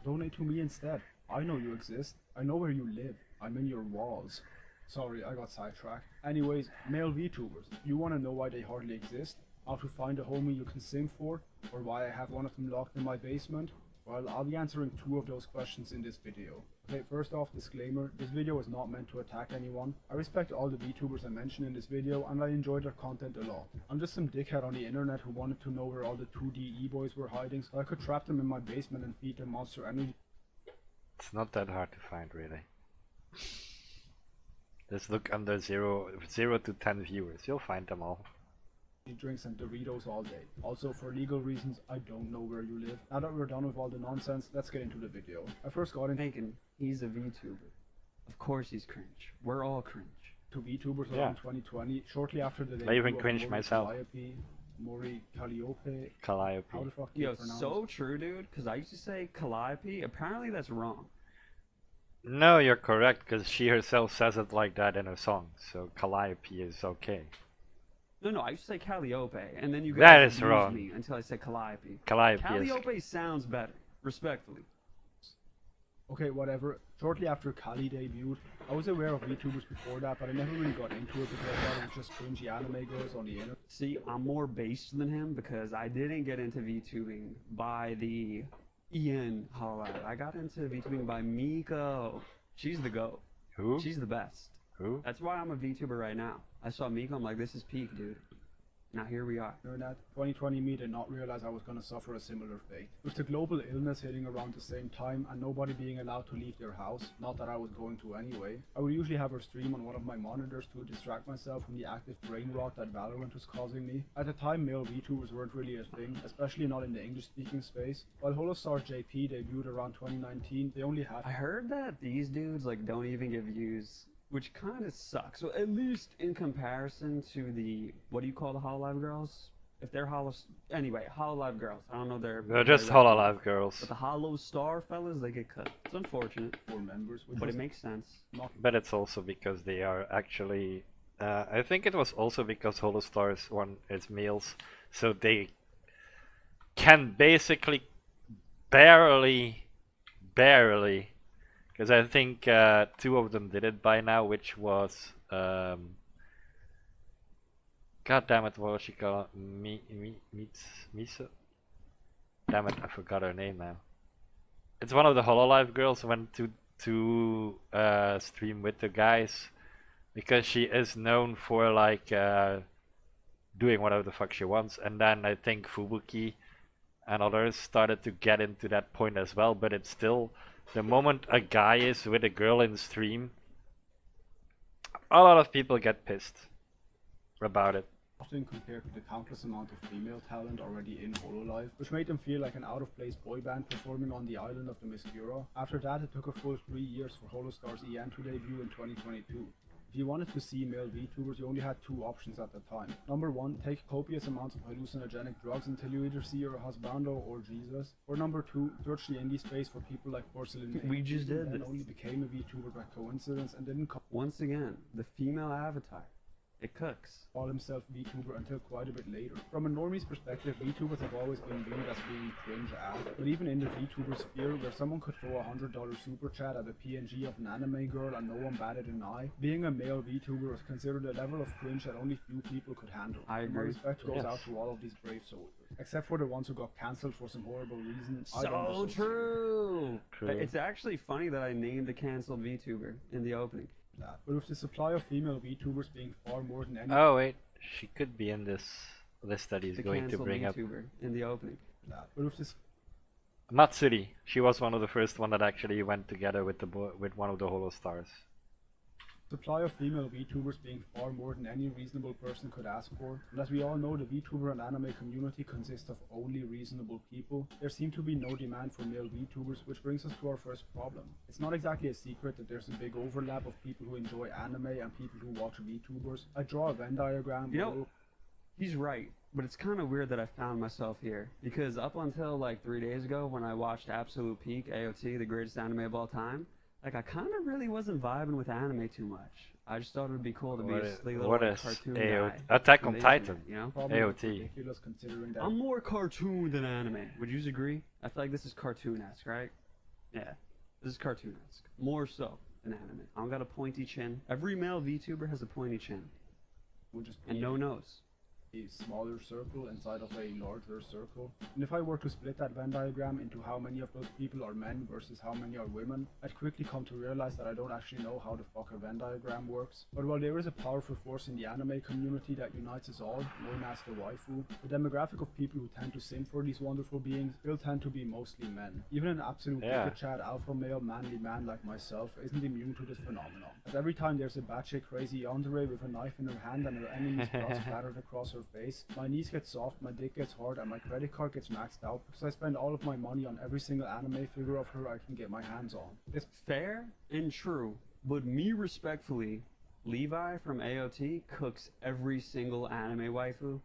Speaker 17: Donate to me instead. I know you exist. I know where you live. I'm in your walls. Sorry, I got sidetracked. Anyways, male VTubers. You wanna know why they hardly exist? How to find a homie you can sim for? Or why I have one of them locked in my basement? Well, I'll be answering 2 of those questions in this video. Okay, first off, disclaimer, this video is not meant to attack anyone. I respect all the VTubers I mentioned in this video and I enjoy their content a lot. I'm just some dickhead on the internet who wanted to know where all the 2D e-boys were hiding so I could trap them in my basement and feed them Monster Energy.
Speaker 3: It's not that hard to find, really. Just look under 0 to 10 viewers, you'll find them all.
Speaker 17: Drinks and Doritos all day. Also, for legal reasons, I don't know where you live. Now that we're done with all the nonsense, let's get into the video. I first got into
Speaker 2: He's a VTuber. Of course he's cringe. We're all cringe.
Speaker 17: VTubers
Speaker 3: Yeah.
Speaker 17: around 2020, shortly after the
Speaker 3: I
Speaker 17: debut
Speaker 3: even
Speaker 17: of
Speaker 3: cringe
Speaker 17: Mori
Speaker 3: myself.
Speaker 17: Mori Calliope.
Speaker 3: Calliope.
Speaker 17: How the fuck do you
Speaker 2: Yo,
Speaker 17: pronounce
Speaker 2: so true, dude, because I used to say Calliope. Apparently that's wrong.
Speaker 3: No, you're correct, because she herself says it like that in her song, so Calliope is okay.
Speaker 2: No, I used to say Calliope, and then you
Speaker 3: That
Speaker 2: guys
Speaker 3: is
Speaker 2: abused
Speaker 3: wrong.
Speaker 2: me until I said Calliope.
Speaker 3: Calliope is-
Speaker 2: Calliope sounds better, respectfully.
Speaker 17: Okay, whatever. Shortly after Kali debuted, I was aware of VTubers before that, but I never really got into it because I thought it was just cringy anime girls on the internet.
Speaker 2: See, I'm more based than him because I didn't get into VTubing by the EN Hololab. I got into VTubing by Miko. She's the GOAT.
Speaker 3: Who?
Speaker 2: She's the best.
Speaker 3: Who?
Speaker 2: That's why I'm a VTuber right now. I saw Miko, I'm like, this is peak, dude. Now here we are.
Speaker 17: Internet. 2020 me did not realize I was gonna suffer a similar fate. With the global illness hitting around the same time and nobody being allowed to leave their house, not that I was going to anyway, I would usually have her stream on one of my monitors to distract myself from the active brain rot that Valorant was causing me. At the time, male VTubers weren't really a thing, especially not in the English-speaking space. While Holostar JP debuted around 2019, they only had—
Speaker 2: I heard that these dudes like don't even get views, which kind of sucks. So at least in comparison to the, what do you call the Hololive girls? If they're Hololive girls. I don't know their.
Speaker 3: They're just Hololive girls.
Speaker 2: But the Hollow Star fellas, they get cut. It's unfortunate.
Speaker 17: 4 members,
Speaker 2: but it makes sense.
Speaker 3: But it's also because they are actually... I think it was also because Holostars won its meals, so they can basically barely, because I think 2 of them did it by now, which was... God damn it, what was she called? Miso? Damn it, I forgot her name now. It's one of the Hololive girls went to stream with the guys because she is known for like doing whatever the fuck she wants, and then I think Fubuki and others started to get into that point as well, but it's still the moment a guy is with a girl in stream, a lot of people get pissed about it.
Speaker 17: Often compared to the countless amount of female talent already in Hololive, which made them feel like an out-of-place boy band performing on the island of the Myskura. After that, it took a full 3 years for Holostar's EN to debut in 2022. If you wanted to see male VTubers, you only had 2 options at the time. Number 1, take copious amounts of hallucinogenic drugs until you either see your husbando or Jesus. Or number 2, search the indie space for people like Porcelain.
Speaker 2: We just did
Speaker 17: and
Speaker 2: this.
Speaker 17: only became a VTuber by coincidence and didn't come.
Speaker 2: Once again, the female avatar. It cooks.
Speaker 17: Call himself VTuber until quite a bit later. From a normie's perspective, VTubers have always been viewed as being cringe ass, but even in the VTuber sphere, where someone could throw a $100 super chat at a PNG of an anime girl and no one batted an eye, being a male VTuber was considered a level of cringe that only few people could handle.
Speaker 2: I agree.
Speaker 17: My respect goes
Speaker 2: Yes.
Speaker 17: out to all of these brave soldiers, except for the ones who got cancelled for some horrible reason.
Speaker 2: So true! It's actually funny that I named a cancelled VTuber in the opening.
Speaker 17: That. But with the supply of female VTubers being far more than any
Speaker 3: Oh wait, she could be in this list that he's
Speaker 2: The
Speaker 3: going to
Speaker 2: cancelled
Speaker 3: bring up.
Speaker 2: VTuber in the opening.
Speaker 17: that. But with this
Speaker 3: Matsuri, she was one of the first one that actually went together with with one of the Holo Stars.
Speaker 17: supply of female VTubers being far more than any reasonable person could ask for, and as we all know, the VTuber and anime community consists of only reasonable people, there seemed to be no demand for male VTubers, which brings us to our first problem. It's not exactly a secret that there's a big overlap of people who enjoy anime and people who watch VTubers. I draw a Venn diagram below.
Speaker 2: He's right, but it's kind of weird that I found myself here, because up until like 3 days ago when I watched Absolute Peak, AOT, the greatest anime of all time, like I kind of really wasn't vibing with anime too much. I just thought it would be cool to be a silly little cartoon guy.
Speaker 3: Attack
Speaker 2: from
Speaker 3: on
Speaker 2: the
Speaker 3: Titan,
Speaker 2: internet, you know?
Speaker 3: AOT.
Speaker 17: Ridiculous considering that
Speaker 2: I'm more cartoon than anime. Would you agree? I feel like this is cartoon-esque, right? Yeah, this is cartoon-esque. More so than anime. I don't got a pointy chin. Every male VTuber has a pointy chin. And no nose.
Speaker 17: A smaller circle inside of a larger circle. And if I were to split that Venn diagram into how many of those people are men versus how many are women, I'd quickly come to realize that I don't actually know how the fuck a Venn diagram works. But while there is a powerful force in the anime community that unites us all, known as the waifu, the demographic of people who tend to sim for these wonderful beings still tend to be mostly men. Even an absolute chad alpha male manly man like myself isn't immune to this phenomenon. As every time there's a batshit crazy yandere with a knife in her hand and her enemy's blood splattered across her face, my knees get soft, my dick gets hard, and my credit card gets maxed out because I spend all of my money on every single anime figure of her I can get my hands on. It's
Speaker 2: fair and true, but me respectfully, Levi from AOT cooks every single anime waifu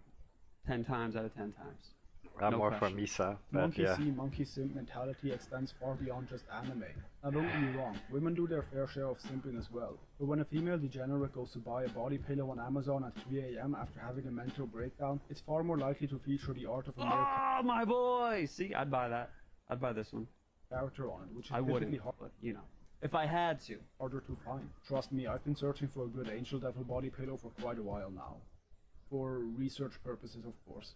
Speaker 2: 10 times out of 10 times.
Speaker 3: I'm more for Misa, but
Speaker 17: monkey
Speaker 3: yeah.
Speaker 17: see, monkey simp mentality extends far beyond just anime. Now don't get me wrong, women do their fair share of simping as well. But when a female degenerate goes to buy a body pillow on Amazon at 3 AM after having a mental breakdown, it's far more likely to feature the art of a male
Speaker 2: Oh, my boy! See, I'd buy that. I'd buy this one.
Speaker 17: character on it, which is
Speaker 2: I wouldn't,
Speaker 17: physically hard,
Speaker 2: but you know, if I had to.
Speaker 17: harder to find. Trust me, I've been searching for a good angel devil body pillow for quite a while now. For research purposes, of course.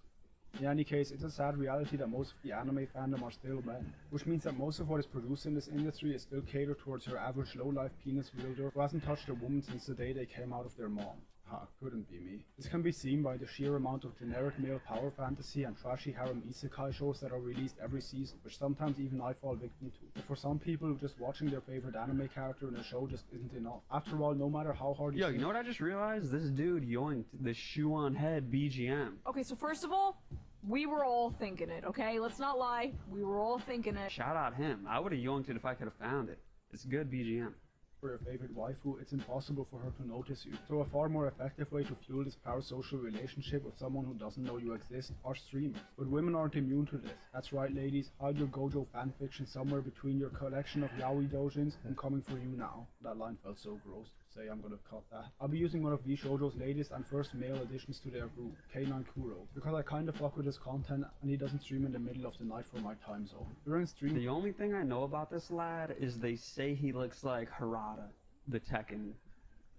Speaker 17: In any case, it's a sad reality that most of the anime fandom are still men, which means that most of what is produced in this industry is still catered towards your average low-life penis wielder who hasn't touched a woman since the day they came out of their mom. Ha, couldn't be me. This can be seen by the sheer amount of generic male power fantasy and trashy harem isekai shows that are released every season, which sometimes even I fall victim to. But for some people, just watching their favorite anime character in a show just isn't enough. After all, no matter how hard
Speaker 2: Yo, you know what I just realized? This dude yoinked the shoe on head BGM.
Speaker 12: Okay, so first of all, we were all thinking it, okay? Let's not lie. We were all thinking it.
Speaker 2: Shout out him. I would have yoinked it if I could have found it. It's good BGM.
Speaker 17: For your favorite waifu, it's impossible for her to notice you. So a far more effective way to fuel this parasocial relationship with someone who doesn't know you exist are streamers. But women aren't immune to this. That's right, ladies, hide your Gojo fanfiction somewhere between your collection of yaoi doujins. I'm coming for you now. That line felt so gross to say. I'm gonna cut that. I'll be using one of V Shoujo's latest and first male additions to their group, K9 Kuro, because I kinda fuck with his content and he doesn't stream in the middle of the night for my time zone. During stream,
Speaker 2: The only thing I know about this lad is they say he looks like Harada, the Tekken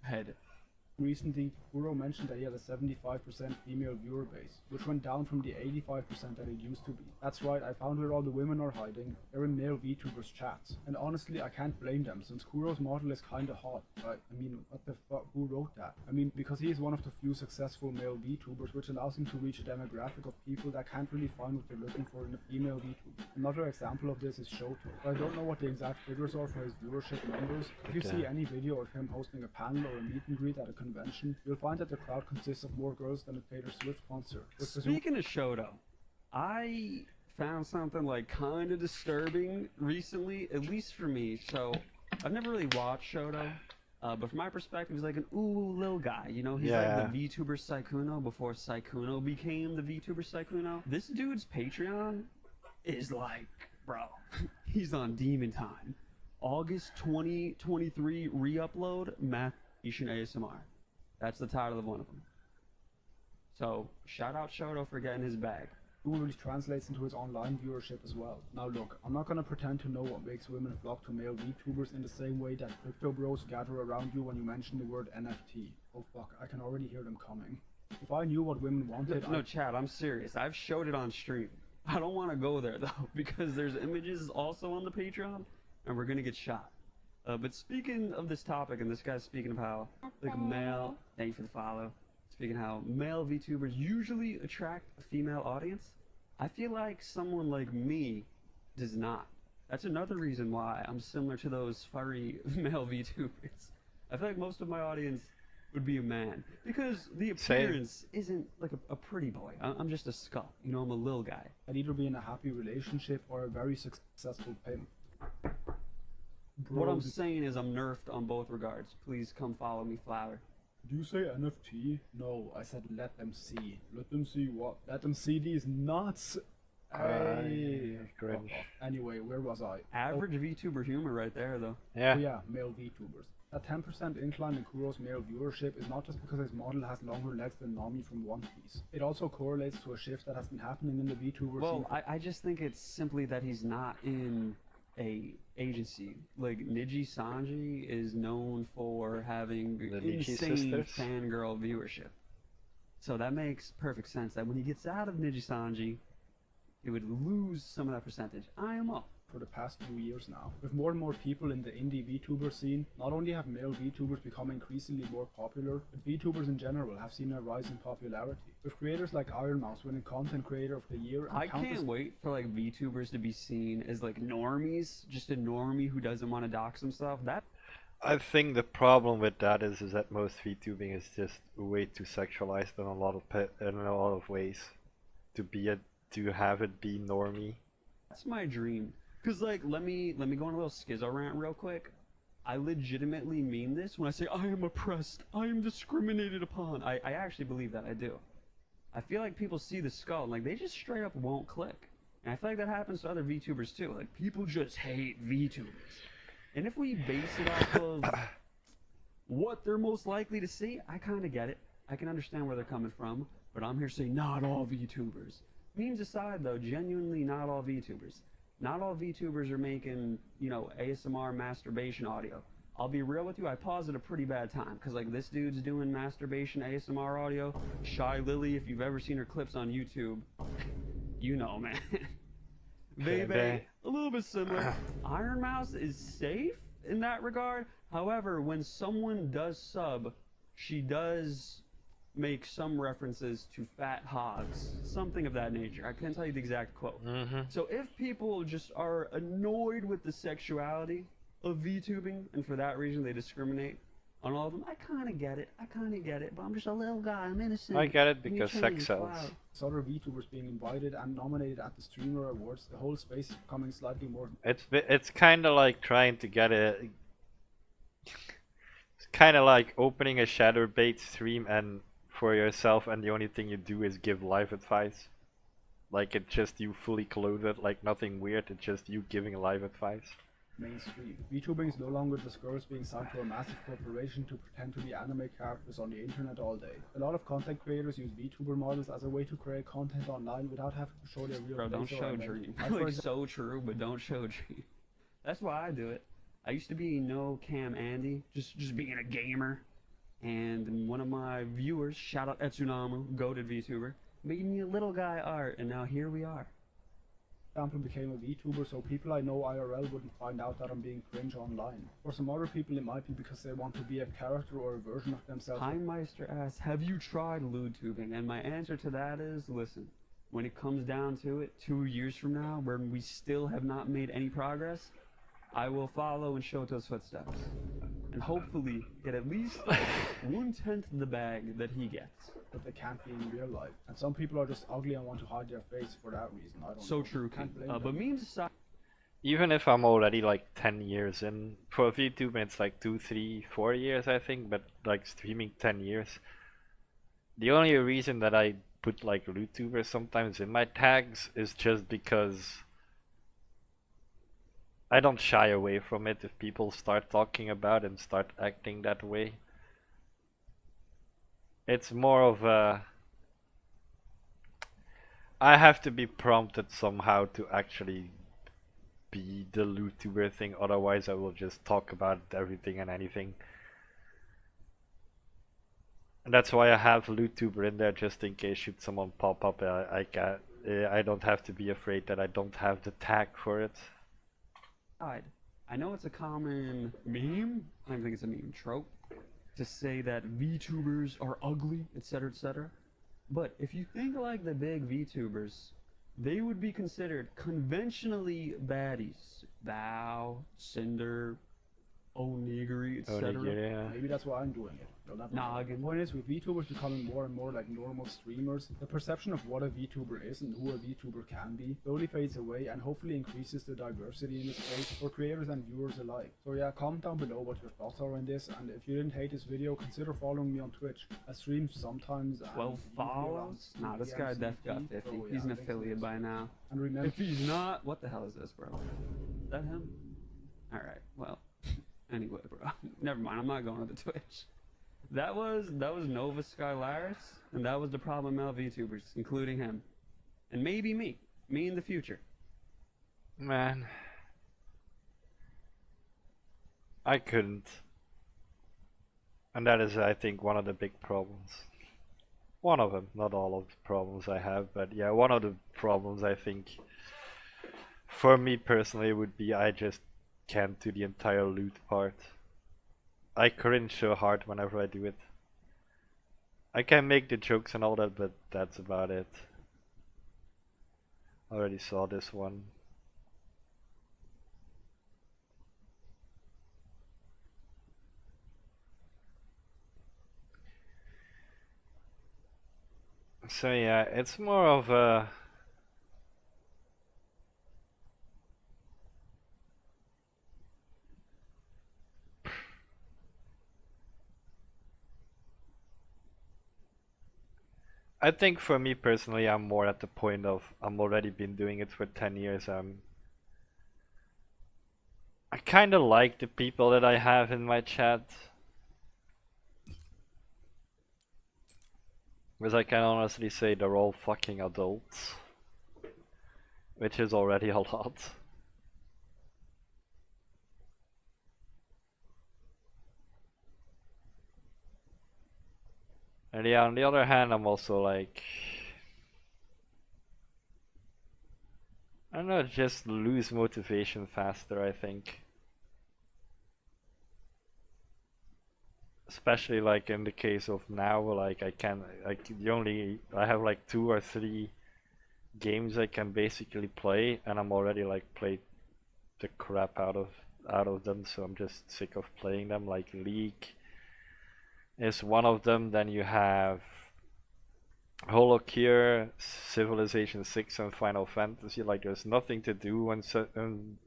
Speaker 2: head.
Speaker 17: recently, Kuro mentioned that he had a 75% female viewer base, which went down from the 85% that it used to be. That's right, I found where all the women are hiding. They're in male VTubers chats. And honestly, I can't blame them, since Kuro's model is kinda hot. I mean, what the fuck, who wrote that? I mean, because he is one of the few successful male VTubers, which allows him to reach a demographic of people that can't really find what they're looking for in a female VTuber. Another example of this is Shoto. I don't know what the exact figures are for his viewership numbers. If you see any video of him hosting a panel or a meet and greet at a convention, you'll find that the crowd consists of more girls than a Taylor Swift concert.
Speaker 2: Speaking of Shoto, I found something like kind of disturbing recently, at least for me. So I've never really watched Shoto, but from my perspective, he's like an ooh little guy. You know, he's like the VTuber Saikuno before Saikuno became the VTuber Saikuno. This dude's Patreon is like, bro, he's on demon time. August 2023 re-upload, Math ASMR. That's the title of one of them. So shout out Shoto for getting his bag.
Speaker 17: Really translates into his online viewership as well. Now look, I'm not gonna pretend to know what makes women flock to male VTubers in the same way that crypto bros gather around you when you mention the word NFT. Oh fuck, I can already hear them coming. If I knew what women wanted,
Speaker 2: No, Chad, I'm serious. I've showed it on stream. I don't want to go there though, because there's images also on the Patreon, and we're gonna get shot. But speaking of this topic, and this guy's speaking of how, like, male, thank you for the follow, speaking of how male VTubers usually attract a female audience, I feel like someone like me does not. That's another reason why I'm similar to those furry male VTubers. I feel like most of my audience would be a man, because the appearance isn't like a pretty boy. I'm just a skull, you know, I'm a little guy.
Speaker 17: I'd either be in a happy relationship or a very successful pimp.
Speaker 2: What I'm saying is I'm nerfed on both regards. Please come follow me, Flower.
Speaker 17: Do you say NFT? No, I said let them see. Let them see what? Let them see these nuts. Hey.
Speaker 3: Cringe.
Speaker 17: Anyway, where was I?
Speaker 2: Average VTuber humor right there, though.
Speaker 3: Yeah.
Speaker 17: Oh yeah, male VTubers. That 10% incline in Kuro's male viewership is not just because his model has longer legs than Nami from One Piece. It also correlates to a shift that has been happening in the VTuber scene.
Speaker 2: Well, I just think it's simply that he's not in a agency. Like, Niji Sanji is known for having insane fangirl viewership. So that makes perfect sense that when he gets out of Niji Sanji, he would lose some of that percentage. IMO.
Speaker 17: For the past few years now. With more and more people in the indie VTuber scene, not only have male VTubers become increasingly more popular, but VTubers in general have seen a rise in popularity. With creators like Iron Mouse winning Content Creator of the Year and
Speaker 2: I can't wait for like VTubers to be seen as like normies, just a normie who doesn't want to dox himself.
Speaker 3: I think the problem with that is that most VTubing is just way too sexualized in a lot of ways. To have it be normie.
Speaker 2: That's my dream. Cause like let me go on a little schizo rant real quick. I legitimately mean this when I say I am oppressed, I am discriminated upon. I actually believe that. I do. I feel like people see the skull and like they just straight up won't click. And I feel like that happens to other VTubers too. Like people just hate VTubers. And if we base it off of what they're most likely to see, I kinda get it. I can understand where they're coming from, but I'm here to say not all VTubers. Memes aside though, genuinely not all VTubers. Not all VTubers are making, you know, ASMR masturbation audio. I'll be real with you, I paused at a pretty bad time, because like this dude's doing masturbation ASMR audio. Shy Lily, if you've ever seen her clips on YouTube, you know, man. Baby, a little bit similar. Iron Mouse is safe in that regard. However, when someone does sub, she does make some references to fat hogs, something of that nature. I can't tell you the exact quote. So if people just are annoyed with the sexuality of VTubing, and for that reason they discriminate on all of them, I kind of get it. But I'm just a little guy. I'm innocent.
Speaker 3: I get it because sex sells.
Speaker 17: Wow. Other VTubers being invited and nominated at the Streamer Awards, the whole space is becoming slightly more.
Speaker 3: It's kind of like trying to get a. It's kind of like opening a Shadowbait stream and for yourself, and the only thing you do is give life advice. Like it's just you fully clothed, like nothing weird. It's just you giving life advice.
Speaker 17: Mainstream. VTubing is no longer just girls being signed to a massive corporation to pretend to be anime characters on the internet all day. A lot of content creators use VTuber models as a way to create content online without having to show their real face.
Speaker 2: Bro, don't show dream. Like so true, but don't show dream. That's why I do it. I used to be no cam Andy, just being a gamer. And one of my viewers, shout out Etsunamu, goated VTuber, made me a little guy art, and now here we are.
Speaker 17: Example became a VTuber so people I know IRL wouldn't find out that I'm being cringe online. For some other people it might be because they want to be a character or a version of themselves.
Speaker 2: Heimmeister asks, have you tried lewd-tubing? And my answer to that is, listen, when it comes down to it, 2 years from now, where we still have not made any progress, I will follow in Shoto's footsteps. And hopefully get at least like 1/10 the bag that he gets.
Speaker 17: But they can't be in real life. And some people are just ugly and want to hide their face for that reason. I don't
Speaker 2: so
Speaker 17: know.
Speaker 2: True, but memes aside.
Speaker 3: Even if I'm already like 10 years in, for VTube it's like 2, 3, 4 years I think, but like streaming 10 years. The only reason that I put like YouTubers sometimes in my tags is just because I don't shy away from it if people start talking about and start acting that way. It's more of a... I have to be prompted somehow to actually be the YouTuber thing, otherwise I will just talk about everything and anything. And that's why I have YouTuber in there, just in case should someone pop up. I don't have to be afraid that I don't have the tag for it.
Speaker 2: I know it's a common meme, I don't think it's a meme trope, to say that VTubers are ugly, etc., etc. But if you think like the big VTubers, they would be considered conventionally baddies. Thou, Cinder, Onigiri, etc.
Speaker 3: Yeah.
Speaker 17: Maybe that's why I'm doing it. Well, that's
Speaker 2: Noggin.
Speaker 17: The point is, with VTubers becoming more and more like normal streamers, the perception of what a VTuber is and who a VTuber can be slowly fades away and hopefully increases the diversity in the space for creators and viewers alike. So yeah, comment down below what your thoughts are on this, and if you didn't hate this video, consider following me on Twitch. I stream sometimes.
Speaker 2: 12 follows? Nah, this guy def got 50. He's an affiliate by now.
Speaker 17: And remember,
Speaker 2: if he's not, what the hell is this, bro? Is that him? Alright, well. Anyway, bro. Never mind, I'm not going to the Twitch. That was Nova Skylaris, and that was the problem VTubers, including him. And maybe me. Me in the future.
Speaker 3: Man. I couldn't. And that is, I think, one of the big problems. One of them, not all of the problems I have, but yeah, one of the problems I think, for me personally, would be I just can't do the entire loot part. I cringe so hard whenever I do it. I can make the jokes and all that, but that's about it. Already saw this one. So yeah, it's more of a... I think for me personally, I'm more at the point of I'm already been doing it for 10 years. I kind of like the people that I have in my chat, because I can honestly say they're all fucking adults, which is already a lot. And yeah, on the other hand, I'm also like, I don't know, just lose motivation faster, I think. Especially like in the case of now, like I have like 2 or 3 games I can basically play, and I'm already like played the crap out of them, so I'm just sick of playing them. Like League is one of them, then you have Holocure, Civilization 6 and Final Fantasy. Like there's nothing to do in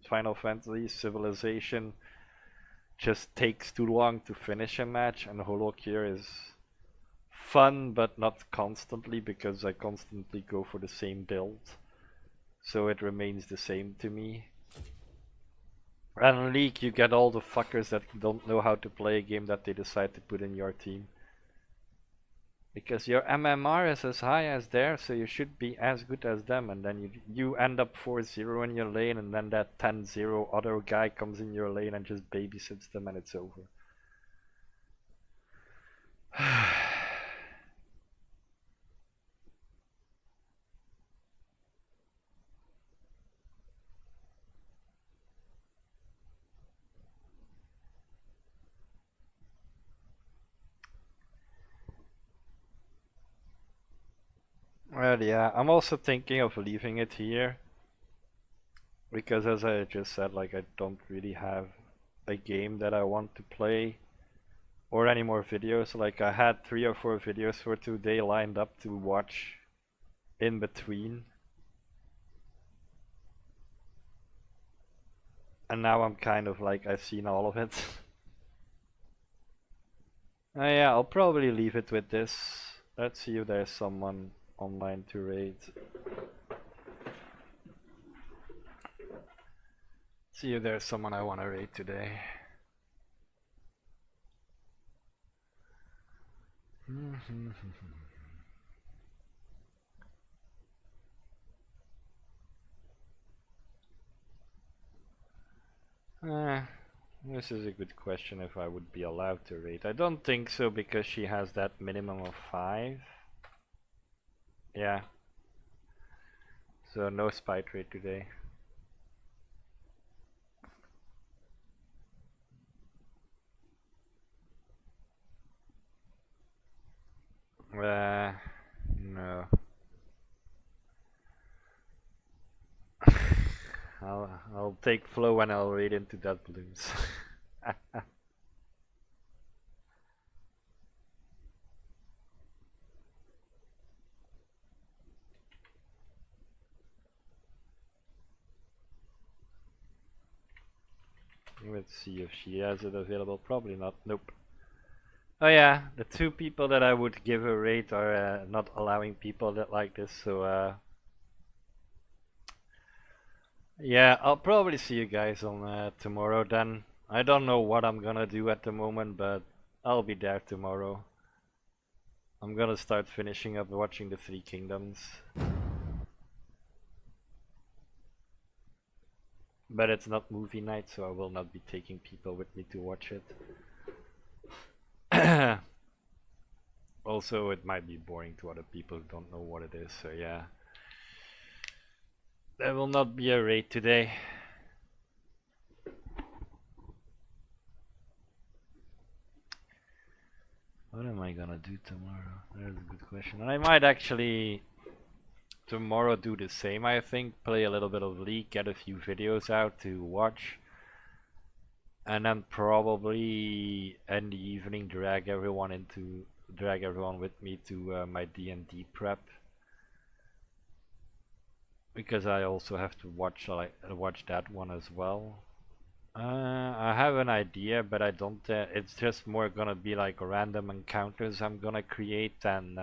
Speaker 3: Final Fantasy. Civilization just takes too long to finish a match, and Holocure is fun but not constantly, because I constantly go for the same build, so it remains the same to me. And in League you get all the fuckers that don't know how to play a game that they decide to put in your team. Because your MMR is as high as theirs, so you should be as good as them, and then you end up 4-0 in your lane, and then that 10-0 other guy comes in your lane and just babysits them, and it's over. Well, yeah, I'm also thinking of leaving it here, because as I just said, like I don't really have a game that I want to play or any more videos. Like I had 3 or 4 videos for today lined up to watch in between, and now I'm kind of like, I've seen all of it. Yeah, I'll probably leave it with this. Let's see if there's someone online to raid. See if there's someone I want to raid today. This is a good question if I would be allowed to rate. I don't think so because she has that minimum of 5. Yeah. So no spite rate today. No. I'll take flow and I'll raid into that balloons. Let's see if she has it available. Probably not. Nope. Oh yeah, the 2 people that I would give a rate are not allowing people that like this. So yeah, I'll probably see you guys on tomorrow then. I don't know what I'm gonna do at the moment, but I'll be there tomorrow. I'm gonna start finishing up watching the 3 Kingdoms. But it's not movie night, so I will not be taking people with me to watch it. Also, it might be boring to other people who don't know what it is, so yeah. There will not be a raid today. What am I gonna do tomorrow? That's a good question. I might actually tomorrow do the same, I think. Play a little bit of League, get a few videos out to watch. And then probably in the evening drag everyone with me to my D&D prep. Because I also have to watch that one as well. I have an idea, but I don't. It's just more gonna be like random encounters I'm gonna create than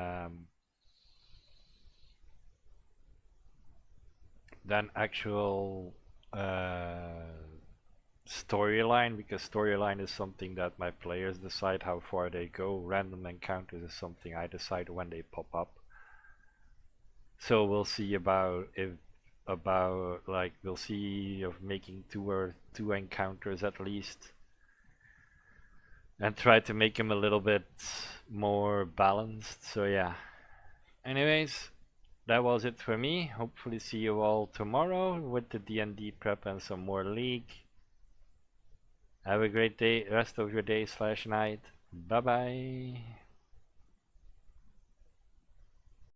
Speaker 3: actual storyline, because storyline is something that my players decide how far they go. Random encounters is something I decide when they pop up. So we'll see we'll see of making 2 encounters at least, and try to make them a little bit more balanced. So yeah. Anyways, that was it for me. Hopefully see you all tomorrow with the D&D prep and some more League. Have a great day, rest of your day / night. Bye bye.